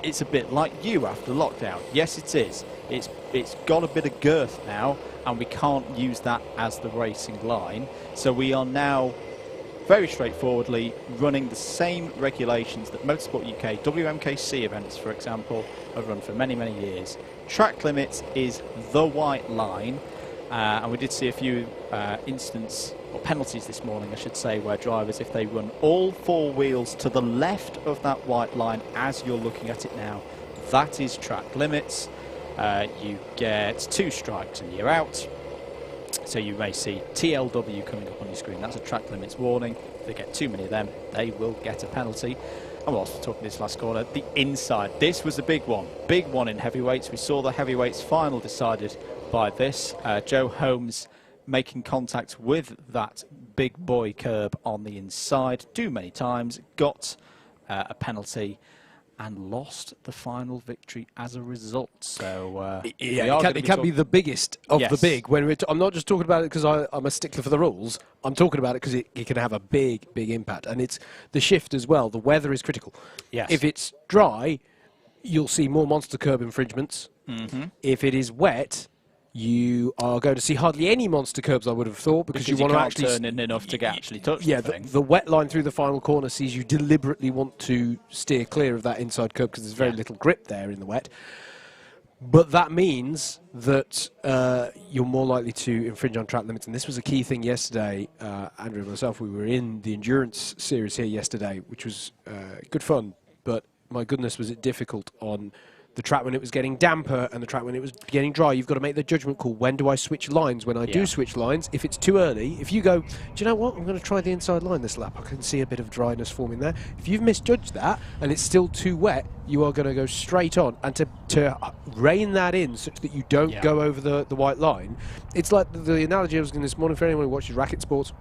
It's a bit like you after lockdown. Yes, it is. It's got a bit of girth now, and we can't use that as the racing line. So we are now very straightforwardly running the same regulations that Motorsport UK, WMKC events, for example, have run for many, many years. Track limits is the white line, and we did see a few instances, or penalties this morning, I should say, where drivers, if they run all 4 wheels to the left of that white line as you're looking at it now, that is track limits. You get 2 strikes and you're out. So you may see TLW coming up on your screen. That's a track limits warning. If they get too many of them, they will get a penalty. And we're also talking this last corner, the inside. This was a big one in heavyweights. We saw the heavyweights final decided by this. Joe Holmes making contact with that big boy curb on the inside too many times, got a penalty and lost the final victory as a result. So it can be the biggest of the big. When I'm not just talking about it because I'm a stickler for the rules. I'm talking about it because it can have a big impact, and it's the shift as well. The weather is critical. Yes. If it's dry, you'll see more monster curb infringements. If it is wet, you are going to see hardly any monster curbs, I would have thought, because you want to actually turn in enough to actually touch the thing. The wet line through the final corner sees you deliberately want to steer clear of that inside curb because there's very little grip there in the wet. But that means that you're more likely to infringe on track limits, and this was a key thing yesterday. Andrew and myself, we were in the endurance series here yesterday, which was good fun, but my goodness, was it difficult on the track when it was getting damper and the track when it was getting dry. You've got to make the judgment call. When do I switch lines? When I do switch lines, if it's too early, if you go, do you know what, I'm going to try the inside line this lap, I can see a bit of dryness forming there. If you've misjudged that and it's still too wet, you are going to go straight on. And to rein that in such that you don't go over the white line, it's like the analogy I was going this morning for anyone who watches racket sports.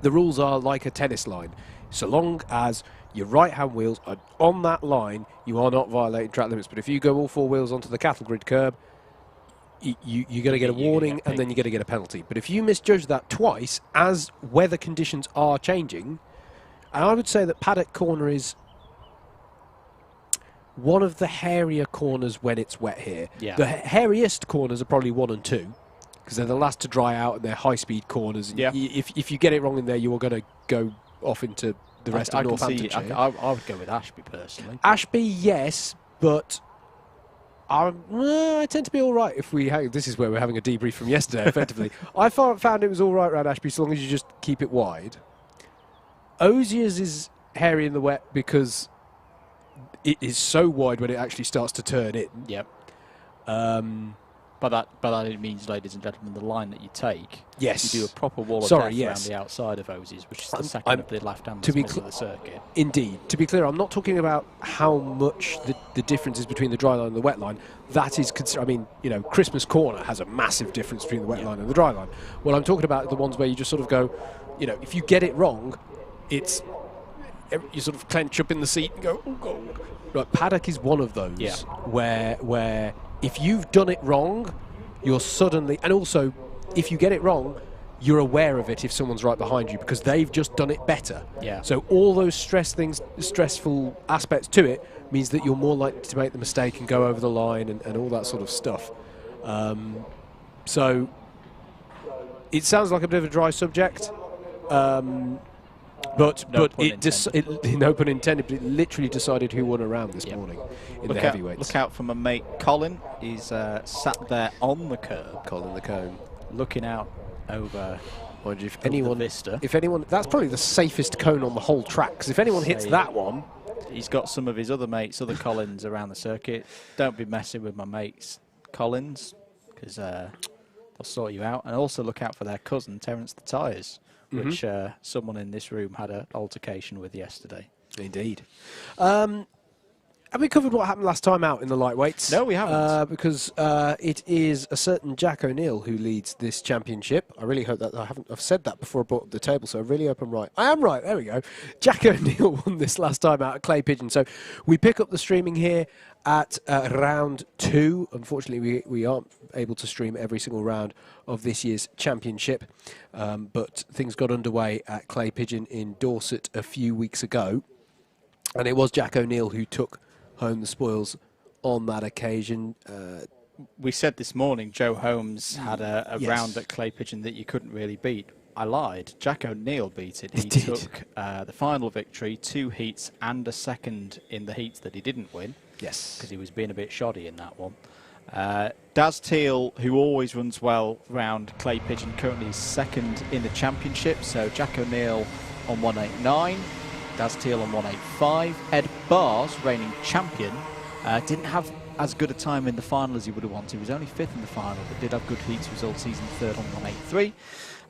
The rules are like a tennis line. So long as your right-hand wheels are on that line, you are not violating track limits. But if you go all 4 wheels onto the cattle grid curb, you're going to get a warning and then you're going to get a penalty. But if you misjudge that twice, as weather conditions are changing, and I would say that Paddock Corner is one of the hairier corners when it's wet here. The hairiest corners are probably 1 and 2, because they're the last to dry out and they're high-speed corners. If you get it wrong in there, you are going to go off into the rest of Northamptonshire. I would go with Ashby personally. Ashby, yes, but I tend to be all right if we. This is where we're having a debrief from yesterday, effectively. I found it was all right around Ashby, so long as you just keep it wide. Osiers is hairy in the wet because it is so wide when it actually starts to turn in. Yep. By that it means, ladies and gentlemen, the line that you take. Yes. You do a proper wall of death around the outside of Osiers, which is the second of the left-hand of the circuit. Indeed. To be clear, I'm not talking about how much the difference is between the dry line and the wet line. That is, I mean, Christmas Corner has a massive difference between the wet line and the dry line. Well, I'm talking about the ones where you just sort of go, if you get it wrong, you sort of clench up in the seat and go, oh God. Right, Paddock is one of those where if you've done it wrong, you're suddenly, and also if you get it wrong, you're aware of it if someone's right behind you because they've just done it better. Yeah. So all those stressful aspects to it means that you're more likely to make the mistake and go over the line and all that sort of stuff. So it sounds like a bit of a dry subject, but No pun intended, but it literally decided who won a round this morning in the heavyweights. Look out for my mate Colin. He's sat there on the curb. Colin the Cone. Looking out over if the vista. If anyone, that's probably the safest cone on the whole track, because if anyone hits that one... He's got some of his other mates, other Collins, around the circuit. Don't be messing with my mates Collins, because they'll sort you out. And also look out for their cousin, Terence the Tyres, which someone in this room had an altercation with yesterday. Indeed. Have we covered what happened last time out in the lightweights? No, we haven't. Because it is a certain Jack O'Neill who leads this championship. I really hope that I've said that before I brought up the table, so I really hope I'm right. I am right. There we go. Jack O'Neill won this last time out at Clay Pigeon. So we pick up the streaming here at round 2. Unfortunately, we aren't able to stream every single round of this year's championship, but things got underway at Clay Pigeon in Dorset a few weeks ago, and it was Jack O'Neill who took home the spoils on that occasion. We said this morning Joe Holmes had a round at Clay Pigeon that you couldn't really beat. I lied. Jack O'Neill beat it. He took the final victory, 2 heats and a second in the heats that he didn't win. Yes. Because he was being a bit shoddy in that one. Daz Teal, who always runs well round Clay Pigeon, currently is second in the championship. So Jack O'Neill on 189. Daz Teal on 185. Ed Bars, reigning champion, didn't have as good a time in the final as he would have wanted. He was only 5th in the final, but did have good heats results. Season 3rd on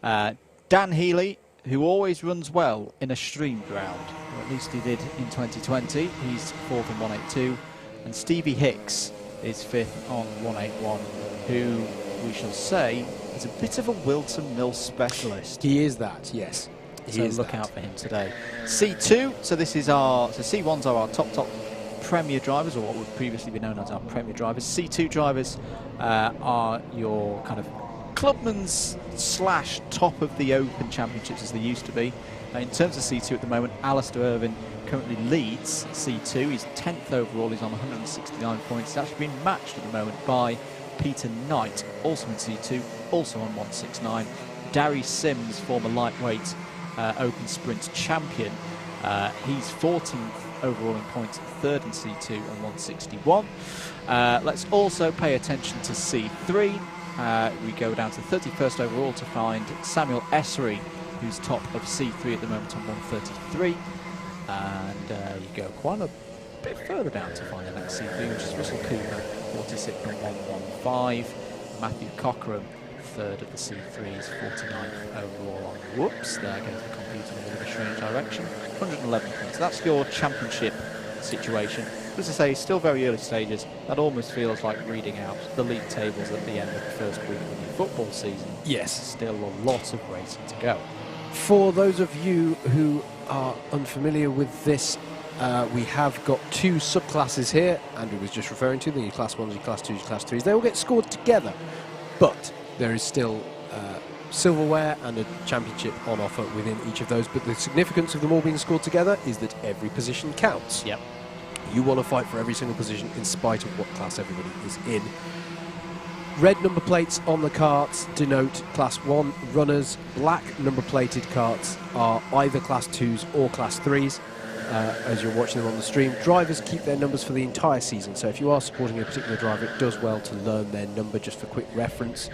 183. Dan Healy, who always runs well in a streamed round, or at least he did in 2020. He's 4th on 182. And Stevie Hicks is 5th on 181, who we shall say is a bit of a Whilton Mill specialist. He is that, yes. So look out for him today. C2, so this is C1s are our top Premier drivers, or what would previously be known as our Premier drivers. C2 drivers are your kind of clubmans / top of the Open Championships as they used to be. In terms of C2 at the moment, Alistair Irvine currently leads C2. He's 10th overall. He's on 169 points. He's actually been matched at the moment by Peter Knight, also in C2, also on 169. Darry Sims, former lightweight Open Sprint champion. He's 14th overall in points, 3rd in C2 on 161. Let's also pay attention to C3. We go down to 31st overall to find Samuel Essery, who's top of C3 at the moment on 133. And you go quite a bit further down to find the next C3, which is Russell Cooper, 46th on 115. Matthew Cockram, 3rd of the C3s, 49th overall on. Whoops, there goes the computer in a bit of a strange direction. 111 points. That's your championship situation. As I say, still very early stages. That almost feels like reading out the league tables at the end of the first week of the football season. Yes. Still a lot of racing to go. For those of you who are unfamiliar with this, we have got 2 subclasses here. Andrew was just referring to the Class 1s, your Class 2s, your Class 3s. They all get scored together, but there is still silverware and a championship on offer within each of those. But the significance of them all being scored together is that every position counts. Yep. You want to fight for every single position in spite of what class everybody is in. Red number plates on the carts denote Class 1 runners. Black number plated carts are either Class 2s or Class 3s. As you're watching them on the stream, drivers keep their numbers for the entire season. So if you are supporting a particular driver, it does well to learn their number just for quick reference.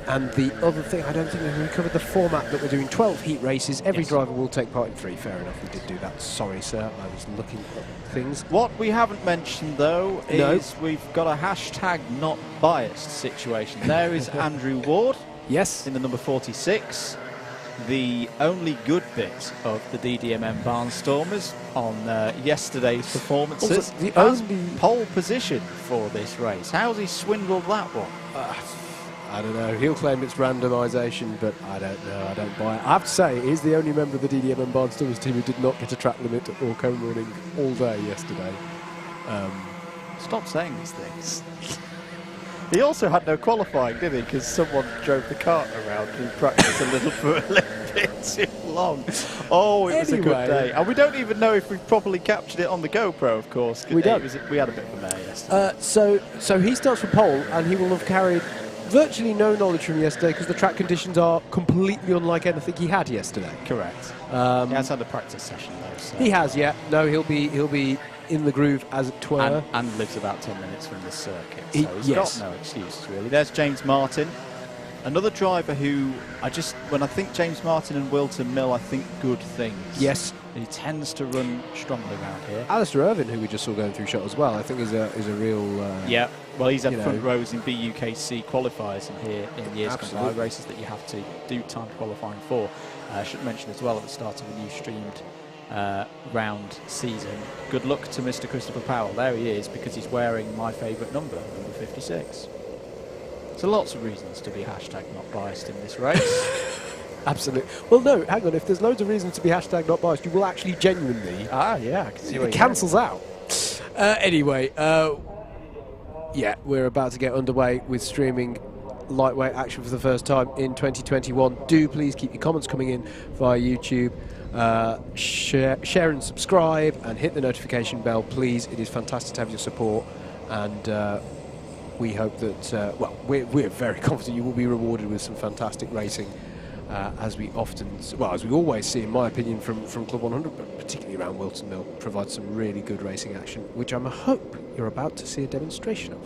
And the other thing, I don't think we covered the format that we're doing. 12 heat races. Every driver will take part in 3. Fair enough, we did do that. Sorry, sir. I was looking at things. What we haven't mentioned, though, is we've got a hashtag not biased situation. There is Andrew Ward. Yes. In the number 46. The only good bit of the DDMM Barnstormers on yesterday's performances. The only pole position for this race. How's he swindled that one? I don't know. He'll claim it's randomisation, but I don't know. I don't buy it. I have to say, he's the only member of the DDMM Barnstormers team who did not get a track limit or cone running all day yesterday. Stop saying these things. He also had no qualifying, did he? Because someone drove the kart around and practiced a little bit too long. Oh, it was a good day. And we don't even know if we've properly captured it on the GoPro, of course. We don't. We had a bit of a mare yesterday. So he starts from pole, and he will have carried virtually no knowledge from yesterday because the track conditions are completely unlike anything he had yesterday. Correct. He has had a practice session though. So. He has, yeah. No, he'll be in the groove, as it were. And lives about 10 minutes from the circuit, so he's got no excuses really. There's James Martin, another driver who when I think James Martin and Whilton Mill, I think good things. Yes. He tends to run strongly around here. Alistair Irvine, who we just saw going through shot as well, I think is a real. Yeah. Well, he's had front rows in BUKC qualifiers in years gone by, races that you have to do timed qualifying for. I should mention as well at the start of a new streamed round season. Good luck to Mr. Christopher Powell. There he is, because he's wearing my favourite number 56. So lots of reasons to be hashtag not biased in this race. Absolutely. Well, no, hang on. If there's loads of reasons to be hashtag not biased, you will actually genuinely. Yeah, I can see it cancels out. Anyway, yeah, we're about to get underway with streaming lightweight action for the first time in 2021. Do please keep your comments coming in via YouTube. Share and subscribe and hit the notification bell, please. It is fantastic to have your support, and we hope that we're very confident you will be rewarded with some fantastic racing, as we always see, in my opinion, from Club 100, but particularly around Whilton Mill, provides some really good racing action, which I hope you're about to see a demonstration of.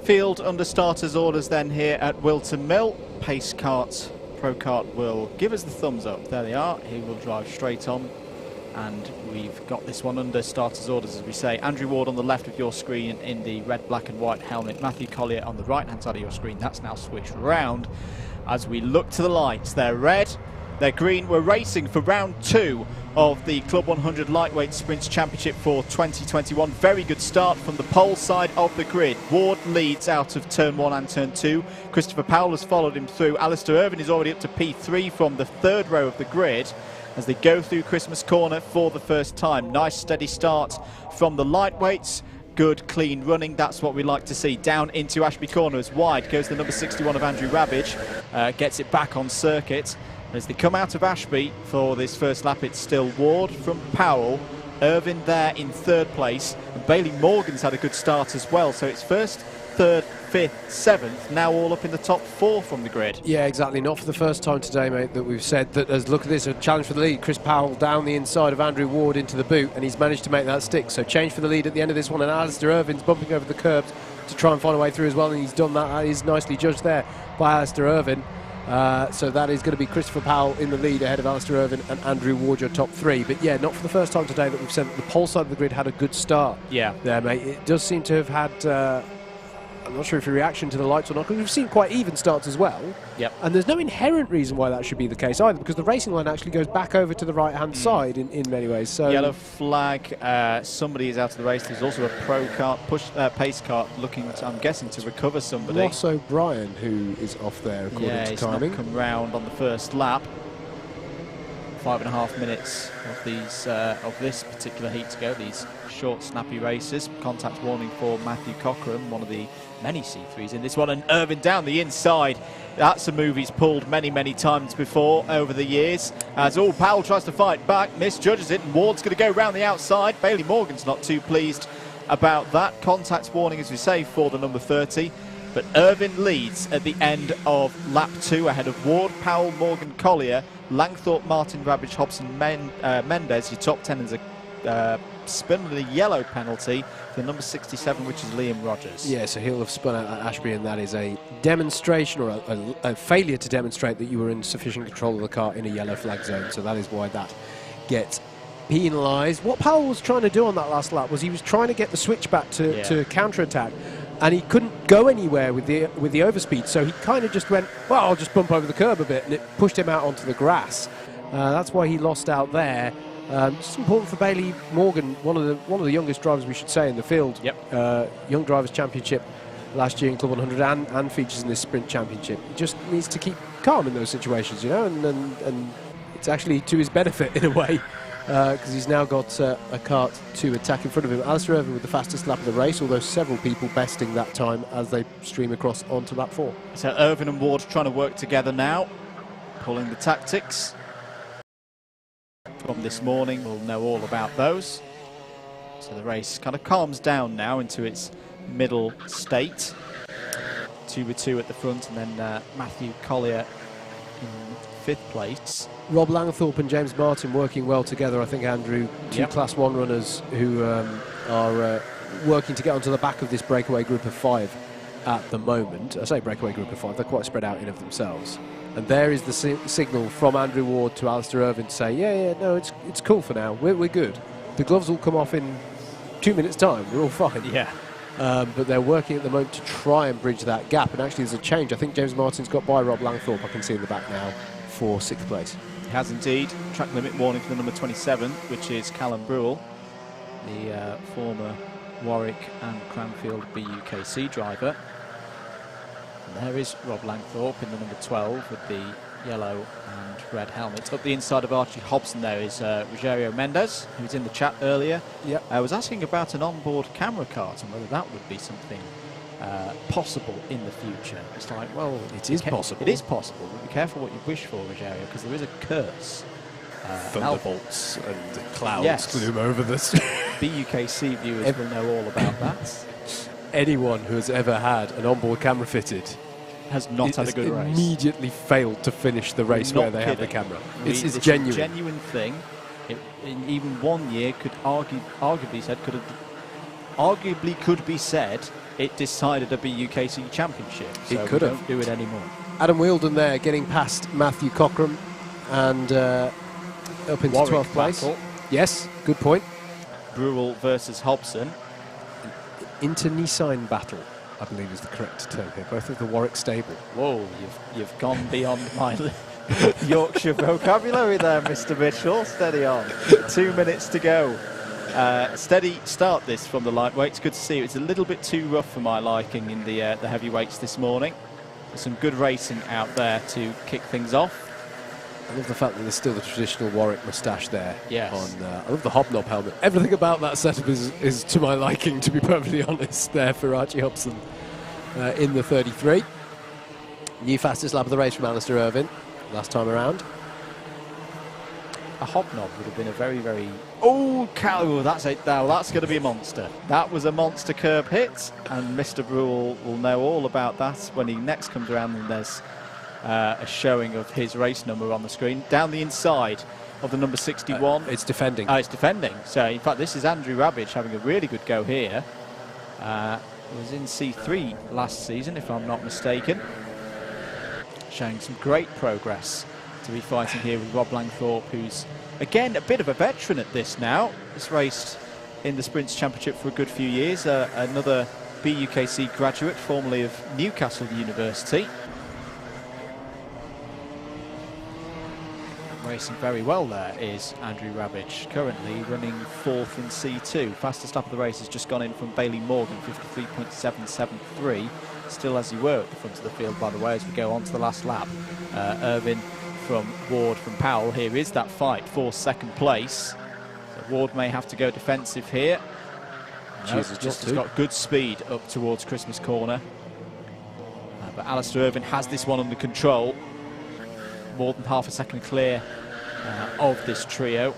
Field under starters orders then here at Whilton Mill. Pace Kart Pro Kart will give us the thumbs up. There they are. He will drive straight on, and we've got this one under starters orders, as we say. Andrew Ward on the left of your screen in the red, black and white helmet. Matthew Collier on the right hand side of your screen. That's now switched round as we look to the lights. They're red, they're green. We're racing for round 2 of the Club 100 Lightweight Sprints Championship for 2021. Very good start from the pole side of the grid. Ward leads out of turn 1 and turn 2. Christopher Powell has followed him through. Alistair Irvine is already up to P3 from the 3rd row of the grid as they go through Christmas Corner for the first time. Nice steady start from the lightweights. Good clean running, that's what we like to see. Down into Ashby Corner as wide goes the number 61 of Andrew Rabbage, gets it back on circuit. As they come out of Ashby for this first lap, it's still Ward from Powell, Irvine there in 3rd place, and Bailey Morgan's had a good start as well, so it's 1st, 3rd, 5th, 7th, now all up in the top 4 from the grid. Yeah, exactly. Not for the first time today, mate, that we've said that, as look at this, a challenge for the lead. Chris Powell down the inside of Andrew Ward into the boot, and he's managed to make that stick. So change for the lead at the end of this one, and Alistair Irvine's bumping over the curbs to try and find a way through as well, and he's done that. That is nicely judged there by Alistair Irvine. So that is going to be Christopher Powell in the lead ahead of Alistair Irvine and Andrew Ward, your top 3. But yeah, not for the first time today that we've said that the pole side of the grid had a good start. Yeah. There, mate. It does seem to have had... I'm not sure if a reaction to the lights or not, because we've seen quite even starts as well. Yep. And there's no inherent reason why that should be the case either, because the racing line actually goes back over to the right-hand side in many ways. So yellow flag, somebody is out of the race. There's also a pro kart, pace kart looking, I'm guessing, to recover somebody. Ross O'Brien, who is off there according to timing. He's not come round on the first lap. 5.5 minutes of these of this particular heat to go. These short, snappy races. Contact warning for Matthew Cochran, one of the many C3s in this one, and Irvine down the inside. That's a move he's pulled many, many times before over the years. As Powell tries to fight back, misjudges it, and Ward's going to go round the outside. Bailey Morgan's not too pleased about that. Contact warning, as we say, for the number 30. But Irvine leads at the end of lap 2 ahead of Ward, Powell, Morgan, Collier, Langthorpe, Martin, Rabbage, Hobson, Mendes. Your top 10 is a spin with a yellow penalty for number 67, which is Liam Rogers. Yeah, so he'll have spun out at Ashby, and that is a demonstration or a failure to demonstrate that you were in sufficient control of the car in a yellow flag zone. So that is why that gets penalised. What Powell was trying to do on that last lap was he was trying to get the switchback to counter-attack, and he couldn't go anywhere with the overspeed, so he kind of just went, well, I'll just bump over the curb a bit, and it pushed him out onto the grass. That's why he lost out there. It's important for Bailey Morgan, one of the youngest drivers, we should say, in the field. Yep. Young Drivers' Championship last year in Club 100 and features in this sprint championship. He just needs to keep calm in those situations, you know, and it's actually to his benefit in a way because he's now got a kart to attack in front of him. Alistair Irvine with the fastest lap of the race, although several people besting that time as they stream across onto lap 4. So Irvine and Ward trying to work together now, pulling the tactics from this morning. We'll know all about those. So the race kind of calms down now into its middle state. 2 with 2 at the front, and then Matthew Collier in 5th place. Rob Langthorpe and James Martin working well together, I think, Andrew. Two Class 1 runners who are working to get onto the back of this breakaway group of 5 at the moment. I say breakaway group of 5, they're quite spread out in of themselves. And there is the signal from Andrew Ward to Alistair Irvine to say, yeah, no, it's cool for now, we're good. The gloves will come off in 2 minutes' time, we're all fine. Yeah. But they're working at the moment to try and bridge that gap. And actually, there's a change. I think James Martin's got by Rob Langthorpe, I can see in the back now, for 6th place. He has indeed. Track limit warning for the number 27, which is Callum Brewell, the former Warwick and Cranfield BUKC driver. And there is Rob Langthorpe in the number 12 with the yellow and red helmet. Up the inside of Archie Hobson there is Rogerio Mendes, who was in the chat earlier. Yep. I was asking about an onboard camera cart and whether that would be something possible in the future. It's like, well, it is possible. It is possible, but be careful what you wish for, Rogerio, because there is a curse. Thunderbolts and clouds yes. loom over this. BUKC viewers will know all about that. Anyone who has ever had an onboard camera fitted has not had a good race. Immediately failed to finish the race where they have the camera. It's genuine. A genuine thing. In even 1 year could arguably be said it decided a BUKC championship. So it could have. Don't do it anymore. Adam Wheeldon there getting past Matthew Cockram and up into Warwick 12th place. Battle. Yes, good point. Brewell versus Hobson. Internecine battle, I believe is the correct term here, both of the Warwick stable. Whoa, you've gone beyond my Yorkshire vocabulary there, Mr. Mitchell. Steady on. 2 minutes to go. Steady start this from the lightweights. Good to see you. It's a little bit too rough for my liking in the heavyweights this morning. There's some good racing out there to kick things off. I love the fact that there's still the traditional Warwick moustache there. Yes. I love the hobnob helmet. Everything about that setup is to my liking, to be perfectly honest, there for Archie Hobson in the 33. New fastest lap of the race from Alistair Irvine last time around. A hobnob would have been a very, very... Oh, that's going to be a monster. That was a monster curb hit, and Mr. Brewell will know all about that when he next comes around and there's a showing of his race number on the screen. Down the inside of the number 61. It's defending. It's defending. So, in fact, this is Andrew Rabbage having a really good go here. He was in C3 last season, if I'm not mistaken. Showing some great progress to be fighting here with Rob Langthorpe, who's, again, a bit of a veteran at this now. He's raced in the Sprints Championship for a good few years. Another BUKC graduate, formerly of Newcastle University. Racing very well there is Andrew Rabbage, currently running 4th in C2. Fastest lap of the race has just gone in from Bailey Morgan, 53.773. Still as you were at the front of the field, by the way, as we go on to the last lap. Irvine from Ward from Powell. Here is that fight for 2nd place. So Ward may have to go defensive here. Jesus, just has got good speed up towards Christmas Corner. But Alistair Irvine has this one under control. More than half a second clear of this trio,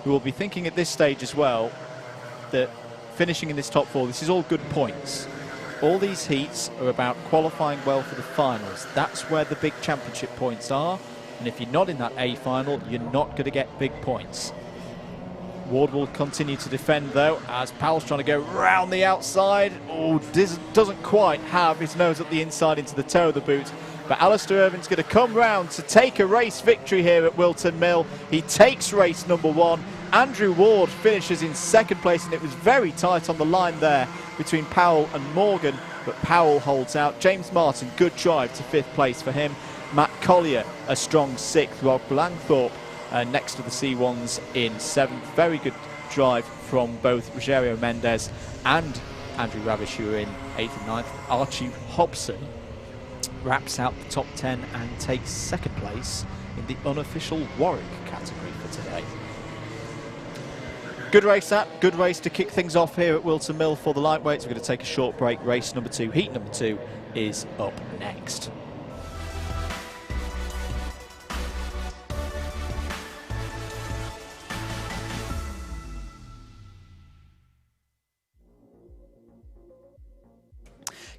who will be thinking at this stage as well that finishing in this top 4, this is all good points. All these heats are about qualifying well for the finals. That's where the big championship points are, and if you're not in that A final, you're not going to get big points. Ward will continue to defend though, as Powell's trying to go round the outside. Oh, doesn't quite have his nose up the inside into the toe of the boot. But Alistair Irvine's going to come round to take a race victory here at Whilton Mill. He takes race number 1. Andrew Ward finishes in 2nd place, and it was very tight on the line there between Powell and Morgan, but Powell holds out. James Martin, good drive to 5th place for him. Matt Collier, a strong 6th. Rob Langthorpe next to the C1s in 7th. Very good drive from both Rogerio Mendes and Andrew Ravish, who are in 8th and 9th. Archie Hobson wraps out the top 10 and takes 2nd place in the unofficial Warwick category for today. Good race that. Good race to kick things off here at Whilton Mill for the lightweights. We're going to take a short break. Race number 2, heat number 2 is up next.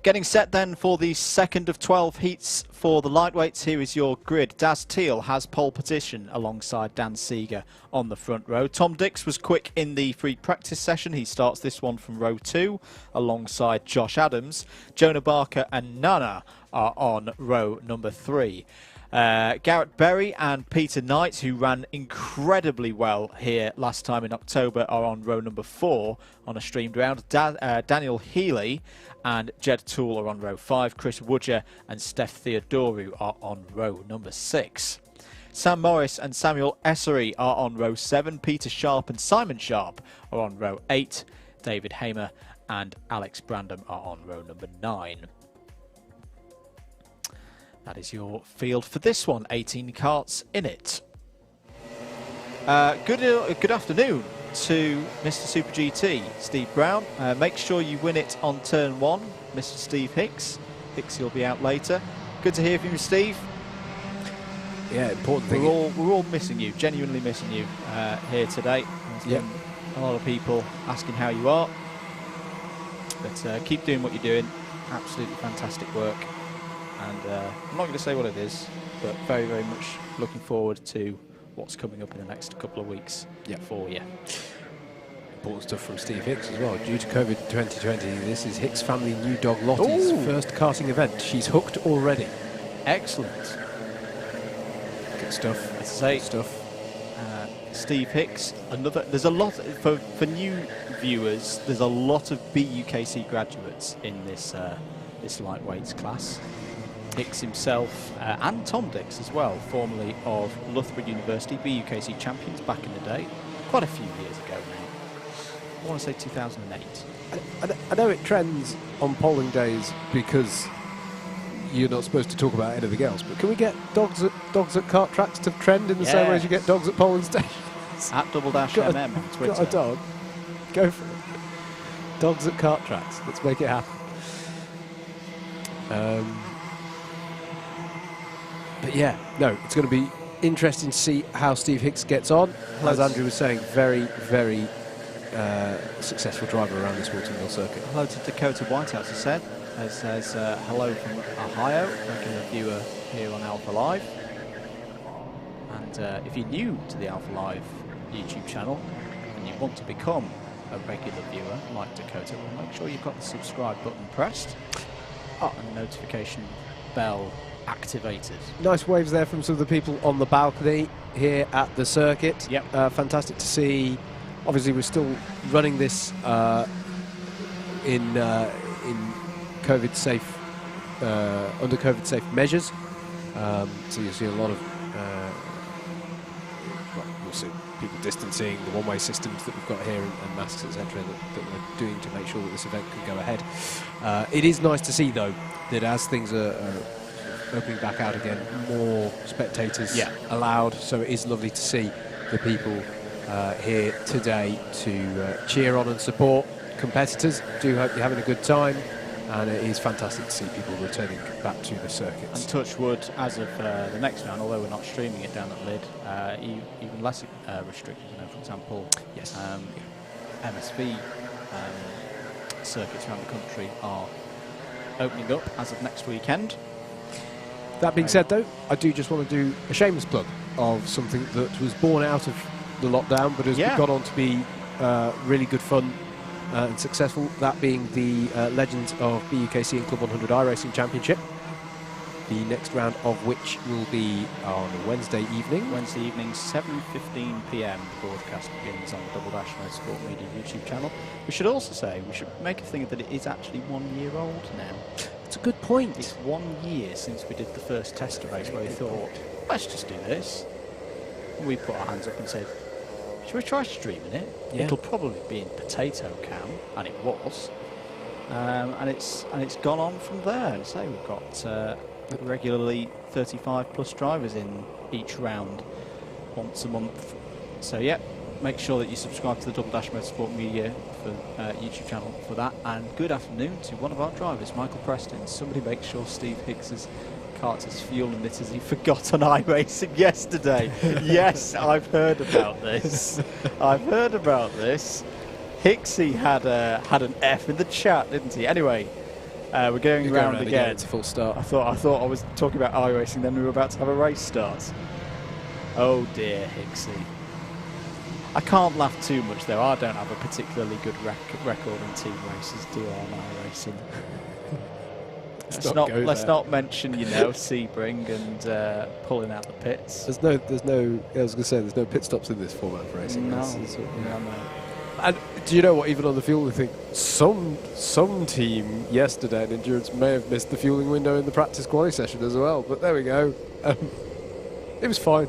Getting set then for the second of 12 heats for the lightweights. Here is your grid. Daz Teal has pole position alongside Dan Seeger on the front row. Tom Dix was quick in the free practice session. He starts this one from row 2 alongside Josh Adams. Jonah Barker and Nana are on row number 3. Garrett Berry and Peter Knight, who ran incredibly well here last time in October, are on row number 4 on a streamed round. Daniel Healy and Jed Toole are on row 5. Chris Woodger and Steph Theodoru are on row number 6. Sam Morris and Samuel Essery are on row 7. Peter Sharp and Simon Sharp are on row 8. David Hamer and Alex Brandom are on row number 9. That is your field for this one. 18 karts in it. Good afternoon to Mr. Super GT, Steve Brown. Make sure you win it on turn 1, Mr. Steve Hicks. Hicks, you'll be out later. Good to hear from you, Steve. Yeah, important thing. We're all missing you, genuinely missing you here today. There's been a lot of people asking how you are. But keep doing what you're doing. Absolutely fantastic work. And I'm not going to say what it is, but very, very much looking forward to what's coming up in the next couple of weeks for you. Important stuff from Steve Hicks as well. Due to COVID 2020, this is Hicks' family new dog Lottie's first karting event. She's hooked already. Excellent. Good stuff. Let's say stuff. Steve Hicks. There's a lot for new viewers. There's a lot of BUKC graduates in this this lightweights class. Hicks himself and Tom Dix as well, formerly of Loughborough University, BUKC champions back in the day, quite a few years ago now. I want to say 2008. I know it trends on polling days because you're not supposed to talk about anything else, but can we get dogs at kart tracks to trend in the same way as you get dogs at polling stations? At Double Dash MM on Twitter. Got a dog? Go for it. Dogs at kart tracks. Let's make it happen. But yeah, no, it's going to be interesting to see how Steve Hicks gets on. As Andrew was saying, very, very successful driver around this Whilton Mill circuit. Hello to Dakota Whitehouse, he said. He says hello from Ohio, regular viewer here on Alpha Live. And if you're new to the Alpha Live YouTube channel and you want to become a regular viewer like Dakota, well, make sure you've got the subscribe button pressed and the notification bell activated. Nice waves there from some of the people on the balcony here at the circuit. Yep. Fantastic to see. Obviously, we're still running this in COVID safe, under COVID safe measures. So you see a lot of we'll see people distancing, the one-way systems that we've got here, and masks, etc., that we're doing to make sure that this event can go ahead. It is nice to see, though, that as things are opening back out again, more spectators allowed. So it is lovely to see the people here today to cheer on and support competitors. Do hope you're having a good time, and it is fantastic to see people returning back to the circuits. And touch wood, as of the next round, although we're not streaming it down at Lid, even less restricted. You know, for example, MSV circuits around the country are opening up as of next weekend. That being said, though, I do just want to do a shameless plug of something that was born out of the lockdown, but has gone on to be really good fun and successful. That being the Legends of BUKC and Club 100 iRacing Championship. The next round of which will be on Wednesday evening. Wednesday evening, 7:15 PM. The broadcast begins on the Double Dash Motorsport Media YouTube channel. We should also say, we should make a thing that it is actually 1 year old now. It's a good point. It's 1 year since we did the first test race where we thought, let's just do this. And we put our hands up and said, should we try streaming it? Yeah. It'll probably be in potato cam, and it was. And it's gone on from there. And so we've got regularly 35 plus drivers in each round once a month. So yeah, make sure that you subscribe to the Double Dash Motorsport Media for YouTube channel for that. And good afternoon to one of our drivers, Michael Preston. Somebody make sure Steve Higgs's kart is fuel and it as he forgot on iRacing yesterday. Yes, I've heard about this. I've heard about this. Higgsy had an F in the chat, didn't he? Anyway, we're going round again. It's a full start. I thought I was talking about iRacing, then we were about to have a race start. Oh dear, Higgsy. I can't laugh too much though. I don't have a particularly good record in team races, do I, on iRacing? Let's not mention, you know, Sebring and pulling out the pits. There's no. I was going to say there's no pit stops in this format for racing. No. And do you know what? Even on the fuel, I think some team yesterday in endurance may have missed the fueling window in the practice quali session as well. But there we go. It was fine.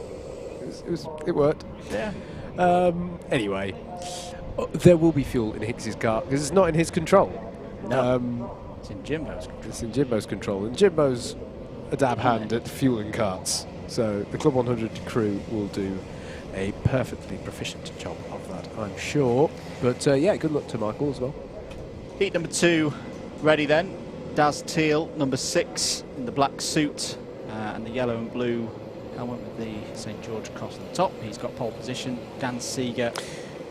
It worked. Yeah. Anyway, there will be fuel in Higgs's car because it's not in his control. No. It's in Jimbo's control. It's in Jimbo's control, and Jimbo's a dab hand at fueling karts. So the Club 100 crew will do a perfectly proficient job of that, I'm sure. But yeah, good luck to Michael as well. Heat number 2 ready then. Daz Teal, number 6, in the black suit and the yellow and blue helmet with the St George cross on the top. He's got pole position. Dan Seeger,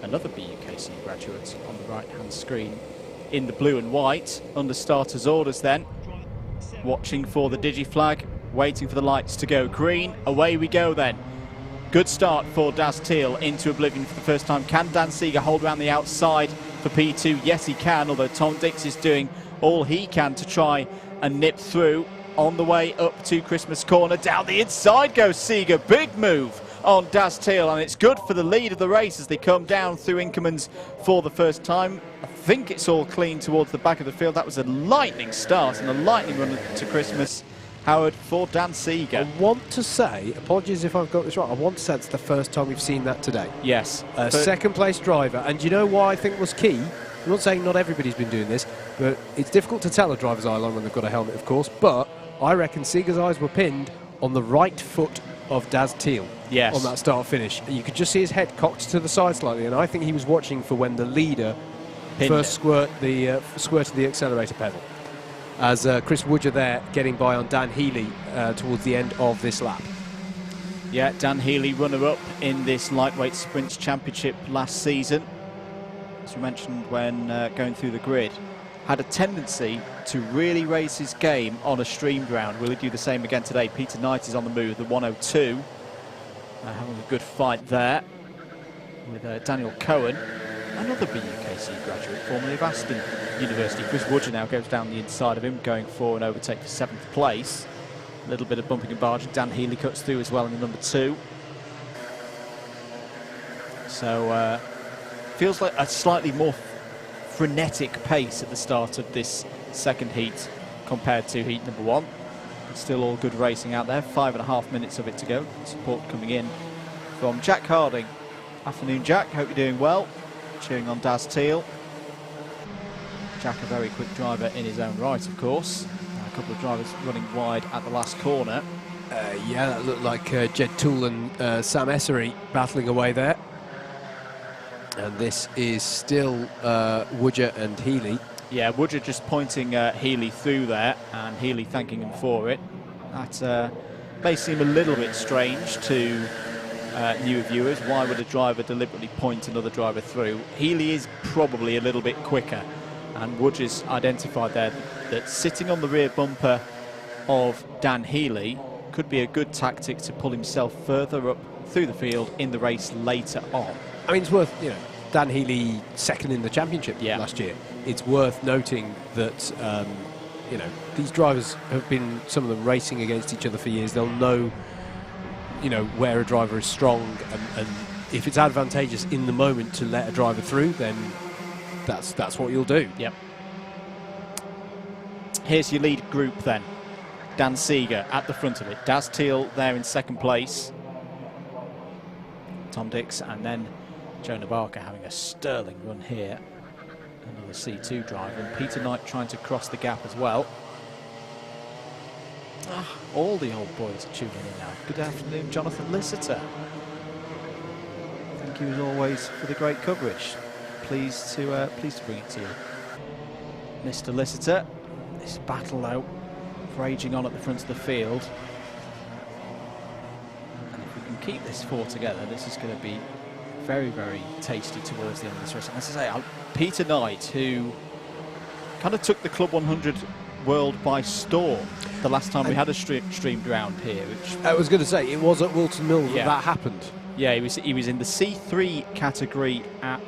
another BUKC graduate, on the right-hand screen in the blue and white. Under starter's orders then. Watching for the digi-flag, waiting for the lights to go green. Away we go then. Good start for Daz Teal into oblivion for the first time. Can Dan Seeger hold around the outside for P2? Yes, he can, although Tom Dix is doing all he can to try and nip through. On the way up to Christmas Corner, down the inside goes Seeger. Big move on Daz Teal, and it's good for the lead of the race as they come down through Inkermans for the first time. I think it's all clean towards the back of the field. That was a lightning start and a lightning run to Christmas, Howard, for Dan Seeger. I want to say, apologies if I've got this right, I want to say it's the first time we've seen that today. Yes. A second place driver, and you know what I think was key? I'm not saying not everybody's been doing this, but it's difficult to tell a driver's eye line when they've got a helmet, of course, but I reckon Seeger's eyes were pinned on the right foot of Daz Teal. Yes. On that start-finish. You could just see his head cocked to the side slightly, and I think he was watching for when the leader first squirted the accelerator pedal. As Chris Woodger there getting by on Dan Healy towards the end of this lap. Yeah, Dan Healy, runner-up in this lightweight sprints championship last season. As we mentioned when going through the grid, had a tendency to really raise his game on a streamed round. Will he do the same again today? Peter Knight is on the move, the 102. Having a good fight there with Daniel Cohen, another BUKC graduate, formerly of Aston University. Chris Woodger now goes down the inside of him, going for an overtake for 7th place. A little bit of bumping and barging. Dan Healy cuts through as well in the number 2. So feels like a slightly more frenetic pace at the start of this second heat compared to heat number 1. But still all good racing out there. 5.5 minutes of it to go. Support coming in from Jack Harding. Afternoon, Jack. Hope you're doing well. Cheering on Daz Teal. Jack, a very quick driver in his own right, of course. A couple of drivers running wide at the last corner. Yeah, that looked like Jed Toole and Sam Essery battling away there. And this is still Woodger and Healy. Yeah, Woodger just pointing Healy through there, and Healy thanking him for it. That may seem a little bit strange to newer viewers. Why would a driver deliberately point another driver through? Healy is probably a little bit quicker, and Woodger's identified there that sitting on the rear bumper of Dan Healy could be a good tactic to pull himself further up through the field in the race later on. I mean, it's worth, Dan Healy second in the championship last year. It's worth noting that, these drivers have been, some of them, racing against each other for years. They'll know, where a driver is strong, and if it's advantageous in the moment to let a driver through, then that's what you'll do. Yep. Here's your lead group then. Dan Seeger at the front of it. Daz Teal there in second place. Tom Dix, and then Jonah Barker having a sterling run here. Another C2 driver, and Peter Knight trying to cross the gap as well. All the old boys are tuning in now. Good afternoon, Jonathan Lissiter. thank you as always for the great coverage. Pleased to bring it to you. Mr. Lister, this battle though, raging on at the front of the field. And if we can keep this four together, this is going to be very, very tasty towards the end of this race. And as I say, Peter Knight, who kind of took the Club 100 world by storm the last time we had a streamed round here. Which I was going to say, it was at Whilton Mill that happened. Yeah, he was in the C3 category at...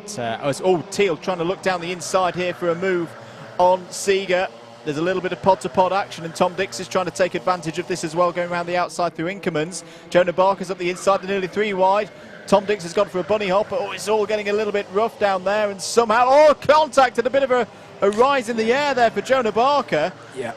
Teal trying to look down the inside here for a move on Seeger. There's a little bit of pod-to-pod action, and Tom Dix is trying to take advantage of this as well, going around the outside through Inkermans. Jonah Barker's up the inside, they're nearly 3 wide. Tom Dix has gone for a bunny hop, but it's all getting a little bit rough down there, and somehow, contact and a bit of a rise in the air there for Jonah Barker. Yeah.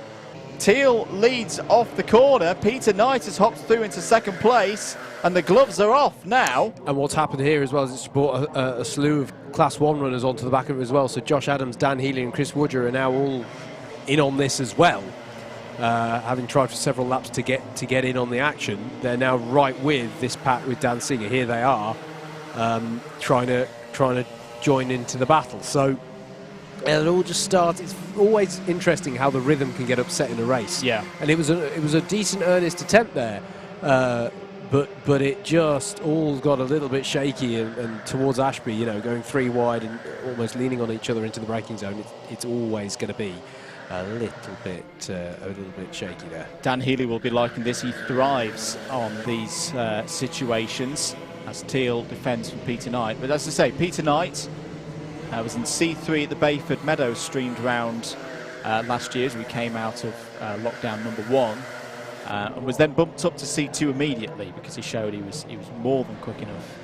Teal leads off the corner. Peter Knight has hopped through into second place, and the gloves are off now. And what's happened here as well is it's brought a slew of Class 1 runners onto the back of it as well. So Josh Adams, Dan Healy and Chris Woodger are now all in on this as well. Having tried for several laps to get in on the action, they're now right with this pack with Dan Seeger. Here they are, trying to join into the battle. So it all just starts. It's always interesting how the rhythm can get upset in a race. Yeah, and it was a decent earnest attempt there, but it just all got a little bit shaky and towards Ashby, you know, going 3 wide and almost leaning on each other into the braking zone. It's always going to be a little bit shaky there. Dan Healy will be liking this. He thrives on these situations as Teal defends from Peter Knight. But as I say, Peter Knight was in C3 at the Bayford Meadows streamed round last year as we came out of lockdown number 1, and was then bumped up to C2 immediately because he showed he was more than quick enough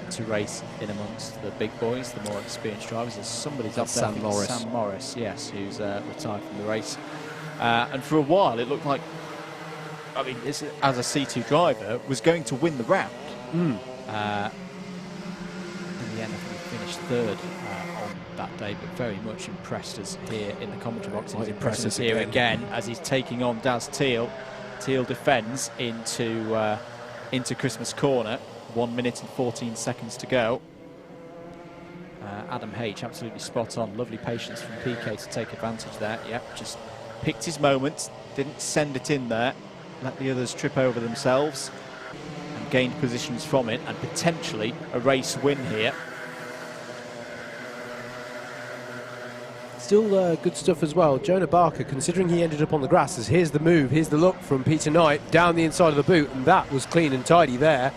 to race in amongst the big boys, the more experienced drivers. There's somebody's up there, Sam Morris, yes, who's retired from the race. And for a while, it looked like, I mean, as a C2 driver, was going to win the round. In the end, I think he finished 3rd on that day, but very much impressed us here in the commentary box. He's impressed us here again as he's taking on Daz Teal. Teal defends into Christmas Corner. 1 minute and 14 seconds to go. Adam H, absolutely spot on. Lovely patience from PK to take advantage there. Yep, just picked his moment, didn't send it in there, let the others trip over themselves, and gained positions from it, and potentially a race win here. Still good stuff as well. Jonah Barker, considering he ended up on the grass, as here's the move, here's the look from Peter Knight down the inside of the boot, and that was clean and tidy there.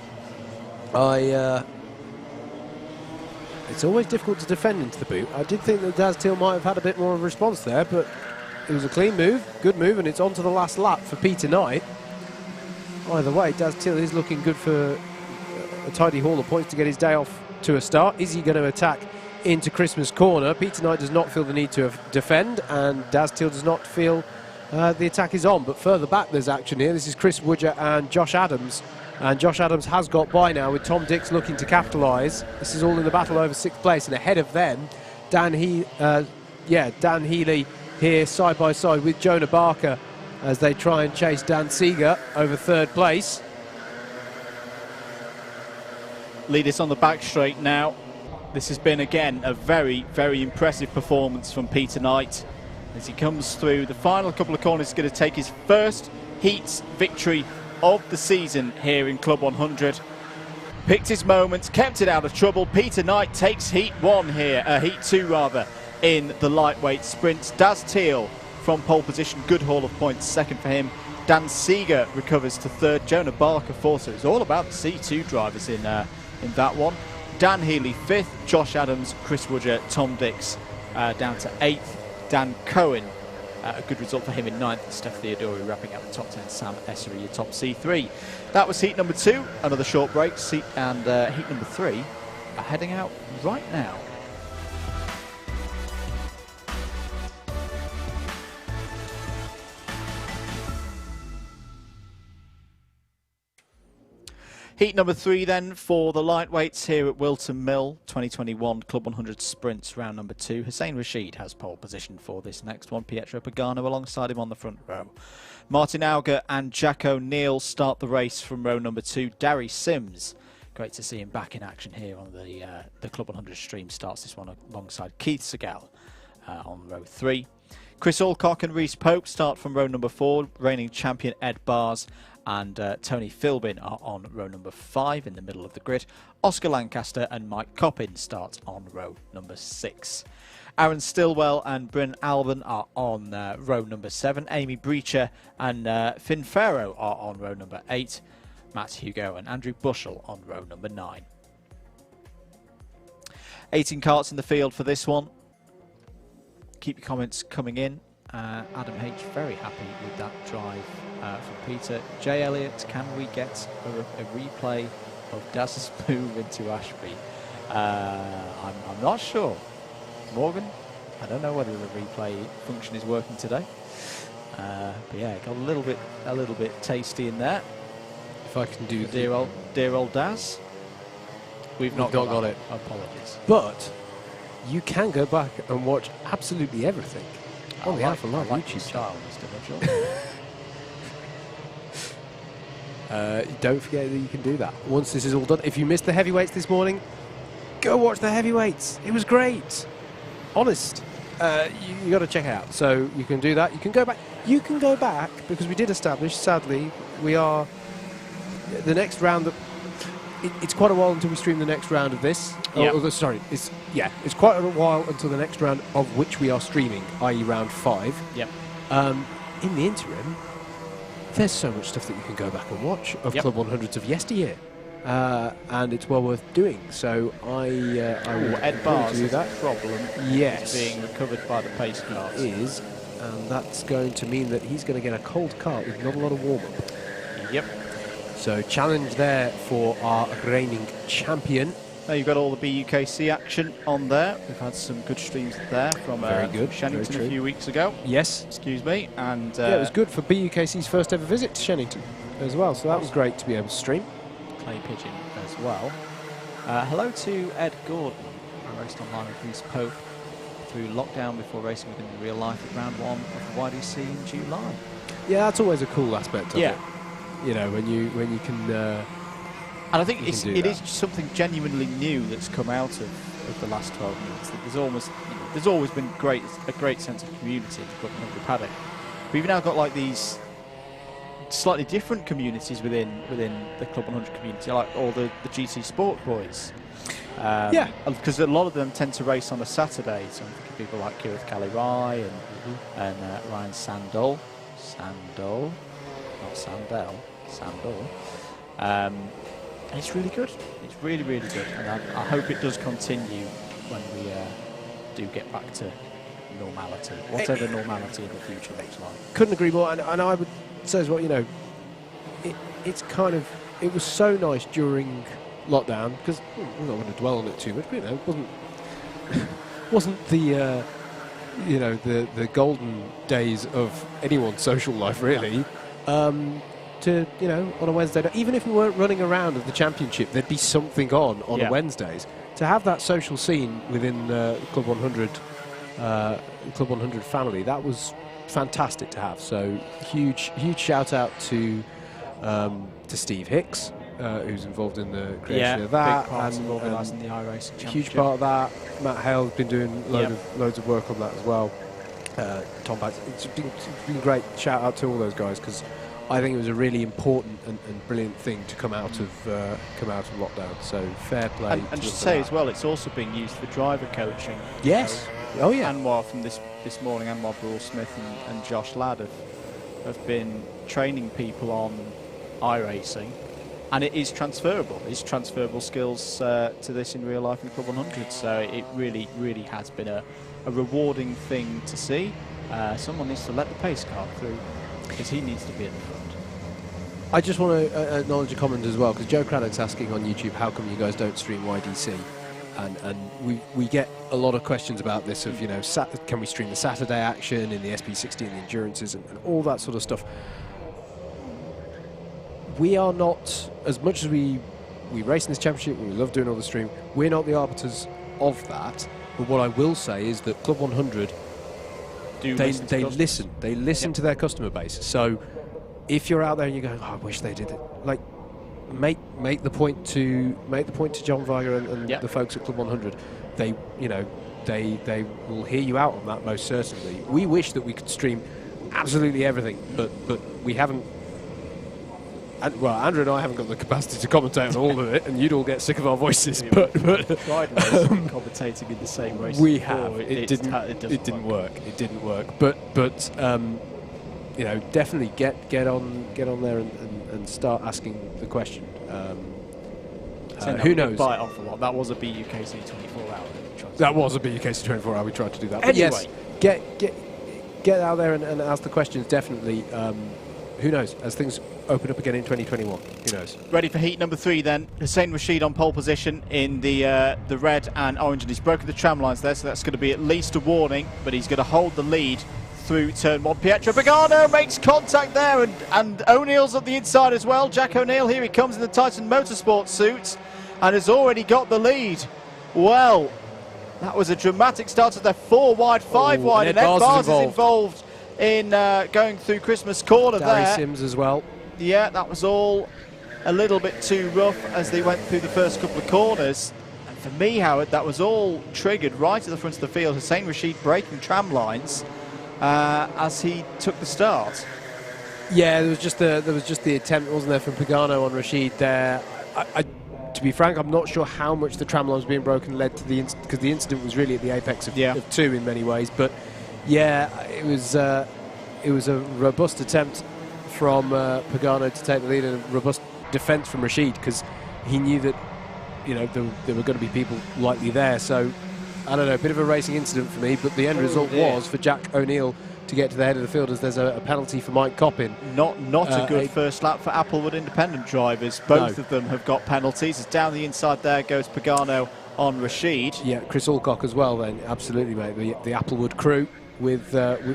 It's always difficult to defend into the boot. I did think that Daz Teal might have had a bit more of a response there, but it was a clean move, good move, and it's on to the last lap for Peter Knight. Either way, Daz Teal is looking good for a tidy haul of points to get his day off to a start. Is he going to attack into Christmas Corner? Peter Knight does not feel the need to defend, and Daz Teal does not feel the attack is on. But further back, there's action here. This is Chris Woodger and Josh Adams. And Josh Adams has got by now with Tom Dix looking to capitalise. This is all in the battle over 6th place, and ahead of them, Dan Healy here side by side with Jonah Barker as they try and chase Dan Seeger over 3rd place. Lead us on the back straight now. This has been again a very, very impressive performance from Peter Knight as he comes through the final couple of corners. He's going to take his first heats victory of the season here in Club 100. Picked his moments, kept it out of trouble. Peter Knight takes heat 1 here, heat 2 rather, in the lightweight sprints. Daz Teal from pole position, good haul of points, 2nd for him. Dan Seeger recovers to 3rd, Jonah Barker 4th. So it's all about the C2 drivers in that one. Dan Healy 5th, Josh Adams, Chris Woodger, Tom Dix down to 8th. Dan Cohen, a good result for him in 9th. Steph Theodori wrapping up the top 10. Sam Essery, your top C3. That was heat number 2. Another short break. Heat number 3 are heading out right now. Heat number 3 then for the lightweights here at Whilton Mill, 2021 Club 100 Sprints, round number 2. Hussein Rashid has pole position for this next one. Pietro Pagano alongside him on the front row. Martin Auger and Jack O'Neill start the race from row number 2. Darry Sims great to see him back in action here on the Club 100 stream. Starts this one alongside Keith Segal on row 3. Chris Alcock and Reece Pope start from row number 4. Reigning champion Ed Bars and Tony Philbin are on row number 5 in the middle of the grid. Oscar Lancaster and Mike Coppin start on row number 6. Aaron Stillwell and Bryn Alban are on row number 7. Amy Breacher and Finn Farrow are on row number 8. Matt Hugo and Andrew Bushell on row number 9. 18 karts in the field for this one. Keep your comments coming in. Adam H, very happy with that drive from Peter. Jay Elliott, can we get a replay of Daz's move into Ashby? I'm not sure. Morgan, I don't know whether the replay function is working today. But yeah, it got a little bit tasty in there. If I can do dear old Daz. We've not got it. Apologies. But you can go back and watch absolutely everything on the Alpha Live YouTube channel. Don't forget that you can do that once this is all done. If you missed the heavyweights this morning, go watch the heavyweights. It was great. Honest. You got to check it out. So you can do that. You can go back. You can go back because we did establish, sadly, we are the next round that it's quite a while until we stream the next round of this. Yep. It's quite a while until the next round of which we are streaming, i.e. round 5. Yep. In the interim, there's so much stuff that you can go back and watch of Club 100s of yesteryear, and it's well worth doing. So I will Ed Bars do that. Problem. Yes, being recovered by the pace cars is, and that's going to mean that he's going to get a cold kart with not a lot of warm up. Yep. So challenge there for our reigning champion. Now you've got all the BUKC action on there. We've had some good streams there from Shennington a few weeks ago. Yes. Excuse me. And yeah, it was good for BUKC's first ever visit to Shennington as well. So that was great to be able to stream. Clay Pigeon as well. Hello to Ed Gordon. I raced online with Reece Pope through lockdown before racing with him in real life at round 1 of the YDC in July. Yeah, that's always a cool aspect of it. You know, when you can. And I think it is something genuinely new that's come out of the last 12 months. That there's always been a great sense of community in the Club 100 paddock. We've now got like these slightly different communities within the Club 100 community, like all the GT Sport boys. Because a lot of them tend to race on a Saturday. So I'm thinking people like Kirith Cali Rye and Ryan Sandol, not Sandell. Sandor. And it's really good. It's really, really good. And I hope it does continue when we do get back to normality, whatever normality in the future looks like. Couldn't agree more. And I would say as well, you know, it's kind of, it was so nice during lockdown because we're not going to dwell on it too much, but, you know, it wasn't the you know, the golden days of anyone's social life really. To, you know, on a Wednesday, even if we weren't running around at the championship, there'd be something on Wednesdays. To have that social scene within the Club 100 family, that was fantastic to have. So huge shout out to Steve Hicks, who's involved in the creation of that, and organising the iRacing Championship. Huge part of that. Matt Hale's been doing loads of work on that as well. Tom Bates, it's been great. Shout out to all those guys because I think it was a really important and brilliant thing to come out of lockdown. So fair play. And just say as well, it's also being used for driver coaching. Yes. Oh yeah. Anwar from this morning, Anwar Brule Smith and Josh Ladd have been training people on iRacing, and it is transferable. It's transferable skills to this in real life in Club 100. So it really, really has been a rewarding thing to see. Someone needs to let the pace car through because he needs to be at the front. I just want to acknowledge a comment as well because Joe Craddock's asking on YouTube, how come you guys don't stream YDC? And we get a lot of questions about this of, you know, can we stream the Saturday action in the SP60 and the endurances and all that sort of stuff. We are not, as much as we race in this championship, we love doing all the stream, we're not the arbiters of that. But what I will say is that Club 100, they listen to their customer base. So if you're out there and you're going, oh, I wish they did it, like, make the point to John Weiger and Yep. the folks at Club 100. They they will hear you out on that most certainly. We wish that we could stream absolutely everything, but we haven't. Well, Andrew and I haven't got the capacity to commentate on all of it, and you'd all get sick of our voices. But commentating in the same race. we have. It didn't work. It didn't work. But you know, definitely get on there and start asking the question. Who knows? Bite off a lot. That was a BUKC 24-hour. That was a BUKC 24-hour. We tried to do that. Anyway, but yes, get out there and ask the questions. Definitely. Who knows? As things open up again in 2021, who knows? Ready for heat number 3 then. Hussein Rashid on pole position in the red and orange, and he's broken the tram lines there, so that's going to be at least a warning, but he's going to hold the lead through turn 1. Pietro Pagano makes contact there, and O'Neill's at the inside as well. Jack O'Neill, here he comes in the Titan Motorsport suit and has already got the lead. Well, that was a dramatic start to their 4 wide, 5 wide, and Ed Bars is involved in going through Christmas Corner there. Gary Sims as well. Yeah, that was all a little bit too rough as they went through the first couple of corners. And for me, Howard, that was all triggered right at the front of the field. Hussein Rashid breaking tram lines as he took the start. Yeah, there was just the attempt, wasn't there, from Pagano on Rashid there. To be frank, I'm not sure how much the tram lines being broken led to the incident, because the incident was really at the apex of 2 in many ways. But yeah, it was a robust attempt from Pagano to take the lead, and a robust defence from Rashid, because he knew that, you know, there were going to be people likely there. So I don't know, a bit of a racing incident for me, but the end result was for Jack O'Neill to get to the head of the field, as there's a penalty for Mike Coppin. Not a good first lap for Applewood independent drivers. Both of them have got penalties. As down the inside there goes Pagano on Rashid. Yeah, Chris Alcock as well then, absolutely, mate. The Applewood crew with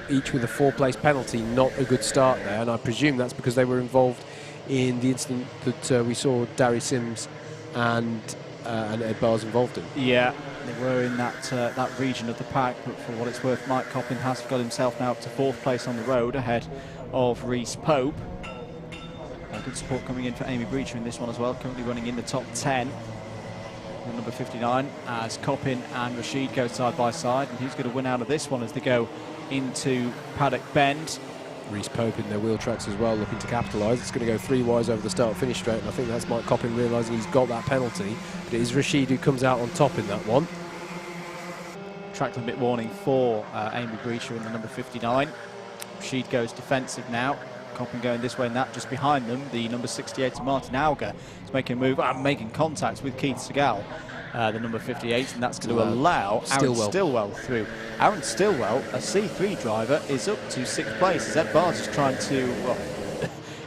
each with a 4-place penalty. Not a good start there, and I presume that's because they were involved in the incident that we saw Gary Sims and Ed Bars involved in. Yeah, they were in that region of the pack, but for what it's worth, Mike Coppin has got himself now up to 4th place on the road, ahead of Rhys Pope. Good support coming in for Amy Breacher in this one as well, currently running in the top 10. Number 59, as Coppin and Rashid go side by side, and who's going to win out of this one as they go into Paddock Bend? Rhys Pope in their wheel tracks as well, looking to capitalise. It's going to go 3 wides over the start-finish straight, and I think that's Mike Coppin realising he's got that penalty. But it is Rashid who comes out on top in that one. Track limit warning for Amy Breacher in the number 59. Rashid goes defensive now. Coppin going this way and that. Just behind them, the number 68, Martin Auger, is making a move and making contact with Keith Segal, the number 58, and that's going to allow Aaron Stillwell through. Aaron Stillwell, a C3 driver, is up to 6th place. Ed Bars is trying to, well,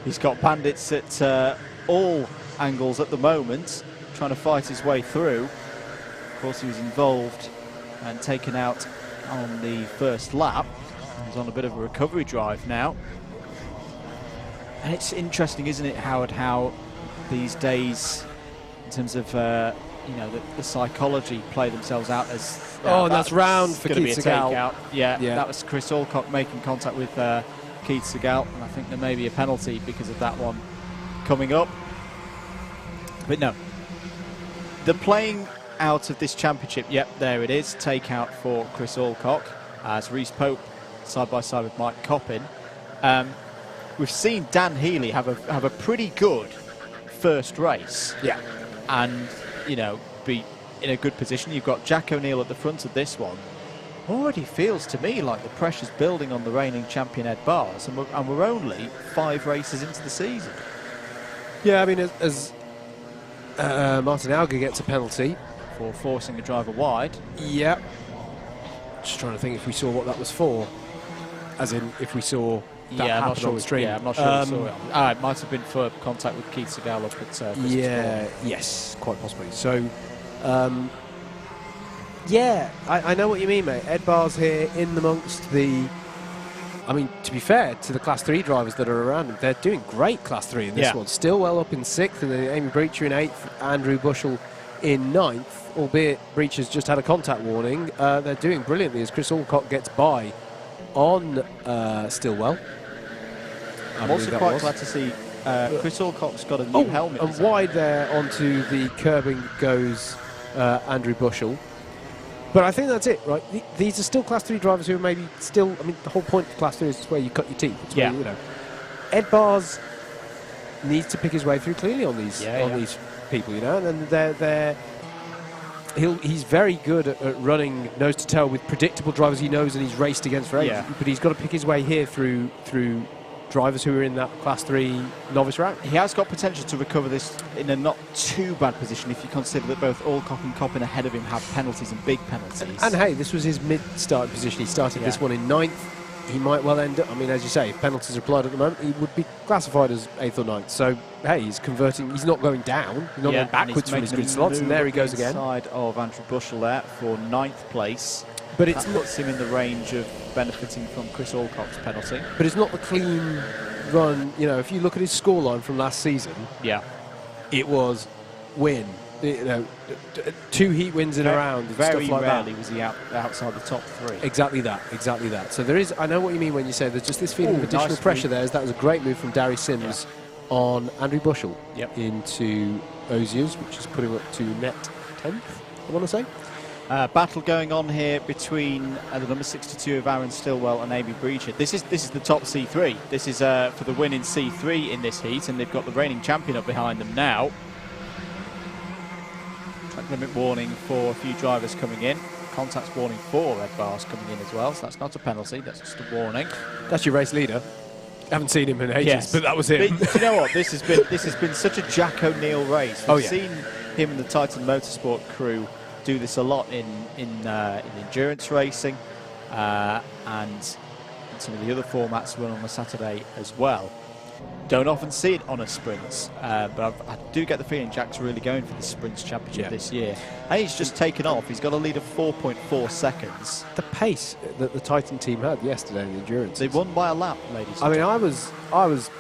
he's got bandits at all angles at the moment, trying to fight his way through. Of course, he was involved and taken out on the first lap. He's on a bit of a recovery drive now. And it's interesting, isn't it, Howard, how these days, in terms of you know, the psychology play themselves out as that's round for Keith Segal. Yeah, that was Chris Alcock making contact with Keith Segal, and I think there may be a penalty because of that one coming up. But no, the playing out of this championship, yep, there it is, take out for Chris Alcock as Rhys Pope side by side with Mike Coppin. We've seen Dan Healy have a pretty good first race. Yeah. And, you know, be in a good position. You've got Jack O'Neill at the front of this one. Already feels to me like the pressure's building on the reigning champion Ed Bars, and we're only 5 races into the season. Yeah, I mean, as Martin Auger gets a penalty for forcing a driver wide. Yeah. Just trying to think if we saw what that was for. As in, if we saw that I'm not happen sure. on the stream. Yeah, I'm not sure we saw it. It might have been for contact with Keith Segal up at yes, quite possibly. So, yeah, I know what you mean, mate. Ed Bars here in amongst the... I mean, to be fair to the Class 3 drivers that are around him, they're doing great Class 3 in this one. Stillwell up in 6th, and then Amy Breacher in 8th, Andrew Bushell in 9th, albeit Breacher's just had a contact warning. They're doing brilliantly as Chris Alcock gets by on Stillwell. I'm also quite glad to see Chris Alcock's got a new helmet. And wide there onto the curbing goes Andrew Bushell. But I think that's it, right? These are still Class 3 drivers who are maybe still... I mean, the whole point of Class 3 is where you cut your teeth. It's where, you know. Ed Bars needs to pick his way through clearly on these these people, you know. And he's very good at running nose to tail with predictable drivers he knows and he's raced against for ages. Yeah. But he's got to pick his way here through drivers who are in that Class 3 novice round. He has got potential to recover this in a not too bad position if you consider that both Alcock and Coppin ahead of him have penalties and big penalties. And hey, this was his mid-start position. He started this one in 9th. He might well end up, I mean, as you say, if penalties are applied at the moment, he would be classified as 8th or 9th. So, hey, he's converting, he's not going down, he's not going backwards from his good slots, and there he goes again. Side of Andrew Bushell there for 9th place. But that puts him in the range of benefiting from Chris Alcock's penalty. But it's not the clean run, you know, if you look at his scoreline from last season, it was win. You know, 2 heat wins in a round. And very stuff like rarely that. was he outside the top 3. Exactly that. So there is, I know what you mean when you say there's just this feeling of additional pressure there. That was a great move from Darius Sims on Andrew Bushell into Ozius, which is putting him up to net 10th, I want to say. Battle going on here between the number 62 of Aaron Stillwell and Amy Breacher. This is the top C3. This is for the win in C3 in this heat, and they've got the reigning champion up behind them now. Track limit warning for a few drivers coming in. Contacts warning for Red Bars coming in as well, so that's not a penalty, that's just a warning. That's your race leader. Haven't seen him in ages, but that was him. But you know what? This has been such a Jack O'Neill race. We've seen him and the Titan Motorsport crew do this a lot in endurance racing and some of the other formats run on a Saturday as well. Don't often see it on a sprints, but I do get the feeling Jack's really going for the Sprints Championship this year. And he's just taken off. He's got a lead of 4.4 seconds. The pace that the Titan team had yesterday in the endurance. They won by a lap, ladies. I mean, I was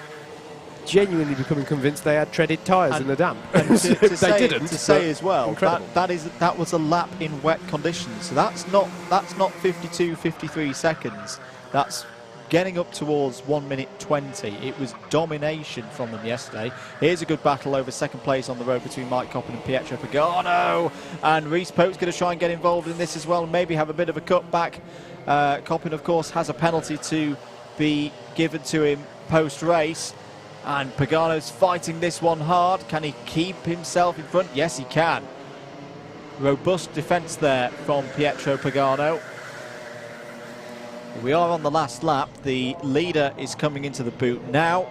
genuinely becoming convinced they had treaded tyres in the damp. And they didn't. To say as well, that was a lap in wet conditions. So that's not 52, 53 seconds. That's getting up towards 1 minute 20. It was domination from them yesterday. Here's a good battle over second place on the road between Mike Coppin and Pietro Pagano. And Reese Pope's going to try and get involved in this as well and maybe have a bit of a cutback. Coppin, of course, has a penalty to be given to him post-race. And Pagano's fighting this one hard. Can he keep himself in front? Yes, he can. Robust defence there from Pietro Pagano. We are on the last lap. The leader is coming into the boot now.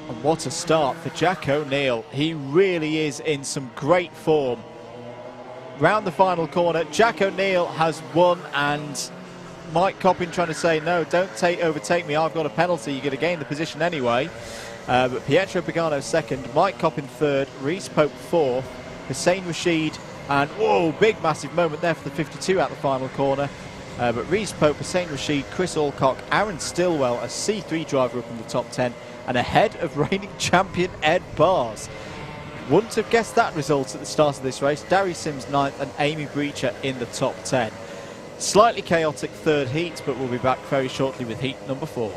And what a start for Jack O'Neill. He really is in some great form. Round the final corner, Jack O'Neill has won, and Mike Coppin trying to say, no, don't overtake me, I've got a penalty, you're going to gain the position anyway. But Pietro Pagano second, Mike Coppin third, Reese Pope fourth, Hussein Rashid, and whoa, big massive moment there for the 52 out the final corner. But Reese Pope, Hussein Rashid, Chris Alcock, Aaron Stillwell, a C3 driver up in the top 10, and ahead of reigning champion Ed Bars. Wouldn't have guessed that result at the start of this race. Darius Sims 9th and Amy Breacher in the top 10. Slightly chaotic third heat, but we'll be back very shortly with heat number 4.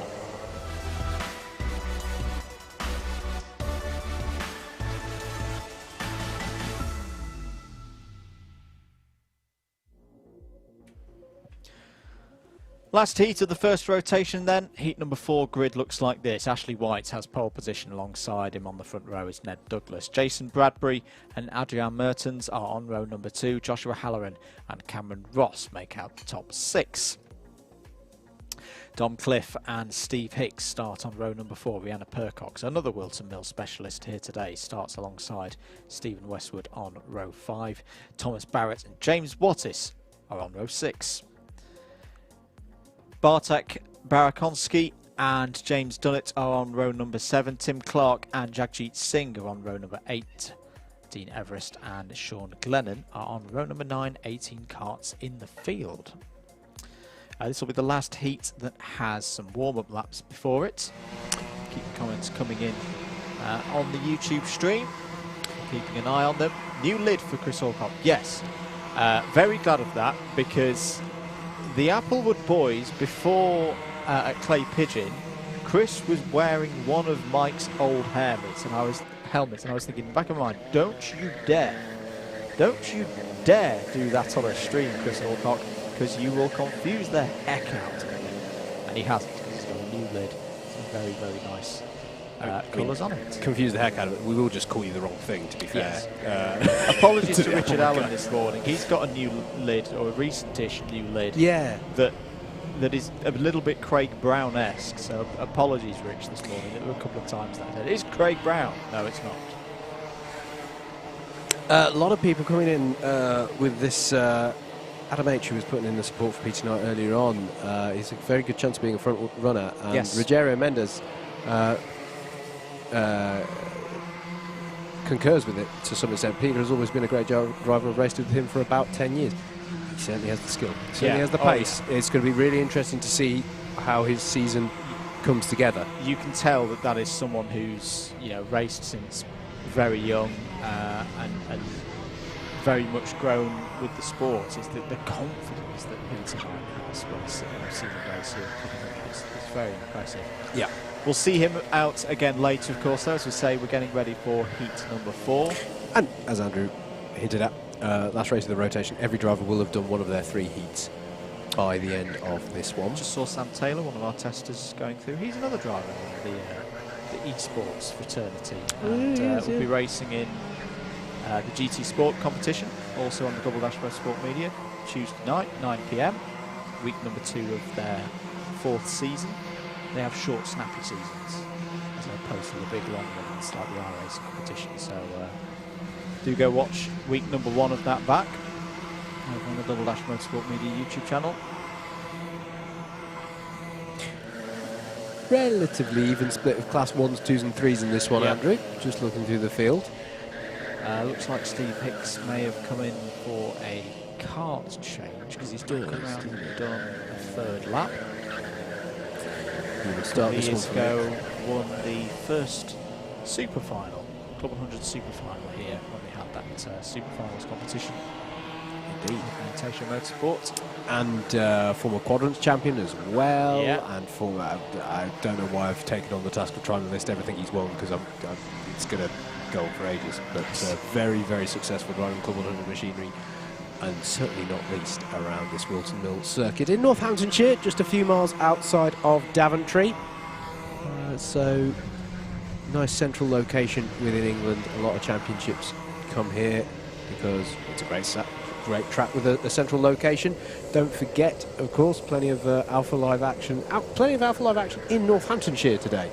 Last heat of the first rotation then. Heat number 4 grid looks like this. Ashley White has pole position alongside him on the front row is Ned Douglas. Jason Bradbury and Adrian Mertens are on row number 2. Joshua Halloran and Cameron Ross make out the top 6. Dom Cliff and Steve Hicks start on row number 4. Rhianna Percox, another Whilton Mill specialist here today, starts alongside Stephen Westwood on row 5. Thomas Barrett and James Wattis are on row 6. Bartek Barakonski and James Dunnett are on row number 7. Tim Clark and Jagjit Singh are on row number 8. Dean Everest and Sean Glennon are on row number 9. 18 karts in the field. This will be the last heat that has some warm-up laps before it. Keep the comments coming in on the YouTube stream. Keeping an eye on them. New lid for Chris Alcock. Yes, very glad of that, because the Applewood boys before at Clay Pigeon Chris was wearing one of Mike's old helmets, and I was thinking in the back of my mind, don't you dare do that on a stream, Chris Alcock, because you will confuse the heck out of me. And he hasn't, because he's got a new lid. Some very, very nice colours on it. Confuse the heck out of it. We will just call you the wrong thing, to be fair. Yes. Apologies to Richard Allen this morning. He's got a new lid, or a recent-ish new lid. Yeah. That is a little bit Craig Brown-esque. So apologies, Rich, this morning. There were a couple of times that I said, "Is Craig Brown?" No, it's not. A lot of people coming in with this. Adam H, who was putting in the support for Peter Knight earlier on, he's a very good chance of being a front runner. And yes. Rogerio Mendes concurs with it to some extent. Peter has always been a great driver. I've raced with him for about 10 years. He certainly has the skill. He certainly has the pace. It's going to be really interesting to see how his season comes together. You can tell that is someone who's raced since very young and very much grown with the sport. Is the confidence that Peter has when he's seen the race here is very impressive. Yeah. We'll see him out again later, of course, though. As we say, we're getting ready for heat number 4. And as Andrew hinted at, last race of the rotation, every driver will have done one of their 3 heats by the end of this one. Just saw Sam Taylor, one of our testers, going through. He's another driver in the esports fraternity, and will be racing in the GT Sport competition, also on the Double Dash Motorsport Media, Tuesday night, 9 PM, week number 2 of their 4th season. They have short, snappy seasons, as opposed to the big, long ones like the R-Race competition. So do go watch week number 1 of that back over on the Double Dash Motorsport Media YouTube channel. Relatively even split of class 1s, 2s and 3s in this one, Andrew, just looking through the field. Looks like Steve Hicks may have come in for a kart change, because he's come around and done a 3rd lap. He will start this years one ago won the first super final, Club 100 super final here, when we had that super finals competition. Indeed. Tasha Motorsport. And former quadrants champion as well. Yeah. And former, I don't know why I've taken on the task of trying to list everything he's won, because it's going to go on for ages. But very, very successful driving Club 100 machinery, and certainly not least around this Whilton Mill circuit in Northamptonshire, just a few miles outside of Daventry. So nice central location within England. A lot of championships come here because it's a great track with a central location. Don't forget, of course, plenty of Alpha Live action. Plenty of Alpha Live action in Northamptonshire today.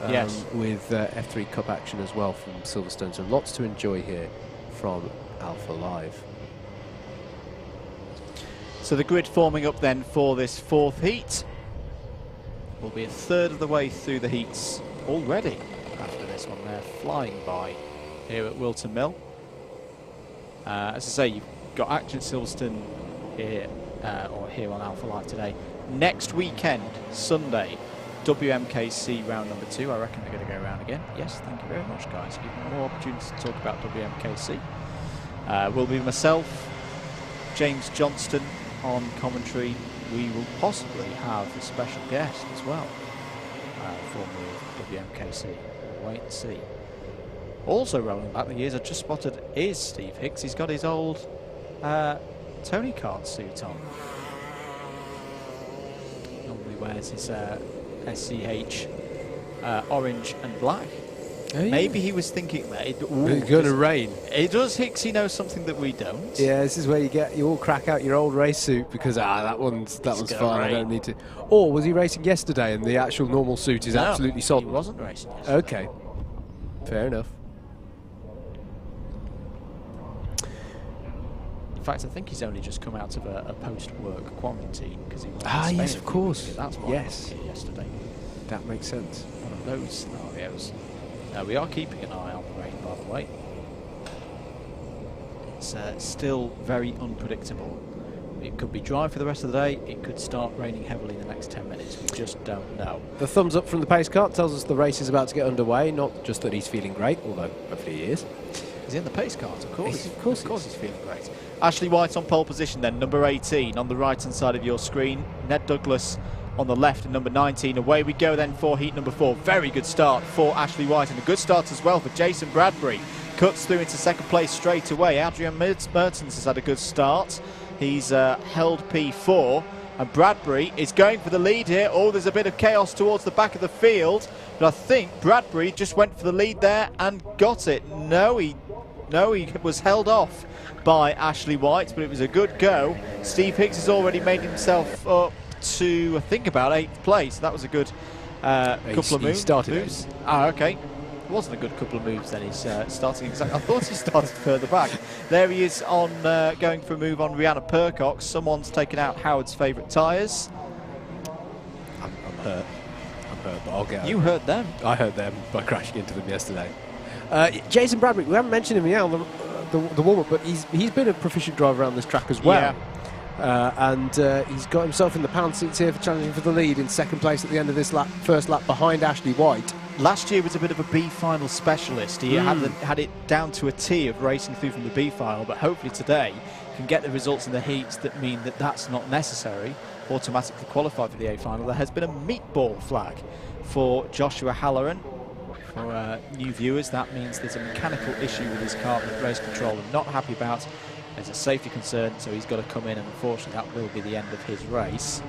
Yes. With F3 Cup action as well from Silverstone. So lots to enjoy here from Alpha Live. So the grid forming up then for this 4th heat. We'll be a 1/3 of the way through the heats already after this one. They're flying by here at Whilton Mill. As I say, you've got action at Silverstone here, or here on Alpha Live today. Next weekend, Sunday, WMKC round number 2. I reckon they're going to go around again. Yes, thank you very much, guys. Give me more opportunities to talk about WMKC. Will be myself, James Johnston on commentary. We will possibly have a special guest as well, formerly of WMKC. We'll wait and see. Also rolling back the years, I just spotted is Steve Hicks. He's got his old Tony Kart suit on. Normally wears his SCH orange and black. Oh, yeah. Maybe he was thinking that It's going to rain. Does Hicks know something that we don't? Yeah, this is where you all crack out your old race suit because that one's fine. rain. I don't need to. Or was he racing yesterday and the actual normal suit is absolutely sodden? He wasn't racing yesterday. Okay, fair enough. In fact, I think he's only just come out of a post-work quarantine because he was Yes, of course. That's why yes, he was here yesterday. That makes sense. One of those scenarios. We are keeping an eye on the rain, by the way. It's still very unpredictable. It could be dry for the rest of the day. It could start raining heavily in the next 10 minutes. We just don't know. The thumbs up from the pace kart tells us the race is about to get underway. Not just that he's feeling great, although hopefully he is. He's in the pace kart, of course. Of course he's feeling great. Ashley White on pole position then, number 18 on the right-hand side of your screen. Ned Douglas on the left in number 19. Away we go then for heat number 4. Very good start for Ashley White, and a good start as well for Jason Bradbury. Cuts through into second place straight away. Adrian Mertens has had a good start. He's held P4, and Bradbury is going for the lead here. Oh, there's a bit of chaos towards the back of the field, but I think Bradbury just went for the lead there and got it. No, he was held off by Ashley White, but it was a good go. Steve Hicks has already made himself up to, I think, about 8th place. That was a good couple of moves. Okay. It wasn't a good couple of moves then. He's starting exactly. I thought he started further back. There he is on going for a move on Rihanna Percox. Someone's taken out Howard's favourite tyres. I'm hurt. But I'll get. You hurt them. I hurt them by crashing into them yesterday. Jason Bradbury, we haven't mentioned him yet on the warm-up, but he's been a proficient driver around this track as well. Yeah. And he's got himself in the pound seats here for challenging for the lead in second place at the end of this first lap behind Ashley White. Last year was a bit of a B final specialist. He had it down to a T of racing through from the B final, but hopefully today can get the results in the heats that mean that that's not necessary. Automatically qualified for the A final. There has been a meatball flag for Joshua Halloran. For new viewers, that means there's a mechanical issue with his car with race control and not happy about. There's a safety concern, so he's got to come in, and unfortunately that will be the end of his race.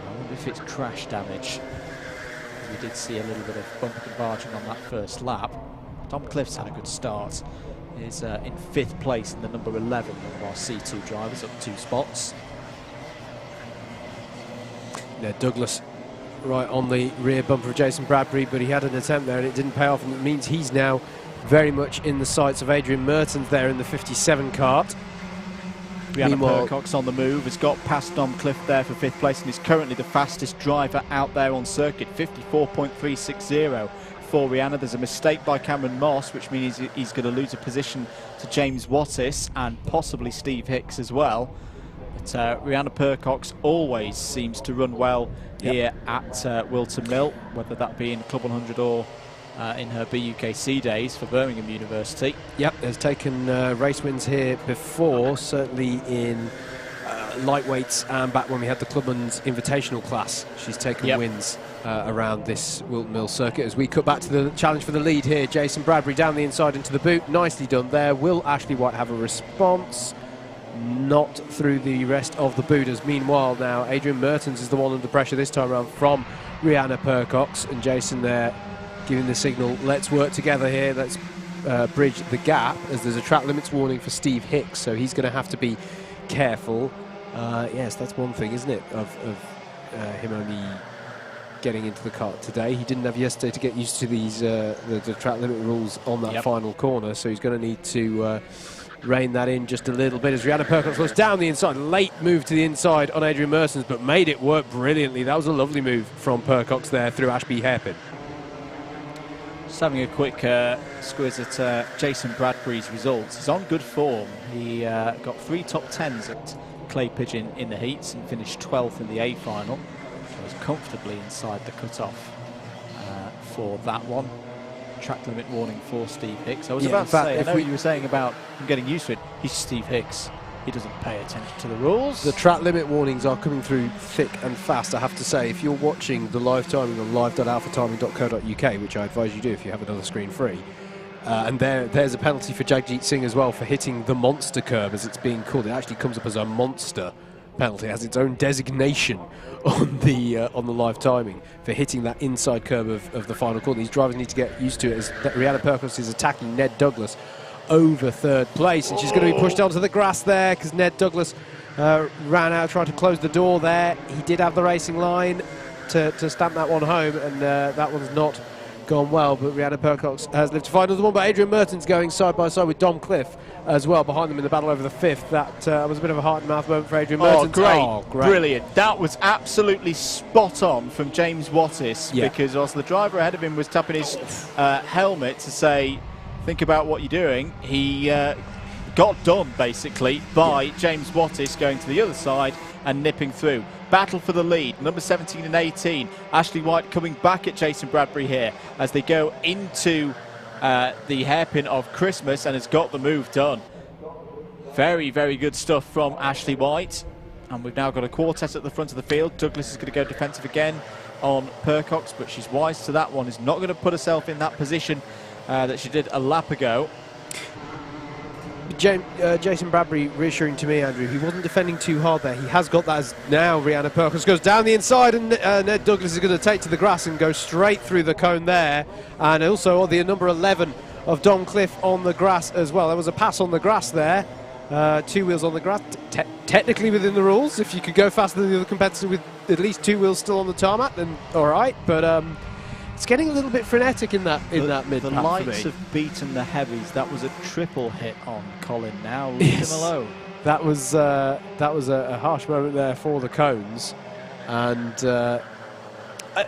I wonder if it's crash damage. We did see a little bit of bumping and barging on that first lap. Tom Cliff's had a good start. He's in 5th place in the number 11 of our C2 drivers, up 2 spots. Yeah, Douglas right on the rear bumper of Jason Bradbury, but he had an attempt there and it didn't pay off, and it means he's now very much in the sights of Adrian Mertens there in the 57 kart. Rihanna Percox on the move, has got past Dom Cliff there for 5th place and is currently the fastest driver out there on circuit, 54.360 for Rihanna. There's a mistake by Cameron Moss, which means he's going to lose a position to James Wattis and possibly Steve Hicks as well. But Rihanna Percox always seems to run well here at Whilton Mill, whether that be in Club 100 or in her BUKC days for Birmingham University. Yep, has taken race wins here before, certainly in lightweights and back when we had the Clubman's Invitational class. She's taken wins around this Whilton Mill circuit. As we cut back to the challenge for the lead here, Jason Bradbury down the inside into the boot. Nicely done there. Will Ashley White have a response? Not through the rest of the booters. Meanwhile now, Adrian Mertens is the one under pressure this time around from Rihanna Percox, and Jason there giving the signal, let's work together here, let's bridge the gap, as there's a track limits warning for Steve Hicks, so he's going to have to be careful. Yes, that's one thing, isn't it, of him only getting into the kart today. He didn't have yesterday to get used to these the track limit rules on that final corner, so he's going to need to rein that in just a little bit as Rihanna Percox was down the inside. Late move to the inside on Adrian Mertens, but made it work brilliantly. That was a lovely move from Percox there through Ashby Hairpin. Just having a quick squiz at Jason Bradbury's results. He's on good form. He got 3 top 10s at Clay Pigeon in the heats and finished 12th in the A final. So he's comfortably inside the cut-off for that one. Track limit warning for Steve Hicks. I was about to say, I know you were saying about him getting used to it. He's Steve Hicks. He doesn't pay attention to the rules. The track limit warnings are coming through thick and fast, I have to say. If you're watching the live timing on live.alphatiming.co.uk, which I advise you do if you have another screen free, and there's a penalty for Jagjit Singh as well for hitting the monster curb, as it's being called. It actually comes up as a monster penalty. It has its own designation on the live timing for hitting that inside curb of the final corner. These drivers need to get used to it, as Rihanna Percox is attacking Ned Douglas over 3rd place, and she's going to be pushed onto the grass there because Ned Douglas ran out trying to close the door there. He did have the racing line to stamp that one home, and that one's not gone well, but Rihanna Percox has lived to fight another one. But Adrian Mertens going side by side with Dom Cliff as well behind them in the battle over the 5th. That was a bit of a heart and mouth moment for Adrian Mertens. Great. Brilliant. That was absolutely spot on from James Wattis, because whilst the driver ahead of him was tapping his helmet to say, think about what you're doing, he got done basically by James Wattis going to the other side and nipping through. Battle for the lead, number 17 and 18. Ashley White coming back at Jason Bradbury here as they go into the hairpin of Christmas, and has got the move done. Very, very good stuff from Ashley White. And we've now got a quartet at the front of the field. Douglas is going to go defensive again on Percox, but she's wise to that one. Is not going to put herself in that position that she did a lap ago. Jason Bradbury reassuring to me, Andrew, he wasn't defending too hard there. He has got that as now Rihanna Perkins goes down the inside, and Ned Douglas is going to take to the grass and go straight through the cone there. And also the number 11 of Don Cliff on the grass as well. There was a pass on the grass there. 2 wheels on the grass, technically within the rules. If you could go faster than the other competitor with at least 2 wheels still on the tarmac, then all right. But it's getting a little bit frenetic in that mid. The lights have beaten the heavies. That was a triple hit on Colin. Now leave him alone. That was a harsh moment there for the cones, and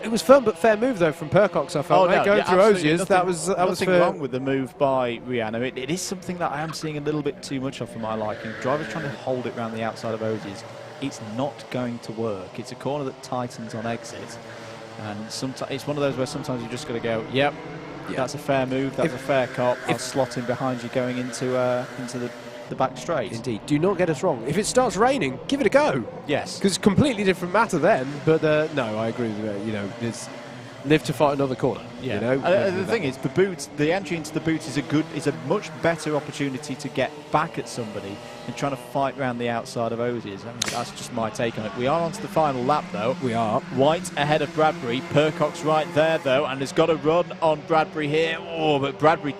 it was firm but fair move though from Percox. I felt going through Osiers. That was nothing wrong with the move by Rihanna. It is something that I am seeing a little bit too much of for my liking. Drivers trying to hold it around the outside of Osiers. It's not going to work. It's a corner that tightens on exit, and sometimes it's one of those where sometimes you just got to go, yep, that's a fair move. That's a fair cop. I'll slot in behind you going into the back straight. Indeed. Do not get us wrong. If it starts raining, give it a go. Yes. Because it's a completely different matter then. But no, I agree with you. You know, it's live to fight another corner. Yeah. You know, the thing is, the entry into the boot is a much better opportunity to get back at somebody than trying to fight around the outside of Osiers. I mean, that's just my take on it. We are on to the final lap, though. We are. White ahead of Bradbury. Percox right there, though, and has got a run on Bradbury here. Oh, but Bradbury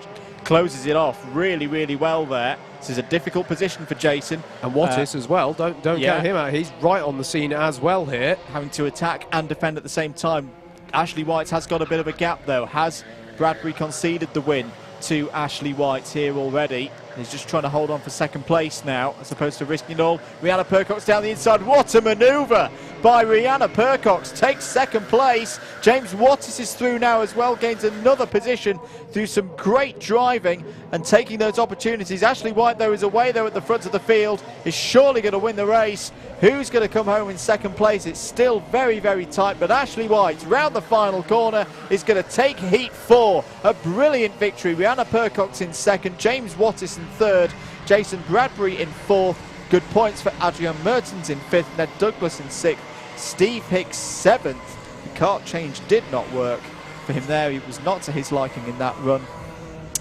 closes it off really, really well there. This is a difficult position for Jason. And Wattis as well. Don't count him out. He's right on the scene as well here. Having to attack and defend at the same time. Ashley White has got a bit of a gap, though. Has Bradbury conceded the win to Ashley White here already? He's just trying to hold on for second place now, as opposed to risking it all. Rihanna Percox down the inside. What a manoeuvre by Rihanna Percox. Takes second place. James Wattis is through now as well. Gains another position through some great driving and taking those opportunities. Ashley White, though, is away, though, at the front of the field. Is surely going to win the race. Who's going to come home in second place? It's still very, very tight, but Ashley White, round the final corner, is going to take heat 4. A brilliant victory. Rihanna Percox in second, James Wattis in third, Jason Bradbury in fourth. Good points for Adrian Mertens in fifth, Ned Douglas in sixth, Steve Hicks seventh. The kart change did not work for him there. He was not to his liking in that run.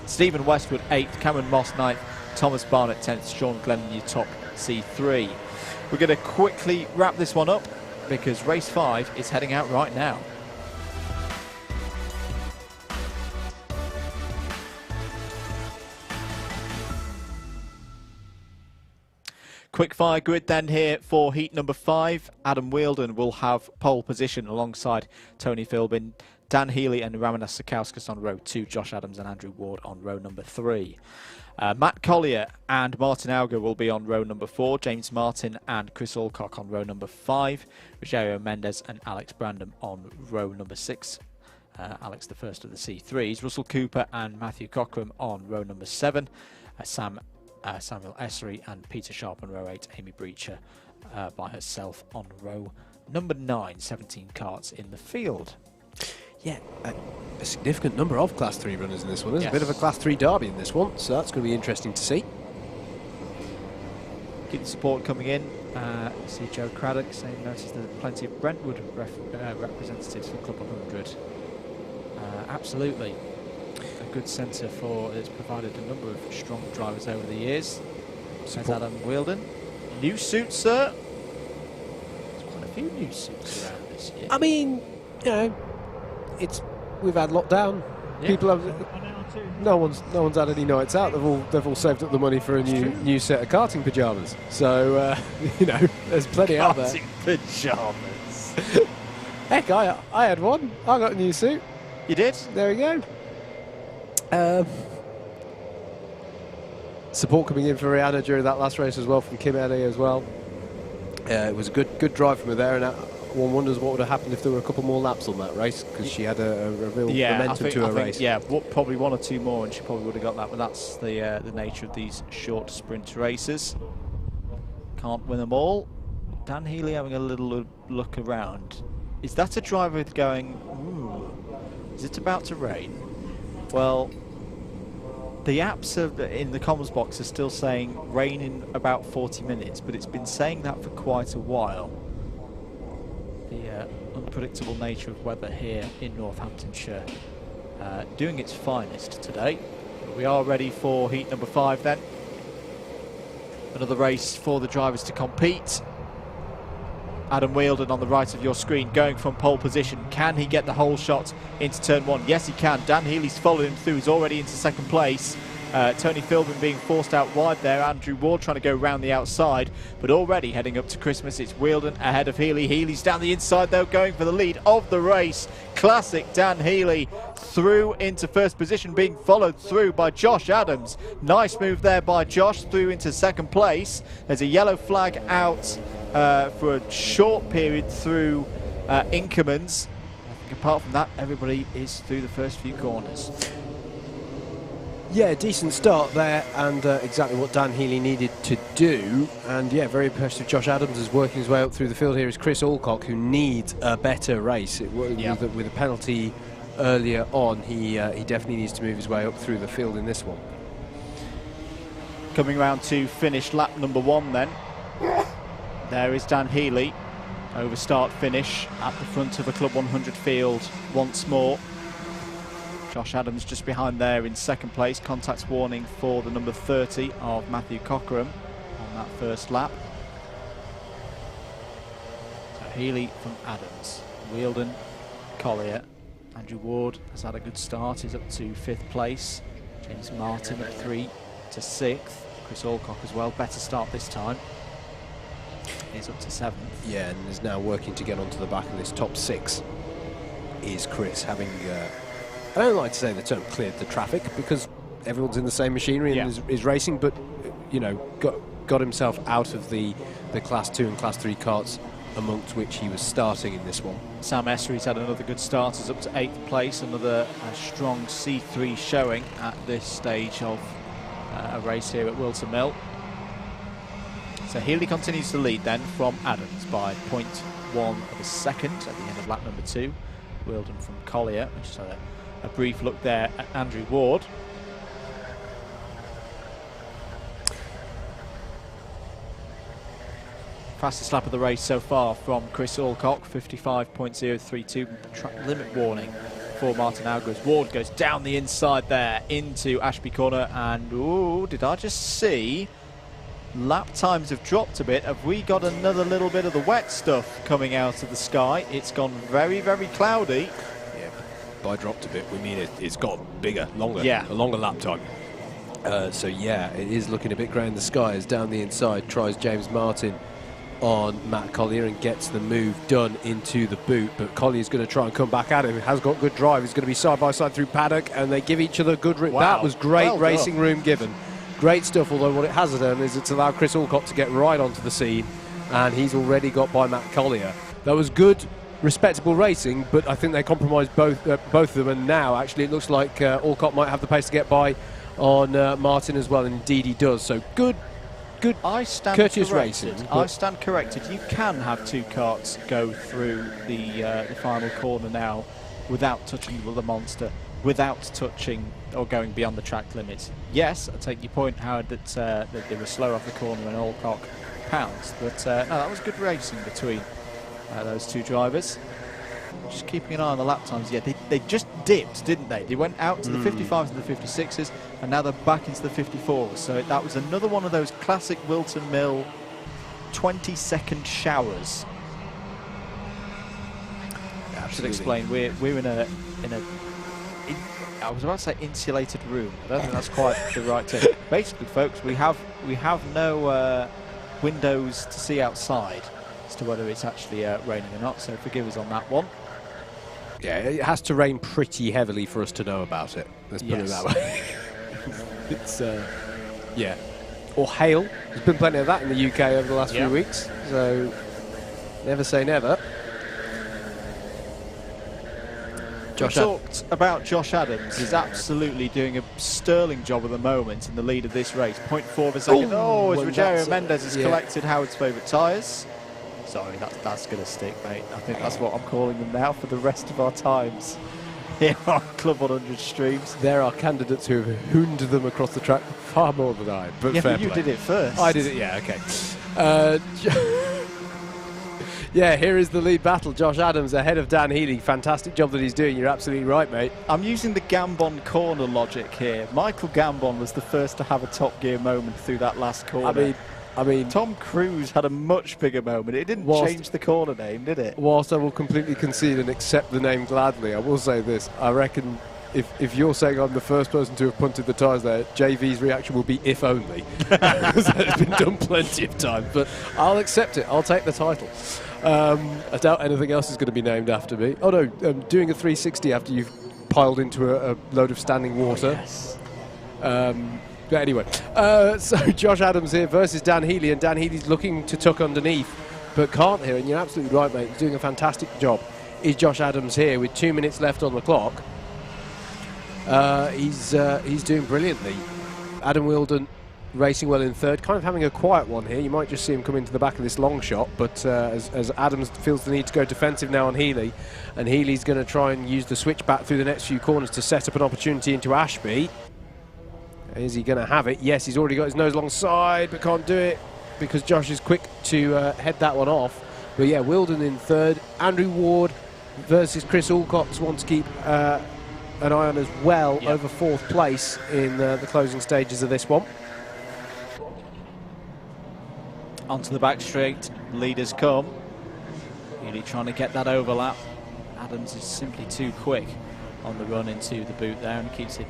Stephen Westwood eighth, Cameron Moss ninth, Thomas Barnett 10th, Sean Glennon your top C3. We're going to quickly wrap this one up because race 5 is heading out right now. Quickfire grid then here for heat number 5. Adam Wielden will have pole position alongside Tony Philbin, Dan Healy and Ramanas Sakauskas on row 2, Josh Adams and Andrew Ward on row number 3. Matt Collier and Martin Auger will be on row number 4, James Martin and Chris Alcock on row number 5, Rogerio Mendes and Alex Brandon on row number 6. Alex the first of the C3s, Russell Cooper and Matthew Cockram on row number 7, Samuel Essery and Peter Sharp on row 8, Amy Breacher by herself on row number 9, 17 karts in the field. Yeah, a significant number of Class 3 runners in this one. There's a bit of a Class 3 derby in this one, so that's going to be interesting to see. Keep the support coming in. See Joe Craddock saying notice that plenty of Brentwood representatives for Club 100. Absolutely. A good centre for, it's provided a number of strong drivers over the years. Says Adam Wielden. New suits, sir. There's quite a few new suits around this year. I mean, you know, we've had lockdown. Yeah. People have no one's had any nights out. They've all saved up the money for a new set of karting pyjamas. So you know, there's plenty out there. Karting pyjamas. Heck, I had one. I got a new suit. You did? There we go. Support coming in for Rihanna during that last race as well from Kim Eddy as well. It was a good drive from her there, and one wonders what would have happened if there were a couple more laps on that race, because she had a real momentum to her race. Yeah, probably one or two more and she probably would have got that, but that's the nature of these short sprint races. Can't win them all. Dan Healy having a little look around. Is that a driver going, ooh, is it about to rain? Well, The apps in the comments box are still saying rain in about 40 minutes, but it's been saying that for quite a while. The unpredictable nature of weather here in Northamptonshire doing its finest today. But we are ready for heat number 5 then. Another race for the drivers to compete. Adam Whilton on the right of your screen going from pole position. Can he get the whole shot into turn 1? Yes, he can. Dan Healy's followed him through. He's already into second place. Tony Philbin being forced out wide there. Andrew Ward trying to go round the outside. But already heading up to Christmas, it's Whilton ahead of Healy. Healy's down the inside though, going for the lead of the race. Classic Dan Healy through into first position, being followed through by Josh Adams. Nice move there by Josh, through into second place. There's a yellow flag out for a short period through Inkermans. I think apart from that, everybody is through the first few corners. Yeah, decent start there, and exactly what Dan Healy needed to do. And yeah, very impressive. Josh Adams is working his way up through the field. Here is Chris Alcock, who needs a better race. With a penalty earlier on, he definitely needs to move his way up through the field in this one. Coming round to finish lap number 1 then. There is Dan Healy, over start finish at the front of the Club 100 field once more. Josh Adams just behind there in second place. Contact warning for the number 30 of Matthew Cockerham on that first lap. So Healy from Adams, Whilton, Collier. Andrew Ward has had a good start, he's up to 5th place. James Martin up 3 to 6th. Chris Alcock as well, better start this time. He's up to 7th. Yeah, and is now working to get onto the back of this top 6. Is Chris having, I don't like to say the term cleared the traffic, because everyone's in the same machinery and is racing, but you know, got himself out of the Class 2 and Class 3 karts, amongst which he was starting in this one. Sam Essery's had another good start, he's up to 8th place, another strong C3 showing at this stage of a race here at Whilton Mill. So Healy continues to lead then from Adams by 0.1 of a second at the end of lap number 2. Whilton from Collier, which is a brief look there at Andrew Ward. Fastest lap of the race so far from Chris Alcock, 55.032. Track limit warning for Martin Algers. Ward goes down the inside there into Ashby Corner, and ooh, did I just see lap times have dropped a bit? Have we got another little bit of the wet stuff coming out of the sky? It's gone very, very cloudy. Yeah, by dropped a bit, we mean it's got bigger, longer, a longer lap time. So yeah, it is looking a bit grey in the sky as down the inside tries James Martin on Matt Collier and gets the move done into the boot, but Collier's going to try and come back at him. He has got good drive. He's going to be side by side through paddock, and they give each other good wow. That was great, well racing done. room given. Great stuff, although what it has done is it's allowed Chris Alcock to get right onto the scene, and he's already got by Matt Collier. That was good, respectable racing, but I think they compromised both of them, and now actually it looks like Alcock might have the pace to get by on Martin as well, and indeed he does. So good, courteous racing. I stand corrected. You can have 2 karts go through the final corner now without touching the monster, without touching or going beyond the track limits. Yes, I take your point, Howard, that they were slow off the corner and Alcock pounced, but no, that was good racing between those 2 drivers. Just keeping an eye on the lap times. Yeah, they just dipped, didn't they? They went out to the 55s and the 56s, and now they're back into the 54s. So that was another one of those classic Whilton Mill 20-second showers. I should explain. We're in a I was about to say insulated room. I don't think that's quite the right term. Basically, folks, we have no windows to see outside as to whether it's actually raining or not. So forgive us on that one. Yeah, it has to rain pretty heavily for us to know about it. Let's put it that way. It's yeah, or hail. There's been plenty of that in the UK over the last few weeks. So never say never. We talked about Josh Adams. He's absolutely doing a sterling job at the moment in the lead of this race. 0.4 of a second. Oh, as Rogerio Mendes has collected Howard's favourite tyres. Sorry, that's going to stick, mate. I think that's what I'm calling them now for the rest of our times. here on Club 100 streams. There are candidates who have hooned them across the track far more than I. But Yeah, fair but you play. did it first. I did it, yeah, okay. Yeah, here is the lead battle. Josh Adams ahead of Dan Healy. Fantastic job that he's doing. You're absolutely right, mate. I'm using the Gambon corner logic here. Michael Gambon was the first to have a Top Gear moment through that last corner. I mean, Tom Cruise had a much bigger moment. It didn't change the corner name, did it? whilst I will completely concede and accept the name gladly, I will say this. I reckon if you're saying I'm the first person to have punted the tyres there, JV's reaction will be if only. Because it's been done plenty of times. But I'll accept it. I'll take the title. I doubt anything else is going to be named after me. Oh no, doing a 360 after you've piled into a load of standing water. Oh, yes. But anyway, so Josh Adams here versus Dan Healy, and Dan Healy's looking to tuck underneath, but can't here, and you're absolutely right, mate. He's doing a fantastic job. Is Josh Adams here with 2 minutes left on the clock? He's doing brilliantly. Adam Whilton racing well in third, kind of having a quiet one here. You might just see him come into the back of this long shot, but as Adams feels the need to go defensive now on Healy, and Healy's going to try and use the switch back through the next few corners to set up an opportunity into Ashby. Is he going to have it? Yes, he's already got his nose alongside, but can't do it because Josh is quick to head that one off. But yeah, Whilton in third. Andrew Ward versus Chris Alcott's one to keep an eye on as well, over fourth place in the closing stages of this one. Onto the back straight, leaders come. Really trying to get that overlap. Adams is simply too quick on the run into the boot there and keeps it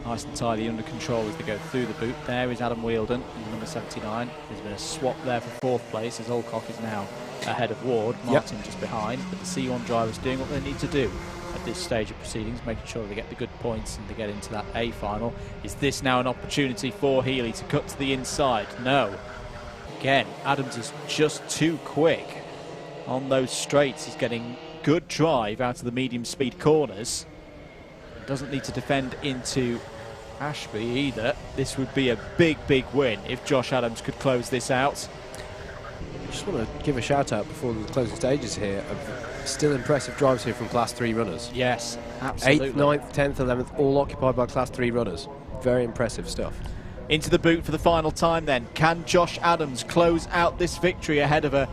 nice and tidy under control as they go through the boot. There is Adam Whilton, number 79. There's been a swap there for fourth place as Alcock is now ahead of Ward. Martin just behind, but the C1 drivers doing what they need to do at this stage of proceedings, making sure they get the good points and they get into that A final. Is this now an opportunity for Healy to cut to the inside? No. Again, Adams is just too quick on those straights. He's getting good drive out of the medium speed corners. Doesn't need to defend into Ashby either. This would be a big win if Josh Adams could close this out. I just want to give a shout out before the closing stages here of still impressive drives here from Class 3 runners. Yes, absolutely. 8th, 9th, 10th, 11th, all occupied by Class 3 runners. Very impressive stuff. Into the boot for the final time then. Can Josh Adams close out this victory ahead of a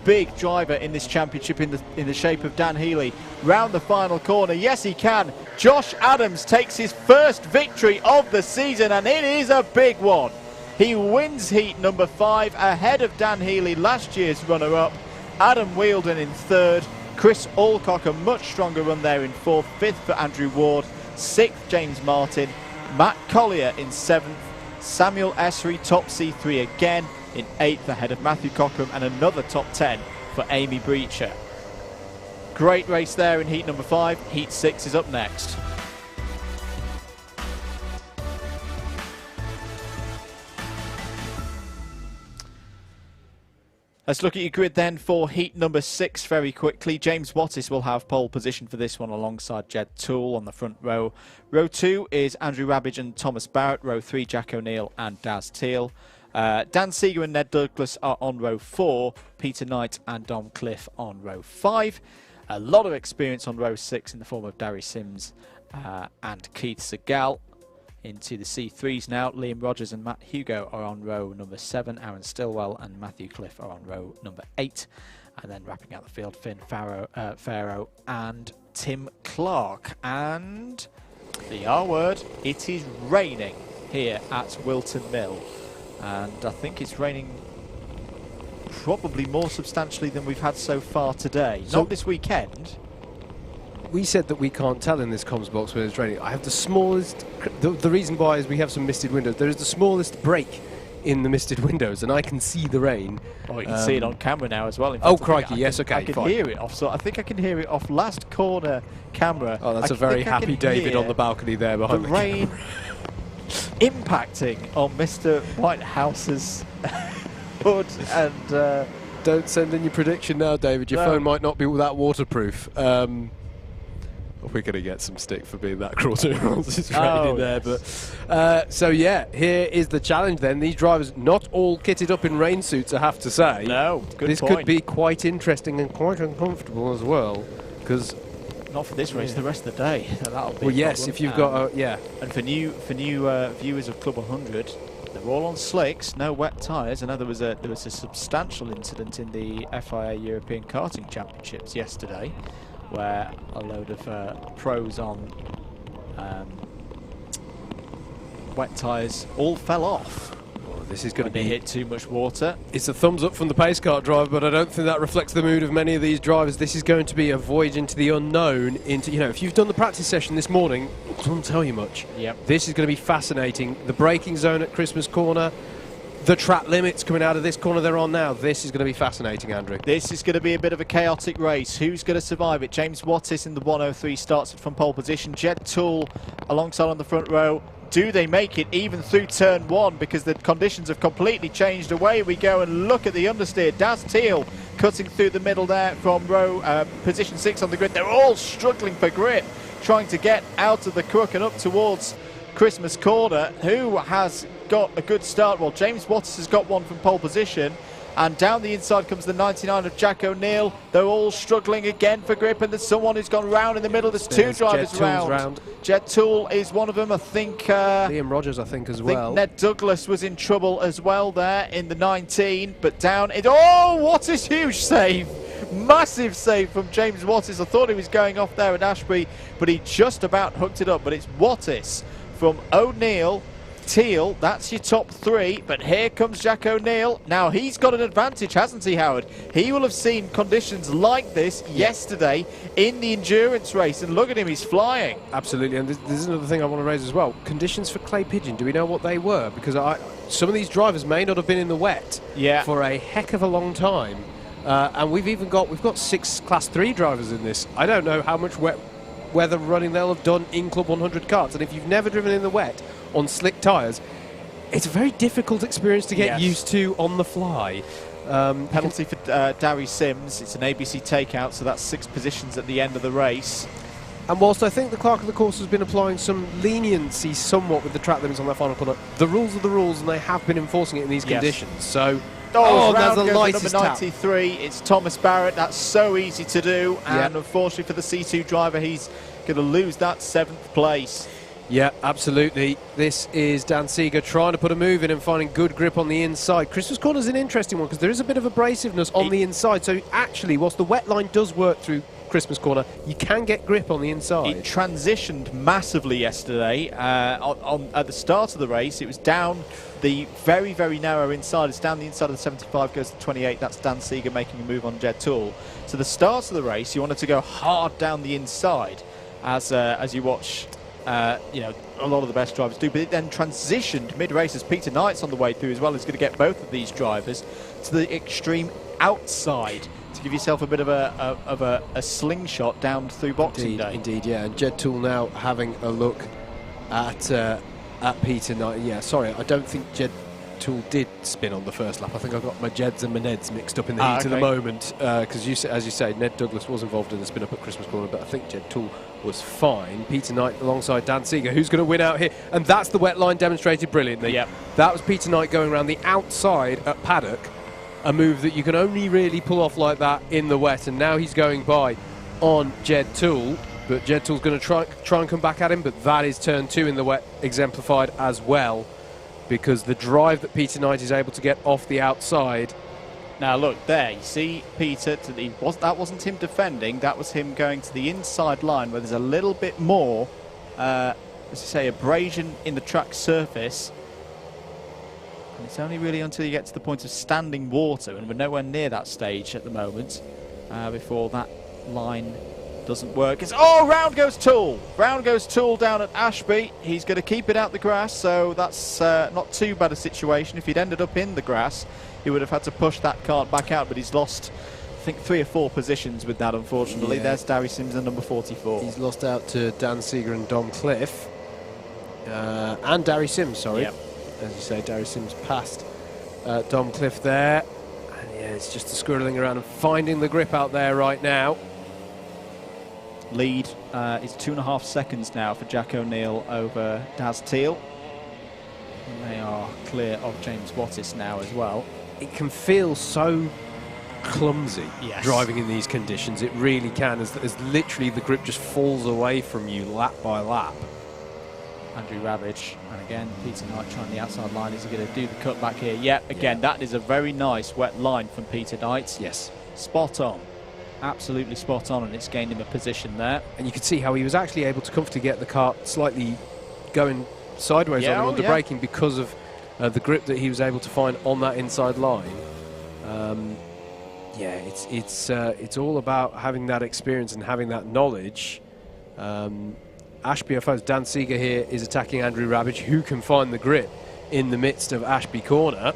big driver in this championship in the shape of Dan Healy? Round the final corner, yes he can. Josh Adams takes his first victory of the season, and it is a big one. He wins heat number 5 ahead of Dan Healy, last year's runner-up. Adam Whilton in third. Chris Alcock, a much stronger run there in fourth. Fifth for Andrew Ward. Sixth, James Martin. Matt Collier in seventh. Samuel Essery, top C3 again in 8th ahead of Matthew Cochrane, and another top 10 for Amy Breacher. Great race there in heat number 5. Heat 6 is up next. Let's look at your grid then for heat number 6 very quickly. James Wattis will have pole position for this one alongside Jed Toole on the front row. Row 2 is Andrew Rabbage and Thomas Barrett. Row 3, Jack O'Neill and Daz Teal. Dan Seeger and Ned Douglas are on row 4. Peter Knight and Dom Cliff on row 5. A lot of experience on row 6 in the form of Darry Sims and Keith Segal. Into the C3s now. Liam Rogers and Matt Hugo are on row number 7. Aaron Stillwell and Matthew Cliff are on row number 8. And then wrapping out the field, Finn Farrow and Tim Clark. And the R word, it is raining here at Whilton Mill. And I think it's raining probably more substantially than we've had so far today. So not this weekend. We said that we can't tell in this comms box when it's raining. I have the smallest... The reason why is we have some misted windows. There is the smallest break in the misted windows, and I can see the rain. Oh, you can see it on camera now as well. In Oh, fact, crikey, yes, okay, I can fine. hear it off. So I think I can hear it off last corner camera. Oh, that's a very happy David on the balcony there The behind the rain impacting on Mr. Whitehouse's hood and... Don't send in your prediction now, David. Your phone might not be that waterproof. We're going to get some stick for being that cruel to it's raining there. Yes. But so, yeah, here is the challenge then. These drivers not all kitted up in rain suits, I have to say. No, good This point. could be quite interesting and quite uncomfortable as well, because Not for this race, the rest of the day. That'll be well, yes, if you've got And for new viewers of Club 100, they're all on slicks, no wet tyres. I know there was a substantial incident in the FIA European Karting Championships yesterday, where a load of pros on wet tyres all fell off. This is going to be hit too much water. It's a thumbs up from the pace car driver, but I don't think that reflects the mood of many of these drivers. This is going to be a voyage into the unknown. Into, you know, if you've done the practice session this morning, it doesn't tell you much. Yep. This is going to be fascinating. The braking zone at Christmas Corner, the track limits coming out of this corner they're on now. This is going to be fascinating, Andrew. This is going to be a bit of a chaotic race. Who's going to survive it? James Wattis in the 103 starts it from pole position. Jed Toole alongside on the front row. Do they make it even through turn 1? Because the conditions have completely changed. Away we go, and look at the understeer. Daz Teal cutting through the middle there from row position 6 on the grid. They're all struggling for grip, trying to get out of the crook and up towards Christmas Corner. Who has got a good start? Well, James Wattis has got one from pole position. And down the inside comes the 99 of Jack O'Neill. They're all struggling again for grip, and there's someone who's gone round in the middle. There's two drivers round. Jet Toole is one of them, I think. Liam Rogers, I think, as well. Ned Douglas was in trouble as well there in the 19, but down it. Oh, what a huge save! Massive save from James Wattis. I thought he was going off there at Ashby, but he just about hooked it up. But it's Wattis from O'Neill. Teal, that's your top 3, but here comes Jack O'Neill. Now he's got an advantage, hasn't he, Howard? He will have seen conditions like this yesterday in the endurance race, and look at him, he's flying. Absolutely, and this is another thing I want to raise as well. Conditions for Clay Pigeon, do we know what they were? Because some of these drivers may not have been in the wet for a heck of a long time, and we've got 6 Class 3 drivers in this. I don't know how much wet weather running they'll have done in Club 100 karts, and if you've never driven in the wet on slick tyres, it's a very difficult experience to get used to on the fly. Penalty for Darry Sims. It's an ABC takeout, so that's 6 positions at the end of the race. And whilst I think the clerk of the course has been applying some leniency somewhat with the track limits on that final corner, the rules are the rules, and they have been enforcing it in these conditions. So, there's the lightest number 93. It's Thomas Barrett. That's so easy to do, and unfortunately for the C2 driver, he's going to lose that 7th place. Yeah, absolutely. This is Dan Seeger trying to put a move in and finding good grip on the inside. Christmas Corner's an interesting one because there is a bit of abrasiveness on the inside. So actually, whilst the wet line does work through Christmas Corner, you can get grip on the inside. It transitioned massively yesterday. At the start of the race, it was down the very, very narrow inside. It's down the inside of the 75, goes to 28. That's Dan Seeger making a move on Jed Toole. So the start of the race, you wanted to go hard down the inside as you watch. You know, a lot of the best drivers do, but it then transitioned mid-race as Peter Knight's on the way through as well. Is going to get both of these drivers to the extreme outside to give yourself a bit of a slingshot down through Boxing Day. Indeed, yeah. And Jed Toole now having a look at Peter Knight. Yeah, sorry, I don't think Jed Toole did spin on the first lap. I think I got my Jeds and my Neds mixed up in the heat of the moment because, as you say, Ned Douglas was involved in the spin up at Christmas Corner, but I think Jed Toole was fine. Peter Knight alongside Dan Seeger, who's going to win out here, and that's the wet line demonstrated brilliantly. Yep. That was Peter Knight going around the outside at Paddock, a move that you can only really pull off like that in the wet, and now he's going by on Jed Toole, but Jed Toole's going to try and come back at him, but that is turn 2 in the wet exemplified as well, because the drive that Peter Knight is able to get off the outside. Now look there, you see Peter, that wasn't him defending, that was him going to the inside line where there's a little bit more, as you say, abrasion in the track surface. And it's only really until you get to the point of standing water, and we're nowhere near that stage at the moment, before that line doesn't work. Round goes Toole. Round goes Toole down at Ashby. He's going to keep it out the grass, so that's not too bad a situation. If he'd ended up in the grass, he would have had to push that kart back out, but he's lost, I think, 3 or 4 positions with that, unfortunately. There's Darry Sims and number 44. He's lost out to Dan Seeger and Dom Cliff. And Darry Sims, sorry. Yep. As you say, Darry Sims passed Dom Cliff there. And yeah, it's just the squirreling around and finding the grip out there right now. Lead is 2.5 seconds now for Jack O'Neill over Daz Teal. And they are clear of James Wattis now as well. It can feel so clumsy driving in these conditions. It really can, as literally the grip just falls away from you lap by lap. Andrew Ravage, and again, Peter Knight trying the outside line. Is he going to do the cut back here? Yeah, again, that is a very nice wet line from Peter Knight. Yes. Spot on. Absolutely spot on, and it's gained him a position there. And you can see how he was actually able to comfortably get the kart slightly going sideways on him under braking because of the grip that he was able to find on that inside line. It's all about having that experience and having that knowledge. Ashby FO's Dan Seeger here is attacking Andrew Ravage, who can find the grip in the midst of Ashby Corner.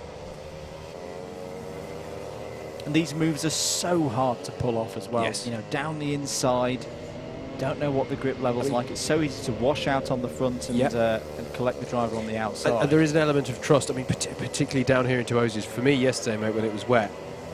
And these moves are so hard to pull off as well. Yes. You know, down the inside, don't know what the grip level's like. It's so easy to wash out on the front and collect the driver on the outside. And there is an element of trust. I mean, particularly down here into Ozies. For me yesterday, mate, when it was wet,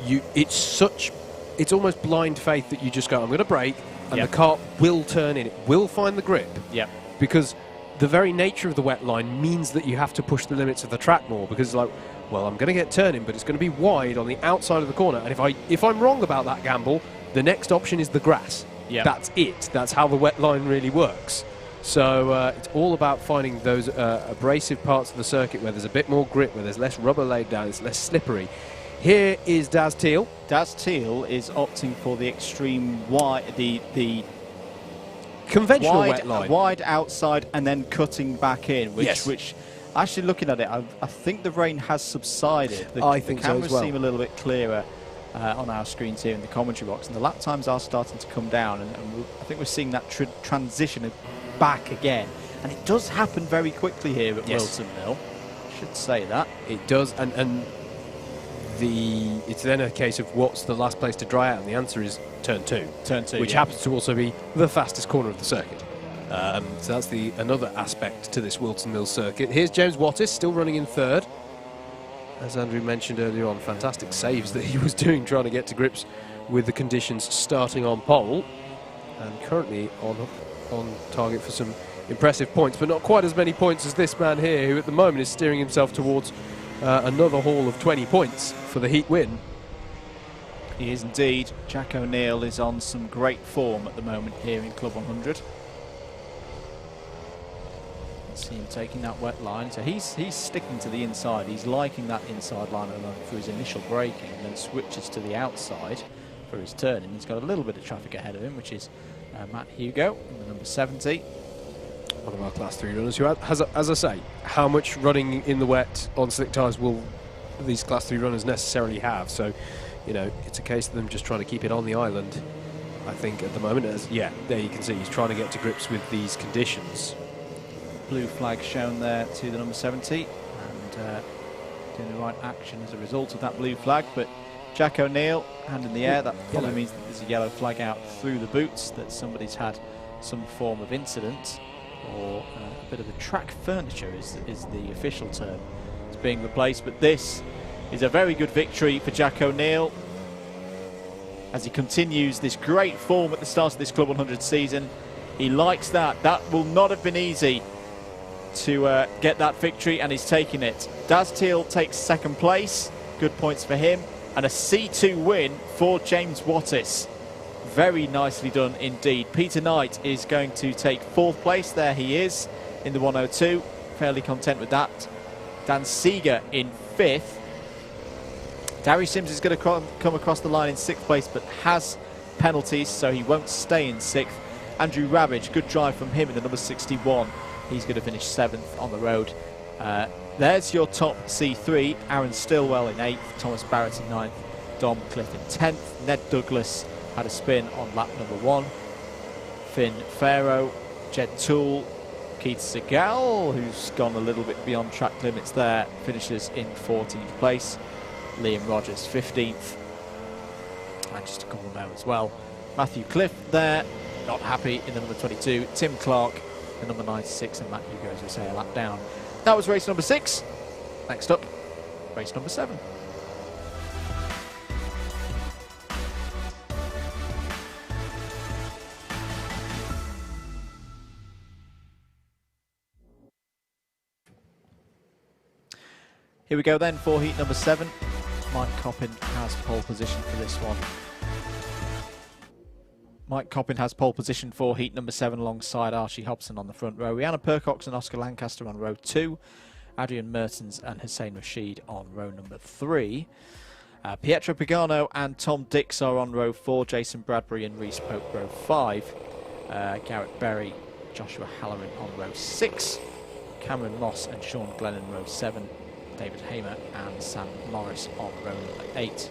it's almost blind faith that you just go, I'm going to brake, and the kart will turn in. It will find the grip. Yeah. Because the very nature of the wet line means that you have to push the limits of the track more, because like, well, I'm going to get turning, but it's going to be wide on the outside of the corner. And if I'm wrong about that gamble, the next option is the grass. Yeah. That's it. That's how the wet line really works. So it's all about finding those abrasive parts of the circuit where there's a bit more grip, where there's less rubber laid down, it's less slippery. Here is Daz Teal. Daz Teal is opting for the extreme wide, the conventional wide, wet line. Wide outside and then cutting back in, which actually looking at it, I think the rain has subsided. I think the cameras so as well. seem a little bit clearer on our screens here in the commentary box, and the lap times are starting to come down, and I think we're seeing that transition back again. And it does happen very quickly here at Whilton Mill. I should say that. It does, and it's then a case of what's the last place to dry out, and the answer is turn 2. Turn 2, which happens to also be the fastest corner of the circuit. So that's another aspect to this Whilton Mill circuit. Here's James Wattis, still running in third. As Andrew mentioned earlier on, fantastic saves that he was doing trying to get to grips with the conditions starting on pole. And currently on target for some impressive points, but not quite as many points as this man here, who at the moment is steering himself towards another haul of 20 points for the heat win. He is indeed. Jack O'Neill is on some great form at the moment here in Club 100. See him taking that wet line, so he's sticking to the inside. He's liking that inside line for his initial braking, and then switches to the outside for his turn. And he's got a little bit of traffic ahead of him, which is Matt Hugo, the number 70. One of our Class 3 runners who has, as I say, how much running in the wet on slick tyres will these Class 3 runners necessarily have? So, you know, it's a case of them just trying to keep it on the island, I think, at the moment. There you can see he's trying to get to grips with these conditions. Blue flag shown there to the number 70, and doing the right action as a result of that blue flag. But Jack O'Neill, hand in the air, that probably means that there's a yellow flag out through the boots, that somebody's had some form of incident, or a bit of the track furniture is the official term. It's being replaced, but this is a very good victory for Jack O'Neill as he continues this great form at the start of this Club 100 season. He likes that. That will not have been easy to get that victory, and he's taking it. Daz Teal takes second place, good points for him, and a C2 win for James Wattis. Very nicely done indeed. Peter Knight is going to take fourth place. There he is in the 102, fairly content with that. Dan Seeger in fifth. Darry Sims is going to come across the line in sixth place, but has penalties, so he won't stay in sixth. Andrew Ravage, good drive from him in the number 61. He's going to finish 7th on the road. There's your top C3. Aaron Stillwell in 8th, Thomas Barrett in 9th, Dom Cliff in 10th. Ned Douglas had a spin on lap number 1. Finn Farrow, Jed Toole, Keith Segal, who's gone a little bit beyond track limits there, finishes in 14th place. Liam Rogers 15th. And just a couple more as well. Matthew Cliff there, not happy in the number 22. Tim Clark, the number 96, and Matt Hugo, as we say, a lap down. That was race number 6. Next up, race number 7. Here we go then for heat number 7. Mike Coppin has pole position for this one. Mike Coppin has pole position for heat number 7 alongside Archie Hobson on the front row. Rhianna Percox and Oscar Lancaster on row 2. Adrian Mertens and Hussein Rashid on row number 3. Pietro Pagano and Tom Dix are on row 4. Jason Bradbury and Reece Pope row 5. Garrett Berry, Joshua Halloran on row 6. Cameron Moss and Sean Glennon row 7. David Hamer and Sam Morris on row number 8.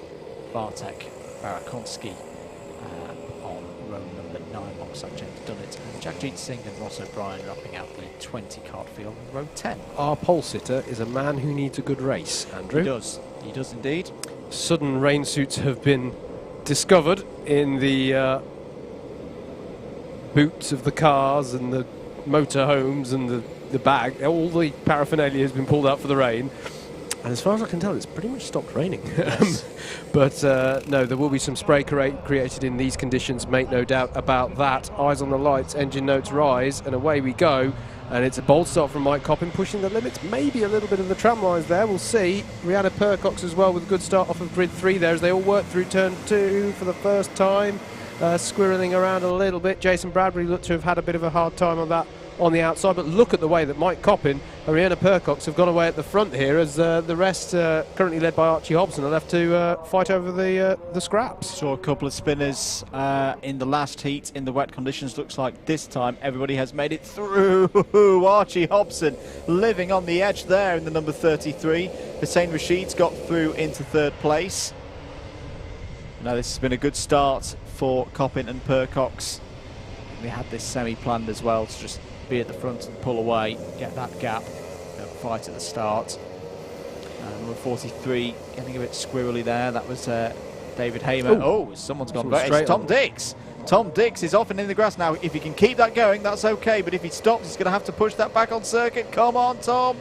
Bartek Barakonski on row number 9 alongside James Dunnett. And Jagjit Singh and Ross O'Brien wrapping out the 20 kart field on row 10. Our pole sitter is a man who needs a good race, Andrew. He does indeed. Sudden rain suits have been discovered in the boots of the cars and the motorhomes and the bag. All the paraphernalia has been pulled out for the rain. And as far as I can tell, it's pretty much stopped raining. Yes. But no, there will be some spray created in these conditions, make no doubt about that. Eyes on the lights, engine notes rise, and away we go. And it's a bold start from Mike Coppin, pushing the limits, maybe a little bit of the tram lines there, we'll see. Rhianna Percox as well with a good start off of grid 3 there as they all work through turn 2 for the first time. Squirreling around a little bit. Jason Bradbury looked to have had a bit of a hard time on that on the outside, but look at the way that Mike Coppin and Rhianna Percox have gone away at the front here as the rest, currently led by Archie Hobson, are left to fight over the scraps. Saw a couple of spinners in the last heat in the wet conditions. Looks like this time everybody has made it through. Archie Hobson living on the edge there in the number 33. Hussein Rashid's got through into 3rd place. Now this has been a good start for Coppin and Percox. We had this semi-planned as well to just be at the front and pull away, get that gap, fight at the start. Number 43 getting a bit squirrely there. That was David Hamer. Oh, someone's gone back. It's Tom Dix. Tom Dix is off and in the grass now. If he can keep that going, that's okay. But if he stops, he's going to have to push that back on circuit. Come on, Tom.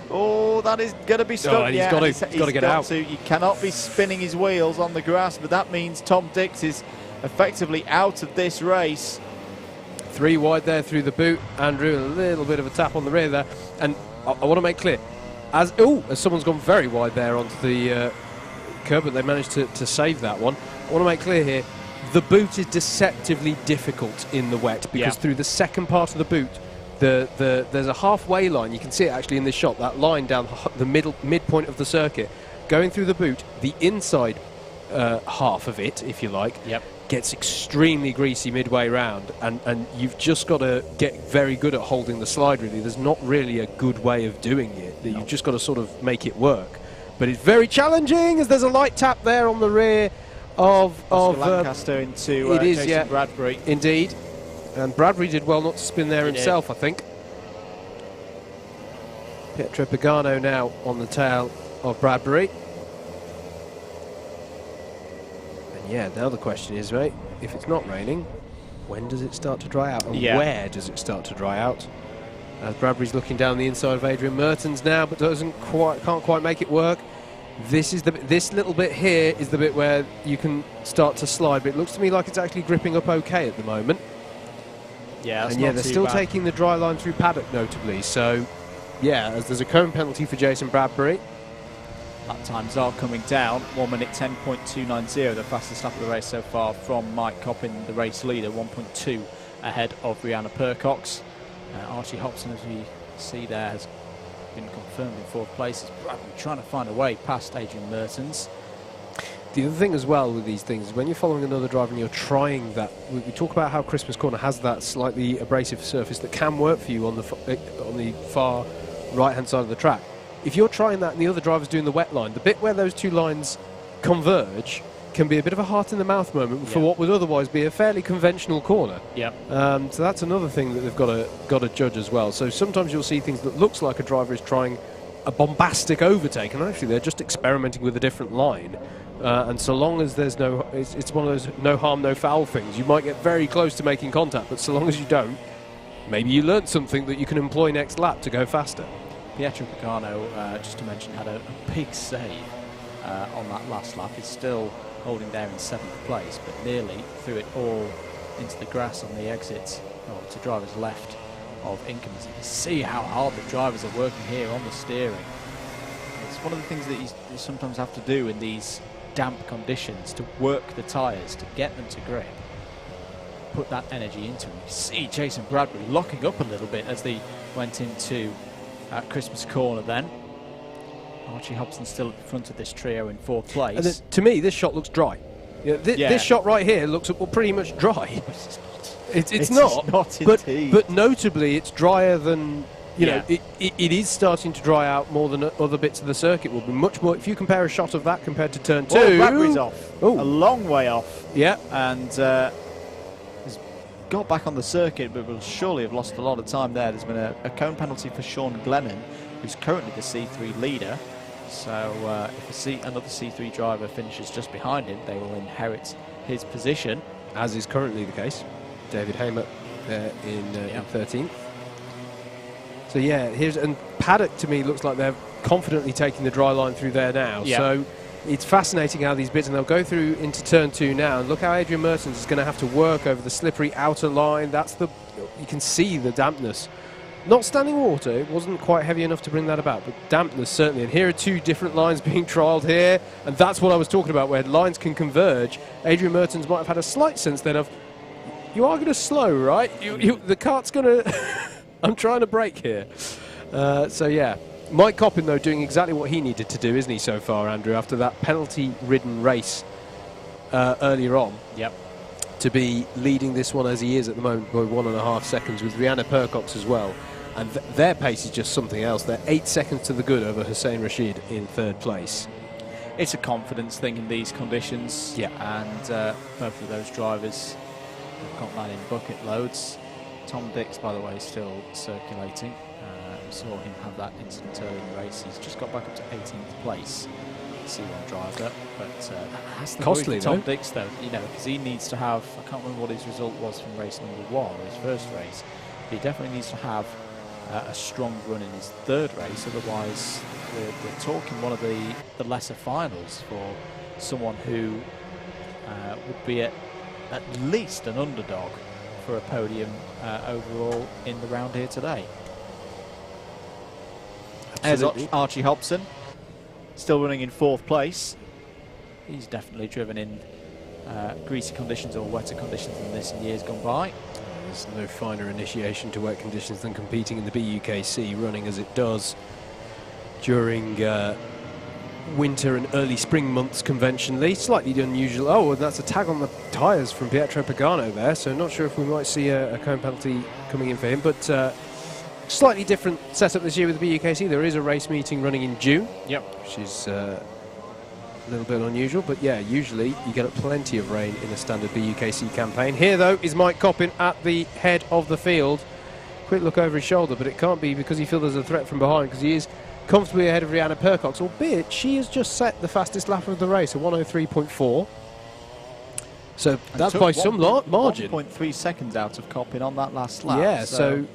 Oh, that is going to be stuck. Oh, he's got to get out. You cannot be spinning his wheels on the grass, but that means Tom Dix is effectively out of this race. 3 wide there through the boot. Andrew, a little bit of a tap on the rear there. And I want to make clear, as someone's gone very wide there onto the curb, but they managed to save that one. I want to make clear here, the boot is deceptively difficult in the wet because through the second part of the boot, there's a halfway line. You can see it actually in this shot, that line down the midpoint of the circuit. Going through the boot, the inside half of it, if you like, gets extremely greasy midway round, and you've just got to get very good at holding the slide, really. There's not really a good way of doing it. You've just got to sort of make it work. But it's very challenging as there's a light tap there on the rear of Lancaster into Jason Bradbury. Indeed. And Bradbury did well not to spin there himself, I think. Pietro Pagano now on the tail of Bradbury. And yeah, now the question is, right, if it's not raining, when does it start to dry out? And where does it start to dry out? As Bradbury's looking down the inside of Adrian Mertens now, but can't quite make it work. This little bit here is the bit where you can start to slide, but it looks to me like it's actually gripping up okay at the moment. Yeah, and they're still taking the dry line through paddock, notably. So, yeah, as there's a cone penalty for Jason Bradbury. Lap times are coming down. 1 minute 10.290, the fastest lap of the race so far from Mike Coppin, the race leader. 1.2 ahead of Rhianna Percox. Archie Hobson, as we see there, has been confirmed in 4th place. Is Bradbury trying to find a way past Adrian Mertens. The other thing as well with these things is when you're following another driver and you're trying that, we talk about how Christmas Corner has that slightly abrasive surface that can work for you on the far right-hand side of the track. If you're trying that and the other driver's doing the wet line, the bit where those two lines converge can be a bit of a heart-in-the-mouth moment for what would otherwise be a fairly conventional corner. So that's another thing that they've got to judge as well. So sometimes you'll see things that looks like a driver is trying a bombastic overtake, and actually they're just experimenting with a different line. And so long as there's it's one of those no harm, no foul things. You might get very close to making contact, but so long as you don't, maybe you learnt something that you can employ next lap to go faster. Pietro Pagano, just to mention, had a big save on that last lap. He's still holding there in 7th place, but nearly threw it all into the grass on the exit, to driver's left of Incomes. You can see how hard the drivers are working here on the steering. It's one of the things that you sometimes have to do in these damp conditions, to work the tyres, to get them to grip. Put that energy into them. You see Jason Bradbury locking up a little bit as they went into Christmas corner then. Archie Hobson still at the front of this trio in 4th place. And to me, this shot looks dry. This shot right here looks pretty much dry. It's not but notably it's drier than, you know, it is starting to dry out more than other bits of the circuit. Will be much more, if you compare a shot of that compared to turn 2. Bradbury's off. A long way off. Yeah. And has got back on the circuit, but will surely have lost a lot of time there. There's been a cone penalty for Sean Glennon, who's currently the C3 leader. So if another C3 driver finishes just behind him, they will inherit his position. As is currently the case. David Hamer in 13th. So yeah, and Paddock to me looks like they're confidently taking the dry line through there now. Yeah. So it's fascinating how these bits, and they'll go through into turn 2 now. And look how Adrian Mertens is going to have to work over the slippery outer line. You can see the dampness. Not standing water, it wasn't quite heavy enough to bring that about, but dampness certainly. And here are 2 different lines being trialled here, and that's what I was talking about, where lines can converge. Adrian Mertens might have had a slight sense then of, you are going to slow, right? The kart's going to... I'm trying to brake here. So yeah, Mike Coppin though doing exactly what he needed to do, isn't he, so far, Andrew, after that penalty-ridden race earlier on. Yep. To be leading this one as he is at the moment by 1.5 seconds, with Rihanna Percox as well. And their pace is just something else. They're 8 seconds to the good over Hussein Rashid in 3rd place. It's a confidence thing in these conditions. Yeah. And both of those drivers have got that in bucket loads. Tom Dix, by the way, is still circulating. We saw him have that incident early in the race. He's just got back up to 18th place. C1 driver, but that's costly Tom Dix, though, you know, because he needs to have, I can't remember what his result was from race number 1, his first race. He definitely needs to have a strong run in his 3rd race, otherwise we're talking one of the lesser finals for someone who would be at least an underdog for a podium overall in the round here today. Absolutely. There's Archie Hobson, still running in 4th place. He's definitely driven in greasy conditions or wetter conditions than this in years gone by. There's no finer initiation to wet conditions than competing in the BUKC, running as it does during winter and early spring months conventionally. Slightly unusual. Oh, and that's a tag on the tyres from Pietro Pagano there, so not sure if we might see a cone penalty coming in for him, but slightly different setup this year with the BUKC. There is a race meeting running in June. Yep. Which is a little bit unusual, but yeah, usually you get plenty of rain in a standard BUKC campaign. Here, though, is Mike Coppin at the head of the field. Quick look over his shoulder, but it can't be because he feels there's a threat from behind, because he is comfortably ahead of Rihanna Percox, albeit she has just set the fastest lap of the race, a 1:03.4. So that's by some margin. 1.3 seconds out of Coppin on that last lap. Yeah, so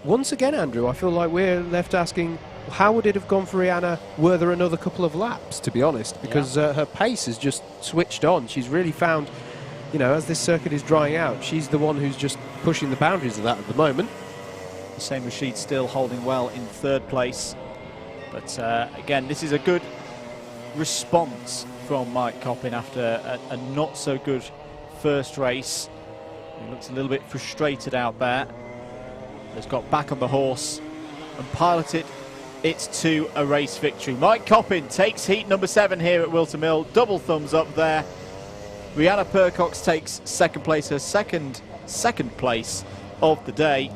once again, Andrew, I feel like we're left asking, how would it have gone for Rihanna were there another couple of laps, to be honest, because her pace has just switched on. She's really found, you know, as this circuit is drying out, she's the one who's just pushing the boundaries of that at the moment. Hussein Rashid still holding well in 3rd place. But again, this is a good response from Mike Coppin after a not so good first race. He looks a little bit frustrated out there. He's got back on the horse and piloted it to a race victory. Mike Coppin takes heat number 7 here at Whilton Mill. Double thumbs up there. Rihanna Percox takes 2nd place, her second place of the day.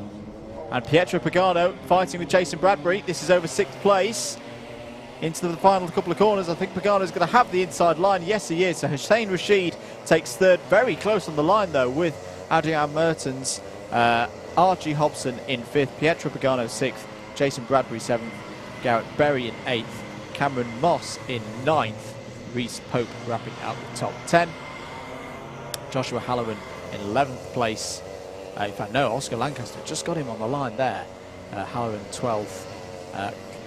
And Pietro Pagano fighting with Jason Bradbury. This is over 6th place. Into the final couple of corners. I think Pagano's going to have the inside line. Yes, he is. So Hussein Rashid takes 3rd. Very close on the line, though, with Adrian Mertens. Archie Hobson in 5th. Pietro Pagano 6th. Jason Bradbury 7th. Garrett Berry in 8th. Cameron Moss in 9th. Reese Pope wrapping out the top 10. Joshua Halloran in 11th place. In fact, no, Oscar Lancaster just got him on the line there. Halloran 12th.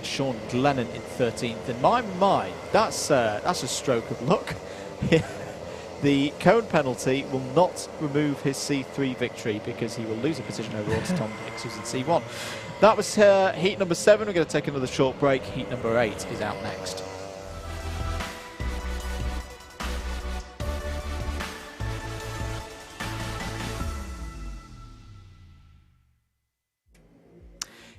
Sean Glennon in 13th. In my mind, that's a stroke of luck. The cone penalty will not remove his C3 victory because he will lose a position over Tom Dix, who's in C1. That was heat number 7. We're going to take another short break. Heat number 8 is out next.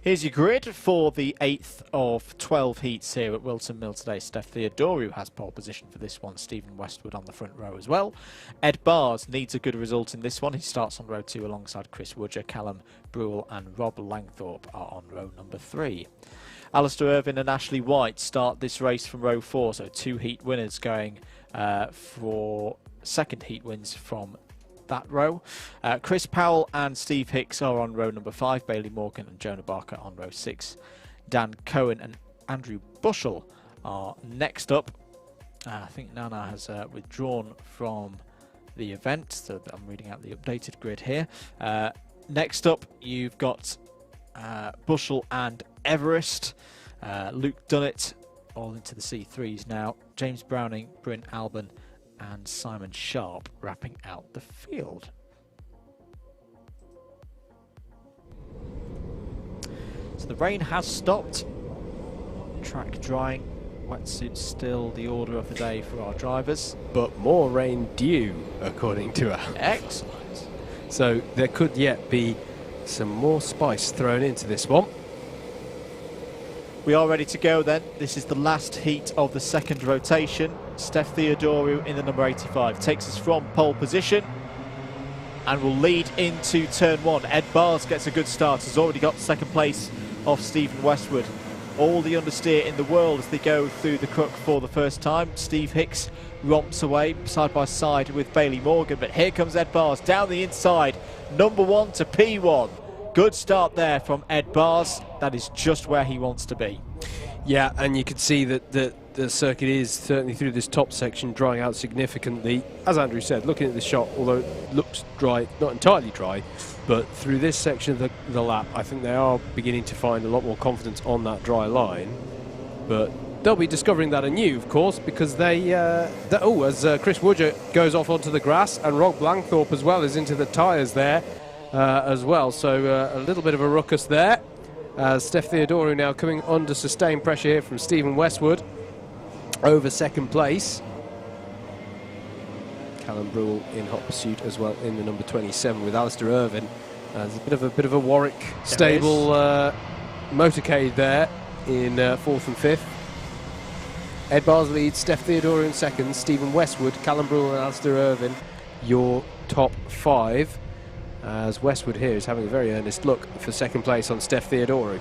Here's your grid for the 8th of 12 heats here at Whilton Mill today. Steph Theodoru has pole position for this one. Stephen Westwood on the front row as well. Ed Bars needs a good result in this one. He starts on row 2 alongside Chris Woodger. Callum Brewell and Rob Langthorpe are on row number 3. Alistair Irvine and Ashley White start this race from row 4, so 2 heat winners going for second heat wins from that row. Chris Powell and Steve Hicks are on row number 5. Bailey Morgan and Jonah Barker on row 6. Dan Cohen and Andrew Bushell are next up. I think Nana has withdrawn from the event, so I'm reading out the updated grid here. Next up, you've got Bushell and Everest. Luke Dunnett all into the C3s now. James Browning, Bryn Albon and Simon Sharp wrapping out the field. So the rain has stopped. Track drying. Wetsuits still the order of the day for our drivers. But more rain due, according to our... Excellent. So there could yet be some more spice thrown into this one. We are ready to go then. This is the last heat of the second rotation. Steph Theodoru in the number 85 takes us from pole position and will lead into turn 1. Ed Bars gets a good start, has already got second place off Stephen Westwood. All the understeer in the world as they go through the crook for the first time. Steve Hicks romps away side by side with Bailey Morgan, but here comes Ed Bars down the inside, number 1 to P1. Good start there from Ed Bars. That is just where he wants to be. Yeah, and you can see that the circuit is certainly through this top section drying out significantly. As Andrew said, looking at the shot, although it looks dry, not entirely dry, but through this section of the lap, I think they are beginning to find a lot more confidence on that dry line. But they'll be discovering that anew, of course, because as Chris Woodger goes off onto the grass, and Rob Langthorpe as well is into the tyres there as well. So a little bit of a ruckus there. Steph Theodoru now coming under sustained pressure here from Stephen Westwood over second place. Callum Brewell in hot pursuit as well in the number 27 with Alistair Irvine. There's a bit of a Warwick stable motorcade there in 4th and 5th. Ed Bars leads, Steph Theodoru in second, Stephen Westwood, Callum Brewell and Alistair Irvine your top 5. As Westwood here is having a very earnest look for second place on Steph Theodoru.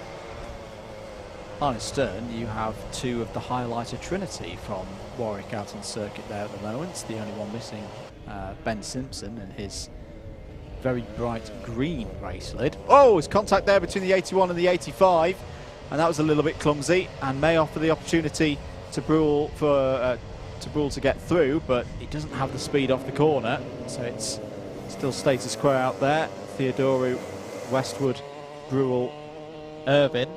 On his stern, you have 2 of the highlighter trinity from Warwick out on circuit there at the moment. The only one missing, Ben Simpson and his very bright green race lid. Oh, there's contact there between the 81 and the 85, and that was a little bit clumsy and may offer the opportunity to Brewell to get through, but he doesn't have the speed off the corner, so it's still status quo out there. Theodoru, Westwood, Brewell, Irvine.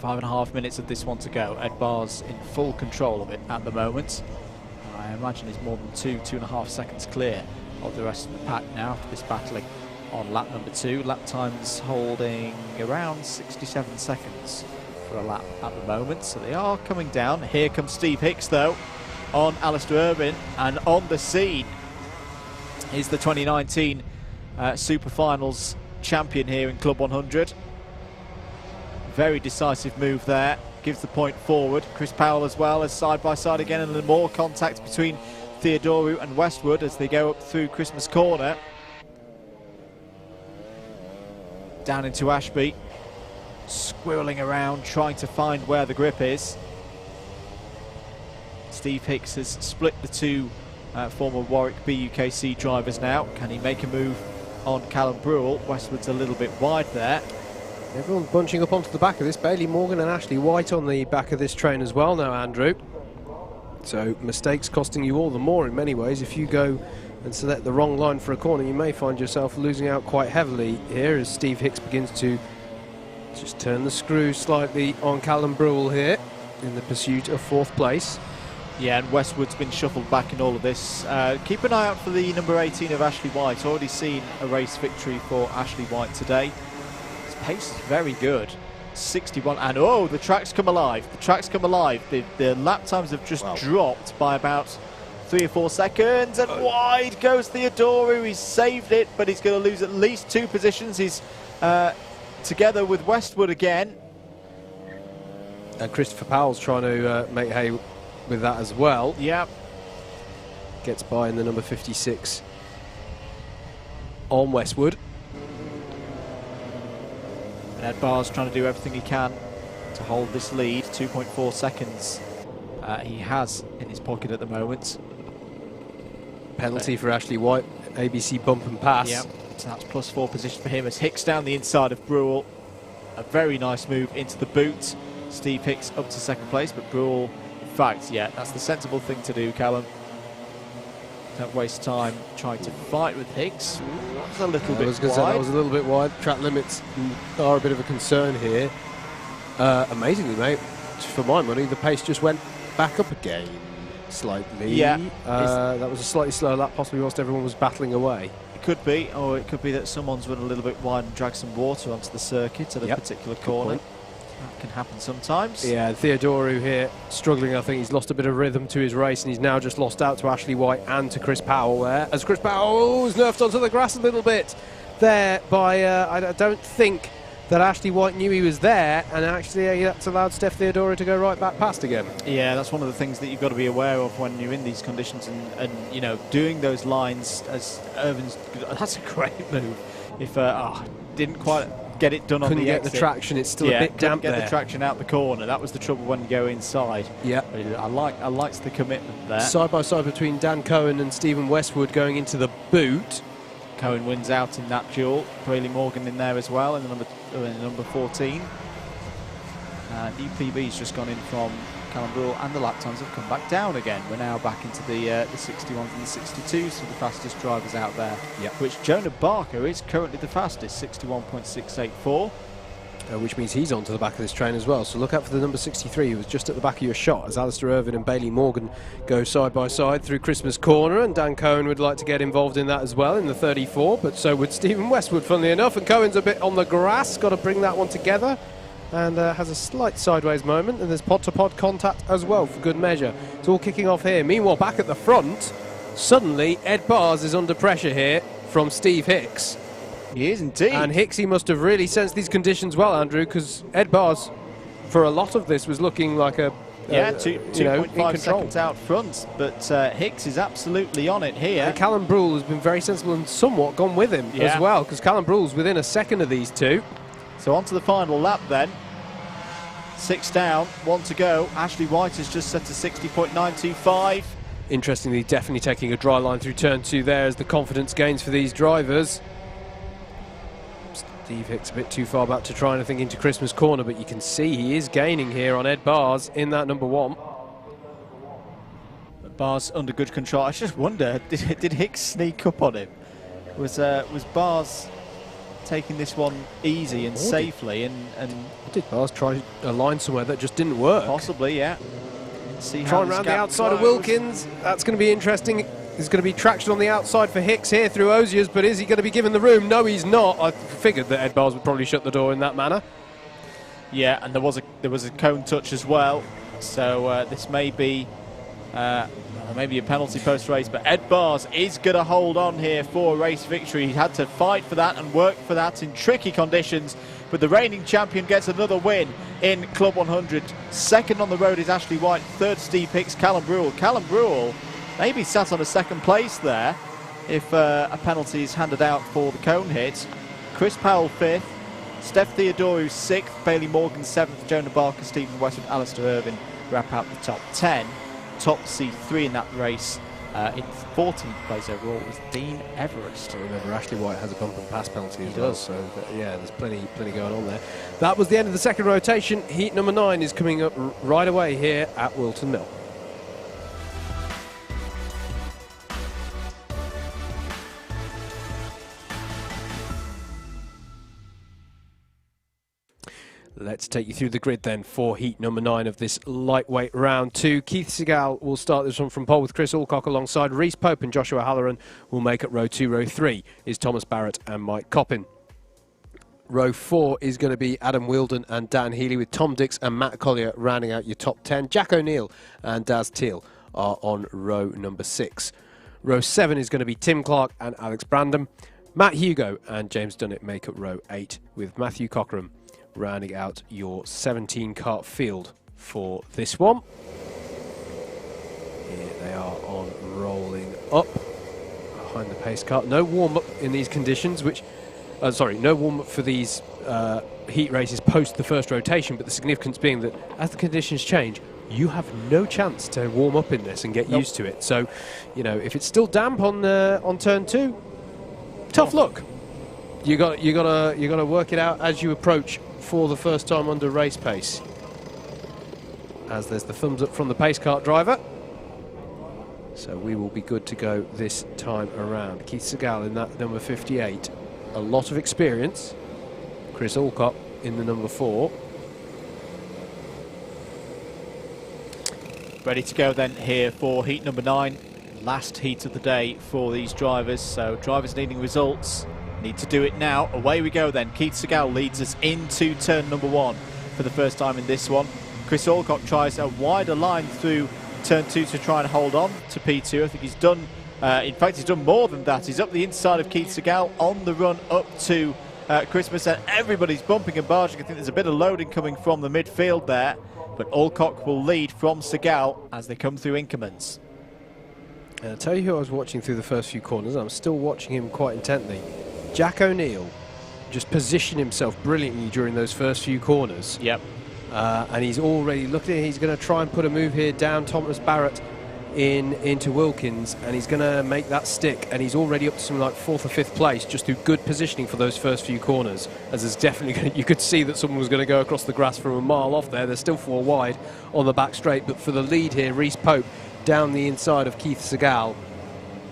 5.5 minutes of this one to go. Ed Bars in full control of it at the moment. I imagine he's more than 2.5 seconds clear of the rest of the pack now after this battling on lap number 2. Lap times holding around 67 seconds for a lap at the moment, so they are coming down. Here comes Steve Hicks though on Alistair Irvine, and on the scene is the 2019 Super Finals champion here in Club 100. Very decisive move there, gives the point forward. Chris Powell as well as side by side again, and then more contact between Theodoru and Westwood as they go up through Christmas Corner. Down into Ashby, squirreling around trying to find where the grip is. Steve Hicks has split the 2 former Warwick BUKC drivers now. Can he make a move on Callum Brewell? Westwood's a little bit wide there. Everyone's bunching up onto the back of this. Bailey Morgan and Ashley White on the back of this train as well now, Andrew. So mistakes costing you all the more in many ways. If you go and select the wrong line for a corner, you may find yourself losing out quite heavily here as Steve Hicks begins to just turn the screw slightly on Callum Brewell here in the pursuit of 4th place. Yeah, and Westwood's been shuffled back in all of this. Keep an eye out for the number 18 of Ashley White. Already seen a race victory for Ashley White today. His pace is very good. 61, and oh, the track's come alive. The track's come alive. The lap times have just dropped by about 3 or 4 seconds, and wide goes Theodoru. He's saved it, but he's going to lose at least 2 positions. He's together with Westwood again. And Christopher Powell's trying to make hay with that as well. Yep. Gets by in the number 56 on Westwood. And Ed Barr's trying to do everything he can to hold this lead. 2.4 seconds he has in his pocket at the moment. Penalty for Ashley White, ABC bump and pass. Yep. So that's +4 position for him as Hicks down the inside of Brewell. A very nice move into the boot. Steve Hicks up to 2nd place, but Brewell, in fact, yeah, that's the sensible thing to do, Callum. Don't waste time trying to fight with Hicks. That was a little bit wide. That was a little bit wide. Track limits are a bit of a concern here. Amazingly, mate, for my money, the pace just went back up again slightly. Yeah. That was a slightly slower lap, possibly whilst everyone was battling away. It could be, or it could be that someone's run a little bit wide and dragged some water onto the circuit at a particular corner. That can happen sometimes. Yeah, Theodoru here struggling. I think he's lost a bit of rhythm to his race, and he's now just lost out to Ashley White and to Chris Powell there. As Chris Powell is nerfed onto the grass a little bit there by, I don't think that Ashley White knew he was there, and actually that's allowed Steph Theodoru to go right back past again. Yeah, that's one of the things that you've got to be aware of when you're in these conditions, and you know, doing those lines as Irvin's, that's a great move. If didn't quite get it done on the exit. Couldn't get the traction, it's still a bit damp there. Get the traction out the corner, that was the trouble when you go inside. Yeah. I liked the commitment there. Side by side between Dan Cohen and Stephen Westwood going into the boot. Cohen wins out in that duel. Brayley Morgan in there as well in the number 14. UPB's just gone in from Callum Brewell, and the lap times have come back down again. We're now back into the 61s and the 62s, so the fastest drivers out there. Yep. Which Jonah Barker is currently the fastest, 61.684. Which means he's onto the back of this train as well. So look out for the number 63, who was just at the back of your shot, as Alistair Irvin and Bailey Morgan go side by side through Christmas Corner, and Dan Cohen would like to get involved in that as well in the 34, but so would Stephen Westwood, funnily enough, and Cohen's a bit on the grass, got to bring that one together, and has a slight sideways moment, and there's pod-to-pod contact as well for good measure. It's all kicking off here. Meanwhile, back at the front, suddenly Ed Bars is under pressure here from Steve Hicks. He is indeed. And Hicksy must have really sensed these conditions well, Andrew, because Ed Bars, for a lot of this, was looking like a 2.5 seconds out front, but Hicks is absolutely on it here. And Callum Brewell has been very sensible and somewhat gone with him as well, because Callum Brewell's within a second of these two. So on to the final lap then. 6 down, 1 to go. Ashley White is just set to 60.925. Interestingly, definitely taking a dry line through turn 2 there as the confidence gains for these drivers. Steve Hicks a bit too far back to try anything into Christmas Corner, but you can see he is gaining here on Ed Bars in that number 1. Bars under good control. I just wonder, did Hicks sneak up on him? Was Bars taking this one easy and safely? And did Bars try a line somewhere that just didn't work? Possibly, yeah. See how trying around the outside of Wilkins. That's going to be interesting. There's going to be traction on the outside for Hicks here through Oziers, but is he going to be given the room? No, he's not. I figured that Ed Bars would probably shut the door in that manner. Yeah, and there was a cone touch as well, so this may be maybe a penalty post-race, but Ed Bars is going to hold on here for a race victory. He had to fight for that and work for that in tricky conditions, but the reigning champion gets another win in Club 100. Second on the road is Ashley White, third Steve Hicks, Callum Brewell. Callum Brewell maybe sat on a second place there if a penalty is handed out for the cone hit. Chris Powell 5th, Steph Theodoru 6th, Bailey Morgan 7th, Jonah Barker, Stephen Westwood, Alistair Irvin wrap out the top 10. Top C3 in that race in 14th place overall was Dean Everest. I remember Ashley White has a bump and pass penalty as well, so yeah, there's plenty going on there. That was the end of the second rotation. Heat number 9 is coming up right away here at Whilton Mill. Let's take you through the grid then for heat number 9 of this lightweight round 2. Keith Segal will start this one from pole with Chris Alcock alongside Reese Pope, and Joshua Halloran will make up row 2. Row 3 is Thomas Barrett and Mike Coppin. Row 4 is going to be Adam Wilden and Dan Healy, with Tom Dix and Matt Collier rounding out your top 10. Jack O'Neill and Daz Teal are on row number 6. Row 7 is going to be Tim Clark and Alex Brandon. Matt Hugo and James Dunnett make up row 8, with Matthew Cockram rounding out your 17 kart field for this one. Here they are on rolling up behind the pace kart. No warm-up in these conditions, which no warm-up for these heat races post the first rotation, but the significance being that as the conditions change, you have no chance to warm up in this and get used to it. So, you know, if it's still damp on turn 2, tough luck. You got to work it out as you approach for the first time under race pace. As there's the thumbs up from the pace kart driver. So we will be good to go this time around. Keith Segal in that number 58. A lot of experience. Chris Alcock in the number 4. Ready to go then here for heat number 9. Last heat of the day for these drivers. So drivers needing results need to do it now. Away we go then. Keith Segal leads us into turn number 1 for the first time in this one. Chris Alcock tries a wider line through turn 2 to try and hold on to P2. I think he's done, in fact, he's done more than that. He's up the inside of Keith Segal on the run up to Christmas, and everybody's bumping and barging. I think there's a bit of loading coming from the midfield there, but Alcock will lead from Segal as they come through Inkermans. I'll tell you who I was watching through the first few corners. I'm still watching him quite intently. Jack O'Neill just positioned himself brilliantly during those first few corners. Yep. And he's already looking. He's going to try and put a move here down Thomas Barrett into Wilkins, and he's going to make that stick. And he's already up to something like 4th or 5th place just through good positioning for those first few corners. As there's definitely you could see that someone was going to go across the grass from a mile off there. They're still 4 wide on the back straight, but for the lead here, Reese Pope down the inside of Keith Segal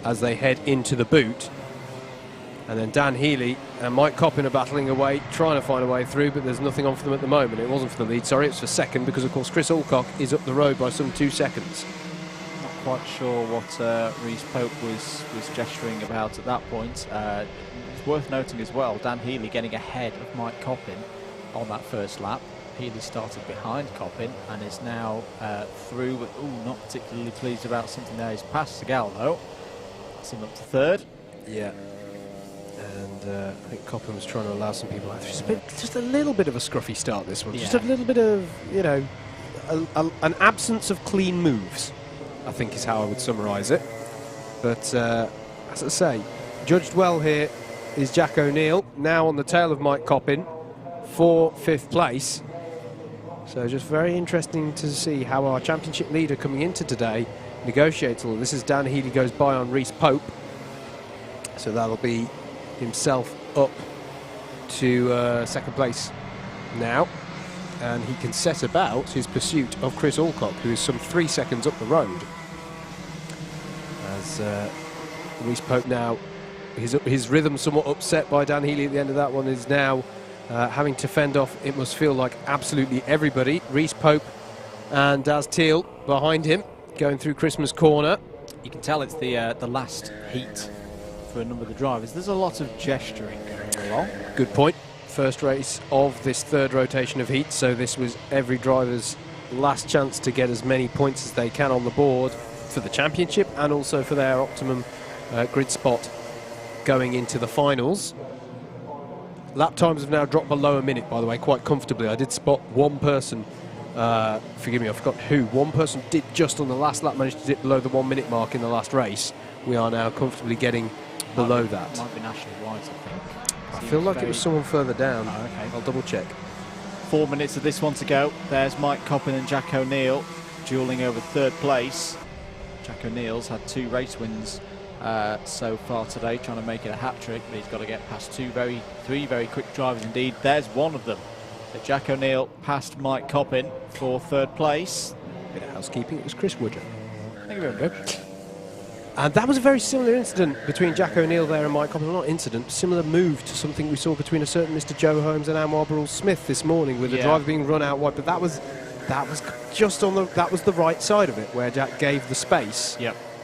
as they head into the boot. And then Dan Healy and Mike Coppin are battling away, trying to find a way through, but there's nothing on for them at the moment. It wasn't for the lead, sorry, it's for second, because of course Chris Alcock is up the road by some 2 seconds. Not quite sure what Reese Pope was gesturing about at that point. It's worth noting as well, Dan Healy getting ahead of Mike Coppin on that first lap. Healy started behind Coppin and is now through, but not particularly pleased about something there. He's past Segal though. That's him up to 3rd. Yeah. And I think Coppin was trying to allow some people out. Just a little bit of a scruffy start this one. Yeah. Just a little bit of, you know, an absence of clean moves, I think is how I would summarise it. But as I say, judged well here is Jack O'Neill, now on the tail of Mike Coppin for 5th place. So just very interesting to see how our championship leader coming into today negotiates all this. As Dan Healy goes by on Reese Pope. So that'll be himself up to 2nd place now, and he can set about his pursuit of Chris Alcock, who is some 3 seconds up the road. As Reese Pope now, his rhythm somewhat upset by Dan Healy at the end of that one, is now having to fend off, it must feel like, absolutely everybody. Reese Pope and Daz Teal behind him going through Christmas Corner. You can tell it's the last heat for a number of the drivers. There's a lot of gesturing going along. Good point. First race of this 3rd rotation of heat, so this was every driver's last chance to get as many points as they can on the board for the championship and also for their optimum grid spot going into the finals. Lap times have now dropped below a minute, by the way, quite comfortably. I did spot one person, forgive me, I forgot who. One person did just on the last lap manage to dip below the 1 minute mark in the last race. We are now comfortably getting below that. Might be National White, I think. I feel like it was someone further down. Oh, okay. I'll double check. 4 minutes of this one to go. There's Mike Coppin and Jack O'Neill duelling over 3rd place. Jack O'Neill's had 2 race wins so far today, trying to make it a hat-trick, but he's got to get past 3 very quick drivers indeed. There's one of them. So Jack O'Neill passed Mike Coppin for 3rd place. Bit of housekeeping, it was Chris Woodger. Thank you very much. And that was a very similar incident between Jack O'Neill there and Mike Coppin. Not incident, similar move to something we saw between a certain Mr. Joe Holmes and Anwar Burrell-Smith this morning, with the driver being run out wide. But that was just on the right side of it, where Jack gave the space,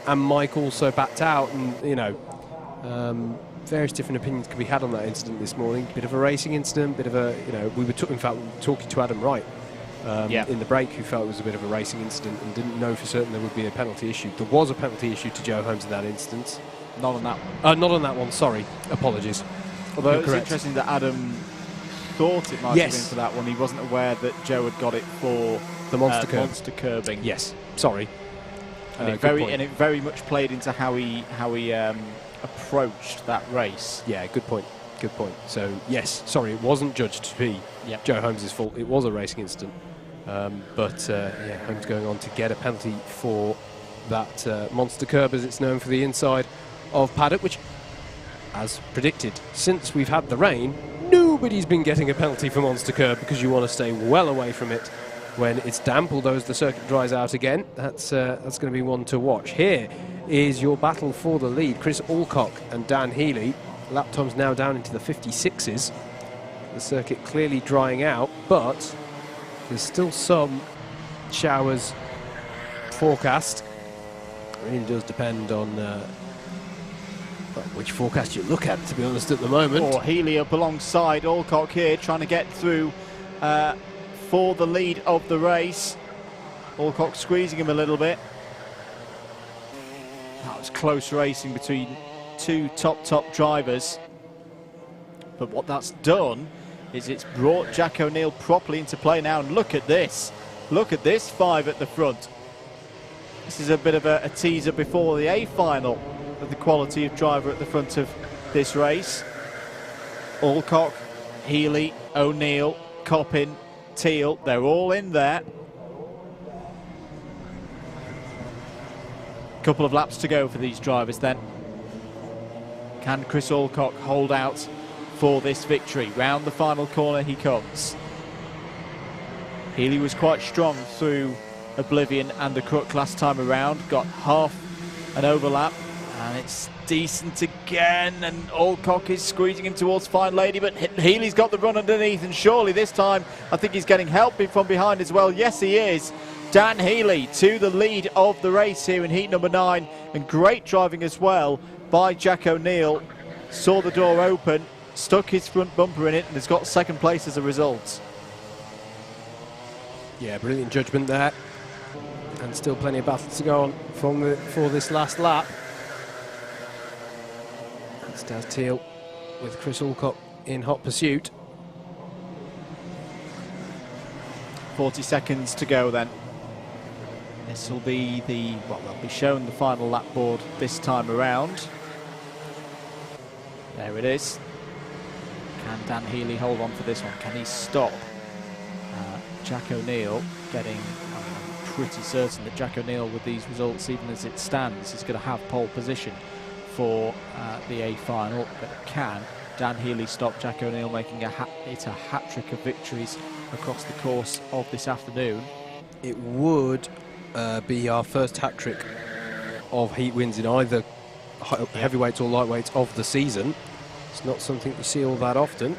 and Mike also backed out. And various different opinions could be had on that incident this morning. Bit of a racing incident, bit of a we were in fact talking to Adam Wright in the break, who felt it was a bit of a racing incident and didn't know for certain there would be a penalty issue. There was a penalty issue to Joe Holmes in that instance. Not on that one. Not on that one, sorry. Apologies. Although it's interesting that Adam thought it might have been for that one. He wasn't aware that Joe had got it for the monster curbing. Yes, sorry. And it very much played into how he approached that race. Yeah, good point. Good point. So, yes, sorry, it wasn't judged to be Joe Holmes' fault. It was a racing incident. But Holmes going on to get a penalty for that monster curb, as it's known, for the inside of paddock, which, as predicted, since we've had the rain, nobody's been getting a penalty for monster curb, because you want to stay well away from it when it's damp, although as the circuit dries out again. That's going to be one to watch. Here is your battle for the lead. Chris Alcock and Dan Healy. Lap times now down into the 56s. The circuit clearly drying out, but there's still some showers forecast. It really does depend on which forecast you look at, to be honest, at the moment. Or Healy up alongside Alcock here, trying to get through for the lead of the race. Alcock squeezing him a little bit. That was close racing between two top drivers. But what that's done is it's brought Jack O'Neill properly into play now. And look at this. Look at this 5 at the front. This is a bit of a teaser before the A final of the quality of driver at the front of this race. Alcock, Healy, O'Neill, Coppin, Teal, they're all in there. Couple of laps to go for these drivers then. Can Chris Alcock hold out for this victory? Round the final corner he comes. Healy was quite strong through Oblivion and the Crook last time around. Got half an overlap, and it's decent again, and Alcock is squeezing him towards Fine Lady, but Healy's got the run underneath, and surely this time I think he's getting help from behind as well. Yes, he is. Dan Healy to the lead of the race here in heat number 9, and great driving as well by Jack O'Neill. Saw the door open, stuck his front bumper in it, and has got second place as a result. Yeah, brilliant judgment there, and still plenty of battle to go on for this last lap. That's Daz Teal with Chris Alcock in hot pursuit. 40 seconds to go then. This will be they'll be shown the final lap board this time around. There it is. Can Dan Healy hold on for this one? Can he stop Jack O'Neill getting... I'm pretty certain that Jack O'Neill, with these results, even as it stands, is going to have pole position for the A final. But can Dan Healy stop Jack O'Neill making it a hat-trick of victories across the course of this afternoon? It would be our first hat-trick of heat wins in either heavyweights or lightweights of the season. It's not something you see all that often,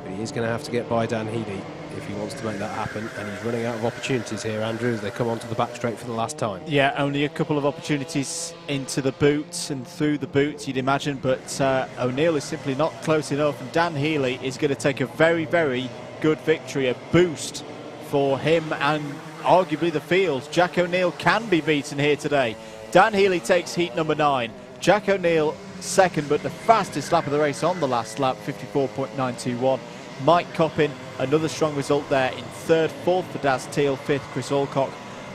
but he is going to have to get by Dan Healy if he wants to make that happen, and he's running out of opportunities here, Andrew, as they come onto the back straight for the last time. Yeah, only a couple of opportunities into the boots and through the boots, you'd imagine, but O'Neill is simply not close enough, and Dan Healy is going to take a very, very good victory, a boost for him and arguably the field. Jack O'Neill can be beaten here today. Dan Healy takes heat number 9. Jack O'Neill second, but the fastest lap of the race on the last lap, 54.921. Mike Coppin, another strong result there in third. Fourth for Daz Teal, fifth Chris Alcock.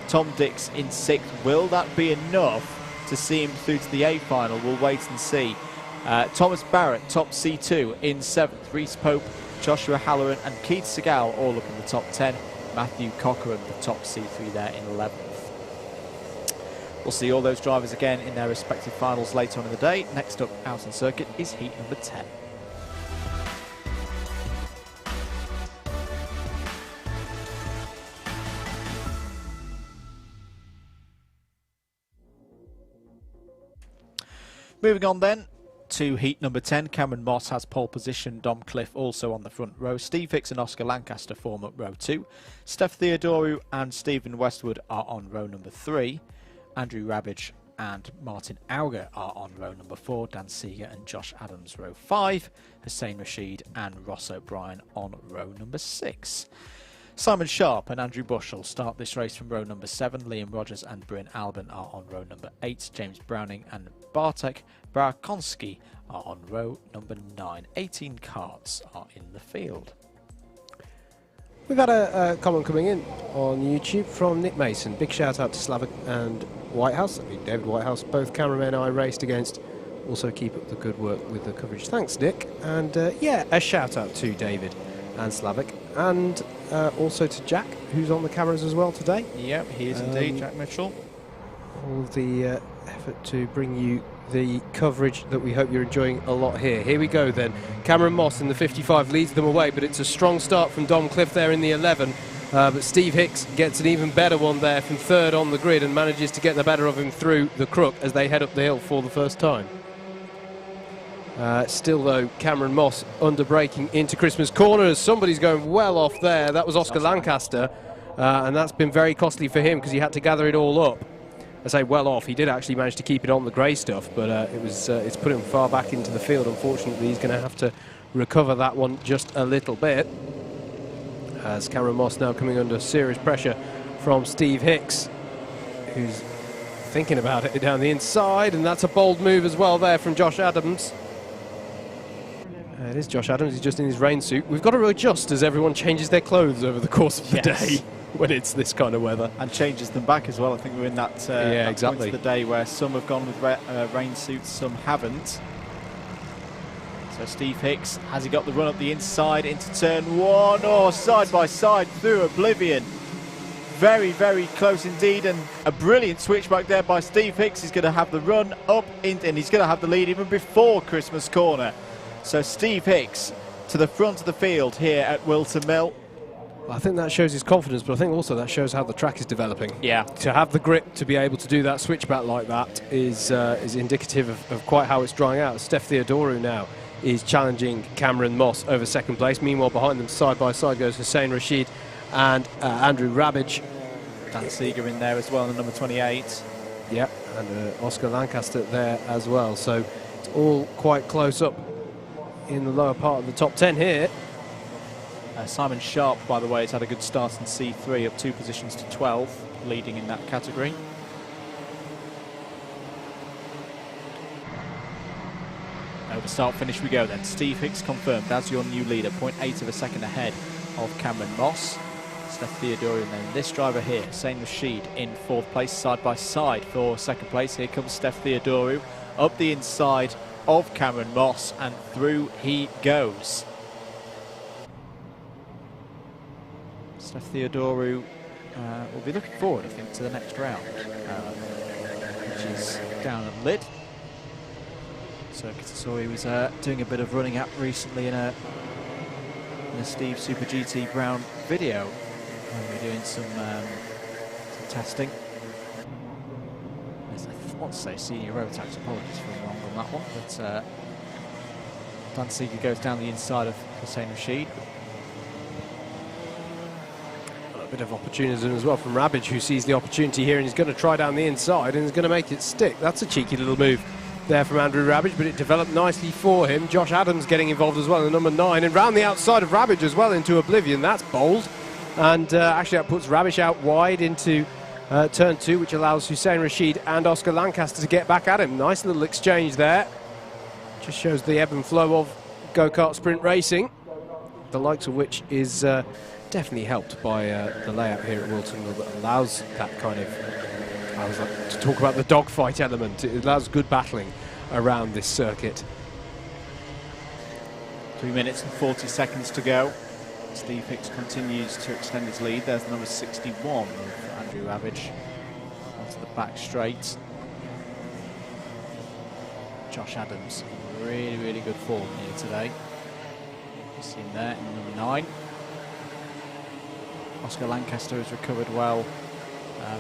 Tom Dix in sixth. Will that be enough to see him through to the A final? We'll wait and see. Thomas Barrett, top C2 in seventh. Reese Pope, Joshua Halloran and Keith Segal all up in the top 10. Matthew Cochran, the top C3 there in 11th. We'll see all those drivers again in their respective finals later on in the day. Next up out on circuit is heat number 10. Moving on then to heat number 10. Cameron Moss has pole position. Dom Cliff also on the front row. Steve Hicks and Oscar Lancaster form up row 2. Steph Theodoru and Stephen Westwood are on row number 3. Andrew Rabbage and Martin Auger are on row number 4. Dan Seeger and Josh Adams row 5. Hussein Rashid and Ross O'Brien on row number 6. Simon Sharp and Andrew Bush will start this race from row number 7. Liam Rogers and Bryn Albin are on row number 8. James Browning and Bartek Brakonski are on row number 9. 18 karts are in the field. We've had a comment coming in on YouTube from Nick Mason. Big shout out to Slavic and Whitehouse. I mean, David Whitehouse, both cameramen I raced against. Also keep up the good work with the coverage. Thanks, Nick. And yeah, a shout out to David and Slavic. And also to Jack, who's on the cameras as well today. Yep, he is indeed, Jack Mitchell. All the effort to bring you the coverage that we hope you're enjoying a lot here. Here we go then. Cameron Moss in the 55 leads them away, but it's a strong start from Dom Cliff there in the 11. But Steve Hicks gets an even better one there from third on the grid and manages to get the better of him through the crook as they head up the hill for the first time. Still though, Cameron Moss under braking into Christmas corners. Somebody's going well off there. That was Oscar Lancaster, and that's been very costly for him because he had to gather it all up. I say well off. He did actually manage to keep it on the grey stuff, but it's put him far back into the field. Unfortunately, he's going to have to recover that one just a little bit. As Cameron Moss now coming under serious pressure from Steve Hicks, who's thinking about it down the inside, and that's a bold move as well there from Josh Adams. It is Josh Adams. He's just in his rain suit. We've got to adjust as everyone changes their clothes over the course of the day when it's this kind of weather. And changes them back as well. I think we're in that, that point of the day where some have gone with rain suits, some haven't. So Steve Hicks, has he got the run up the inside into turn 1? Oh, side by side through oblivion. Very, very close indeed, and a brilliant switchback there by Steve Hicks. He's going to have the run up and he's going to have the lead even before Christmas corner. So Steve Hicks to the front of the field here at Whilton Mill. I think that shows his confidence, but I think also that shows how the track is developing. Yeah. To have the grip to be able to do that switchback like that is indicative of quite how it's drying out. Steph Theodoru now is challenging Cameron Moss over second place. Meanwhile, behind them, side by side, goes Hussein Rashid and Andrew Rabbage. Dan Seeger in there as well, in the number 28. Yeah, and Oscar Lancaster there as well. So it's all quite close up in the lower part of the top 10 here. Simon Sharp, by the way, has had a good start in C3, up 2 positions to 12, leading in that category. Over start finish we go then. Steve Hicks confirmed as your new leader, 0.8 of a second ahead of Cameron Moss. Steph Theodoru, and then this driver here, Hussein Rashid, in 4th place, side by side for 2nd place. Here comes Steph Theodoru up the inside of Cameron Moss, and through he goes. Steph Theodoru will be looking forward, I think, to the next round, which is down at Lid. Circuit saw he was doing a bit of running up recently in a Steve Super GT Brown video when we were doing some testing. I want to say senior road tax, apologies for wrong on that one, but Dan Seeger goes down the inside of Hussein Rashid. A bit of opportunism as well from Rabbage, who sees the opportunity here and he's going to try down the inside and is going to make it stick. That's a cheeky little move there from Andrew Rabbage, but it developed nicely for him. Josh Adams getting involved as well in the number 9 and round the outside of Rabbage as well into oblivion. That's bold, and actually that puts Rabbage out wide into turn 2, which allows Hussein Rashid and Oscar Lancaster to get back at him. Nice little exchange there. Just shows the ebb and flow of go-kart sprint racing, the likes of which is definitely helped by the layout here at Whilton Mill that allows that kind of, I was like to talk about the dogfight element. It allows good battling around this circuit. 3 minutes and 40 seconds to go. Steve Hicks continues to extend his lead. There's the number 61 of Andrew Rabbage onto the back straight. Josh Adams, really, really good form here today. You see him there in number 9. Oscar Lancaster has recovered well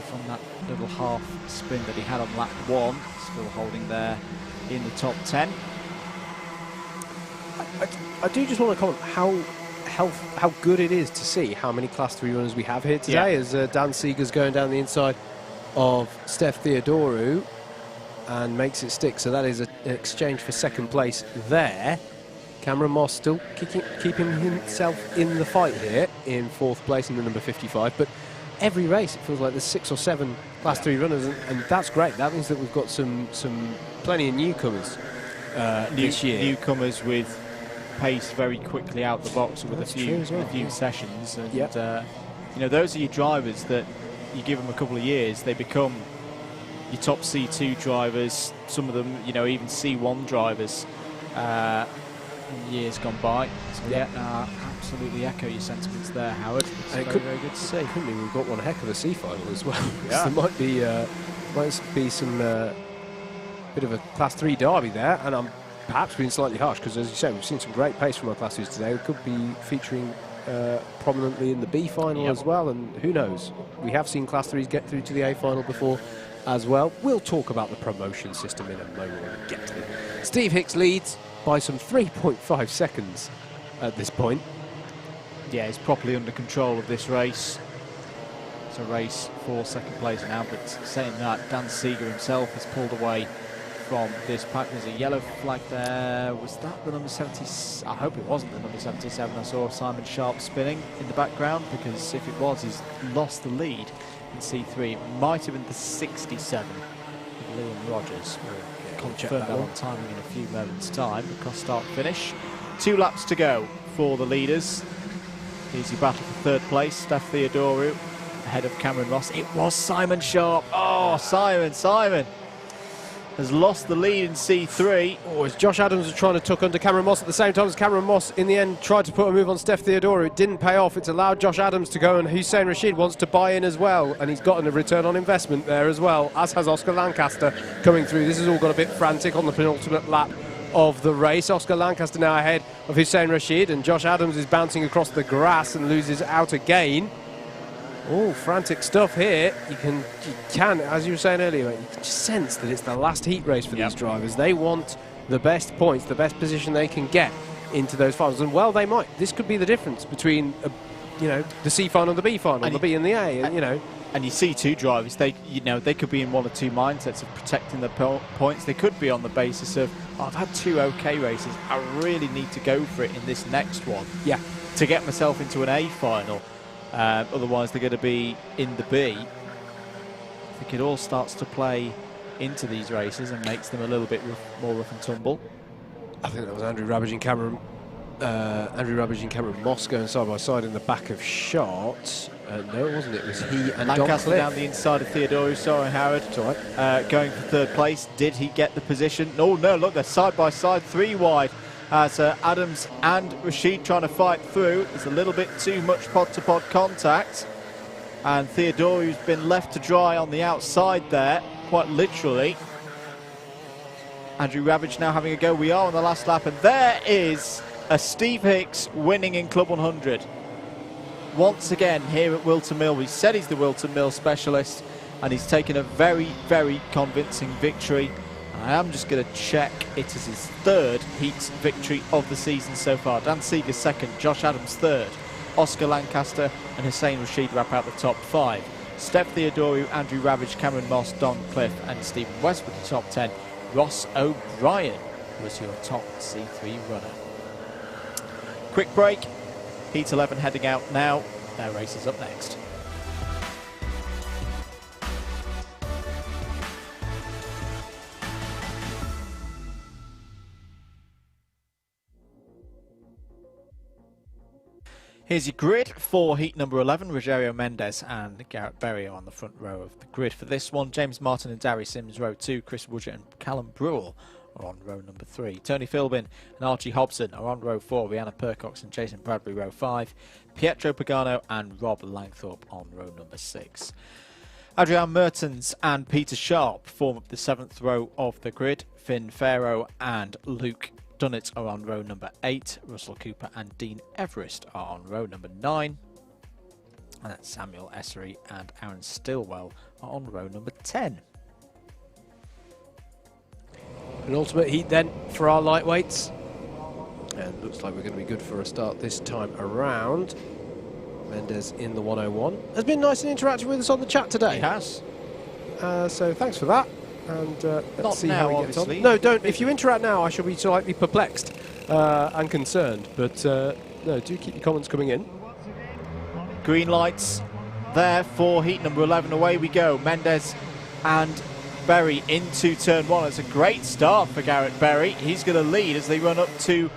from that little half spin that he had on lap 1. Still holding there in the top 10. I do just want to comment how good it is to see how many Class 3 runners we have here today, as Dan Seeger's going down the inside of Steph Theodorou and makes it stick. So that is an exchange for second place there. Cameron Moss still keeping himself in the fight here in 4th place in the number 55. But every race it feels like there's 6 or 7 Class 3 runners, and that's great. That means that we've got some plenty of newcomers this year. Newcomers with pace very quickly out the box with a few sessions. And you know, those are your drivers that you give them a couple of years, they become your top C2 drivers. Some of them, you know, even C1 drivers. In years gone by. So absolutely echo your sentiments there, Howard. It's very good to see. Couldn't be, we've got one heck of a C final as well. There might be some bit of a Class 3 derby there, and I'm perhaps being slightly harsh because, as you said, we've seen some great pace from our Class 2s today. We could be featuring prominently in the B final as well, and who knows? We have seen Class 3s get through to the A final before as well. We'll talk about the promotion system in a moment when we get to it. Steve Hicks leads by some 3.5 seconds at this point. Yeah, he's properly under control of this race. It's a race for second place now, but saying that, Dan Seeger himself has pulled away from this pack. There's a yellow flag there. Was that the number 70? I hope it wasn't the number 77. I saw Simon Sharp spinning in the background, because if it was, he's lost the lead in C3. It might have been the 67 of Liam Rogers. We'll confirm that on timing in a few moments' time. Across start finish. 2 laps to go for the leaders. Here's your battle for third place. Steph Theodorou ahead of Cameron Ross. It was Simon Sharp. Oh, Simon has lost the lead in C3. Oh, as Josh Adams was trying to tuck under Cameron Moss at the same time as Cameron Moss in the end tried to put a move on Steph Theodorou. It didn't pay off. It's allowed Josh Adams to go, and Hussein Rashid wants to buy in as well, and he's gotten a return on investment there as well, as has Oscar Lancaster coming through. This has all got a bit frantic on the penultimate lap of the race. Oscar Lancaster now ahead of Hussein Rashid, and Josh Adams is bouncing across the grass and loses out again. Oh, frantic stuff here. You can, as you were saying earlier, you can just sense that it's the last heat race for these drivers. They want the best points, the best position they can get into those finals, and well, they might. This could be the difference between, the C final and the B final, the B and the A, And you see two drivers, they could be in one or two mindsets of protecting the points. They could be on the basis of, I've had 2 okay races, I really need to go for it in this next one to get myself into an A final. Otherwise they're going to be in the B. I think it all starts to play into these races and makes them a little bit more rough and tumble. I think that was Andrew Rabbage and Cameron Moss going side by side in the back of shot. No, it wasn't. It was he and Lancaster down the inside of Theodorou. Sorry, Howard. It's all right. Going for third place. Did he get the position? No, look, they're side by side, 3 wide. As Adams and Rashid trying to fight through. There's a little bit too much pod-to-pod contact. And Theodorou's been left to dry on the outside there, quite literally. Andrew Ravage now having a go. We are on the last lap, and there is a Steve Hicks winning in Club 100. Once again here at Whilton Mill. We said he's the Whilton Mill specialist, and he's taken a very, very convincing victory. I am just going to check. It is his 3rd heats victory of the season so far. Dan Seeger 2nd, Josh Adams 3rd, Oscar Lancaster and Hussein Rashid wrap out the top 5. Steph Theodorou, Andrew Ravage, Cameron Moss, Don Cliff and Stephen West with the top 10. Ross O'Brien was your top C3 runner. Quick break. Heat 11 heading out now. Their race is up next. Here's your grid for heat number 11. Rogerio Mendes and Garrett Berry are on the front row of the grid for this one. James Martin and Darry Sims, row 2. Chris Woodgett and Callum Brewell are on row number 3. Tony Philbin and Archie Hobson are on row 4. Rihanna Percox and Jason Bradbury, row 5. Pietro Pagano and Rob Langthorpe on row number 6. Adrian Mertens and Peter Sharp form up the 7th row of the grid. Finn Farrow and Luke Dunnett are on row number 8. Russell Cooper and Dean Everest are on row number 9. And that's Samuel Essery and Aaron Stillwell are on row number 10. An ultimate heat then for our lightweights. And looks like we're going to be good for a start this time around. Mendes in the 101. Has been nice and interactive with us on the chat today. He has. So thanks for that. And let's Not see now, how he gets on. obviously. No, don't. If you interact now, I shall be slightly perplexed and concerned. But no, do keep your comments coming in. Green lights there for heat number 11. Away we go. Mendes and Berry into turn 1. It's a great start for Garrett Berry. He's going to lead as they run up to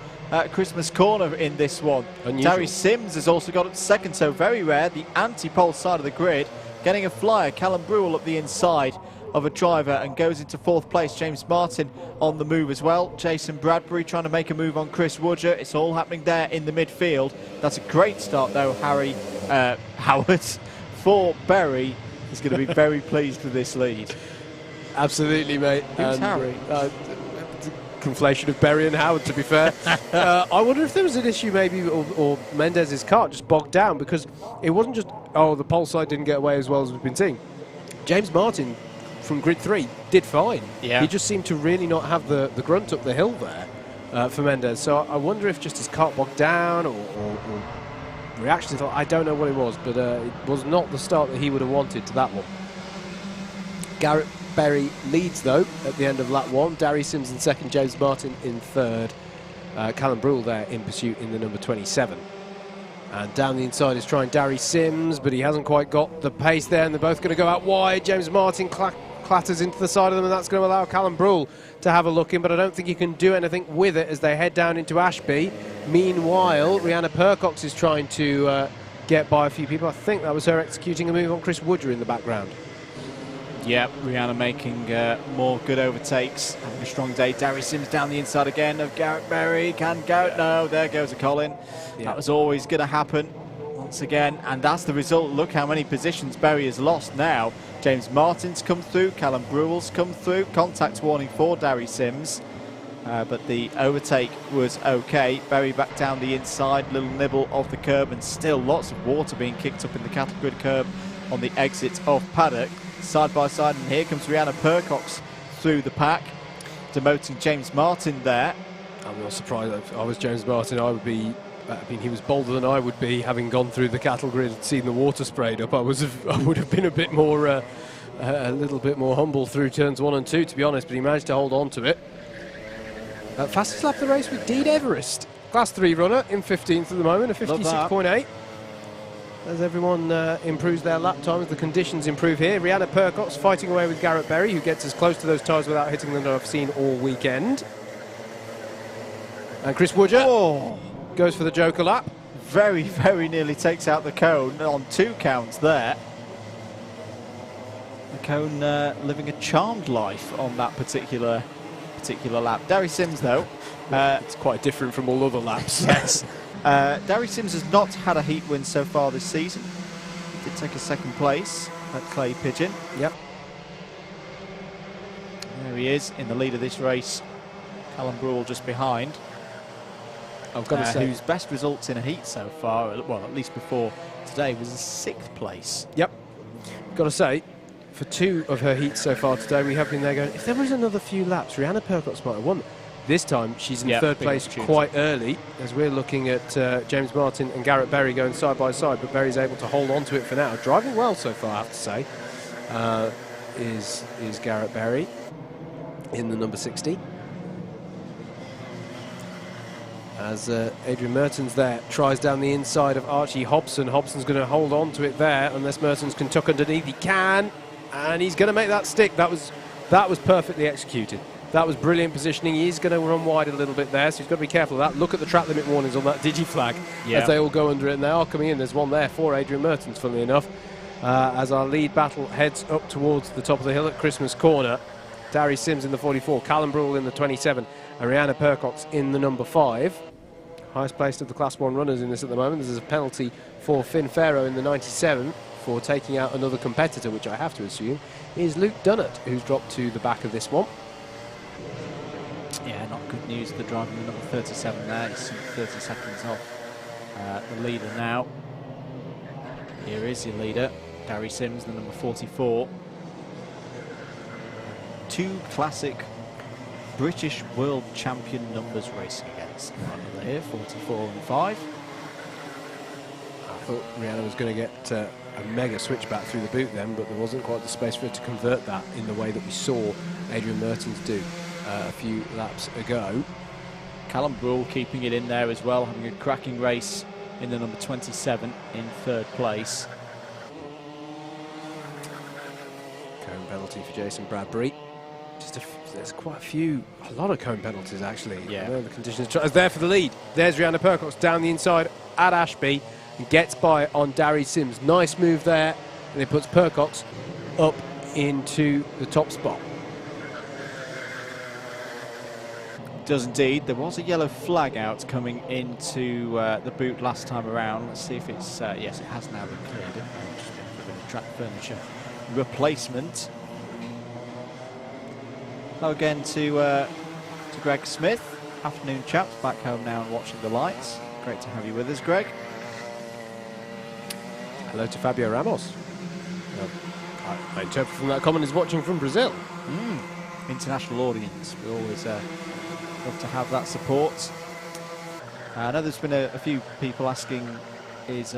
Christmas Corner in this one. Unusual. Darry Sims has also got up second, so very rare. The anti-pole side of the grid. Getting a flyer. Callum Brewell up the inside of a driver and goes into 4th place. James Martin on the move as well. Jason Bradbury trying to make a move on Chris Woodger. It's all happening there in the midfield. That's a great start though, Howard, for Berry. He's going to be very pleased with this lead. Absolutely, mate. Who's Harry? Conflation of Berry and Howard, to be fair. I wonder if there was an issue maybe, or Mendes' kart just bogged down, because it wasn't just, oh, the pole side didn't get away as well as we've been seeing. James Martin from grid 3 did fine. Yeah. He just seemed to really not have the grunt up the hill there for Mendes. So I wonder if just his kart bogged down or reactions. I don't know what it was, but it was not the start that he would have wanted to that one. Garrett Berry leads though at the end of lap 1. Darry Sims in 2nd, James Martin in 3rd. Callum Brewell there in pursuit in the number 27. And down the inside is trying Darry Sims, but he hasn't quite got the pace there, and they're both going to go out wide. James Martin clatters into the side of them, and that's going to allow Callum Brewell to have a look in, but I don't think he can do anything with it as they head down into Ashby. Meanwhile, Rihanna Percox is trying to get by a few people. I think that was her executing a move on Chris Woodger in the background. Yep, Rihanna making more good overtakes, having a strong day. Darry Sims down the inside again of Garrett Berry. Can Garrett? No, there goes a Colin. Yeah. That was always going to happen once again, and that's the result. Look how many positions Berry has lost now. James Martin's come through, Callum Brewell's come through. Contact warning for Darry Sims, but the overtake was okay. Berry back down the inside, little nibble of the curb, and still lots of water being kicked up in the cattle grid curb on the exit of paddock. Side by side, and here comes Rihanna Percox through the pack, demoting James Martin there. I'm not surprised. If I was James Martin, I would be. I mean, he was bolder than I would be, having gone through the cattle grid and seen the water sprayed up. I would have been a bit more, a little bit more humble through turns 1 and 2, to be honest. But he managed to hold on to it. Fastest lap of the race with Dean Everest, Class 3 runner in 15th at the moment, a 56.8. As everyone improves their lap times, the conditions improve here. Rihanna Percox fighting away with Garrett Berry, who gets as close to those tyres without hitting them that I've seen all weekend. And Chris Woodger goes for the joker lap. Very, very nearly takes out the cone on 2 counts there. The cone living a charmed life on that particular lap. Darry Sims, though, it's quite different from all other laps. Yes. Darry Sims has not had a heat win so far this season. He did take a 2nd place at Clay Pigeon. Yep. There he is in the lead of this race. Callum Brewell just behind. I've got to say, whose best results in a heat so far, well, at least before today, was a 6th place. Yep. Got to say, for 2 of her heats so far today, we have been there going, if there was another few laps, Rihanna Percox might have won. This time, she's in 3rd place quite early, as we're looking at James Martin and Garrett Berry going side by side, but Berry's able to hold on to it for now. Driving well so far, I have to say, is Garrett Berry in the number 60. As Adrian Mertens there tries down the inside of Archie Hobson. Hobson's going to hold on to it there, unless Mertens can tuck underneath. He can, and he's going to make that stick. That was perfectly executed. That was brilliant positioning. He is going to run wide a little bit there, so he's got to be careful of that. Look at the track limit warnings on that digi-flag as they all go under it, and they are coming in. There's one there for Adrian Mertens, funnily enough, as our lead battle heads up towards the top of the hill at Christmas Corner. Darry Sims in the 44, Callum Brewell in the 27, and Rihanna Percox in the number 5. Highest placed of the Class 1 runners in this at the moment. There's a penalty for Finn Farrow in the 97 for taking out another competitor, which I have to assume is Luke Dunnett, who's dropped to the back of this one. Yeah, not good news for the driver in the number 37 there. He's 30 seconds off the leader now. Here is your leader, Gary Sims, the number 44. Two classic British world champion numbers racing against one another here, 44 and 5. I thought Rihanna was going to get a mega switchback through the boot then, but there wasn't quite the space for her to convert that in the way that we saw Adrian Mertens do a few laps ago. Callum Brule keeping it in there as well, having a cracking race in the number 27 in third place. Cone penalty for Jason Bradbury. There's quite a lot of cone penalties actually. Yeah. The conditions is there for the lead. There's Rihanna Percox down the inside at Ashby and gets by on Darry Sims. Nice move there, and it puts Percox up into the top spot. Does indeed. There was a yellow flag out coming into the boot last time around. Let's see if it's yes, it has now been cleared. Just been a bit of track furniture replacement. Hello again to Greg Smith. Afternoon, chaps. Back home now and watching the lights. Great to have you with us, Greg. Hello to Fabio Ramos. I interpret from that comment is watching from Brazil. International audience. We always love to have that support. I know there's been a few people asking, is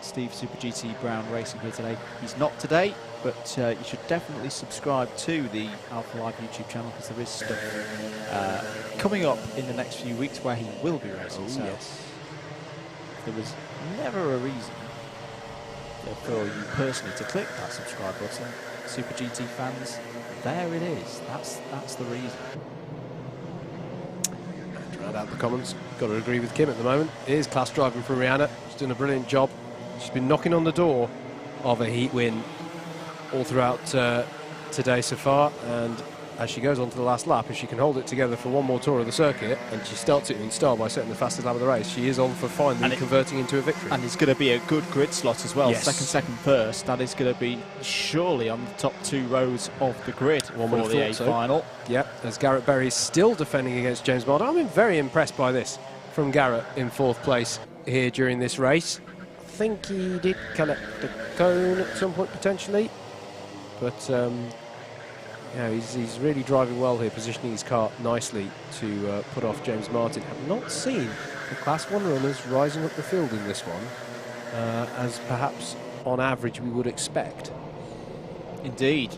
Steve Super GT Brown racing here today? He's not today, but you should definitely subscribe to the Alpha Live YouTube channel because there is stuff coming up in the next few weeks where he will be racing. So yes. There was never a reason for you personally to click that subscribe button. Super GT fans, there it is. That's the reason. Round out the comments. Got to agree with Kim at the moment. It is class driving from Rihanna. She's done a brilliant job. She's been knocking on the door of a heat win all throughout today so far, and as she goes on to the last lap, if she can hold it together for one more tour of the circuit, and she starts it in style by setting the fastest lap of the race, she is on for finally converting into a victory. And it's going to be a good grid slot as well. Yes. Second, first. That is going to be surely on the top two rows of the grid for the A final. Yep, as Garrett Berry is still defending against James Martin. I'm very impressed by this from Garrett in fourth place here during this race. I think he did collect the cone at some point potentially, but yeah, he's really driving well here, positioning his car nicely to put off James Martin. Have not seen the Class 1 runners rising up the field in this one, as perhaps on average we would expect. Indeed.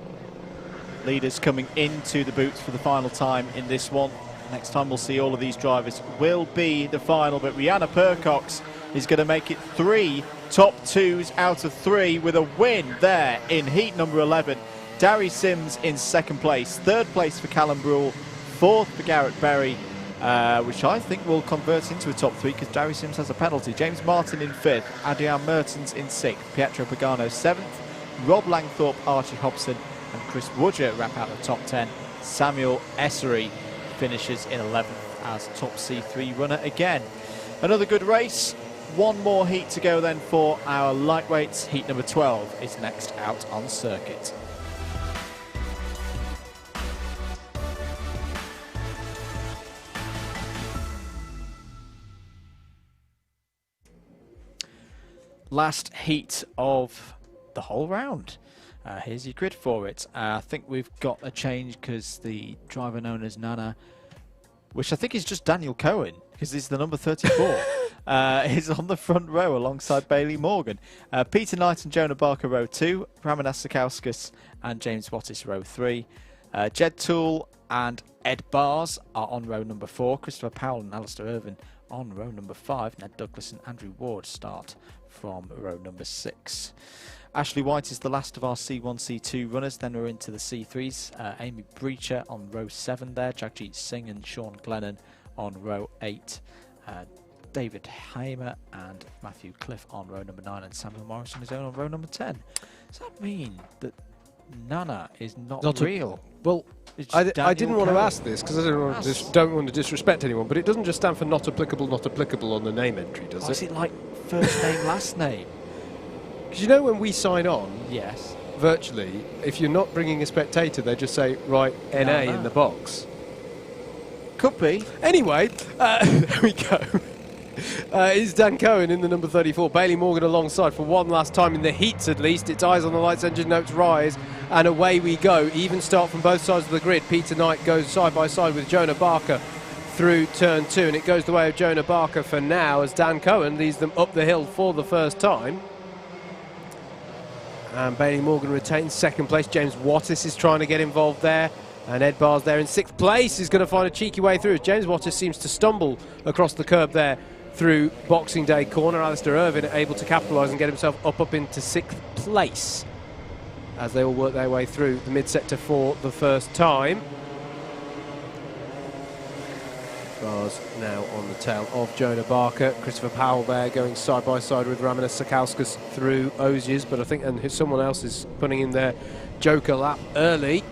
Leaders coming into the boots for the final time in this one. Next time we'll see all of these drivers will be the final, but Rihanna Percox is going to make it 3 top twos out of 3 with a win there in heat number 11. Darry Sims in second place, third place for Callum Brule, fourth for Garrett Berry, which I think will convert into a top 3 because Darry Sims has a penalty. James Martin in fifth, Adrian Mertens in sixth, Pietro Pagano seventh, Rob Langthorpe, Archie Hobson and Chris Woodger wrap out the top 10. Samuel Essery finishes in 11th as top C3 runner again. Another good race. One more heat to go then for our lightweights. Heat number 12 is next out on circuit. Last heat of the whole round. Here's your grid for it. I think we've got a change because the driver known as Nana, which I think is just Daniel Cohen, because he's the number 34, is on the front row alongside Bailey Morgan. Peter Knight and Jonah Barker row 2, Ramanas Sakauskas and James Wattis row 3. Jed Toole and Ed Bars are on row number 4. Christopher Powell and Alistair Irvin on row number 5. Ned Douglas and Andrew Ward start from row number 6. Ashley White is the last of our C1, C2 runners. Then we're into the C3s. Amy Breacher on row 7 there. Jagjit Singh and Sean Glennon on row 8. David Hamer and Matthew Cliff on row number 9. And Samuel Morris on his own on row number 10. Does that mean that Nana is not real? Well, I didn't want to ask this because I don't want to disrespect anyone, but it doesn't just stand for not applicable on the name entry, does it? Is it like first name, last name? Because you know when we sign on, yes, virtually, if you're not bringing a spectator, they just say, write NA in the box. Could be. Anyway, there we go. is Dan Cohen in the number 34. Bailey Morgan alongside for one last time in the heats at least. It's eyes on the lights, engine notes rise, and away we go. Even start from both sides of the grid. Peter Knight goes side by side with Jonah Barker through turn 2, and it goes the way of Jonah Barker for now as Dan Cohen leads them up the hill for the first time. And Bailey Morgan retains second place. James Wattis is trying to get involved there. And Ed Barr's there in 6th place. He's going to find a cheeky way through. James Wattis seems to stumble across the curb there through Boxing Day corner. Alistair Irvine able to capitalise and get himself up into 6th place as they all work their way through the mid-sector for the first time. Bar's now on the tail of Jonah Barker. Christopher Powell there going side by side with Raminas Sakauskas through Oziers, but I think and someone else is putting in their joker lap early.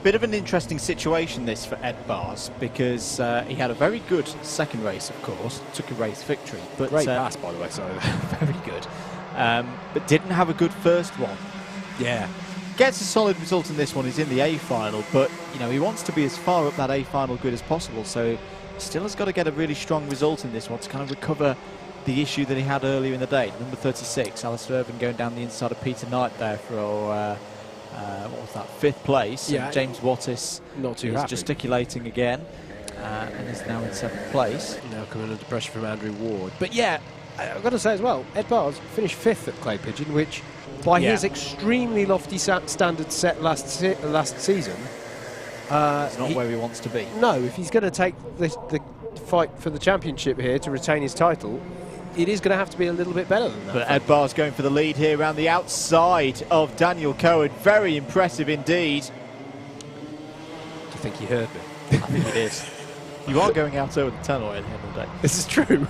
Bit of an interesting situation this for Ed Bars, because he had a very good second race, of course, took a race victory. But great pass, by the way, so very good. But didn't have a good first one. Yeah. Gets a solid result in this one, he's in the A final, but you know he wants to be as far up that A final grid as possible, so he still has got to get a really strong result in this one to kind of recover the issue that he had earlier in the day. Number 36, Alistair Irvine going down the inside of Peter Knight there for what was that, 5th place. Yeah. And James Wattis not too is happy. gesticulating again and is now in 7th place. Now coming under pressure from Andrew Ward. But yeah, I've got to say as well, Ed Bars finished 5th at Clay Pigeon, which by his extremely lofty standard set last season, it's not where he wants to be. No, if he's going to take the fight for the championship here to retain his title, it is going to have to be a little bit better than that. But Ed Barr's going for the lead here around the outside of Daniel Cohen. Very impressive indeed. Do you think he heard me? I think he did. You are going out over the tunnel at the end of the day. This is true.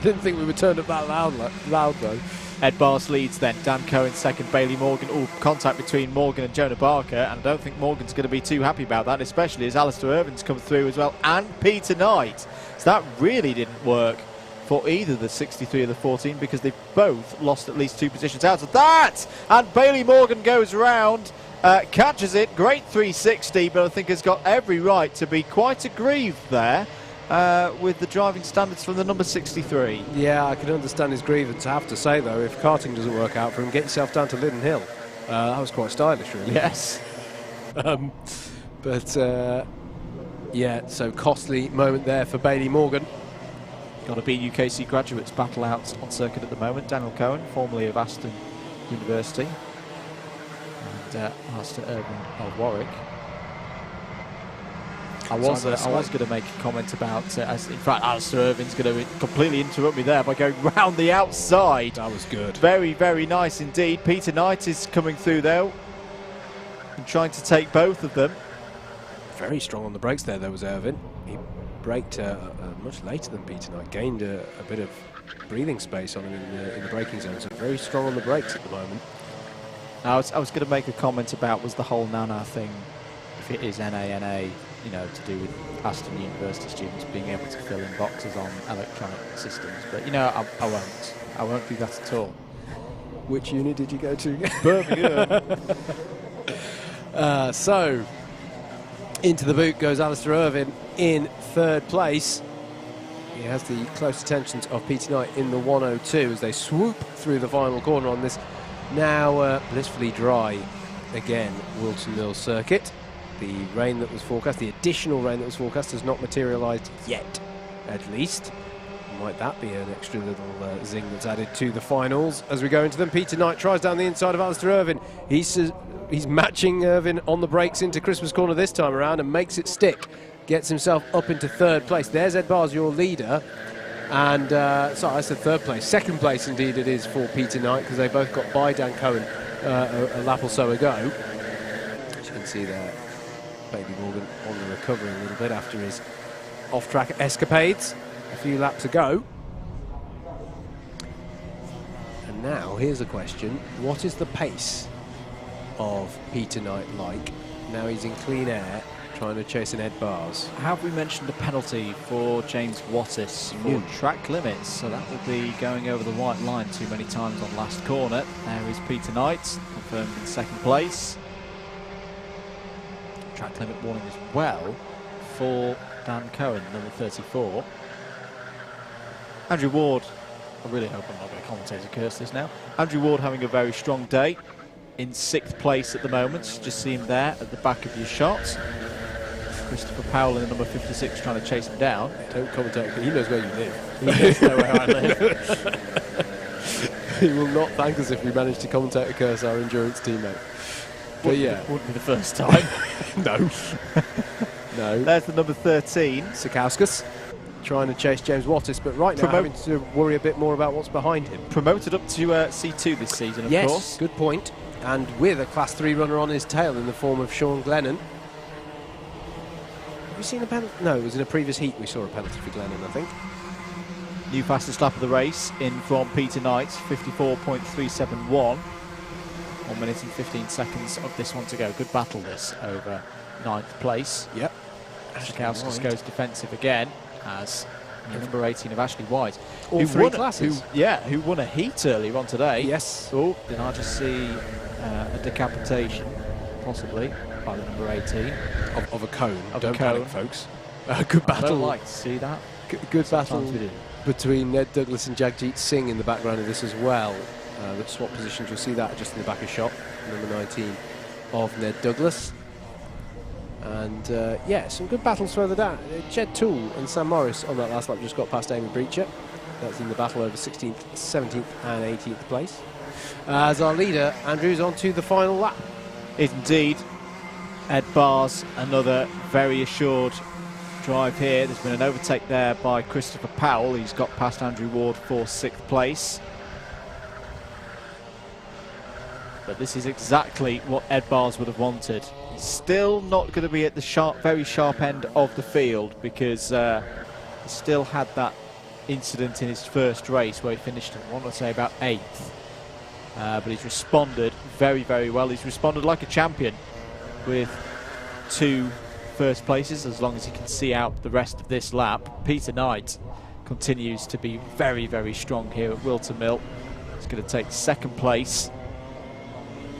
Didn't think we were turned up that loud though. Ed Bars leads then. Dan Cohen second, Bailey Morgan. All contact between Morgan and Jonah Barker, and I don't think Morgan's going to be too happy about that, especially as Alistair Irvine's come through as well, and Peter Knight. So that really didn't work for either the 63 or the 14, because they've both lost at least 2 positions out of that. And Bailey Morgan goes round, catches it, great 360, but I think has got every right to be quite aggrieved there with the driving standards from the number 63. Yeah, I can understand his grievance. I have to say though, if karting doesn't work out for him, get yourself down to Liddon Hill. That was quite stylish, really. Yes. Yeah, so costly moment there for Bailey Morgan. Got to be UKC graduates battle out on circuit at the moment. Daniel Cohen, formerly of Aston University, and Alistair Irvine of Warwick. I was going to make a comment about, in fact, Alistair Irvine's going to completely interrupt me there by going round the outside. That was good. Very, very nice indeed. Peter Knight is coming through though and trying to take both of them. Very strong on the brakes there was Irvine. He braked much later than Peter Knight, gained a bit of breathing space on him in the braking zone, so very strong on the brakes at the moment. I was going to make a comment about was the whole Nana thing, if it is NA, you know, to do with Aston University students being able to fill in boxes on electronic systems, but you know, I won't do that at all. Which unit did you go to? Birmingham. So into the boot goes Alistair Irvine in 3rd place. He has the close attentions of Peter Knight in the 102 as they swoop through the final corner on this now blissfully dry again Whilton Mill circuit. The rain that was forecast, the additional rain that was forecast, has not materialised yet, at least. Might that be an extra little zing that's added to the finals as we go into them? Peter Knight tries down the inside of Alistair Irvine. He's matching Irvine on the brakes into Christmas corner this time around and makes it stick. Gets himself up into 3rd place. There's Ed Bars, your leader. And, sorry, I said 3rd place. 2nd place, indeed, it is for Peter Knight, because they both got by Dan Cohen a lap or so ago. As you can see there, Bailey Morgan on the recovery a little bit after his off-track escapades a few laps ago. And now, here's a question. What is the pace of Peter Knight like? Now he's in clean air, trying to chase an Ed Bars. Have we mentioned a penalty for James Wattis for track limits? So that will be going over the white line too many times on last corner. There is Peter Knight, confirmed in 2nd place. Track limit warning as well for Dan Cohen, number 34. Andrew Ward, I really hope I'm not going to commentator curse this now. Andrew Ward having a very strong day, in 6th place at the moment. Just see him there at the back of your shots. Christopher Powell in the number 56 trying to chase him down. Don't commentate, he knows where you live. He does know where I live. He will not thank us if we manage to commentator curse our endurance teammate. But yeah. Wouldn't be the first time. No. No. There's the number 13. Sikauskas trying to chase James Wattis, but right now having to worry a bit more about what's behind him. Promoted up to C2 this season, of course. Yes, good point. And with a Class 3 runner on his tail in the form of Sean Glennon. Have you seen a penalty? No, it was in a previous heat we saw a penalty for Glennon, I think. New fastest lap of the race in from Peter Knight, 54.371. 1 minute and 15 seconds of this one to go. Good battle this over 9th place. Yep. Sikauskas goes defensive again as number 18 of Ashley White. All three classes. Who won a heat earlier on today. Yes. Oh, did I just see a decapitation, possibly, by the number 18? Of a cone. Of Don't a cone. panic, folks. Good battle. I don't like to see that. Good battle Sometimes we do. between Ned Douglas and Jagjit Singh in the background of this as well. The swap positions, you'll see that just in the back of shot. Number 19 of Ned Douglas. And yeah, some good battles further down. Jed Toole and Sam Morris on that last lap just got past Amy Breacher. That's in the battle over 16th, 17th and 18th place. As our leader, Andrew's on to the final lap. Indeed. Ed Bars, another very assured drive here. There's been an overtake there by Christopher Powell. He's got past Andrew Ward for 6th place. But this is exactly what Ed Bars would have wanted. He's still not going to be at the very sharp end of the field because he still had that incident in his first race where he finished, I want to say, about 8th. But he's responded very, very well. He's responded like a champion with 2 first places as long as he can see out the rest of this lap. Peter Knight continues to be very, very strong here at Whilton Mill. He's going to take 2nd place.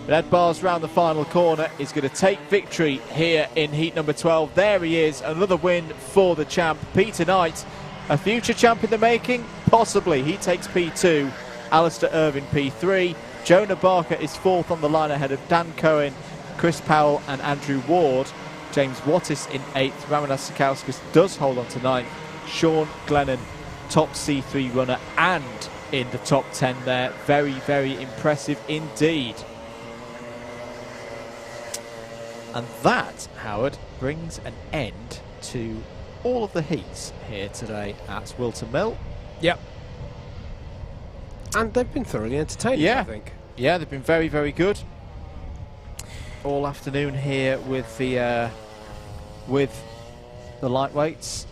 But Ed Bars round the final corner is going to take victory here in heat number 12. There he is, another win for the champ. Peter Knight, a future champ in the making? Possibly. He takes P2, Alistair Irvine P3. Jonah Barker is 4th on the line ahead of Dan Cohen, Chris Powell and Andrew Ward. James Wattis in 8th. Ramanas Sikauskas does hold on to 9th. Sean Glennon, top C3 runner and in the top 10 there. Very, very impressive indeed. And that, Howard, brings an end to all of the heats here today at Whilton Mill. Yep. And they've been thoroughly entertaining, I think. Yeah, they've been very, very good. All afternoon here with the lightweights.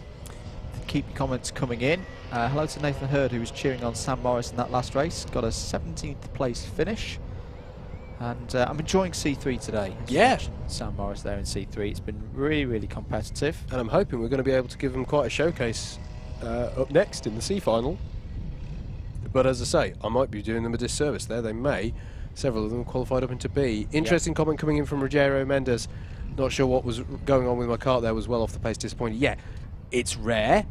Keep your comments coming in. Hello to Nathan Hurd, who was cheering on Sam Morris in that last race. Got a 17th place finish. And I'm enjoying C3 today. Yeah. Sam Morris there in C3. It's been really, really competitive. And I'm hoping we're going to be able to give them quite a showcase up next in the C final. But as I say, I might be doing them a disservice there. They may. Several of them qualified up into B. Interesting comment coming in from Rogero Mendes. Not sure what was going on with my kart there. Was well off the pace, disappointed. Yeah, it's rare.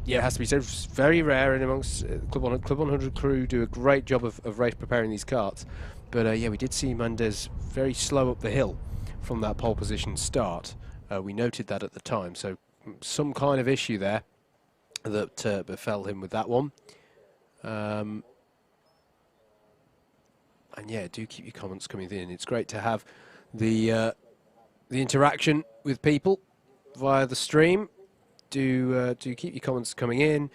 Yeah, it has to be said. It's very rare, and amongst Club 100 crew do a great job of race preparing these karts. But yeah, we did see Mendes very slow up the hill from that pole position start. We noted that at the time. So some kind of issue there that befell him with that one. And yeah, do keep your comments coming in. It's great to have the interaction with people via the stream. Do keep your comments coming in.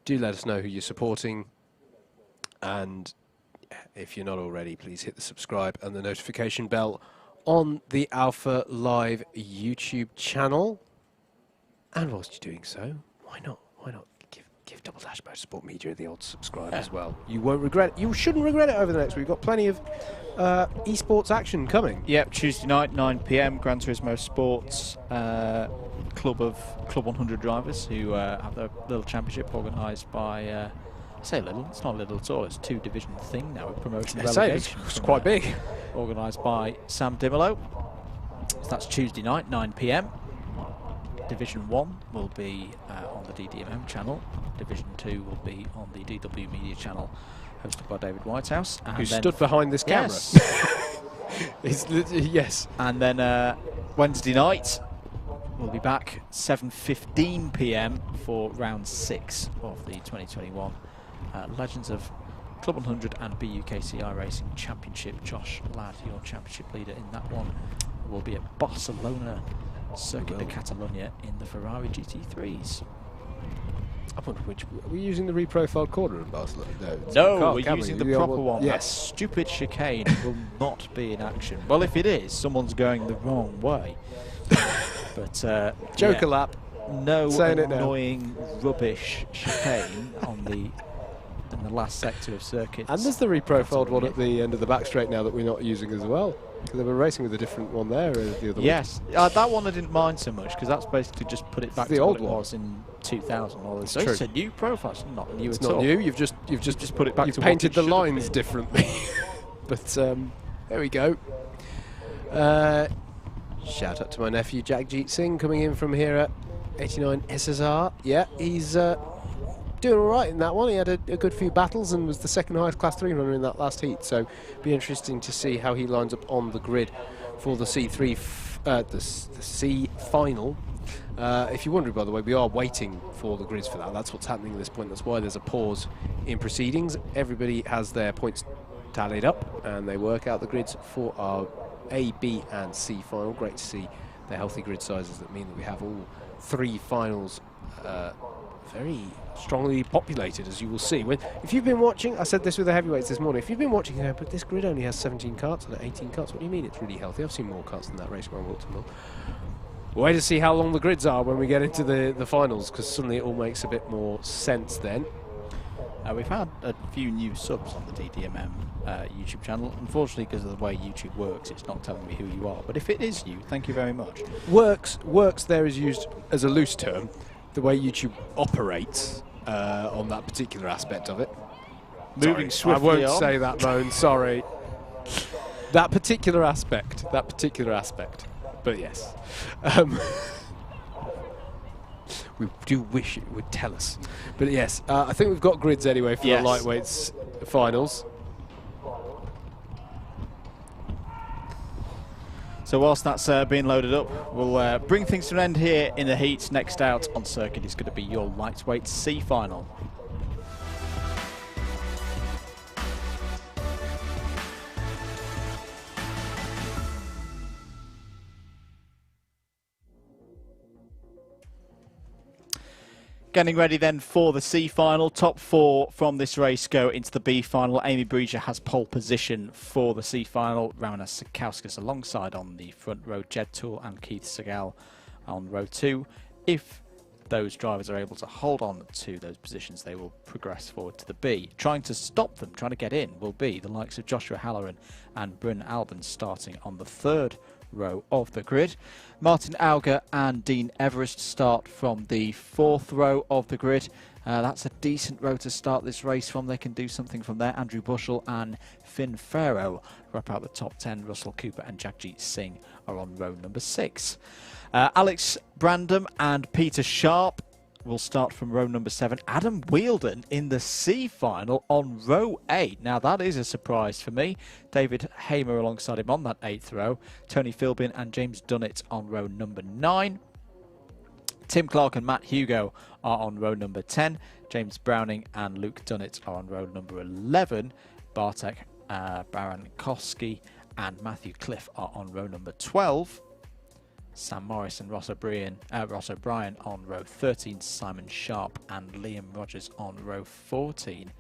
Do let us know who you're supporting. And if you're not already, please hit the subscribe and the notification bell on the Alpha Live YouTube channel. And whilst you're doing so, why not? Why not give Double Dash Motorsport Media the old subscribe as well? You won't regret it. You shouldn't regret it over the next week. We've got plenty of esports action coming. Yep, Tuesday night, 9 PM, Gran Turismo Sports, Club 100 drivers who have their little championship organised by... I say little, it's not little at all, it's a 2-division thing now with promotion and relegation. It's quite big. Organised by Sam Dimolo. So that's Tuesday night, 9 PM. Division 1 will be on the DDMM channel. Division 2 will be on the DW Media channel, hosted by David Whitehouse. Who stood behind this camera. Yes. Yes. And then Wednesday night, we'll be back 7:15 p.m. for round 6 of the 2021 Legends of Club 100 and BUKCI Racing Championship. Josh Ladd, your championship leader in that one, will be at Barcelona, Circuit de Catalunya in the Ferrari GT3s. I wonder which. Are we using the reprofiled corner in Barcelona? No, we're using the proper one. Yes. That stupid chicane will not be in action. Well, if it is, someone's going the wrong way. But Joker lap. No Saying annoying rubbish chicane on in the last sector of circuits. And there's the reprofiled one at the end of the back straight now that we're not using as well. Because they were racing with a different one there the other Yes, that one I didn't mind so much because that's basically just put it back the to old what it one. was in 2000. Well, It's it's true. a new profile. It's not new It's at all. not new. You've just put it back You've to painted what the it should have lines been. differently. But there we go. Shout out to my nephew Jagjit Singh coming in from here at 89 SSR. Yeah, he's doing all right in that one. He had a good few battles and was the second highest Class 3 runner in that last heat. So be interesting to see how he lines up on the grid for the C3, the C final. If you're wondering, by the way, we are waiting for the grids for that. That's what's happening at this point. That's why there's a pause in proceedings. Everybody has their points tallied up and they work out the grids for our A, B and C final. Great to see the healthy grid sizes that mean that we have all 3 finals very strongly populated, as you will see. If you've been watching, I said this with the heavyweights this morning, if you've been watching here, but this grid only has 17 karts and 18 karts, what do you mean it's really healthy? I've seen more karts than that race around Whilton Mill. Wait to see how long the grids are when we get into the finals, because suddenly it all makes a bit more sense then. We've had a few new subs on the DDMM YouTube channel. Unfortunately, because of the way YouTube works, it's not telling me who you are. But if it is you, thank you very much. Works there is used as a loose term. The way YouTube operates on that particular aspect of it. Moving Sorry, swiftly I won't on. say that, Moan, sorry. That particular aspect. But yes. We do wish it would tell us. But yes, I think we've got grids anyway for the lightweights finals. So whilst that's being loaded up, we'll bring things to an end here in the heats. Next out on circuit is going to be your lightweight C final. Getting ready then for the C final. Top 4 from this race go into the B final. Amy Breger has pole position for the C final. Ramona Sikauskas alongside on the front row. Jed Toole and Keith Segal on row 2. If those drivers are able to hold on to those positions, they will progress forward to the B. Trying to stop them, trying to get in, will be the likes of Joshua Halloran and Bryn Albans starting on the 3rd row of the grid. Martin Auger and Dean Everest start from the 4th row of the grid. That's a decent row to start this race from. They can do something from there. Andrew Bushell and Finn Farrow wrap out the top 10. Russell Cooper and Jagjit Singh are on row number 6. Alex Brandom and Peter Sharp will start from row number 7. Adam Wheeldon in the C final on row 8. Now that is a surprise for me. David Hamer alongside him on that 8th row. Tony Philbin and James Dunnett on row number 9. Tim Clark and Matt Hugo are on row number 10. James Browning and Luke Dunnett are on row number 11. Bartek Barankowski and Matthew Cliff are on row number 12. Sam Morris and Ross O'Brien on row 13, Simon Sharp and Liam Rogers on row 14.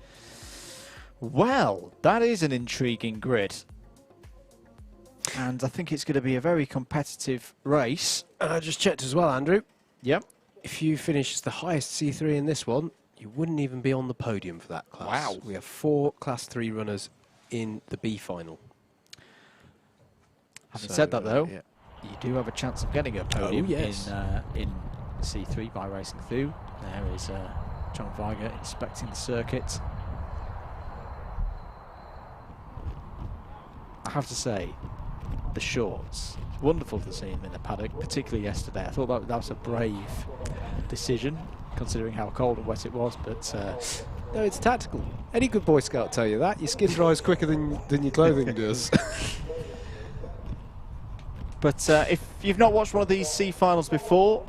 Well, that is an intriguing grid. And I think it's going to be a very competitive race. And I just checked as well, Andrew. Yep. If you finish as the highest C3 in this one, you wouldn't even be on the podium for that class. Wow. We have 4 Class 3 runners in the B final. Having said that, though, yeah. you do have a chance of getting a podium in C3 by racing through. There is John Weiger inspecting the circuit. I have to say, the shorts wonderful to see him in the paddock, particularly yesterday. I thought that was a brave decision, considering how cold and wet it was. But no, it's tactical. Any good Boy Scout will tell you that. Your skin dries quicker than your clothing does. But if you've not watched one of these C finals before,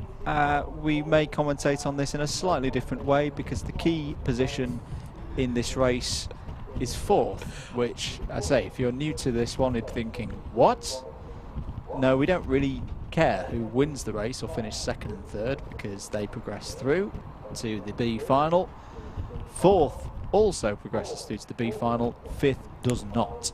we may commentate on this in a slightly different way, because the key position in this race is 4th, which, I say, if you're new to this one, you're thinking, what? No, we don't really care who wins the race or finishes 2nd and 3rd, because they progress through to the B final. 4th also progresses through to the B final. 5th does not.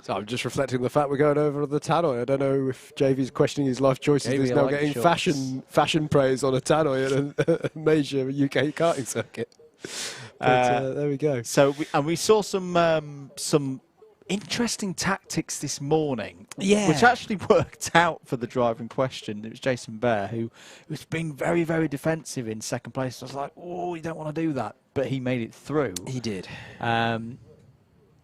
So I'm just reflecting on the fact we're going over the tannoy. I don't know if JV's questioning his life choices. He's now getting fashion praise on a tannoy at a major UK karting circuit. But there we go. So we saw some interesting tactics this morning, which actually worked out for the driver in question. It was Jason Bear, who was being very, very defensive in 2nd place. I was like, oh, you don't want to do that. But he made it through. He did.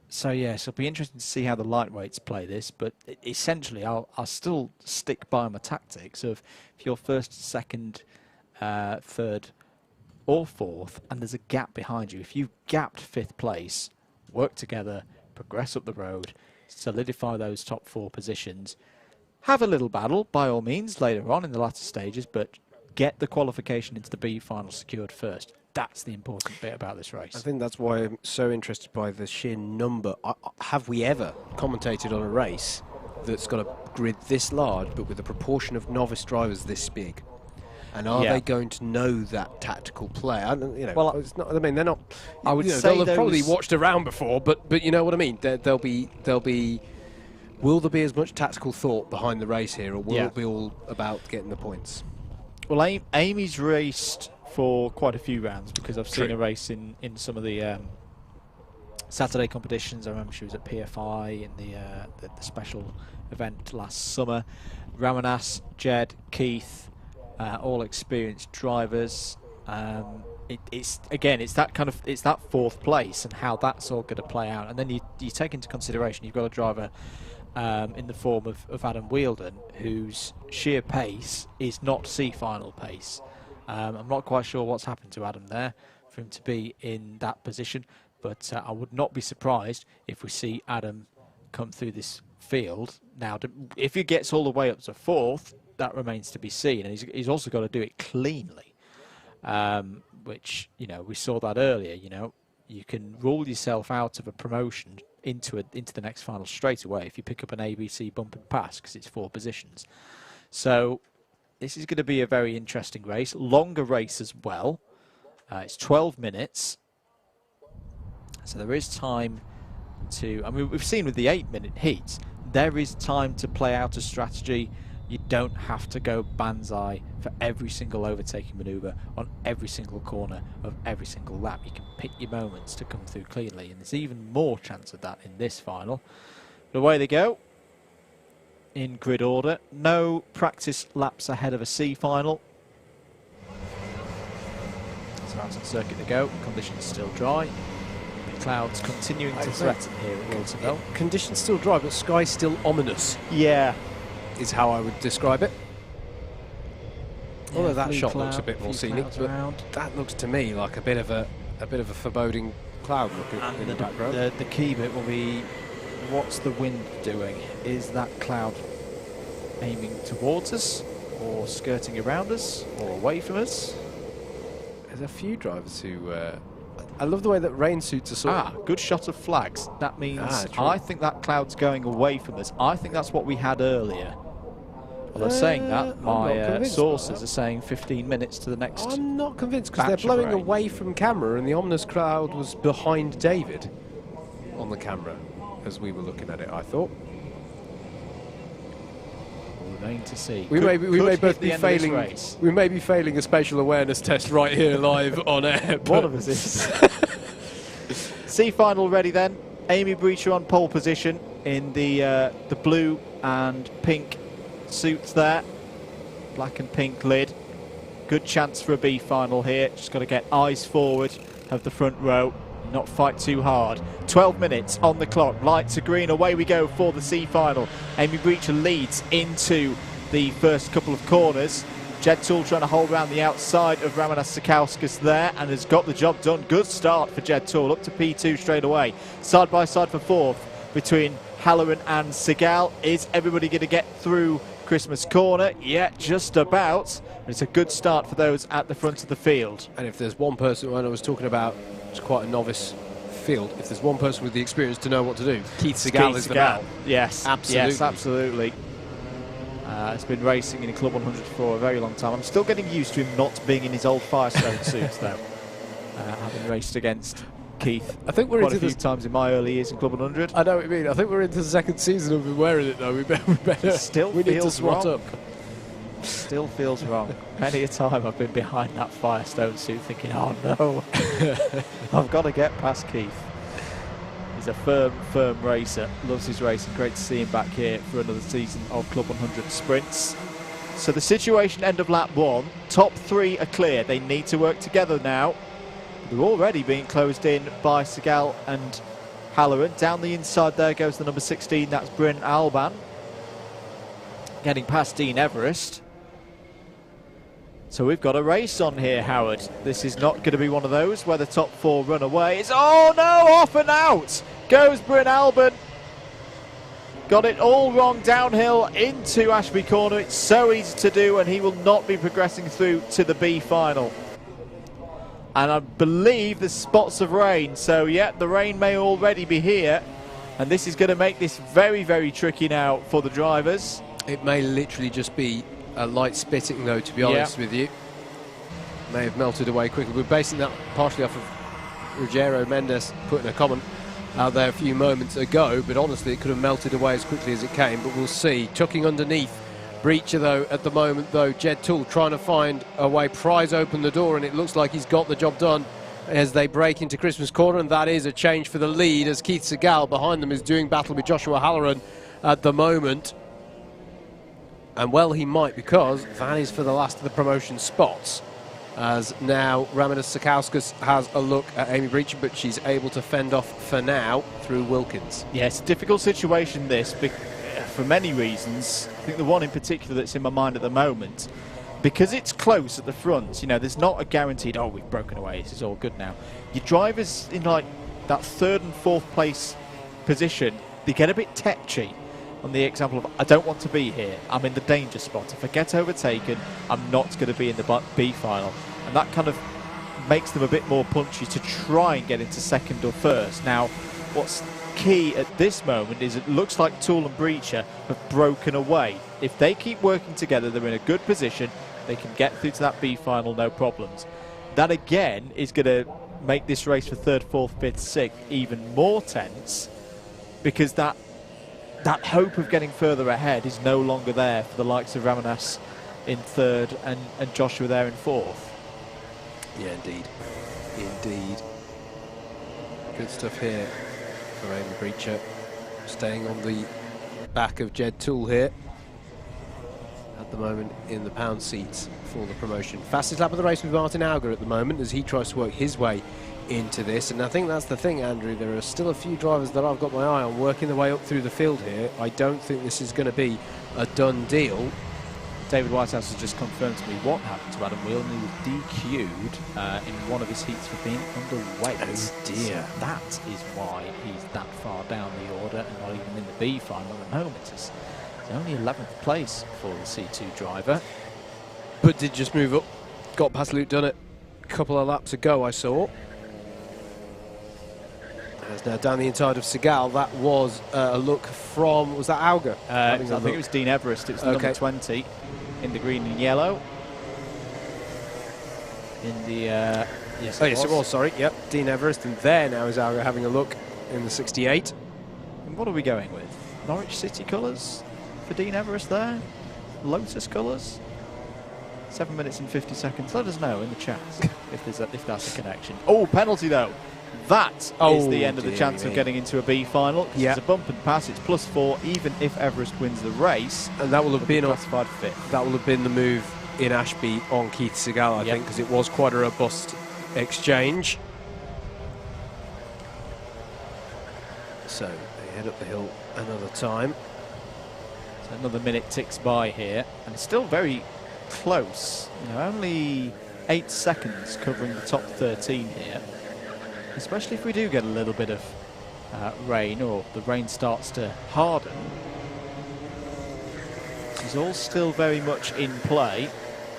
So yes, it'll be interesting to see how the lightweights play this, but essentially I'll still stick by my tactics of if you're 1st, 2nd, 3rd or 4th and there's a gap behind you, if you've gapped 5th place, work together, progress up the road, solidify those top 4 positions, have a little battle by all means later on in the latter stages, but get the qualification into the B final secured first. That's the important bit about this race. I think that's why I'm so interested by the sheer number. Have we ever commentated on a race that's got a grid this large, but with a proportion of novice drivers this big? And are they going to know that tactical play? Well, it's not. I mean, they're not. I would say they'll have probably watched around before, but you know what I mean. There'll be. Will there be as much tactical thought behind the race here, or will it be all about getting the points? Well, Amy's raced for quite a few rounds, because I've seen a race in some of the Saturday competitions. I remember she was at PFI in the special event last summer. Ramanas, Jed, Keith, all experienced drivers. It's that 4th place and how that's all going to play out, and then you take into consideration you've got a driver in the form of Adam Whilton, whose sheer pace is not C final pace. I'm not quite sure what's happened to Adam there for him to be in that position, but I would not be surprised if we see Adam come through this field. Now, if he gets all the way up to 4th, that remains to be seen, and he's also got to do it cleanly, which, we saw that earlier. You can rule yourself out of a promotion into the next final straight away if you pick up an ABC bump and pass, because it's 4 positions. So this is going to be a very interesting race, longer race as well. It's 12 minutes, so there is time to. I mean, we've seen with the 8-minute heats, there is time to play out a strategy. You don't have to go banzai for every single overtaking manoeuvre on every single corner of every single lap. You can pick your moments to come through cleanly, and there's even more chance of that in this final. But away they go in grid order. No practice laps ahead of a C final. So out on circuit they go. Conditions still dry. The clouds continuing to threaten here at Whilton Mill. Conditions still dry, but sky still ominous. Yeah. Is how I would describe it. Although that shot looks a bit more scenic, but that looks to me like a bit of a foreboding cloud look in the background. The key bit will be, what's the wind doing? Is that cloud aiming towards us, or skirting around us, or away from us? There's a few drivers who. I love the way that rain suits are sort of. Good shot of flags. That means I think that cloud's going away from us. I think that's what we had earlier. Although saying that, my sources are saying 15 minutes to the next. I'm not convinced, because they're blowing away from camera, and the ominous cloud was behind David on the camera as we were looking at it, I thought. We'll remain to see. We may both be failing. We may be failing a spatial awareness test right here live on air. One of us is. C final ready then. Amy Breacher on pole position in the blue and pink suits there. Black and pink lid. Good chance for a B final here. Just got to get eyes forward of the front row. not fight too hard. 12 minutes on the clock. Lights are green. Away we go for the C final. Amy Breacher leads into the first couple of corners. Jed Toole trying to hold around the outside of Ramanas Sakauskas there and has got the job done. Good start for Jed Toole, up to P2 straight away. Side by side for fourth between Halloran and Segal. Is everybody going to get through Christmas corner? Yeah, just about. It's a good start for those at the front of the field. And if there's one person, when I was talking about, it's quite a novice field, if there's one person with the experience to know what to do, Keith Segal is the man. Yes, absolutely. Yes, absolutely. It's been racing in Club 100 for a very long time. I'm still getting used to him not being in his old Firestone suits, though. Having raced against Keith I think we're quite into a few times in my early years in Club 100. I know what you mean. I think we're into the second season of him wearing it, though. We better Still we need to feels swat wrong. up. Still feels wrong. Many a time I've been behind that Firestone suit thinking, oh no, I've got to get past Keith. He's a firm racer, loves his racing. Great to see him back here for another season of Club 100 sprints. So the situation end of lap 1, top 3 are clear. They need to work together now. They're already being closed in by Segal and Halloran. Down the inside there goes the number 16, that's Bryn Alban. Getting past Dean Everest. So we've got a race on here, Howard. This is not going to be one of those where the top 4 run away. It's, oh no, off and out goes Bryn Alban. Got it all wrong downhill into Ashby Corner. It's so easy to do, and he will not be progressing through to the B final. And I believe there's spots of rain, so yeah, the rain may already be here, and this is going to make this very, very tricky now for the drivers. It may literally just be a light spitting, though, to be honest with you. May have melted away quickly. We're basing that partially off of Ruggiero Mendes putting a comment out there a few moments ago, but honestly it could have melted away as quickly as it came, but we'll see. Tucking underneath Breacher, though, at the moment, though, Jed Toole trying to find a way, prise open the door, and it looks like he's got the job done as they break into Christmas Corner, and that is a change for the lead as Keith Segal behind them is doing battle with Joshua Halloran at the moment. And well, he might, because that is for the last of the promotion spots. As now Ramanas Sakauskas has a look at Amy Breacher, but she's able to fend off for now through Wilkins. Yes, difficult situation this, for many reasons. I think the one in particular that's in my mind at the moment, because it's close at the front, you know, there's not a guaranteed, oh, we've broken away, this is all good now. Your drivers in like that 3rd and 4th place position, they get a bit tetchy. On the example of, I don't want to be here, I'm in the danger spot. If I get overtaken, I'm not going to be in the B final. And that kind of makes them a bit more punchy to try and get into 2nd or 1st. Now, what's key at this moment is it looks like Toole and Breacher have broken away. If they keep working together, they're in a good position. They can get through to that B final, no problems. That, again, is going to make this race for 3rd, 4th, 5th, 6th even more tense, because that hope of getting further ahead is no longer there for the likes of Ramanas in 3rd and Joshua there in 4th. Yeah, indeed. Indeed. Good stuff here for Amy Breacher. Staying on the back of Jed Toole here. At the moment in the pound seats for the promotion. Fastest lap of the race with Martin Auger at the moment as he tries to work his way into this, and I think that's the thing, Andrew. There are still a few drivers that I've got my eye on working their way up through the field here. I don't think this is going to be a done deal. David Whitehouse has just confirmed to me what happened to Adam Whelan. He was DQ'd in one of his heats for being underweight. Oh dear. So that is why he's that far down the order and not even in the B final at the moment. It's only 11th place for the C2 driver. But did just move up, got past Luke Dunnett a couple of laps ago, I saw. As now down the inside of Segal, that was a look from, was that Auger? I think it was Dean Everest. It was number 20 in the green and yellow. In the, yes, it was, sorry, yep, Dean Everest, and there now is Auger having a look in the 68. And what are we going with? Norwich City colours for Dean Everest there? Lotus colours? 7 minutes and 50 seconds. Let us know in the chat if that's a connection. Oh, penalty though. That is the end of the chance of getting into a B final. Yeah. It's a bump and pass. It's +4, even if Everest wins the race. And that will have been classified 5th. That will have been the move in Ashby on Keith Segal, I think, because it was quite a robust exchange. So they head up the hill another time. So another minute ticks by here, and it's still very close. You know, only 8 seconds covering the top 13 here. Especially if we do get a little bit of rain, or the rain starts to harden. This is all still very much in play.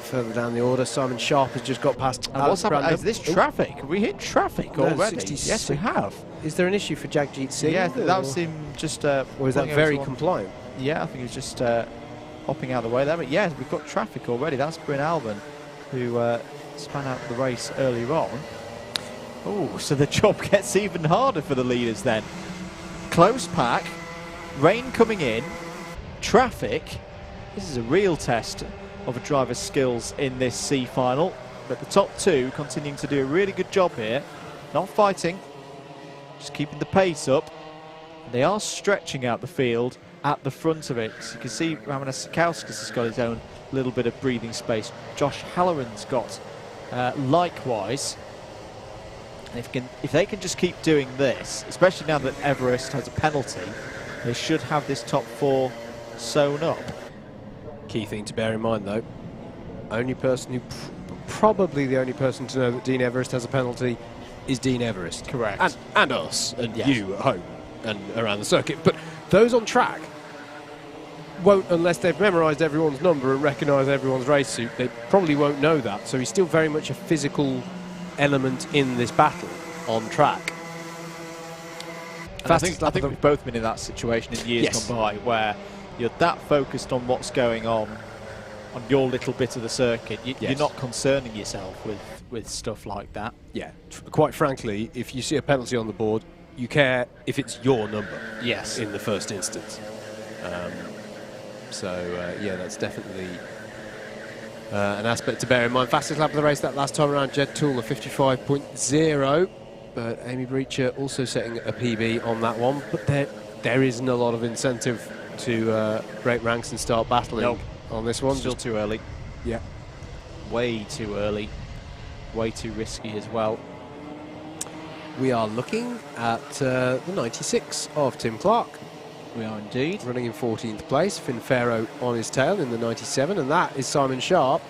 Further down the order, Simon Sharp has just got past. And what's happening? Is this traffic? Have we hit traffic already? 66. Yes, we have. Is there an issue for Jagjit Singh? Yeah, that was him just. Or is that very compliant? Yeah, I think he was just hopping out of the way there. But yeah, we've got traffic already. That's Bryn Alban, who span out the race earlier on. Oh, so the job gets even harder for the leaders then. Close pack, rain coming in, traffic. This is a real test of a driver's skills in this C final. But the top two continuing to do a really good job here. Not fighting, just keeping the pace up. They are stretching out the field at the front of it. So you can see Ramanas Sikauskas has got his own little bit of breathing space. Josh Halloran's got likewise. And if they can just keep doing this, especially now that Everest has a penalty, they should have this top four sewn up. Key thing to bear in mind, though, only person who probably the only person to know that Dean Everest has a penalty is Dean Everest. Correct. And us, and yes. you at home and around the circuit. But those on track won't, unless they've memorised everyone's number and recognise everyone's race suit, they probably won't know that. So he's still very much a physical element in this battle on track. I think we've both been in that situation in years gone by, where you're that focused on what's going on your little bit of the circuit. You're not concerning yourself with stuff like that. Yeah, quite frankly, if you see a penalty on the board, you care if it's your number. Yes. In the first instance. Yeah, that's definitely an aspect to bear in mind. Fastest lap of the race that last time around, Jed Toole, a 55.0. But Amy Breacher also setting a PB on that one. But there isn't a lot of incentive to break ranks and start battling on this one. Still too early. Yeah. Way too early. Way too risky as well. We are looking at the 96 of Tim Clark. We are indeed. Running in 14th place. Finn Farrow on his tail in the 97. And that is Simon Sharp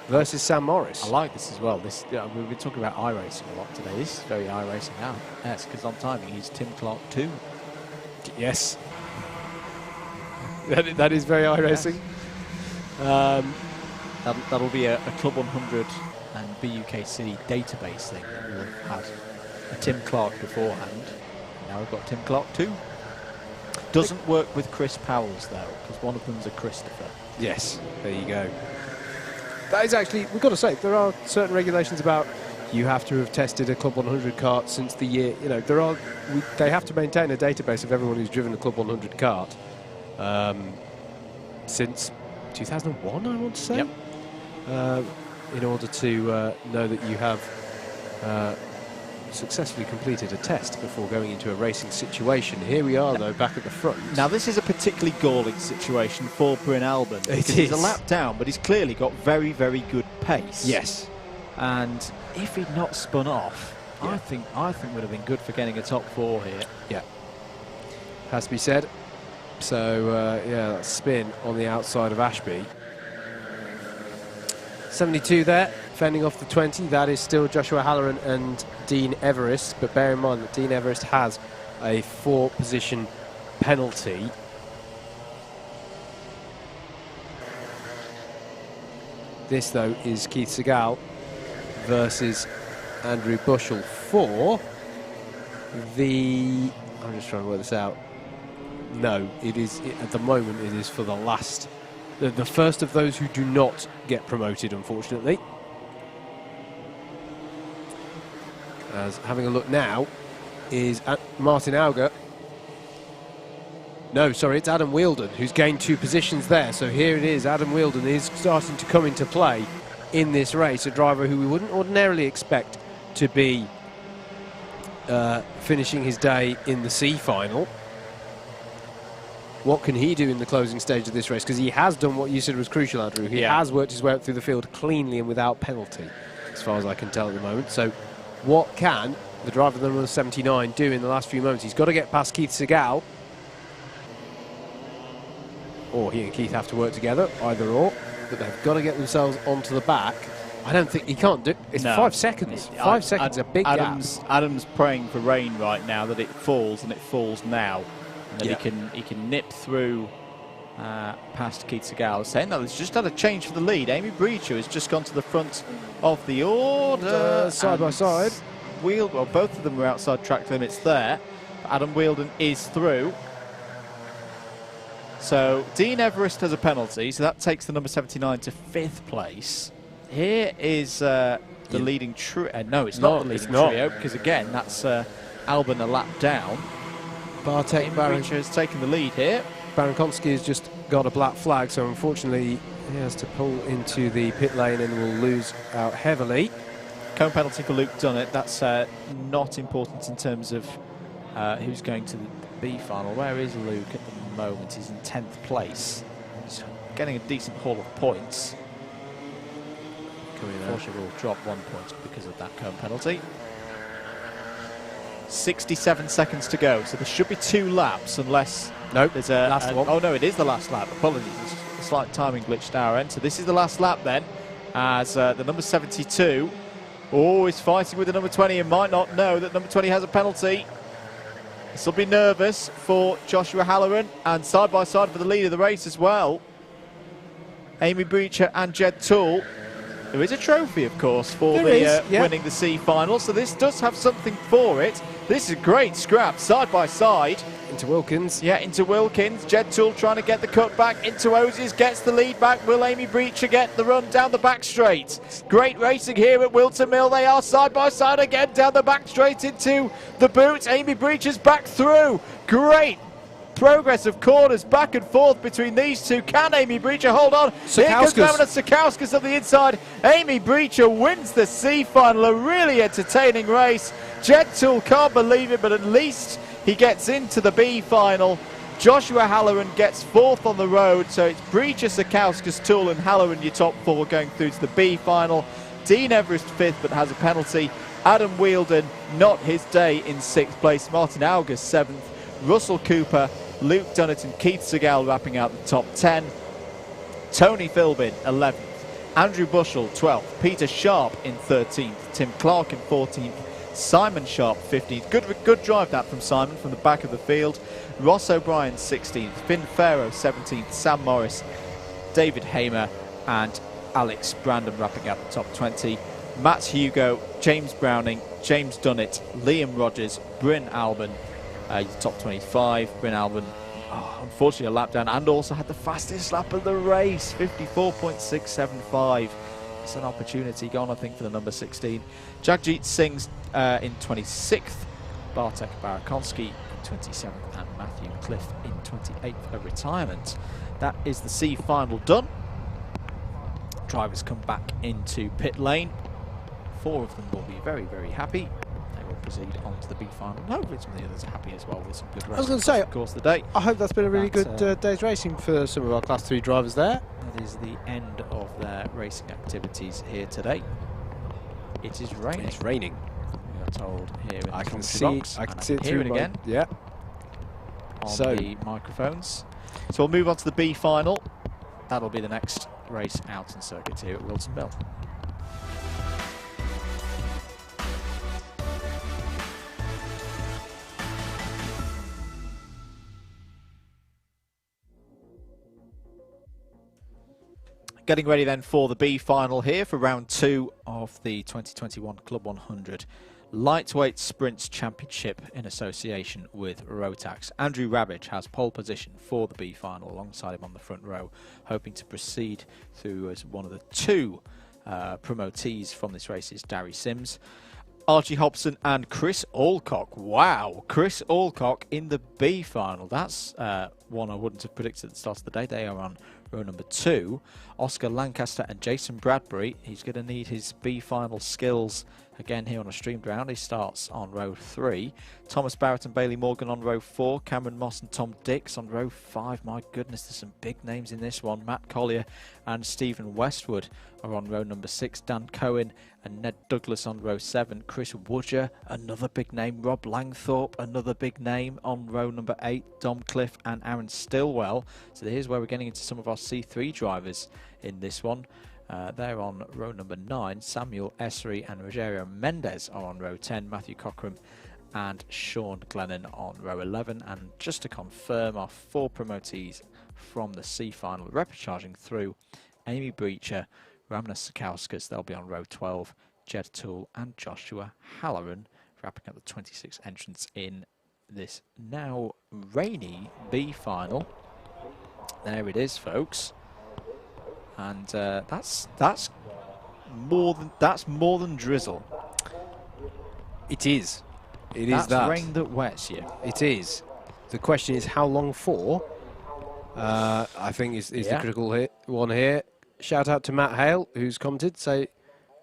versus Sam Morris. I like this as well. We've been talking about iRacing a lot today. This is very iRacing now. Yes, because on timing he's Tim Clark 2. Yes. That is very iRacing. Yes. That'll be a Club 100 and BUKC database thing. We'll have a Tim Clark beforehand. Now we've got Tim Clark 2. Doesn't work with Chris Powell's though, because one of them's a Christopher. Yes, there you go. That is actually, we've got to say, there are certain regulations about you have to have tested a Club 100 kart since the year, you know, they have to maintain a database of everyone who's driven a Club 100 kart since 2001, I want to say. Yep. In order to know that you have successfully completed a test before going into a racing situation. Here we are, though, back at the front. Now, this is a particularly galling situation for Bryn Alban. He's a lap down, but he's clearly got very, very good pace. Yes. And if he'd not spun off, I think would have been good for getting a top four here. Yeah. Has to be said. So, yeah, that spin on the outside of Ashby. 72 there, fending off the 20. That is still Joshua Halloran and Dean Everest. But bear in mind that Dean Everest has a 4-position penalty. This, though, is Keith Segal versus Andrew Bushell for the... I'm just trying to work this out. No, it is, at the moment, it is for the last... The first of those who do not get promoted, unfortunately. As having a look now is Martin Auger. No, sorry, it's Adam Wheeldon who's gained 2 positions there. So here it is, Adam Wheeldon is starting to come into play in this race. A driver who we wouldn't ordinarily expect to be finishing his day in the C final. What can he do in the closing stage of this race? Because he has done what you said was crucial, Andrew. He has worked his way up through the field cleanly and without penalty, as far as I can tell at the moment. So what can the driver of the number 79, do in the last few moments. He's got to get past Keith Segal. Or he and Keith have to work together, either or. But they've got to get themselves onto the back. I don't think he can't do it. It's 5 seconds. 5 seconds, a big Adam's praying for rain right now, that it falls, and it falls now. And that he can nip through past Keith Segal. Saying that it's just had a change for the lead. Amy Breacher has just gone to the front of the order. Side by side. Well, both of them were outside track limits there. Adam Wheeldon is through. So Dean Everest has a penalty, so that takes the number 79 to 5th place. Here is the leading trio. No, it's not the leading trio, because again, that's Albin a lap down. Bartek Breacher has taken the lead here. Barankovsky has just got a black flag, so unfortunately he has to pull into the pit lane and will lose out heavily. Cone penalty for Luke Dunnett. That's not important in terms of who's going to the B final. Where is Luke at the moment? He's in 10th place. He's getting a decent haul of points. Unfortunately, will drop 1 point because of that cone penalty. 67 seconds to go, so there should be 2 laps unless there's a last one. Oh no, it is the last lap. Apologies, there's a slight timing glitch at our end. So this is the last lap then, as the number 72 is fighting with the number 20 and might not know that number 20 has a penalty. This will be nervous for Joshua Halloran, and side by side for the lead of the race as well. Amy Breacher and Jed Toole. There is a trophy, of course, for winning the C final, so this does have something for it. This is a great scrap, side by side. Into Wilkins. Yeah, into Wilkins. Jed Toole trying to get the cut back into Ozies, gets the lead back. Will Amy Breacher get the run down the back straight? Great racing here at Whilton Mill. They are side by side again down the back straight into the boot. Amy Breacher's back through. Great progress of corners back and forth between these two. Can Amy Breacher hold on? Here comes Ramona Sakauskas on the inside. Amy Breacher wins the C final. A really entertaining race. Jed Toole can't believe it, but at least he gets into the B final. Joshua Halloran gets 4th on the road, so it's Breacher, Sakauskas, Toole and Halloran, your top 4 going through to the B final. Dean Everest 5th, but has a penalty. Adam Wheeldon, not his day, in 6th place. Martin Auger 7th. Russell Cooper, Luke Dunnett and Keith Segal wrapping out the top 10. Tony Philbin 11th. Andrew Bushell 12th. Peter Sharp in 13th. Tim Clark in 14th. Simon Sharp 15th. Good drive that from Simon from the back of the field. Ross O'Brien 16th. Finn Farrow 17th. Sam Morris, David Hamer and Alex Brandon wrapping out the top 20. Matt Hugo, James Browning, James Dunnett, Liam Rogers, Bryn Albin, top 25. Bryn Albin, unfortunately a lap down, and also had the fastest lap of the race, 54.675. It's an opportunity gone, I think, for the number 16. Jagjit Singh's in 26th, Bartek Barakonski in 27th, and Matthew Cliff in 28th, a retirement. That is the C final done. Drivers come back into pit lane. 4 of them will be very, very happy. They will proceed on to the B final. And hopefully some of the others are happy as well with some good racing. I was going to say, of course, the day. I hope that's been a really good day's racing for some of our Class 3 drivers there. That is the end of their racing activities here today. It is raining. It's raining. We are told here in I the can commentary see. box, I can and see it hear through it again. Yeah. On the microphones. So we'll move on to the B final. That'll be the next race out in circuit here at Whilton Mill. Getting ready then for the B final here for round 2 of the 2021 Club 100 Lightweight Sprints Championship in association with Rotax. Andrew Rabbage has pole position for the B final alongside him on the front row, hoping to proceed through as one of the 2 promotees from this race is Darry Sims. Archie Hobson and Chris Alcock. Wow, Chris Alcock in the B final. That's one I wouldn't have predicted at the start of the day. They are on row number 2. Oscar Lancaster and Jason Bradbury. He's going to need his B final skills again here on a streamed round. He starts on row 3. Thomas Barrett and Bailey Morgan on row 4. Cameron Moss and Tom Dix on row 5. My goodness, there's some big names in this one. Matt Collier and Stephen Westwood are on row number 6. Dan Cohen and Ned Douglas on row 7. Chris Woodger, another big name. Rob Langthorpe, another big name on row number 8. Dom Cliff and Aaron Stillwell. So here's where we're getting into some of our C3 drivers in this one. They're on row number 9. Samuel Essery and Rogerio Mendez are on row 10. Matthew Cockram and Sean Glennon on row 11. And just to confirm, our 4 promotees from the C final repechaging through: Amy Breacher, Ramna Sakauskas, they'll be on row 12. Jed Toole and Joshua Halloran wrapping up the 26 entrants in this now rainy B final. There it is, folks. And that's more than drizzle. It is. That's rain that wets you. It is. The question is how long for. I think is the critical one here. Shout out to Matt Hale, who's commented, say,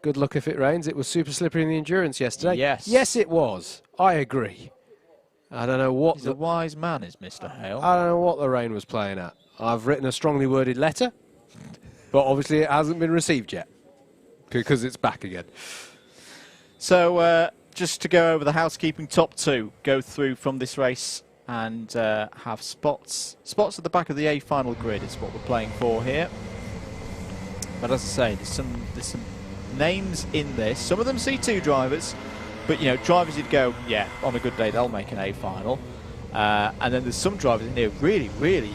good luck if it rains. It was super slippery in the endurance yesterday. Yes. Yes, it was. I agree. I don't know what... He's a wise man, is Mr. Hale. I don't know what the rain was playing at. I've written a strongly worded letter, but obviously it hasn't been received yet, because it's back again. So, just to go over the housekeeping, top 2 go through from this race and have spots at the back of the A final grid is what we're playing for here. But as I say, there's some names in this. Some of them C2 drivers, but you know, drivers you'd go, yeah, on a good day they'll make an A final. And then there's some drivers in here really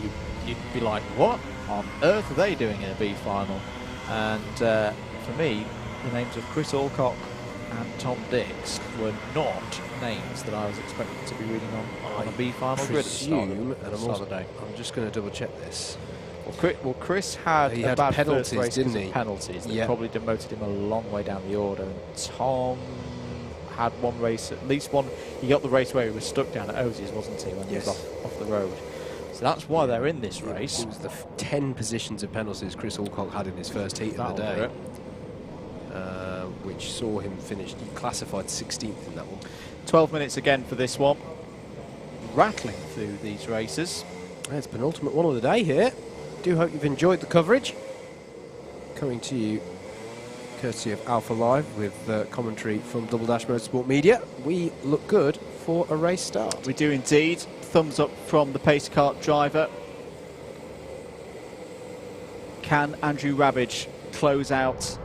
you'd be like, what on earth are they doing in a B final? And for me, the names of Chris Alcock and Tom Dix were not names that I was expecting to be reading on a B final grid at the start of the day. I'm just going to double check this. Well, Chris had He a had bad penalties, first race didn't because he? of penalties. That Yeah. probably demoted him a long way down the order. And Tom had one race, at least one. He got the race where he was stuck down at Osies, wasn't he, when he was off the road? So that's why they're in this race. It was the 10 positions of penalties Chris Alcock had in his first heat of the day, which saw him finish. He classified 16th in that one. 12 minutes again for this one. Rattling through these races. It's penultimate one of the day here. Do hope you've enjoyed the coverage. Coming to you courtesy of Alpha Live with commentary from Double Dash Motorsport Media. We look good for a race start. We do indeed. Thumbs up from the pace kart driver. Can Andrew Rabbage close out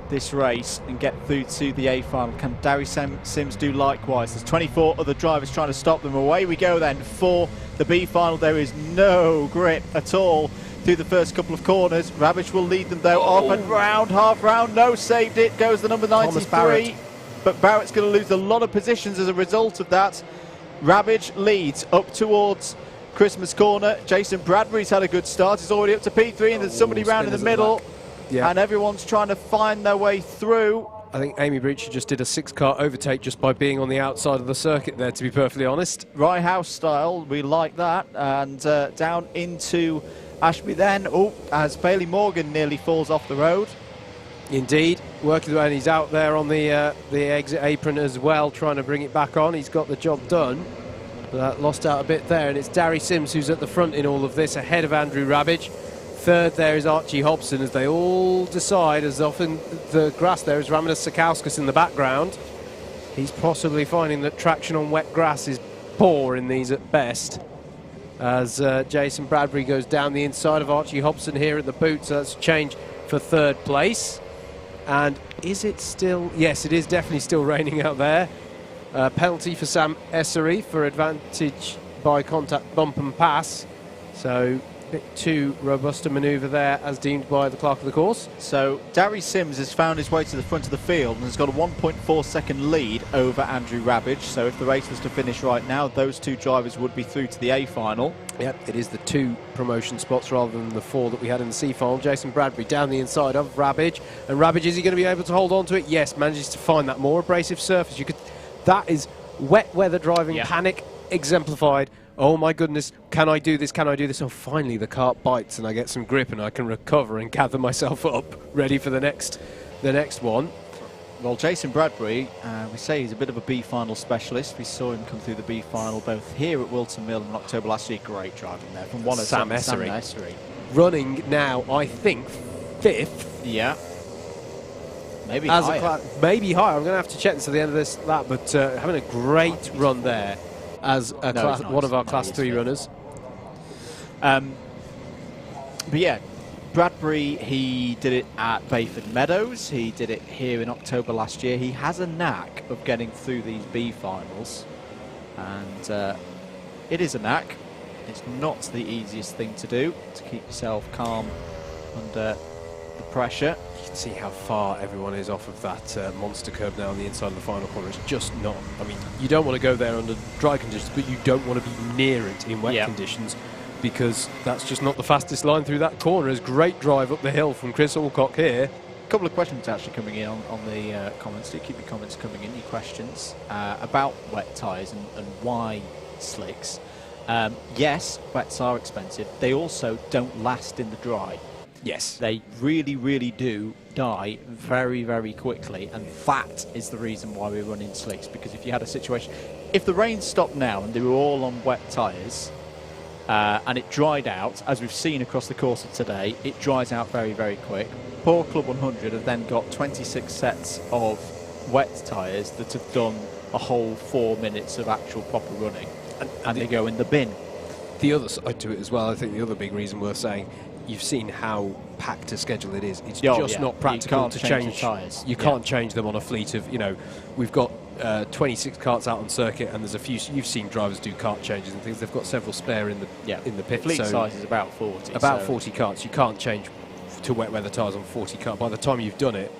this race and get through to the A final? Can Darry Sims do likewise? There's 24 other drivers trying to stop them. Away we go then for the B final. There is no grip at all through the first couple of corners. Rabbage will lead them though. Off and round, half round, no, saved it, goes the number 93. But Barrett's going to lose a lot of positions as a result of that. Rabbage leads up towards Christmas Corner. Jason Bradbury's had a good start. He's already up to P3 and there's somebody round in the middle. Yeah. And everyone's trying to find their way through. I think Amy Breacher just did a 6-car overtake just by being on the outside of the circuit there, to be perfectly honest. Rye House style, we like that. And down into Ashby then, as Bailey Morgan nearly falls off the road. Indeed, working, and he's out there on the exit apron as well, trying to bring it back on. He's got the job done. Lost out a bit there, and it's Darry Sims who's at the front in all of this, ahead of Andrew Rabbage. Third there is Archie Hobson, as they all decide, as often the grass there is Ramona Sakauskas in the background. He's possibly finding that traction on wet grass is poor in these at best, as Jason Bradbury goes down the inside of Archie Hobson here at the boot, so that's a change for third place. And is it still? Yes, it is definitely still raining out there. Penalty for Sam Essery for advantage by contact bump and pass. So a bit too robust a manoeuvre there as deemed by the clerk of the course. So Darry Sims has found his way to the front of the field and has got a 1.4 second lead over Andrew Rabbage. So if the race was to finish right now, those two drivers would be through to the A final. Yep, it is the 2 promotion spots rather than the 4 that we had in the C final. Jason Bradbury down the inside of Rabbage. And Rabbage, is he going to be able to hold on to it? Yes, manages to find that more abrasive surface. That is wet weather driving panic exemplified oh my goodness, can I do this, can I do this? Oh, finally the kart bites and I get some grip and I can recover and gather myself up, ready for the next one. Well, Jason Bradbury, we say he's a bit of a B-final specialist. We saw him come through the B-final both here at Whilton Mill in October last year. Great driving there from one of Sam Essery. Running now, I think, 5th. Yeah. Maybe as higher. Maybe higher. I'm going to have to check this at the end of this lap, but having a great run there as one of our Class 3 runners. But yeah, Bradbury, he did it at Bayford Meadows. He did it here in October last year. He has a knack of getting through these B finals, and it is a knack. It's not the easiest thing to do, to keep yourself calm under the pressure. You can see how far everyone is off of that monster curb now on the inside of the final corner. It's just not, I mean, you don't want to go there under dry conditions, but you don't want to be near it in wet conditions, because that's just not the fastest line through that corner. It's great drive up the hill from Chris Alcock here. A couple of questions actually coming in on the comments. Do keep your comments coming in, your questions about wet tyres and why slicks. Yes, wets are expensive. They also don't last in the dry. Yes. They really, really do die very, very quickly, and that is the reason why we're running slicks, because if you had a situation, if the rain stopped now and they were all on wet tyres, and it dried out, as we've seen across the course of today, it dries out very, very quick. Poor Club 100 have then got 26 sets of wet tyres that have done a whole 4 minutes of actual proper running, and they go in the bin. The other side to it as well, I think the other big reason worth saying, you've seen how packed a schedule it is. It's just not practical to change tyres. You can't change them on a fleet of, you know, we've got 26 karts out on circuit, and there's a few. You've seen drivers do kart changes and things. They've got several spare in the pit. Fleet so size is about 40. About 40 karts. You can't change to wet weather tyres on 40 karts. By the time you've done it,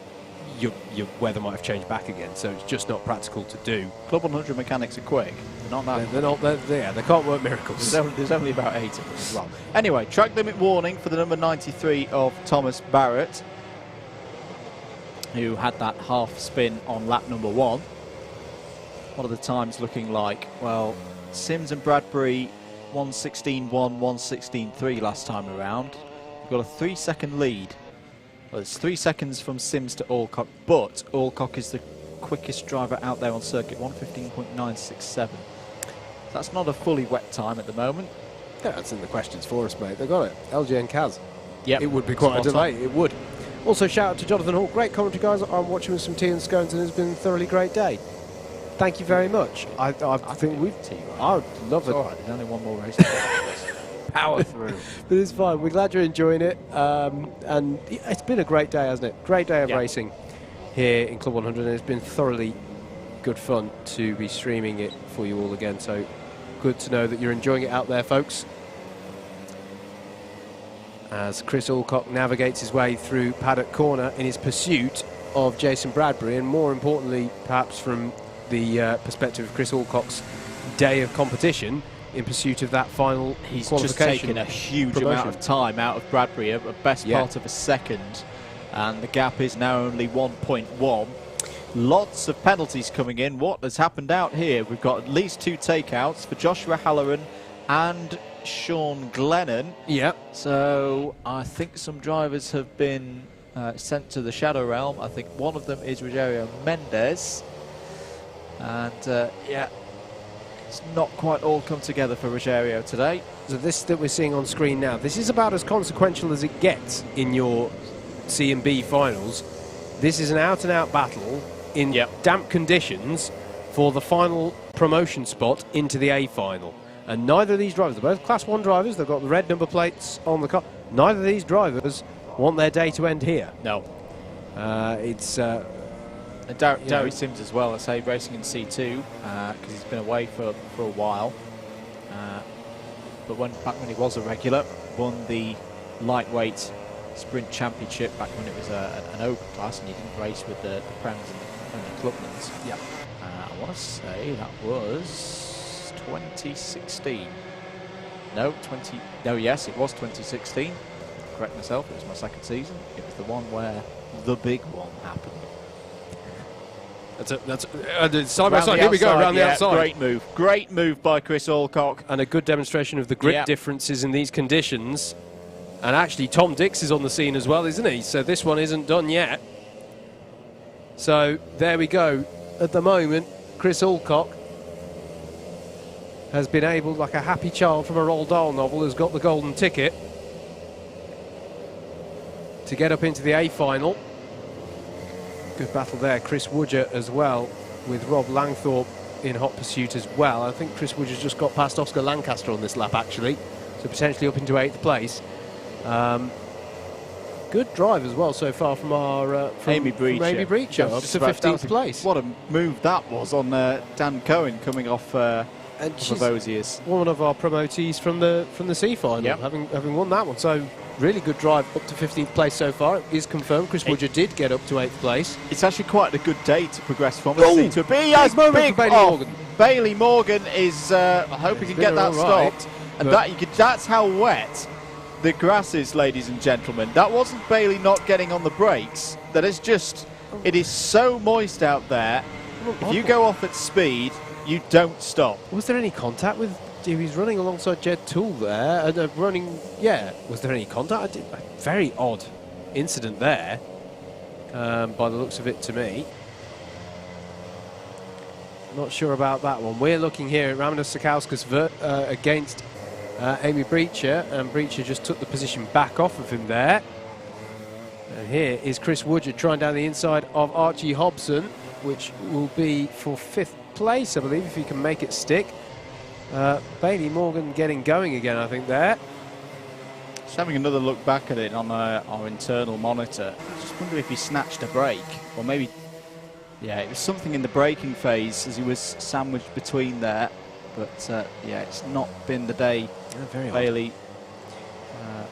your weather might have changed back again. So it's just not practical to do. Club 100 mechanics are quick. They're not that. They're not. They can't work miracles. There's only about 8 of them as well. Anyway, track limit warning for the number 93 of Thomas Barrett, who had that half spin on lap number 1. What are the times looking like? Well, Sims and Bradbury 1:16.1, 1:16.3 last time around. We've got a 3-second lead. Well, it's 3 seconds from Sims to Alcock, but Alcock is the quickest driver out there on circuit, 1:15.967. That's not a fully wet time at the moment. Yeah, that's in the questions for us, mate. They've got it. LG and Kaz. Yep. It would be quite a delay. It would. Also, shout out to Jonathan Hall. Great commentary, guys. I'm watching with some tea and scones, and it's been a thoroughly great day. Thank you very much. I think we've... I would love it. All right, there's only one more race. Power through. But it's fine. We're glad you're enjoying it. And it's been a great day, hasn't it? Great day of racing here in Club 100, and it's been thoroughly good fun to be streaming it for you all again. So good to know that you're enjoying it out there, folks. As Chris Alcock navigates his way through Paddock Corner in his pursuit of Jason Bradbury, and more importantly, perhaps from the perspective of Chris Alcock's day of competition, in pursuit of that final He's qualification. just taken a huge amount of time out of Bradbury, a best part of a second, and the gap is now only 1.1. Lots of penalties coming in. What has happened out here? We've got at least 2 takeouts for Joshua Halloran and Sean Glennon. Yep. So I think some drivers have been sent to the Shadow Realm. I think one of them is Rogerio Mendez. And it's not quite all come together for Rogerio today. So this that we're seeing on screen now, this is about as consequential as it gets in your C and B finals. This is an out-and-out battle in damp conditions for the final promotion spot into the A final. And neither of these drivers, they're both Class 1 drivers, they've got the red number plates on the car. Neither of these drivers want their day to end here. No. It's... Darry Sims as well, I say, racing in C2 because he's been away for a while. But back when he was a regular, won the lightweight sprint championship back when it was an open class, and he didn't race with the Prems and the Clubmans. Yeah. I want to say that was 2016. No, yes, it was 2016. Correct myself, it was my second season. It was the one where the big one happened. That's side by side. Here we go, around the outside. Great move by Chris Alcock. And a good demonstration of the grip differences in these conditions. And actually, Tom Dix is on the scene as well, isn't he? So this one isn't done yet. So there we go. At the moment, Chris Alcock has been able, like a happy child from a Roald Dahl novel, has got the golden ticket to get up into the A final. Good battle there. Chris Woodger as well, with Rob Langthorpe in hot pursuit as well. I think Chris Woodger's just got past Oscar Lancaster on this lap, actually, so potentially up into 8th place. Good drive as well so far from our Amy Breacher, up to 15th place. What a move that was on Dan Cohen coming off Osiers. One of our promotees from the C final, having won that one. So really good drive up to 15th place so far. It is confirmed. Chris Woodger did get up to 8th place. It's actually quite a good day to progress from. Big moment for Bailey Morgan. Bailey Morgan is. I hope he can get that stopped. And that's how wet the grass is, ladies and gentlemen. That wasn't Bailey not getting on the brakes. That is just. It is so moist out there. If you go off at speed, you don't stop. Was there any contact with? He was running alongside Jed Toole there, and was there any contact? A very odd incident there, by the looks of it to me. Not sure about that one. We're looking here at Ramanas Sakauskas against Amy Breacher, and Breacher just took the position back off of him there. And here is Chris Woodger trying down the inside of Archie Hobson, which will be for 5th place, I believe, if he can make it stick. Bailey Morgan getting going again, I think, there. Just having another look back at it on our internal monitor. I just wonder if he snatched a break, or maybe, it was something in the braking phase as he was sandwiched between there. But it's not been the day Bailey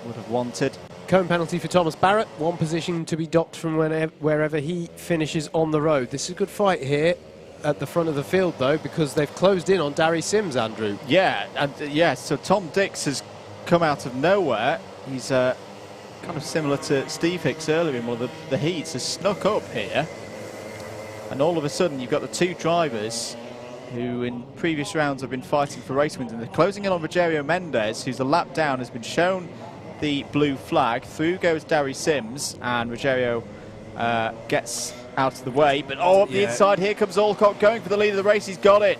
would have wanted. Cone penalty for Thomas Barrett. One position to be docked from wherever he finishes on the road. This is a good fight here at the front of the field, though, because they've closed in on Darry Sims, Andrew. So Tom Dix has come out of nowhere. He's kind of similar to Steve Hicks earlier in one of the heats, has snuck up here. And all of a sudden, you've got the two drivers who in previous rounds have been fighting for race wins, and they're closing in on Rogerio Mendez, who's a lap down, has been shown the blue flag. Through goes Darry Sims, and Rogerio gets out of the way, but up the inside, here comes Alcock going for the lead of the race. He's got it.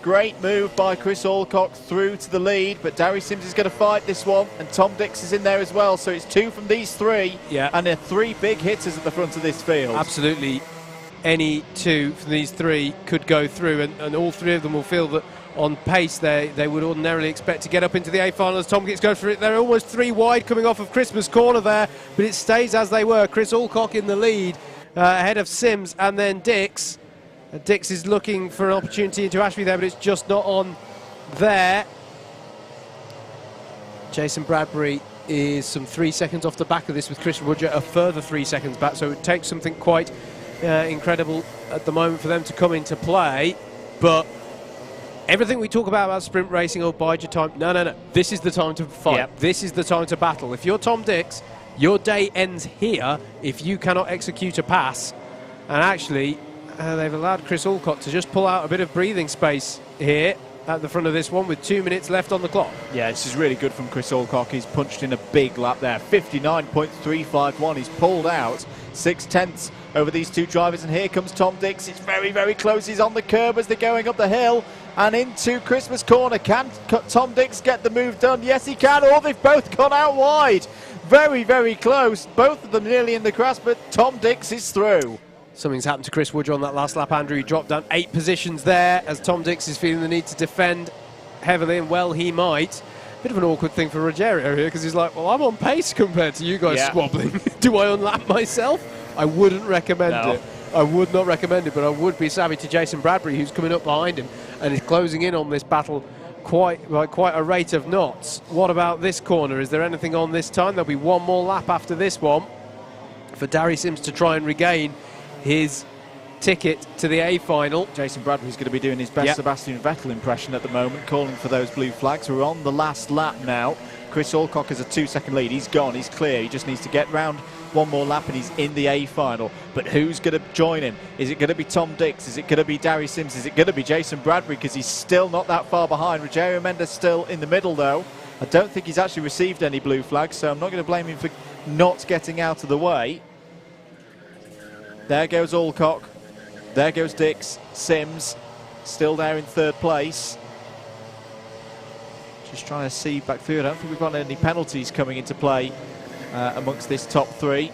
Great move by Chris Alcock through to the lead, but Darry Sims is going to fight this one, and Tom Dix is in there as well, so it's 2 from these 3, and they're 3 big hitters at the front of this field. Absolutely. Any 2 from these 3 could go through, and all 3 of them will feel that on pace they would ordinarily expect to get up into the A final as Tom Dix goes for it. They're almost 3 wide coming off of Christmas corner there, but it stays as they were. Chris Alcock in the lead, ahead of Sims and then Dix. Dix is looking for an opportunity into Ashby there, but it's just not on there. Jason Bradbury is some 3 seconds off the back of this, with Chris Woodger a further 3 seconds back, so it takes something quite incredible at the moment for them to come into play. But everything we talk about sprint racing, bide your time, no, this is the time to fight. This is the time to battle. If you're Tom Dix, your day ends here if you cannot execute a pass. And actually, they've allowed Chris Alcock to just pull out a bit of breathing space here at the front of this one with 2 minutes left on the clock. Yeah, this is really good from Chris Alcock. He's punched in a big lap there, 59.351. He's pulled out 6/10 over these 2 drivers, and here comes Tom Dix. It's very, very close. He's on the curb as they're going up the hill and into Christmas corner. Can Tom Dix get the move done? Yes, he can. They've both gone out wide. Very, very close. Both of them nearly in the grass, but Tom Dix is through. Something's happened to Chris Woodger on that last lap, Andrew. He dropped down 8 positions there as Tom Dix is feeling the need to defend heavily, and well he might. Bit of an awkward thing for Rogerio here, because he's like, well, I'm on pace compared to you guys squabbling. Do I unlap myself? I wouldn't recommend it. I would not recommend it, but I would be savvy to Jason Bradbury, who's coming up behind him and is closing in on this battle quite a rate of knots. What about this corner? Is there anything on this time? There'll be one more lap after this one for Darry Sims to try and regain his ticket to the A final. Jason Bradbury's going to be doing his best Sebastian Vettel impression at the moment, calling for those blue flags. We're on the last lap now. Chris Alcock has a 2-second lead. He's gone, he's clear. He just needs to get round one more lap and he's in the A final. But who's going to join him? Is it going to be Tom Dix? Is it going to be Darius Sims? Is it going to be Jason Bradbury? Because he's still not that far behind. Rogerio Mendes still in the middle though. I don't think he's actually received any blue flags, so I'm not going to blame him for not getting out of the way. There goes Alcock. There goes Dix. Sims still there in 3rd place. Just trying to see back through. I don't think we've got any penalties coming into play amongst this top 3.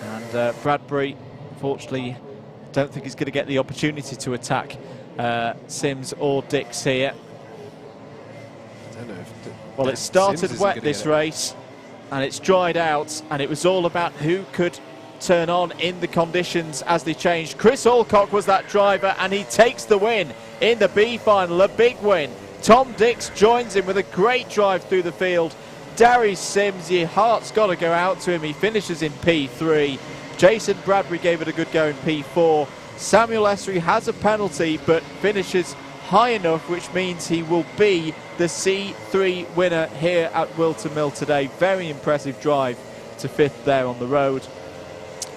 And Bradbury, unfortunately, don't think he's going to get the opportunity to attack Sims or Dix here. I don't know if well, it started wet this race, and it's dried out, and it was all about who could turn on in the conditions as they changed. Chris Alcock was that driver, and he takes the win in the B final, a big win. Tom Dix joins him with a great drive through the field. Darius Sims, your heart's got to go out to him. He finishes in P3. Jason Bradbury gave it a good go in P4. Samuel Esri has a penalty, but finishes high enough, which means he will be the C3 winner here at Whilton Mill today. Very impressive drive to 5th there on the road.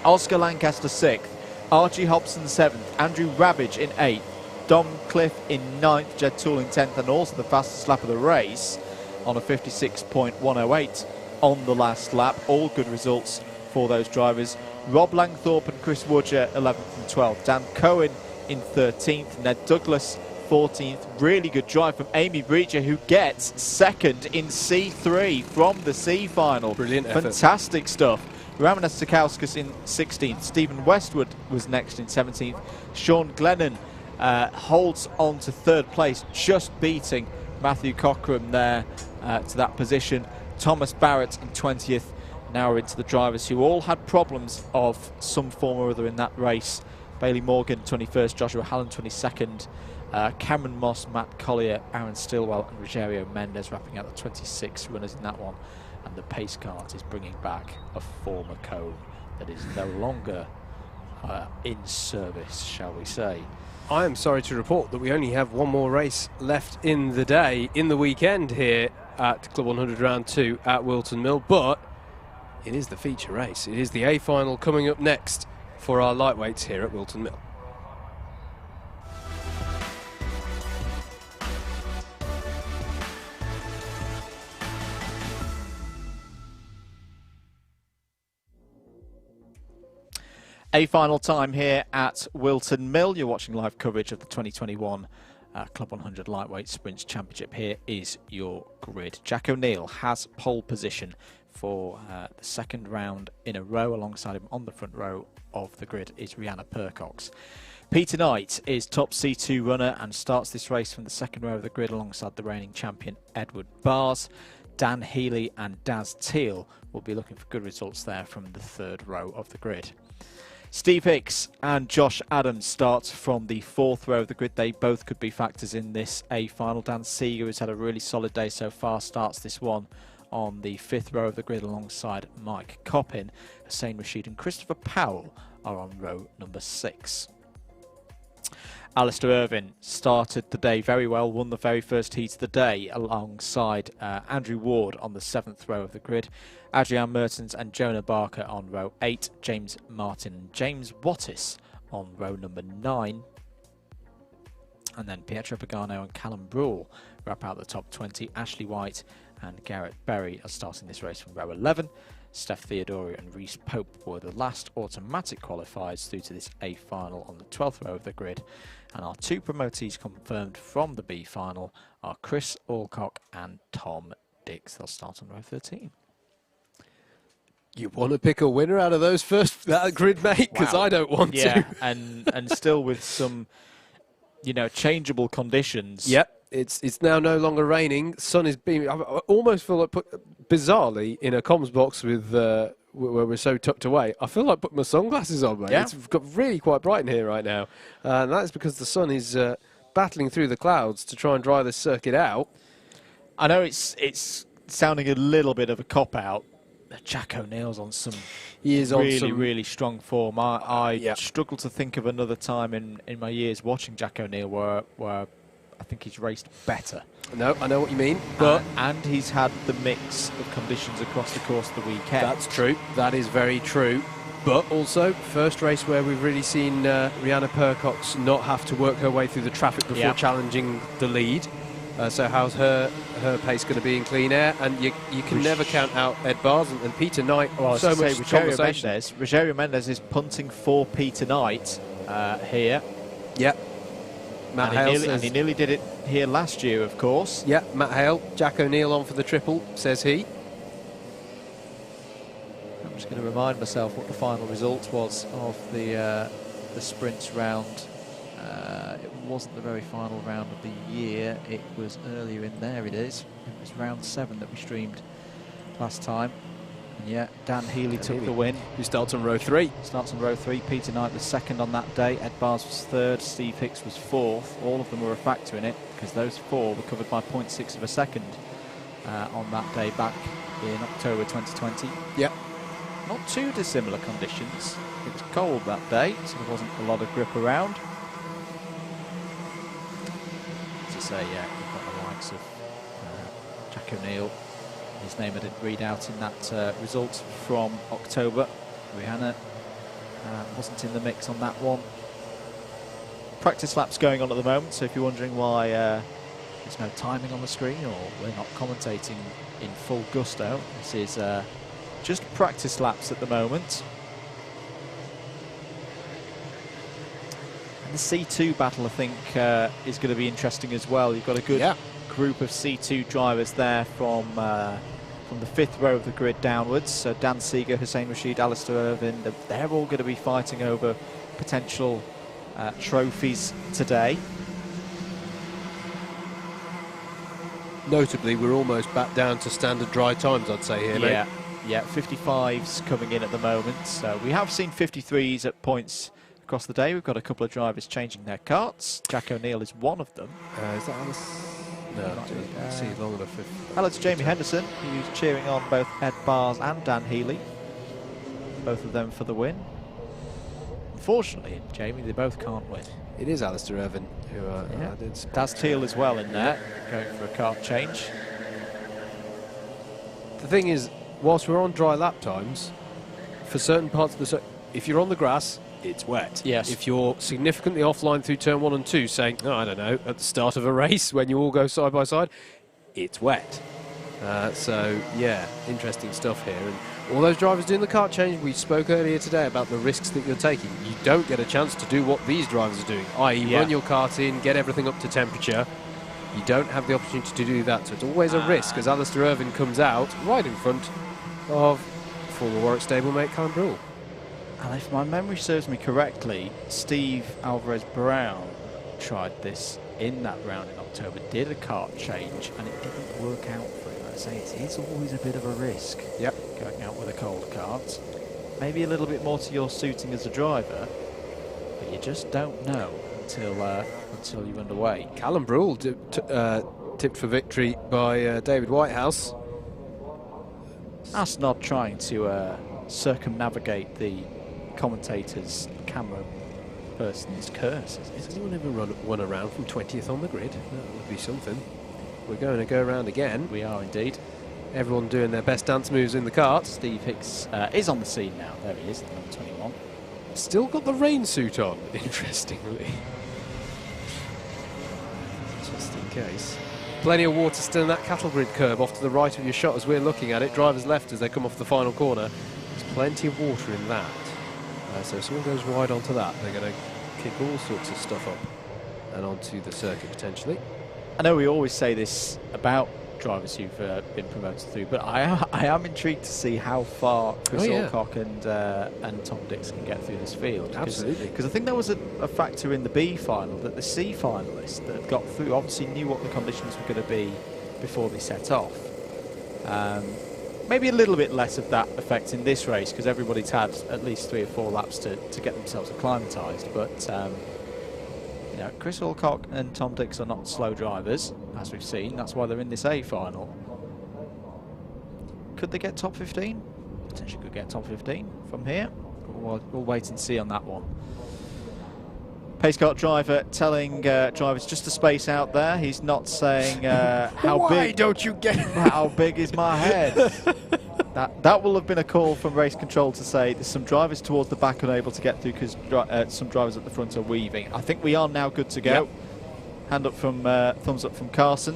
Oscar Lancaster 6th, Archie Hobson 7th, Andrew Ravage in 8th, Dom Cliff in 9th, Jed Toole in 10th, and also the fastest lap of the race on a 56.108 on the last lap. All good results for those drivers. Rob Langthorpe and Chris Woodger 11th and 12th, Dan Cohen in 13th, Ned Douglas 14th. Really good drive from Amy Breacher, who gets 2nd in C3 from the C final. Brilliant effort. Fantastic stuff. Ramanas Sakauskas in 16th. Stephen Westwood was next in 17th. Sean Glennon holds on to 3rd place, just beating Matthew Cockram there to that position. Thomas Barrett in 20th. Now we're into the drivers who all had problems of some form or other in that race. Bailey Morgan 21st, Joshua Hallen 22nd, Cameron Moss, Matt Collier, Aaron Stillwell and Rogerio Mendes wrapping out the 26 runners in that one. And the pace kart is bringing back a former cone that is no longer in service, shall we say. I am sorry to report that we only have one more race left in the day, in the weekend here at Club 100 Round 2 at Whilton Mill, but it is the feature race. It is the A final coming up next for our lightweights here at Whilton Mill. A final time here at Whilton Mill. You're watching live coverage of the 2021 Club 100 Lightweight Sprints Championship. Here is your grid. Jack O'Neill has pole position for the 2nd round in a row. Alongside him on the front row of the grid is Rihanna Percox. Peter Knight is top C2 runner and starts this race from the 2nd row of the grid alongside the reigning champion Edward Bars. Dan Healy and Daz Teal will be looking for good results there from the 3rd row of the grid. Steve Hicks and Josh Adams start from the 4th row of the grid. They both could be factors in this A final. Dan Seeger has had a really solid day so far, starts this one on the 5th row of the grid alongside Mike Coppin. Hussein Rashid and Christopher Powell are on row number 6. Alistair Irvine started the day very well, won the very first heat of the day alongside Andrew Ward on the 7th row of the grid. Adrian Mertens and Jonah Barker on row 8. James Martin and James Wattis on row number 9. And then Pietro Pagano and Callum Brule wrap out the top 20. Ashley White and Garrett Berry are starting this race from row 11. Steph Theodori and Reese Pope were the last automatic qualifiers through to this A final on the 12th row of the grid. And our 2 promotees confirmed from the B final are Chris Alcock and Tom Dix. They'll start on row 13. You want to pick a winner out of those that grid, mate? Because Wow. I don't want to. Yeah, and still with some, changeable conditions. Yep. It's now no longer raining. Sun is beaming. I almost feel like, bizarrely, in a comms box with where we're so tucked away, I feel like putting my sunglasses on, mate. Yeah. It's got really quite bright in here right now. And that's because the sun is battling through the clouds to try and dry this circuit out. I know it's sounding a little bit of a cop-out. Jack O'Neill's on some really strong form. I struggle to think of another time in my years watching Jack O'Neill where I think he's raced better. No, I know what you mean, but and he's had the mix of conditions across the course of the weekend. that's true. That is very true. But also, first race where we've really seen Rihanna Percox not have to work her way through the traffic before challenging the lead. So how's her pace going to be in clean air? And you can never count out Ed Bars and Peter Knight. So much conversation. Rogerio Mendes is punting for Peter Knight here. Yeah. Matt Hale says, and he nearly did it here last year, of course. Yeah, Matt Hale. Jack O'Neill on for the triple, says he. I'm just going to remind myself what the final result was of the sprints round. It wasn't the very final round of the year. It was earlier in there. It is. It was round 7 that we streamed last time. And yeah, Dan Healy took the win. Who starts on row 3. Starts on row 3. Peter Knight was second on that day. Ed Bars was third. Steve Hicks was fourth. All of them were a factor in it because those 4 were covered by 0.6 of a second on that day back in October 2020. Yep. Not too dissimilar conditions. It was cold that day, so there wasn't a lot of grip around. As I say, yeah, you've got the likes of Jack O'Neill. His name I didn't read out in that result from October. Rihanna wasn't in the mix on that one. Practice laps going on at the moment, so if you're wondering why there's no timing on the screen or we're not commentating in full gusto, this is just practice laps at the moment. And the C2 battle, I think, is going to be interesting as well. You've got a good group of C2 drivers there from the 5th row of the grid downwards. So Dan Seeger, Hussein Rashid, Alistair Irvin, they're all going to be fighting over potential trophies today. Notably, we're almost back down to standard dry times, I'd say here, mate. Yeah, 55s coming in at the moment. So we have seen 53s at points across the day. We've got a couple of drivers changing their karts. Jack O'Neill is one of them. Is that Alice? No, I see long enough. Hello to Jamie Henderson, who's cheering on both Ed Bars and Dan Healy. Both of them for the win. Unfortunately, Jamie, they both can't win. It is Alistair Irvin who did. Daz Teal as well in there, going for a kart change. The thing is, whilst we're on dry lap times, for certain parts of the if you're on the grass, it's wet. Yes. If you're significantly offline through turn 1 and 2, saying, oh, I don't know, at the start of a race when you all go side by side, it's wet. So, yeah, interesting stuff here. And all those drivers doing the kart change, we spoke earlier today about the risks that you're taking. You don't get a chance to do what these drivers are doing, i.e. run your kart in, get everything up to temperature. You don't have the opportunity to do that, so it's always a risk as Alistair Irvin comes out right in front of former Warwick stablemate Callum Brule. And if my memory serves me correctly, Steve Alvarez-Brown tried this in that round in October, did a kart change, and it didn't work out for him. I say it is always a bit of a risk. Yep. Going out with a cold kart. Maybe a little bit more to your suiting as a driver, but you just don't know until you're underway. Callum Brule tipped for victory by David Whitehouse. Us not trying to circumnavigate the commentator's camera person's curse. Has anyone ever won around from 20th on the grid? That would be something. We're going to go around again. We are indeed. Everyone doing their best dance moves in the kart. Steve Hicks is on the scene now. There he is, number 21. Still got the rain suit on, interestingly. Just in case. Plenty of water still in that cattle grid curve off to the right of your shot as we're looking at it. Drivers left as they come off the final corner. There's plenty of water in that. So if someone goes wide onto that, they're going to kick all sorts of stuff up and onto the circuit potentially. I know we always say this about drivers who've been promoted through, but I am intrigued to see how far Chris Alcock and Tom Dix can get through this field. Absolutely. Because I think there was a factor in the B final that the C finalists that got through obviously knew what the conditions were going to be before they set off. Maybe a little bit less of that effect in this race because everybody's had at least 3 or 4 laps to get themselves acclimatised. But you know, Chris Alcock and Tom Dix are not slow drivers, as we've seen. That's why they're in this A final. Could they get top 15? Potentially could get top 15 from here. We'll wait and see on that one. pace kart driver telling drivers just to space out there. He's not saying how big. Don't you get how big is my head? That will have been a call from race control to say there's some drivers towards the back unable to get through because some drivers at the front are weaving. I think we are now good to go. Yep. Hand up from thumbs up from Carson.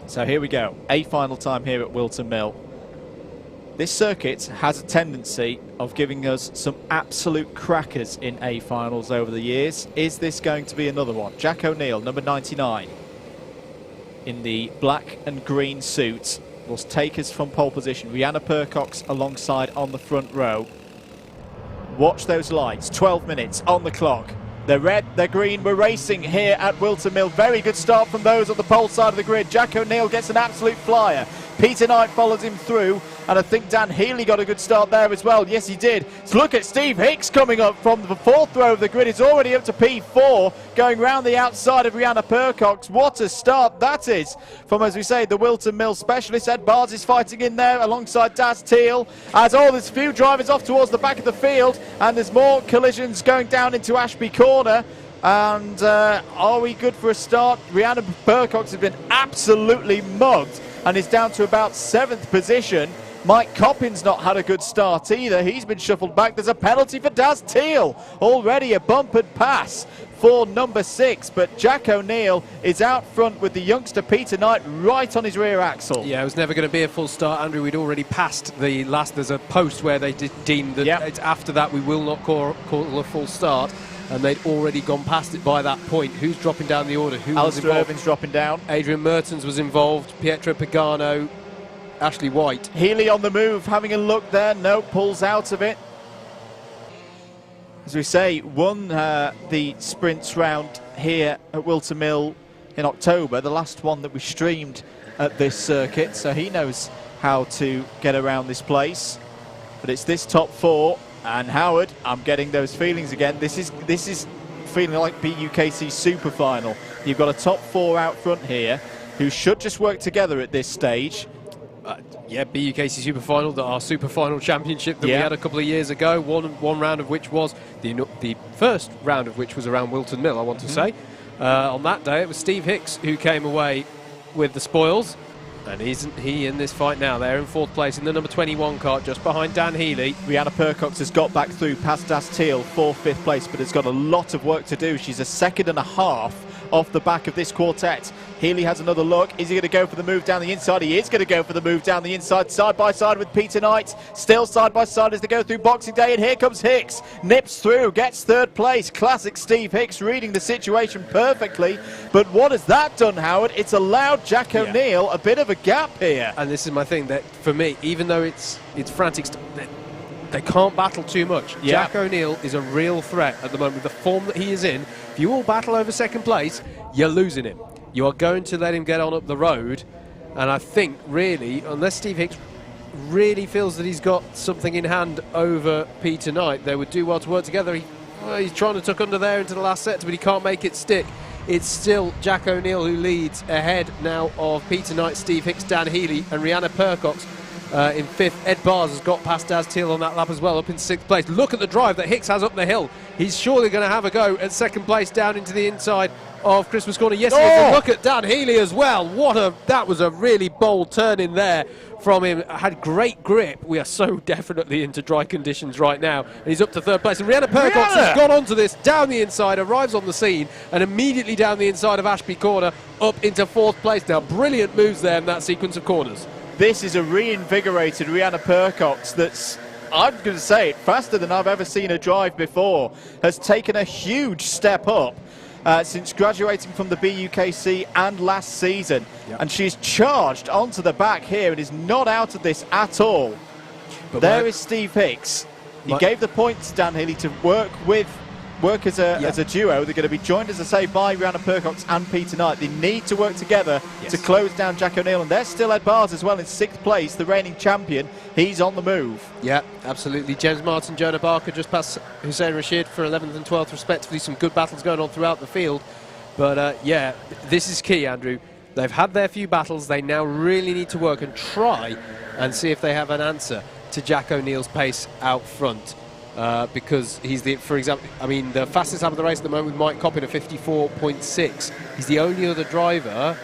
So here we go. A final time here at Whilton Mill. This circuit has a tendency of giving us some absolute crackers in A finals over the years. Is this going to be another one? Jack O'Neill, number 99, in the black and green suit, will take us from pole position. Rihanna Percox alongside on the front row. Watch those lights. 12 minutes on the clock. They're red, they're green. We're racing here at Whilton Mill. Very good start from those on the pole side of the grid. Jack O'Neill gets an absolute flyer. Peter Knight follows him through, and I think Dan Healy got a good start there as well. Yes, he did. So look at Steve Hicks coming up from the fourth row of the grid. He's already up to P4, going round the outside of Rihanna Percox. What a start that is from, as we say, the Whilton Mill specialist. Ed Bars is fighting in there alongside Daz Teal. As there's a few drivers off towards the back of the field, and there's more collisions going down into Ashby Corner. And are we good for a start? Rihanna Percox has been absolutely mugged and is down to about 7th position. Mike Coppin's not had a good start either. He's been shuffled back. There's a penalty for Daz Teal. Already a bumpered pass for number 6. But Jack O'Neill is out front with the youngster Peter Knight right on his rear axle. Yeah, it was never going to be a full start, Andrew. We'd already passed the last. There's a post where they deemed that it's after that we will not call a full start. And they'd already gone past it by that point. Who's dropping down the order? Alistair Irvin's dropping down. Adrian Mertens was involved. Pietro Pagano. Ashley White. Healy on the move, having a look there. No, pulls out of it. As we say, won the sprints round here at Whilton Mill in October, the last one that we streamed at this circuit. So he knows how to get around this place. But it's this top 4. And Howard, I'm getting those feelings again. This is feeling like BUKC Super Final. You've got a top 4 out front here who should just work together at this stage. Yeah, BUKC Super Final, our Super Final Championship that we had a couple of years ago. One round of which was the first round of which was around Whilton Mill, I want to say. On that day, it was Steve Hicks who came away with the spoils. And isn't he in this fight now? They're in 4th place in the number 21 kart, just behind Dan Healy. Rihanna Percox has got back through past Daz Teal, 4th, 5th place, but has got a lot of work to do. She's a 2.5 seconds off the back of this quartet. Healy has another look. Is he going to go for the move down the inside? He is going to go for the move down the inside, side by side with Peter Knight. Still side by side as they go through Boxing Day, and here comes Hicks. Nips through, gets 3rd place. Classic Steve Hicks, reading the situation perfectly. But what has that done, Howard? It's allowed Jack O'Neill a bit of a gap here. And this is my thing, that for me, even though it's frantic, they can't battle too much. Jack O'Neill is a real threat at the moment with the form that he is in. If you all battle over 2nd place, you're losing him. You are going to let him get on up the road. And I think, really, unless Steve Hicks really feels that he's got something in hand over Peter Knight, they would do well to work together. He's trying to tuck under there into the last sector, but he can't make it stick. It's still Jack O'Neill who leads ahead now of Peter Knight, Steve Hicks, Dan Healy and Rihanna Percox. In 5th, Ed Bars has got past Daz Teal on that lap as well, up in 6th place. Look at the drive that Hicks has up the hill. He's surely going to have a go at 2nd place down into the inside of Christmas Corner. Yes, he is. And look at Dan Healy as well. That was a really bold turn in there from him. Had great grip. We are so definitely into dry conditions right now. And he's up to 3rd place. And Rihanna Percox has gone onto this, down the inside, arrives on the scene, and immediately down the inside of Ashby Corner, up into 4th place. Now, brilliant moves there in that sequence of corners. This is a reinvigorated Rihanna Percox that's, I'm going to say it, faster than I've ever seen her drive before. Has taken a huge step up since graduating from the BUKC and last season. And she's charged onto the back here and is not out of this at all. But there is Steve Hicks. He gave the points to Dan Healy to work as a duo. They're going to be joined, as I say, by Rihanna Percox and Peter Knight. They need to work together to close down Jack O'Neill, and there's still Ed Bars as well in 6th place, the reigning champion. He's on the move. Yeah, absolutely. James Martin, Jonah Barker just past Hussein Rashid for 11th and 12th respectively. Some good battles going on throughout the field. But yeah, this is key, Andrew. They've had their few battles. They now really need to work and try and see if they have an answer to Jack O'Neill's pace out front. because he's for example, I mean, the fastest lap of the race at the moment with Mike Coppin at 54.6. He's the only other driver.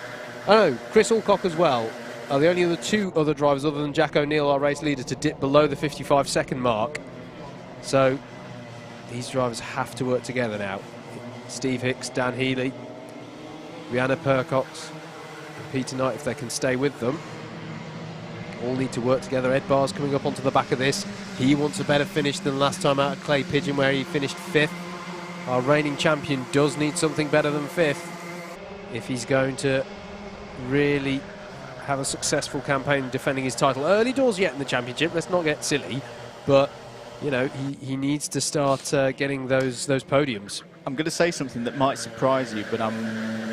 Oh no, Chris Alcock as well. Are the only other two other drivers other than Jack O'Neill, our race leader, to dip below the 55-second mark. So these drivers have to work together now. Steve Hicks, Dan Healy, Rhianna Percox, and Peter Knight, if they can stay with them. All need to work together. Ed Barr's coming up onto the back of this. He wants a better finish than last time out at Clay Pigeon, where he finished 5th. Our reigning champion does need something better than 5th if he's going to really have a successful campaign defending his title. Early doors yet in the championship, let's not get silly, but you know, he needs to start getting those podiums. I'm going to say something that might surprise you, but I'm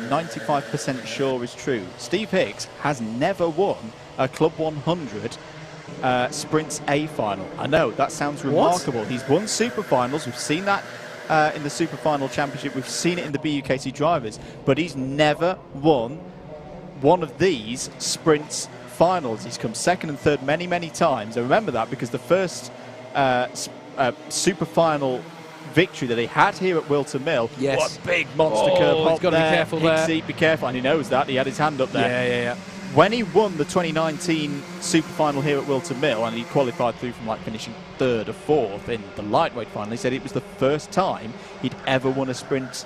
95% sure is true. Steve Hicks has never won a Club 100 Sprints A final. I know, that sounds remarkable. He's won Super Finals. We've seen that in the Super Final Championship. We've seen it in the BUKC Drivers. But he's never won one of these Sprints finals. He's come second and third many, many times. I remember that because the first Super Final victory that he had here at Whilton Mill. Yes. What a big monster curb hop. He's got to be careful there. Be careful, and he knows that. He had his hand up there. Yeah. When he won the 2019 Super Final here at Whilton Mill, and he qualified through from like finishing 3rd or 4th in the lightweight final, he said it was the first time he'd ever won a sprint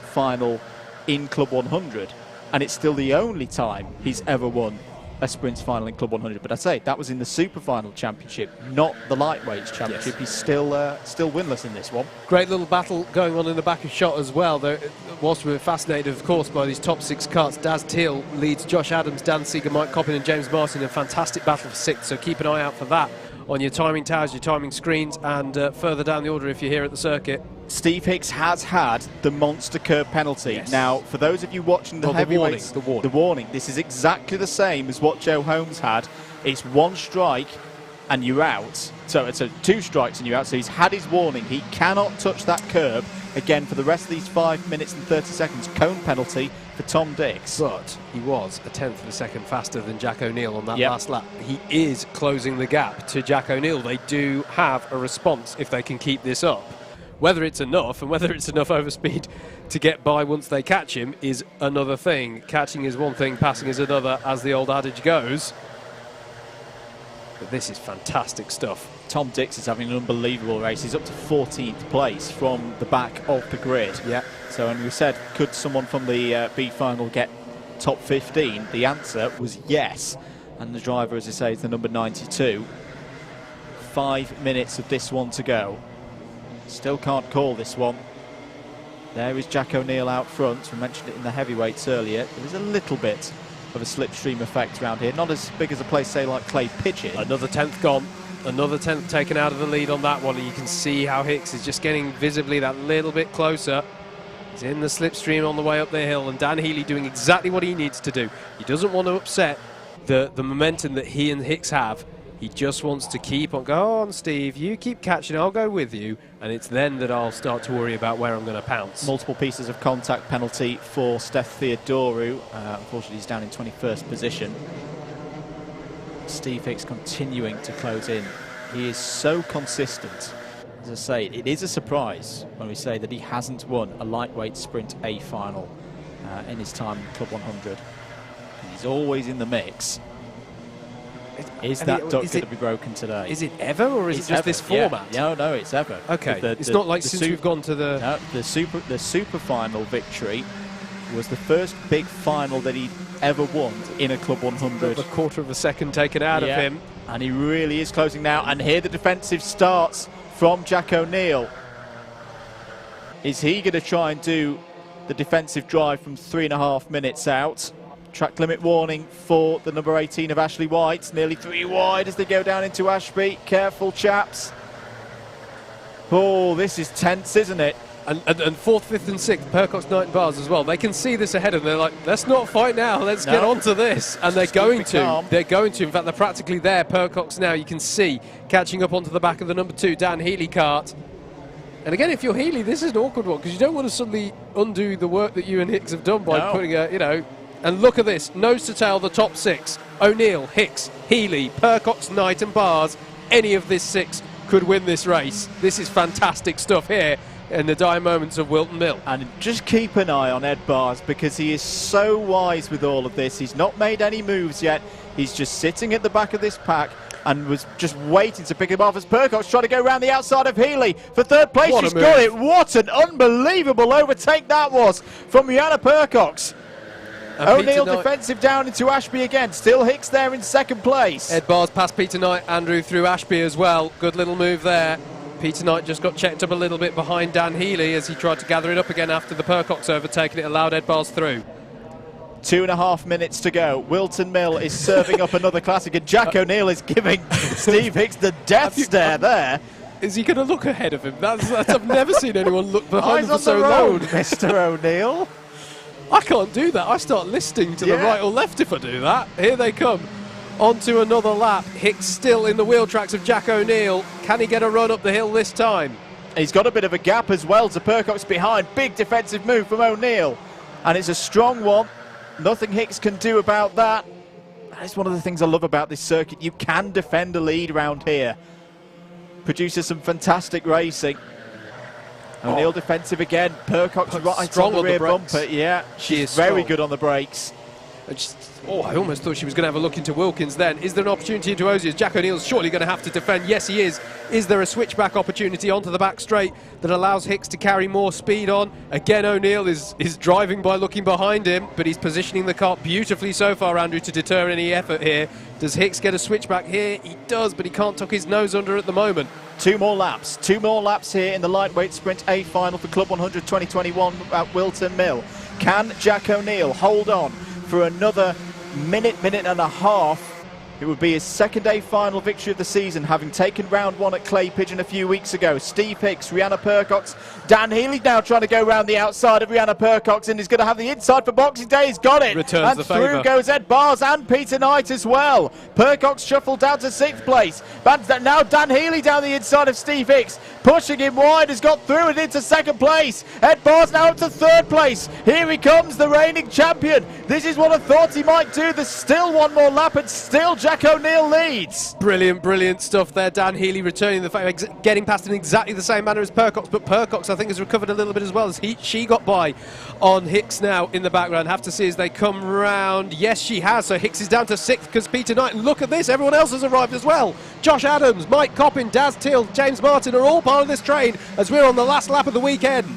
final in Club 100, and it's still the only time he's ever won a sprint final in Club 100. But I say that was in the Super Final Championship, not the lightweights championship. Yes. He's still winless in this one. Great little battle going on in the back of shot as well. Though, whilst we're fascinated, of course, by these top 6 karts, Daz Teal leads Josh Adams, Dan Seeger, Mike Coppin, and James Martin in a fantastic battle for 6th. So keep an eye out for that on your timing towers, your timing screens, and further down the order if you're here at the circuit. Steve Hicks has had the monster curb penalty. Yes. Now, for those of you watching the heavyweights, the warning, this is exactly the same as what Joe Holmes had. It's 1 strike and you're out. So it's 2 strikes and you're out. So he's had his warning. He cannot touch that curb again for the rest of these 5 minutes and 30 seconds. Cone penalty for Tom Dix. But he was a 10th of a second faster than Jack O'Neill on that last lap. He is closing the gap to Jack O'Neill. They do have a response if they can keep this up. Whether it's enough and whether it's enough overspeed to get by once they catch him is another thing. Catching is one thing, passing is another, as the old adage goes. But this is fantastic stuff. Tom Dix is having an unbelievable race. He's up to 14th place from the back of the grid. Yeah. So, and we said, could someone from the B final get top 15? The answer was yes. And the driver, as I say, is the number 92. 5 minutes of this one to go. Still can't call this one. There is Jack O'Neill out front. We mentioned it in the heavyweights earlier. There is a little bit of a slipstream effect around here. Not as big as a place, say, like Clay Pigeon. Another 10th gone. Another 10th taken out of the lead on that one. And you can see how Hicks is just getting visibly that little bit closer. He's in the slipstream on the way up the hill. And Dan Healy doing exactly what he needs to do. He doesn't want to upset the momentum that he and Hicks have. He just wants to keep on. Go on, Steve. You keep catching. I'll go with you. And it's then that I'll start to worry about where I'm going to pounce. Multiple pieces of contact penalty for Steph Theodoru. Unfortunately, he's down in 21st position. Steve Hicks continuing to close in. He is so consistent. As I say, it is a surprise when we say that he hasn't won a lightweight sprint A final in his time in Club 100. And he's always in the mix. Is that duck going to be broken today? Is it ever, or is it just this format? Yeah. No, it's ever. Okay, it's not like since we've gone to the... No, the super final victory was the first big final that he'd ever won in a Club 100. A quarter of a second taken out of him. And he really is closing now. And here the defensive starts from Jack O'Neill. Is he going to try and do the defensive drive from 3.5 minutes out? Track limit warning for the number 18 of Ashley White. Nearly 3 wide as they go down into Ashby. Careful, chaps. Oh, this is tense, isn't it? And 4th, 5th and 6th, Percox, Knight and Bars as well. They can see this ahead of them. They're like, let's not fight now. Let's get on to this. And they're going to. They're going to. In fact, they're practically there. Percox now, you can see, catching up onto the back of the number 2, Dan Healy kart. And again, if you're Healy, this is an awkward one because you don't want to suddenly undo the work that you and Hicks have done by putting a, you know... And look at this, nose to tail, the top 6. O'Neill, Hicks, Healy, Percox, Knight and Bars. Any of this 6 could win this race. This is fantastic stuff here in the dire moments of Whilton Mill. And just keep an eye on Ed Bars, because he is so wise with all of this. He's not made any moves yet. He's just sitting at the back of this pack and was just waiting to pick him off as Percox trying to go around the outside of Healy for third place. She's got it. What an unbelievable overtake that was from Rihanna Percox. O'Neill defensive down into Ashby again. Still Hicks there in second place. Ed Bars past Peter Knight, Andrew through Ashby as well. Good little move there. Peter Knight just got checked up a little bit behind Dan Healy as he tried to gather it up again after the Percox overtake, and it allowed Ed Bars through. 2.5 minutes to go. Wilton Mill is serving up another classic, and Jack O'Neill is giving Steve Hicks the death stare there. Is he going to look ahead of him? That's I've never seen anyone look behind him for so long. long. Mr. O'Neill. I can't do that. I start listing to the right or left if I do that. Here they come. On to another lap. Hicks still in the wheel tracks of Jack O'Neill. Can he get a run up the hill this time? He's got a bit of a gap as well to Percox behind. Big defensive move from O'Neill. And it's a strong one. Nothing Hicks can do about that. That's one of the things I love about this circuit. You can defend a lead round here. Produces some fantastic racing. O'Neill defensive again. Percox right strong on the rear brakes. bumper. Yeah, She is very strong. good on the brakes. I almost thought she was going to have a look into Wilkins then. Is there an opportunity into Osiers? Jack O'Neill's surely going to have to defend. Yes, he is. Is there a switchback opportunity onto the back straight that allows Hicks to carry more speed on? Again, O'Neill is driving by looking behind him, but he's positioning the kart beautifully so far, Andrew, to deter any effort here. Does Hicks get a switchback here? He does, but he can't tuck his nose under at the moment. 2 more laps. 2 more laps here in the lightweight sprint A final for Club 100 2021 at Whilton Mill. Can Jack O'Neill hold on for another minute and a half? It would be his second A final victory of the season, having taken round 1 at Clay Pigeon a few weeks ago. Steve Hicks, Rihanna Percox, Dan Healy now trying to go round the outside of Rihanna Percox, and he's going to have the inside for Boxing Day. He's got it. Returns and the through favour. goes Ed Bars and Peter Knight as well. Percox shuffled down to 6th place. But now Dan Healy down the inside of Steve Hicks, pushing him wide, has got through and into 2nd place. Ed Bars now up to 3rd place. Here he comes, the reigning champion. This is what I thought he might do. There's still 1 more lap, and still Jack O'Neill leads. Brilliant stuff there. Dan Healy returning the favour, getting past in exactly the same manner as Percox, but Percox I think has recovered a little bit as well as she got by on Hicks now in the background. Have to see as they come round. Yes, she has. So Hicks is down to 6th because Peter Knight, and look at this, everyone else has arrived as well. Josh Adams, Mike Coppin, Daz Till, James Martin are all part of this train as we're on the last lap of the weekend.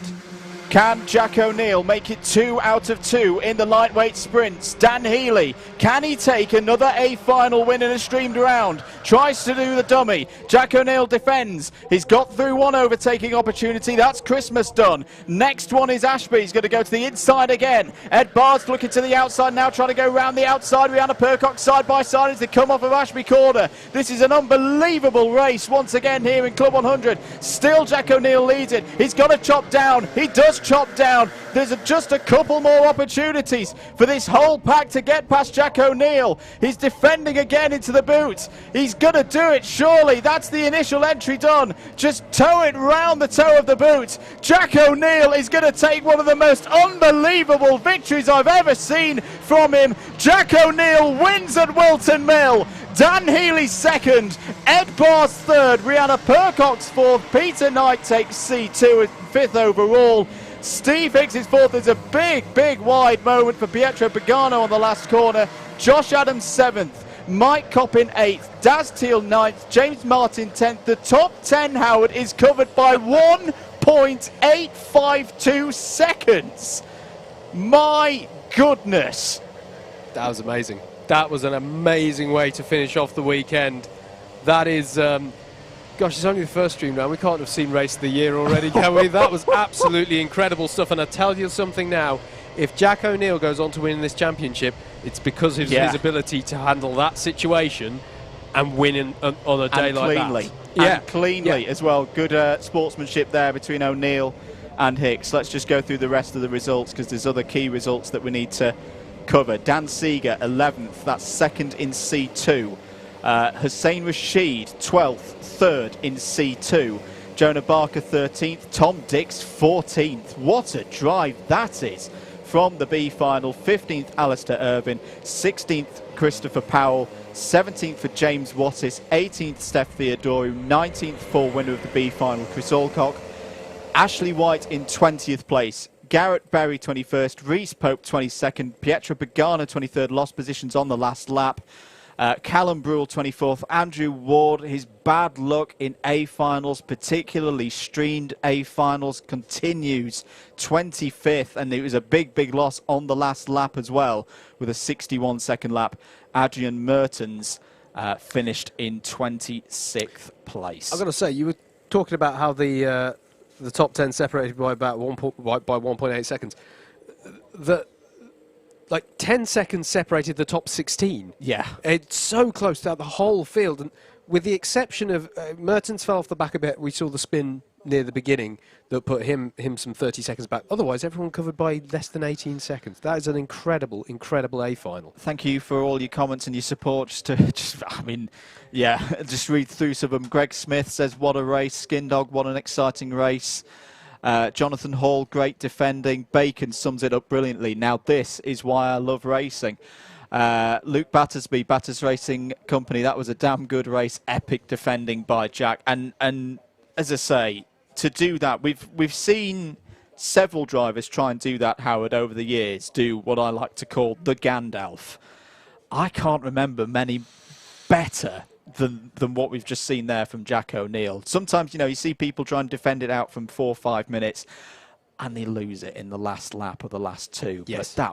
Can Jack O'Neill make it 2 out of 2 in the lightweight sprints? Dan Healy, can he take another A final win in a streamed round? Tries to do the dummy. Jack O'Neill defends. He's got through 1 overtaking opportunity. That's Christmas done. Next one is Ashby. He's going to go to the inside again. Ed Bars looking to the outside now, trying to go round the outside. Rihanna Percox side by side as they come off of Ashby corner. This is an unbelievable race once again here in Club 100. Still Jack O'Neill leads it. He's got to chop down. He does chop down. There's just a couple more opportunities for this whole pack to get past Jack O'Neill. He's defending again into the boot. He's going to do it, surely. That's the initial entry done. Just toe it round the toe of the boot. Jack O'Neill is going to take one of the most unbelievable victories I've ever seen from him. Jack O'Neill wins at Whilton Mill. Dan Healy 2nd, Ed Bars 3rd, Rihanna Percox 4th, Peter Knight takes C2 at 5th overall. Steve Hicks is 4th. There's a big wide moment for Pietro Pagano on the last corner. Josh Adams 7th, Mike Coppin 8th, Daz Teal 9th, James Martin 10th. The top 10, Howard, is covered by 1.852 seconds. My goodness. That was amazing. That was an amazing way to finish off the weekend. That is, gosh, it's only the first stream round. We can't have seen Race of the Year already, can we? That was absolutely incredible stuff. And I tell you something now, if Jack O'Neill goes on to win this championship, it's because of his ability to handle that situation and win on a day like that. And cleanly as well. Good sportsmanship there between O'Neill and Hicks. Let's just go through the rest of the results because there's other key results that we need to cover. Dan Seeger 11th, that's 2nd in C2. Hussein Rashid 12th, 3rd in C2. Jonah Barker 13th, Tom Dix 14th. What a drive that is from the B final. 15th Alistair Irvin, 16th Christopher Powell, 17th for James Wattis, 18th Steph Theodorou, 19th for winner of the B final Chris Alcock, Ashley White in 20th place, Garrett Berry 21st, Reese Pope 22nd, Pietro Pagano 23rd, lost positions on the last lap. Callum Brule 24th, Andrew Ward, his bad luck in A-finals, particularly streamed A-finals, continues 25th, and it was a big loss on the last lap as well, with a 61-second lap. Adrian Mertens finished in 26th place. I've got to say, you were talking about how the top 10 separated by about 1.8 seconds. Like 10 seconds separated the top 16. Yeah. It's so close throughout the whole field. And with the exception of Mertens fell off the back a bit, we saw the spin near the beginning that put him some 30 seconds back. Otherwise, everyone covered by less than 18 seconds. That is an incredible A final. Thank you for all your comments and your support. Just read through some of them. Greg Smith says, what a race. Skin Dog, what an exciting race. Jonathan Hall, great defending. Bacon sums it up brilliantly. Now this is why I love racing. Luke Battersby, Batters Racing Company, that was a damn good race. Epic defending by Jack. And as I say, to do that, we've seen several drivers try and do that, Howard, over the years, do what I like to call the Gandalf. I can't remember many better than what we've just seen there from Jack O'Neill. Sometimes, you see people try and defend it out from 4 or 5 minutes and they lose it in the last lap or the last two. Yes. But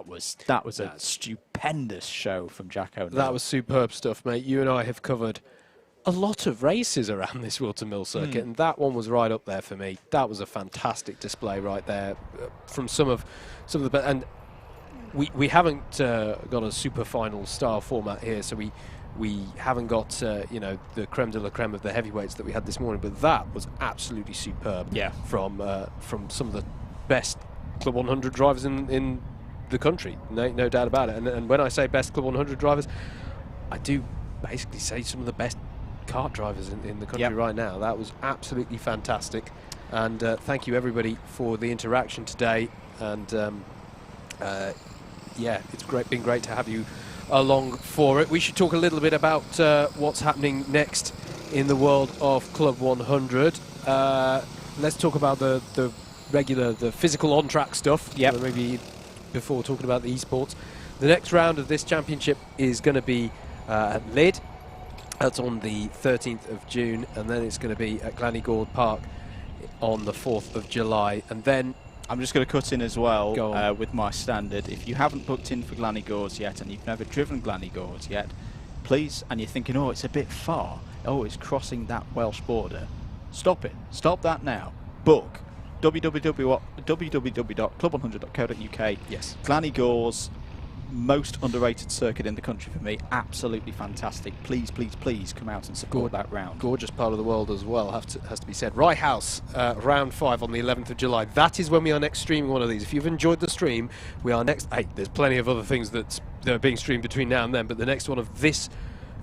that was a stupendous show from Jack O'Neill. That was superb stuff, mate. You and I have covered a lot of races around this Whilton Mill circuit, and that one was right up there for me. That was a fantastic display right there from some of the best. And we haven't got a super final style format here, so we haven't got the creme de la creme of the heavyweights that we had this morning, but that was absolutely superb. Yeah. From some of the best Club 100 drivers in the country, no doubt about it. And when I say best Club 100 drivers, I do basically say some of the best kart drivers in the country right now. That was absolutely fantastic, and thank you everybody for the interaction today. And it's been great to have you along for it. We should talk a little bit about what's happening next in the world of Club 100. Let's talk about the physical on-track stuff. Maybe before talking about the esports. The next round of this championship is going to be at Lydd. That's on the 13th of June, and then it's going to be at Glannygord Park on the 4th of July, and then I'm just going to cut in as well with my standard. If you haven't booked in for Glannygords yet and you've never driven Glannygords yet, please, and you're thinking, oh, it's a bit far, oh, it's crossing that Welsh border, stop it. Stop that now. Book www.club100.co.uk. Yes. Glannygords, most underrated circuit in the country for me. Absolutely fantastic. Please come out and support that round. Gorgeous part of the world as well, has to be said. Rye House, round 5 on the 11th of July. That is when we are next streaming one of these. If you've enjoyed the stream, we are next. Hey, there's plenty of other things that are being streamed between now and then, but the next one of this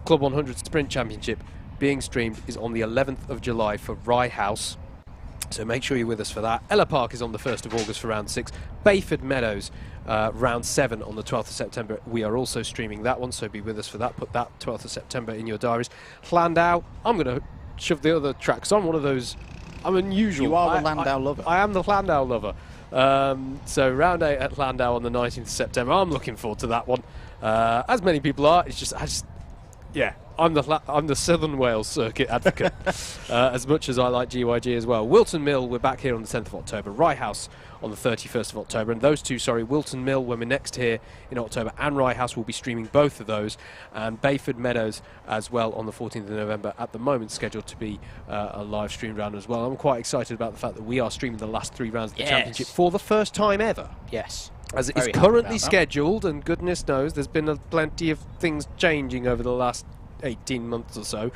Club 100 Sprint Championship being streamed is on the 11th of July for Rye House. So make sure you're with us for that. Ella Park is on the 1st of August for round 6. Bayford Meadows, round 7 on the 12th of September. We are also streaming that one, so be with us for that. Put that 12th of September in your diaries. Landau, I'm going to shove the other tracks on. One of those, I'm unusual. You are the Landau lover. I am the Landau lover. So round 8 at Landau on the 19th of September. I'm looking forward to that one. As many people are. It's just, I'm the Southern Wales circuit advocate, as much as I like GYG as well. Whilton Mill, we're back here on the 10th of October. Rye House on the 31st of October. And those two, Whilton Mill, when we're next here in October, and Rye House will be streaming both of those. And Bayford Meadows as well on the 14th of November, at the moment scheduled to be a live stream round as well. I'm quite excited about the fact that we are streaming the last 3 rounds of the championship for the first time ever. Yes. As it is currently scheduled, and goodness knows there's been plenty of things changing over the last 18 months or so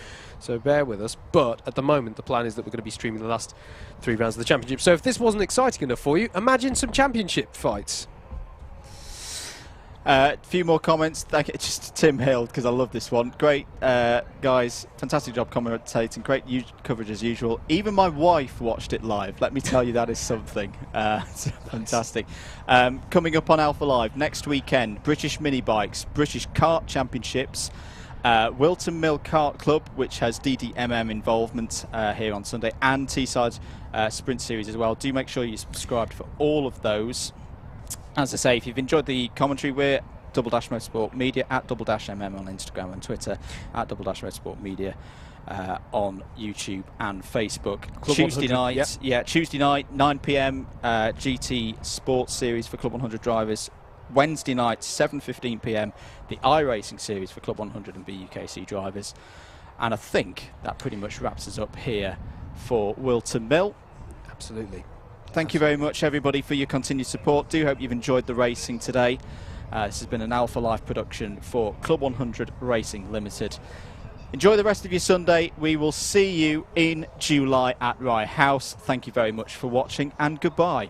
bear with us, but at the moment the plan is that we're going to be streaming the last 3 rounds of the championship. So if this wasn't exciting enough for you, imagine some championship fights. A few more comments. Thank you. Just Tim Hill, because I love this one. Great guys, fantastic job commentating, great coverage as usual. Even my wife watched it live. Let me tell you, that is something. It's fantastic. Coming up on Alpha Live next weekend, British mini bikes, British kart championships. Whilton Mill Kart Club, which has DDMM involvement here on Sunday, and Teesside Sprint Series as well. Do make sure you're subscribed for all of those. As I say, if you've enjoyed the commentary, we're Double Dash Motorsport Media at Double Dash MM on Instagram and Twitter, at Double Dash Motorsport Media on YouTube and Facebook. Tuesday night, Tuesday night, 9 p.m. GT Sports Series for Club 100 drivers. Wednesday night, 7:15 p.m. the iRacing Series for Club 100 and BUKC drivers. And I think that pretty much wraps us up here for Whilton Mill. Absolutely. Thank you very much, everybody, for your continued support. Do hope you've enjoyed the racing today. This has been an Alpha Life production for Club 100 Racing Limited. Enjoy the rest of your Sunday. We will see you in July at Rye House. Thank you very much for watching, and goodbye.